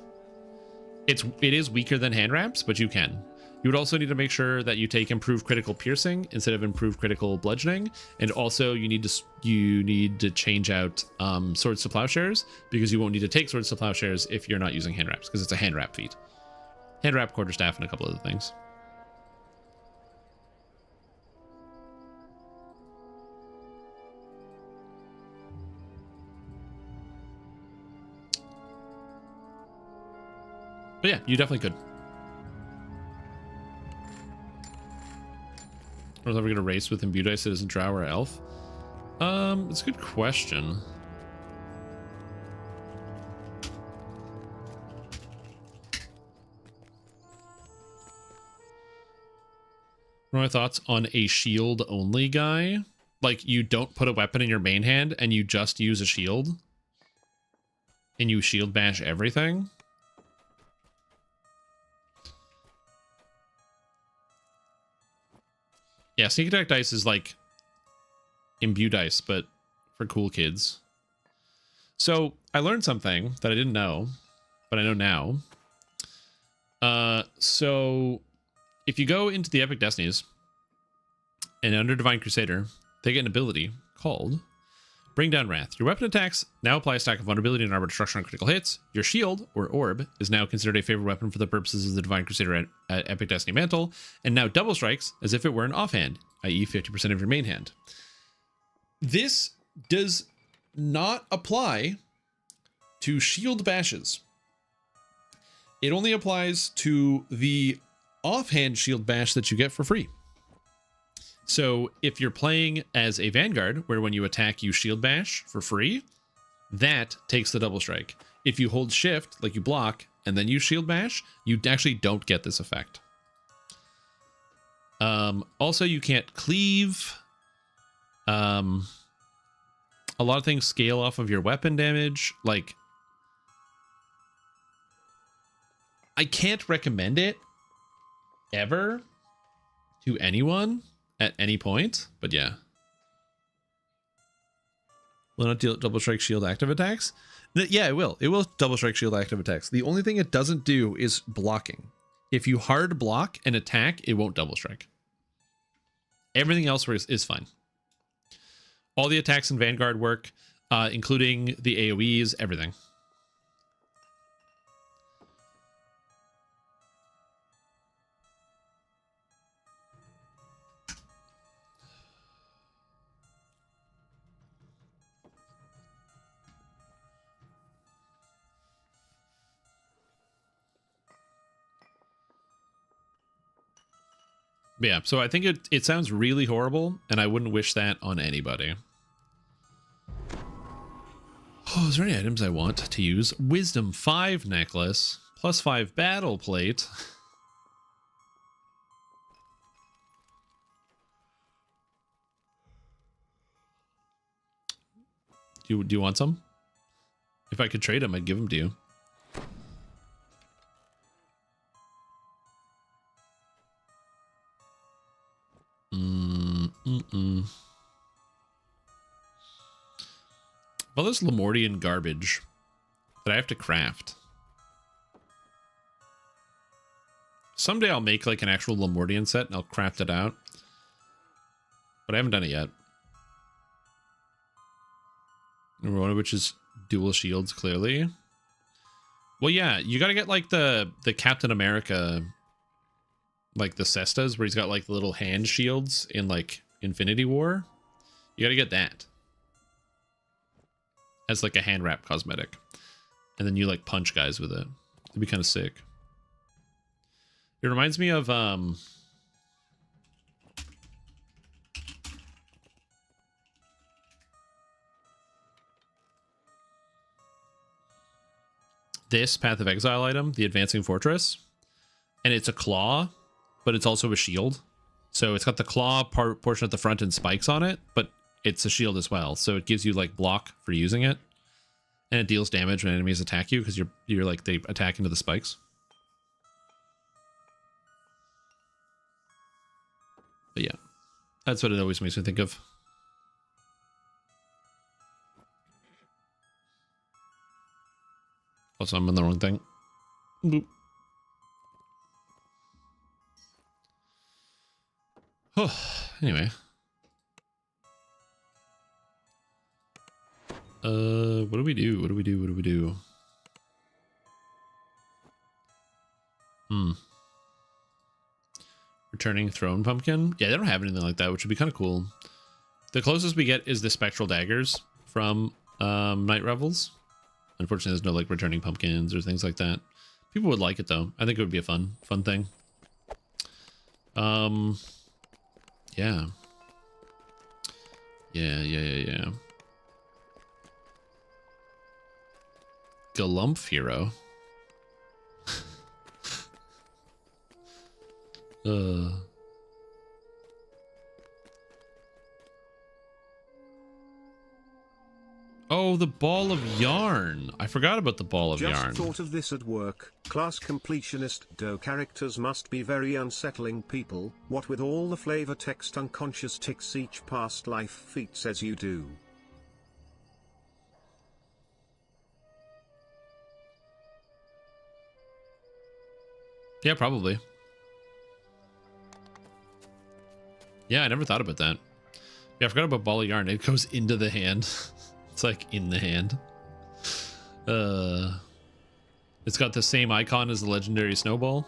It is weaker than hand wraps, but you can. You would also need to make sure that you take improved critical piercing instead of improved critical bludgeoning, and also you need to change out swords to plowshares, because you won't need to take swords to plowshares if you're not using hand wraps, because it's a hand wrap feat. Hand wrap, quarterstaff, and a couple other things. But yeah, you definitely could. I was ever going to race with Imbue Dice that isn't Drow or Elf. It's a good question. What are my thoughts on a shield only guy? Like, you don't put a weapon in your main hand and you just use a shield? And you shield bash everything? Yeah, sneak attack dice is like Imbue Dice, but for cool kids. So I learned something that I didn't know, but I know now. So if you go into the Epic Destinies and under Divine Crusader, they get an ability called Bring Down Wrath. Your weapon attacks now apply a stack of vulnerability and armor destruction on critical hits. Your shield, or orb, is now considered a favorite weapon for the purposes of the Divine Crusader at Epic Destiny Mantle, and now double strikes as if it were an offhand, i.e. 50% of your main hand. This does not apply to shield bashes. It only applies to the offhand shield bash that you get for free. So if you're playing as a Vanguard, where when you attack you shield bash for free, that takes the double strike. If you hold shift, like you block, and then you shield bash, you actually don't get this effect. Also, you can't cleave. A lot of things scale off of your weapon damage. Like, I can't recommend it ever to anyone at any point, but yeah. Will not deal double strike shield active attacks? Yeah, it will. It will double strike shield active attacks. The only thing it doesn't do is blocking. If you hard block and attack, it won't double strike. Everything else is fine. All the attacks in Vanguard work, including the AoEs, everything. Yeah, so I think it sounds really horrible, and I wouldn't wish that on anybody. Oh, is there any items I want to use? Wisdom 5 necklace, +5 battle plate. Do you want some? If I could trade them, I'd give them to you. Well, there's Lemordian garbage that I have to craft. Someday I'll make like an actual Lemordian set and I'll craft it out. But I haven't done it yet. One of which is dual shields, clearly. Well, yeah, you gotta get like the Captain America, like the Cestas, where he's got like the little hand shields in like Infinity War. You gotta get that as like a hand wrap cosmetic, and then you like punch guys with it. It'd be kind of sick. It reminds me of this Path of Exile item, the Advancing Fortress, and it's a claw, but it's also a shield. So it's got the claw portion at the front and spikes on it, but it's a shield as well. So it gives you like block for using it, and it deals damage when enemies attack you because you're like they attack into the spikes. But yeah, that's what it always makes me think of. Also, I'm in the wrong thing. Boop. Oh, anyway. What do we do? What do we do? What do we do? Returning Throne Pumpkin? Yeah, they don't have anything like that, which would be kind of cool. The closest we get is the Spectral Daggers from Night Revels. Unfortunately, there's no like returning pumpkins or things like that. People would like it though. I think it would be a fun thing. Yeah. Yeah. Galump Hero. Oh, the ball of yarn. I forgot about the ball of yarn. Just thought of this at work. Class completionist DO characters must be very unsettling people. What with all the flavor text unconscious ticks each past life feat says you do. Yeah, probably. Yeah, I never thought about that. Yeah, I forgot about ball of yarn. It goes into the hand. It's like in the hand. It's got the same icon as the legendary snowball.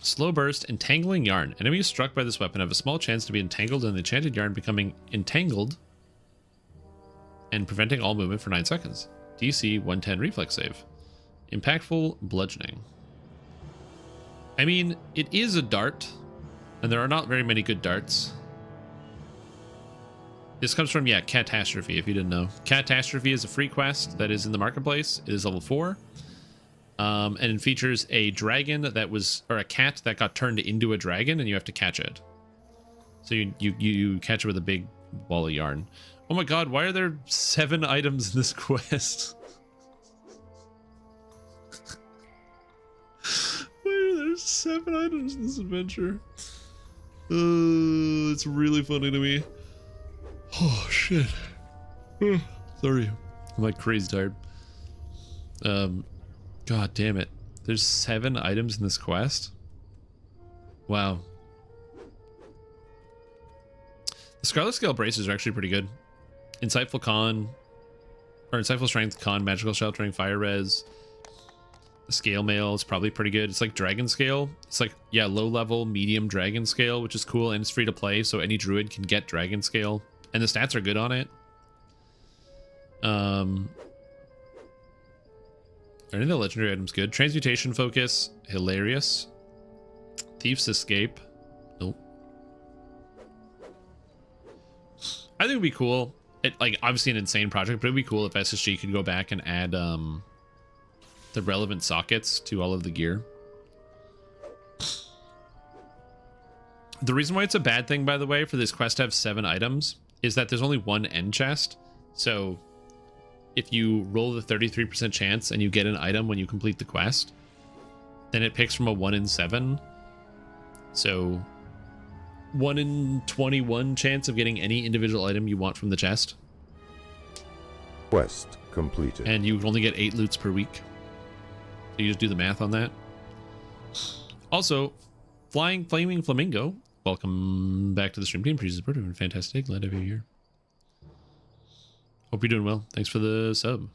Slow burst, entangling yarn. Enemies struck by this weapon have a small chance to be entangled in the enchanted yarn, becoming entangled and preventing all movement for 9 seconds. DC 110 reflex save. Impactful bludgeoning. I mean, it is a dart, And there are not very many good darts. This comes from, yeah, Catastrophe, if you didn't know. Catastrophe is a free quest that is in the marketplace. It is level 4. And it features a dragon that was, or a cat that got turned into a dragon, and you have to catch it. So you catch it with a big ball of yarn. Oh my god, why are there 7 items in this quest? Why are there 7 items in this adventure? It's really funny to me. Oh shit. Sorry. I'm like crazy tired. God damn it. There's 7 items in this quest? Wow. The Scarlet Scale braces are actually pretty good. Insightful Con, or Insightful Strength Con, Magical Sheltering, Fire Res. The Scale Mail is probably pretty good. It's like Dragon Scale. It's like, yeah, low level, medium Dragon Scale, which is cool, and it's free to play, so any druid can get Dragon Scale. And the stats are good on it. Are any of the legendary items good? Transmutation Focus, hilarious. Thief's Escape, nope. I think it would be cool. Like, obviously an insane project, but it would be cool if SSG could go back and add the relevant sockets to all of the gear. The reason why it's a bad thing, by the way, for this quest to have 7 items is that there's only 1 end chest. So if you roll the 33% chance and you get an item when you complete the quest, then it picks from a 1 in 7. So 1 in 21 chance of getting any individual item you want from the chest. Quest completed. And you only get 8 loots per week. So you just do the math on that. Also, Flying Flaming Flamingo, welcome back to the stream team. Appreciate the support. Fantastic. Glad to have you here. Hope you're doing well. Thanks for the sub.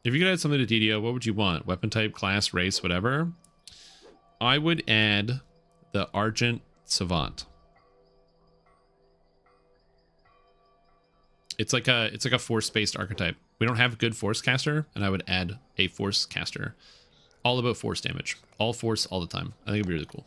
If you could add something to DDO, what would you want? Weapon type, class, race, whatever. I would add the Argent Savant. It's like a force-based archetype. We don't have a good force caster, and I would add a force caster. All about force damage. All force all the time. I think it'd be really cool.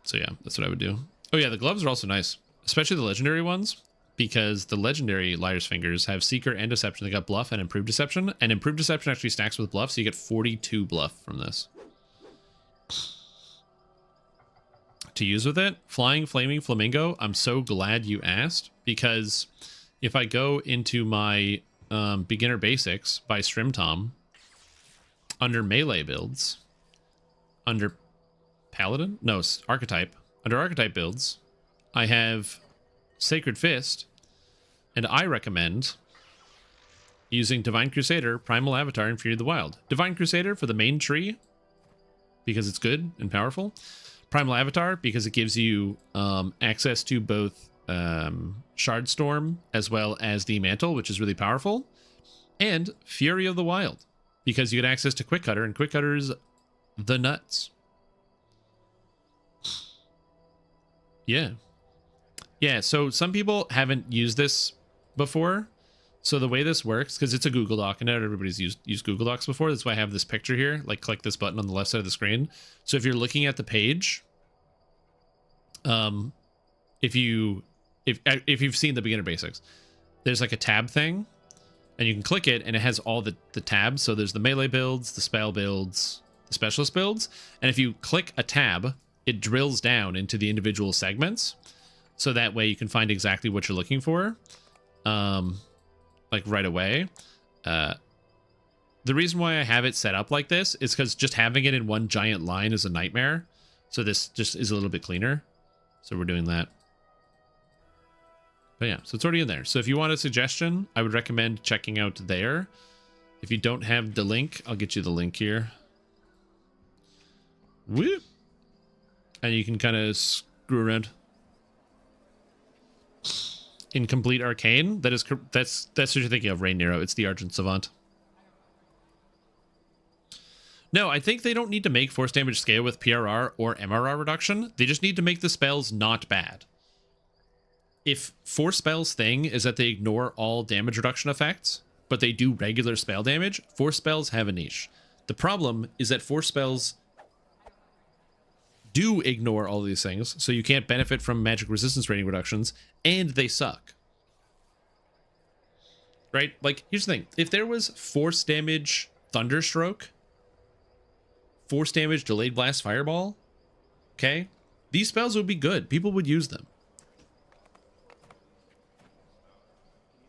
So yeah, that's what I would do. Oh yeah, the gloves are also nice, especially the legendary ones, because the legendary Liar's Fingers have Seeker and Deception. They got Bluff and Improved Deception, and Improved Deception actually stacks with Bluff, so you get 42 Bluff from this. To use with it, Flying Flaming Flamingo, I'm so glad you asked, because if I go into my Beginner Basics by Strimtom, under Melee builds, under Paladin? No, Archetype. Under Archetype builds, I have Sacred Fist, and I recommend using Divine Crusader, Primal Avatar, and Fury of the Wild. Divine Crusader for the main tree, because it's good and powerful. Primal Avatar, because it gives you access to both Shard Storm as well as the Mantle, which is really powerful. And Fury of the Wild, because you get access to Quick Cutter, and Quick Cutter is the nuts. Yeah. Yeah, so some people haven't used this before. So the way this works, because it's a Google Doc, and not everybody's used Google Docs before. That's why I have this picture here. Like, click this button on the left side of the screen. So if you're looking at the page, if you've seen the Beginner Basics, there's like a tab thing, and you can click it, and it has all the tabs. So there's the melee builds, the spell builds, the specialist builds, and if you click a tab, it drills down into the individual segments, so that way you can find exactly what you're looking for, like right away. The reason why I have it set up like this is because just having it in one giant line is a nightmare. So this just is a little bit cleaner. So we're doing that. But yeah, so it's already in there. So if you want a suggestion, I would recommend checking out there. If you don't have the link, I'll get you the link here. Woo! And you can kind of screw around. Incomplete Arcane. That's what you're thinking of, Rain Nero. It's the Argent Savant. No, I think they don't need to make force damage scale with PRR or MRR reduction. They just need to make the spells not bad. If force spells thing is that they ignore all damage reduction effects, but they do regular spell damage, force spells have a niche. The problem is that force spells do ignore all these things, so you can't benefit from magic resistance rating reductions, and they suck. Right? Like, here's the thing. If there was force damage Thunderstroke, force damage Delayed Blast Fireball, okay, these spells would be good. People would use them.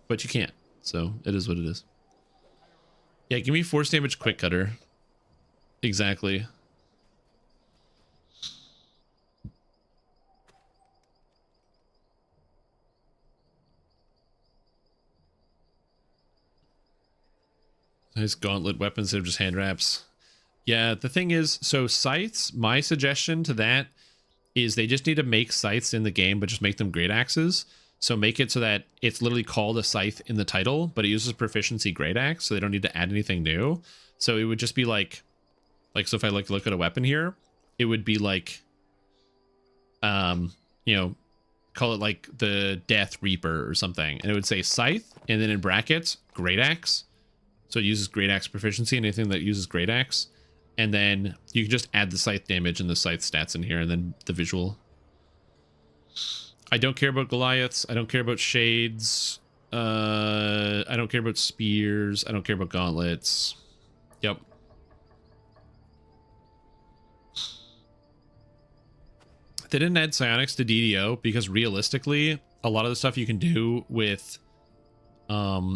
But you can't, so it is what it is. Yeah, give me force damage Quick Cutter. Exactly. Nice gauntlet weapons instead of just hand wraps. Yeah, the thing is, so scythes, my suggestion to that is they just need to make scythes in the game, but just make them great axes. So make it so that it's literally called a scythe in the title, but it uses proficiency great axe, so they don't need to add anything new. So it would just be like so if I look at a weapon here, it would be like, you know, call it like the Death Reaper or something, and it would say scythe, and then in brackets, great axe. So it uses great axe proficiency, anything that uses great axe. And then you can just add the scythe damage and the scythe stats in here, and then the visual. I don't care about Goliaths. I don't care about shades. I don't care about spears. I don't care about gauntlets. Yep. They didn't add psionics to DDO because realistically, a lot of the stuff you can do with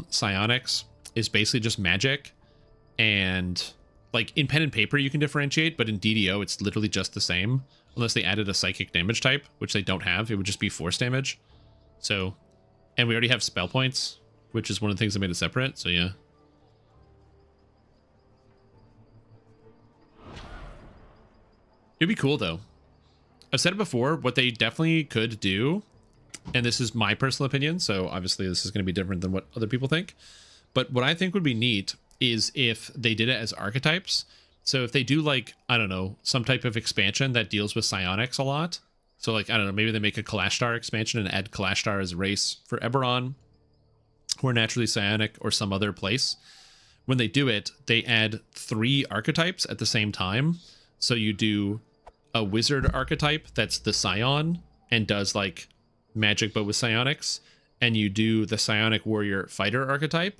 psionics is basically just magic. And like in pen and paper, you can differentiate, but in DDO, it's literally just the same. Unless they added a psychic damage type, which they don't have. It would just be force damage. So, and we already have spell points, which is one of the things that made it separate. So yeah. It'd be cool though. I've said it before, what they definitely could do, and this is my personal opinion, so obviously this is going to be different than what other people think, but what I think would be neat is if they did it as archetypes. So if they do like, I don't know, some type of expansion that deals with psionics a lot. So like, I don't know, maybe they make a Kalashtar expansion and add Kalashtar as a race for Eberron, or naturally psionic, or some other place. When they do it, they add 3 archetypes at the same time. So you do a wizard archetype that's the Scion and does like magic but with psionics, and you do the psionic warrior fighter archetype,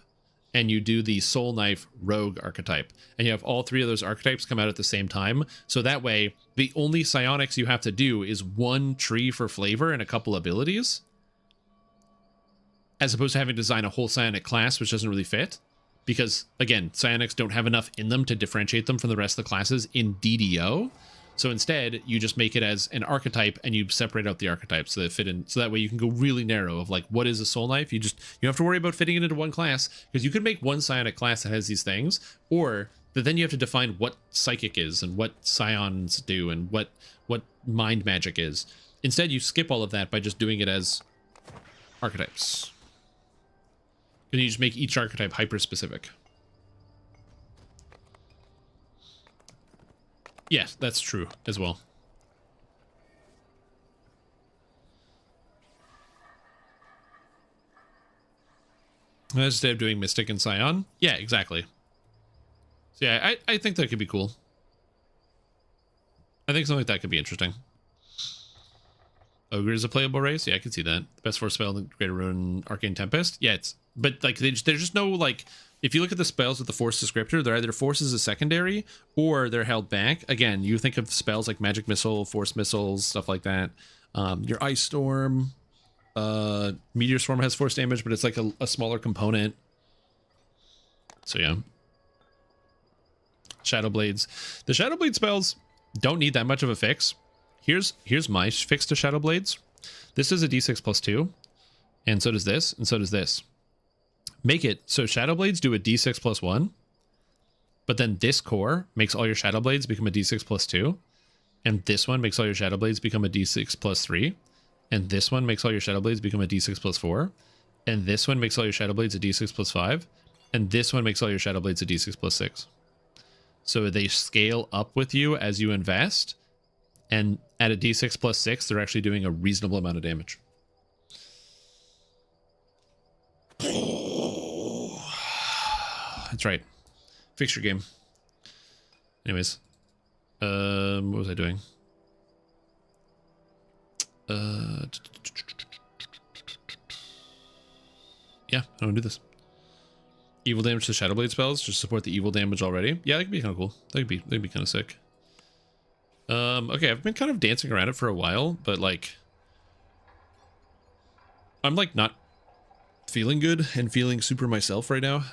and you do the soul knife rogue archetype, and you have all 3 of those archetypes come out at the same time. So that way the only psionics you have to do is 1 tree for flavor and a couple abilities, as opposed to having to design a whole psionic class, which doesn't really fit, because again, psionics don't have enough in them to differentiate them from the rest of the classes in DDO. So instead, you just make it as an archetype, and you separate out the archetypes so that fit in. So that way you can go really narrow of like, what is a soul knife? You don't have to worry about fitting it into one class, because you could make one psionic class that has these things, or that then you have to define what psychic is and what psions do and what mind magic is. Instead, you skip all of that by just doing it as archetypes. And you just make each archetype hyper specific. Yes, that's true as well. Instead of doing Mystic and Scion. Yeah, exactly. So yeah, I think that could be cool. I think something like that could be interesting. Ogre is a playable race? Yeah, I can see that. The best force spell in the Greater Ruin, Arcane Tempest? Yeah, it's... But like, there's just no, like... If you look at the spells with the Force descriptor, they're either Force as a secondary, or they're held back. Again, you think of spells like Magic Missile, Force Missiles, stuff like that. Your Ice Storm, Meteor Swarm has Force damage, but it's like a smaller component. So yeah. Shadow Blades. The Shadow Blade spells don't need that much of a fix. Here's my fix to Shadow Blades. This is a d6 plus 2, and so does this, and so does this. Make it so Shadow Blades do a d6 plus 1, but then this core makes all your Shadow Blades become a d6 plus 2, and this one makes all your Shadow Blades become a d6 plus 3, and this one makes all your Shadow Blades become a d6 plus 4, and this one makes all your Shadow Blades a d6 plus 5, and this one makes all your Shadow Blades a d6 plus 6. So they scale up with you as you invest, and at a d6 plus 6, they're actually doing a reasonable amount of damage. That's right. Fix your game. Anyways, what was I doing? Yeah, I want to do this. Evil damage to Shadowblade spells, just support the evil damage already. Yeah, that could be kind of cool. That'd be kind of sick. Okay, I've been kind of dancing around it for a while, but like, I'm like not feeling good and feeling super myself right now.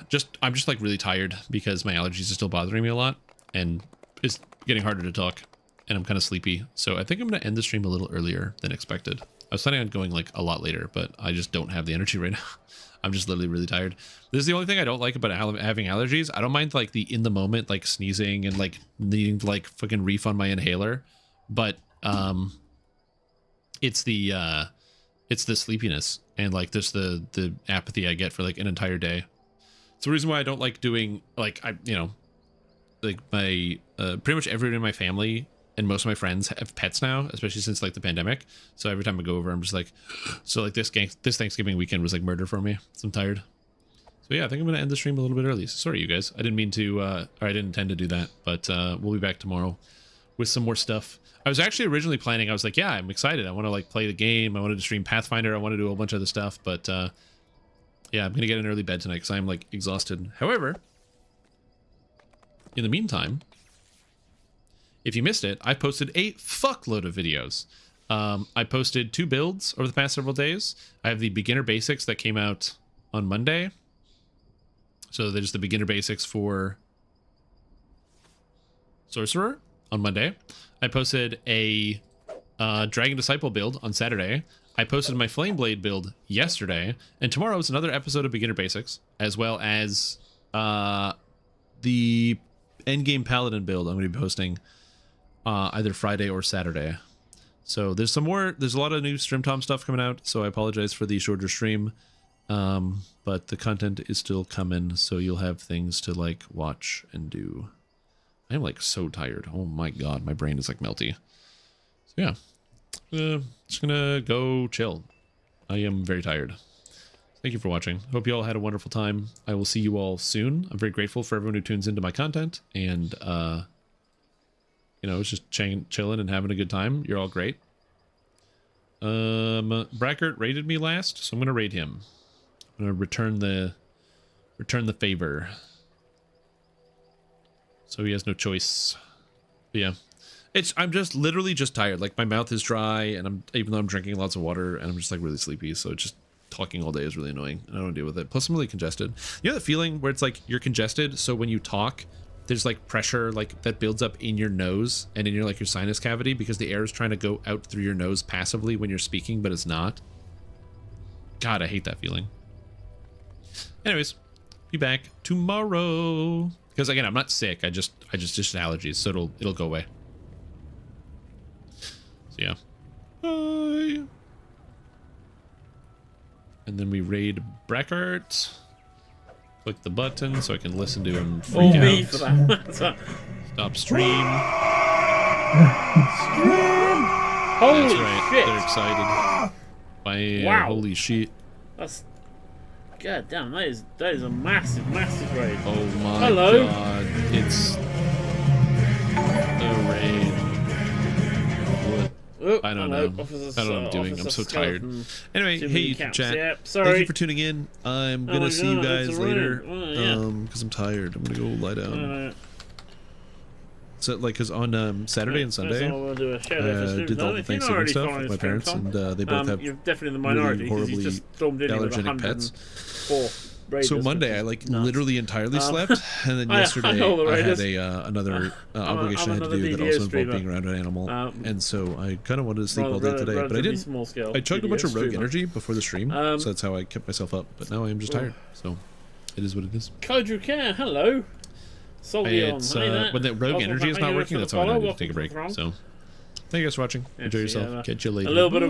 I'm just like really tired because my allergies are still bothering me a lot, and it's getting harder to talk, and I'm kind of sleepy. So I think I'm gonna end the stream a little earlier than expected. I was planning on going like a lot later, but I just don't have the energy right now. I'm just literally really tired. This is the only thing I don't like about having allergies. I don't mind like the in the moment like sneezing and like needing to like fucking reef on my inhaler, but it's the sleepiness and like just the apathy I get for like an entire day. It's the reason why I don't like doing like like my pretty much everyone in my family and most of my friends have pets now, especially since like the pandemic. So every time I go over, I'm just like, so like this Thanksgiving weekend was like murder for me. So I'm tired. So yeah, I think I'm gonna end the stream a little bit early. Sorry, you guys. I didn't mean to, or I didn't intend to do that. But we'll be back tomorrow with some more stuff. I was actually originally planning. I was like, yeah, I'm excited. I want to like play the game. I wanted to stream Pathfinder. I want to do a bunch of other stuff. But yeah, I'm gonna get an early bed tonight because I'm like exhausted. However, in the meantime, if you missed it, I posted a fuckload of videos. I posted 2 builds over the past several days. I have the beginner basics that came out on Monday. So there's the beginner basics for Sorcerer on Monday. I posted a Dragon Disciple build on Saturday. I posted my Flameblade build yesterday. And tomorrow is another episode of beginner basics, as well as the Endgame Paladin build I'm going to be posting either Friday or Saturday. So there's a lot of new StreamTom stuff coming out, so I apologize for the shorter stream, but the content is still coming, so you'll have things to like watch and do. I'm like so tired. Oh my god, my brain is like melty. So yeah, just gonna go chill. I am very tired. Thank you for watching. Hope you all had a wonderful time. I will see you all soon. I'm very grateful for everyone who tunes into my content, and it's just chilling and having a good time. You're all great. Brackert raided me last, so I'm gonna raid him. I'm gonna return the favor. So he has no choice. But yeah. I'm just literally just tired. Like my mouth is dry, and even though I'm drinking lots of water, and I'm just like really sleepy, so just talking all day is really annoying. I don't want to deal with it. Plus I'm really congested. You know the feeling where it's like you're congested, so when you talk, there's like pressure like that builds up in your nose and in your sinus cavity because the air is trying to go out through your nose passively when you're speaking, but it's not. God, I hate that feeling. Anyways, be back tomorrow. Because again, I'm not sick. I just allergies, so it'll go away. So yeah. Bye. And then we raid Brackert. Click the button so I can listen to him freak out. For that matter. Stop stream. Stream! Holy That's right. shit! They're excited. Wow. Holy shit. That's... God damn, that is a massive, massive raid. Oh my Hello. god. It's the raid. What? I don't know. I don't know what I'm doing. I'm so tired. Anyway, hey YouTube chat. Yeah, sorry. Thank you for tuning in. I'm gonna see you guys later. Because I'm tired. I'm gonna go lie down. So because on Saturday and Sunday, did all the Thanksgiving stuff with my parents, and they both have you're definitely the minority, really horribly allergenic pets. So Monday I literally entirely slept, and then yesterday I had another obligation I had to do that also involved being around an animal, and so I kind of wanted to sleep all day today, but I didn't. I chugged a bunch of Rogue Energy before the stream, so that's how I kept myself up. But now I am just tired, so it is what it is. Kodru Care, hello. It's when the Rogue Energy is not working, that's how I need to take a break. So thank you guys for watching. Enjoy yourself. Catch you later. A little bit of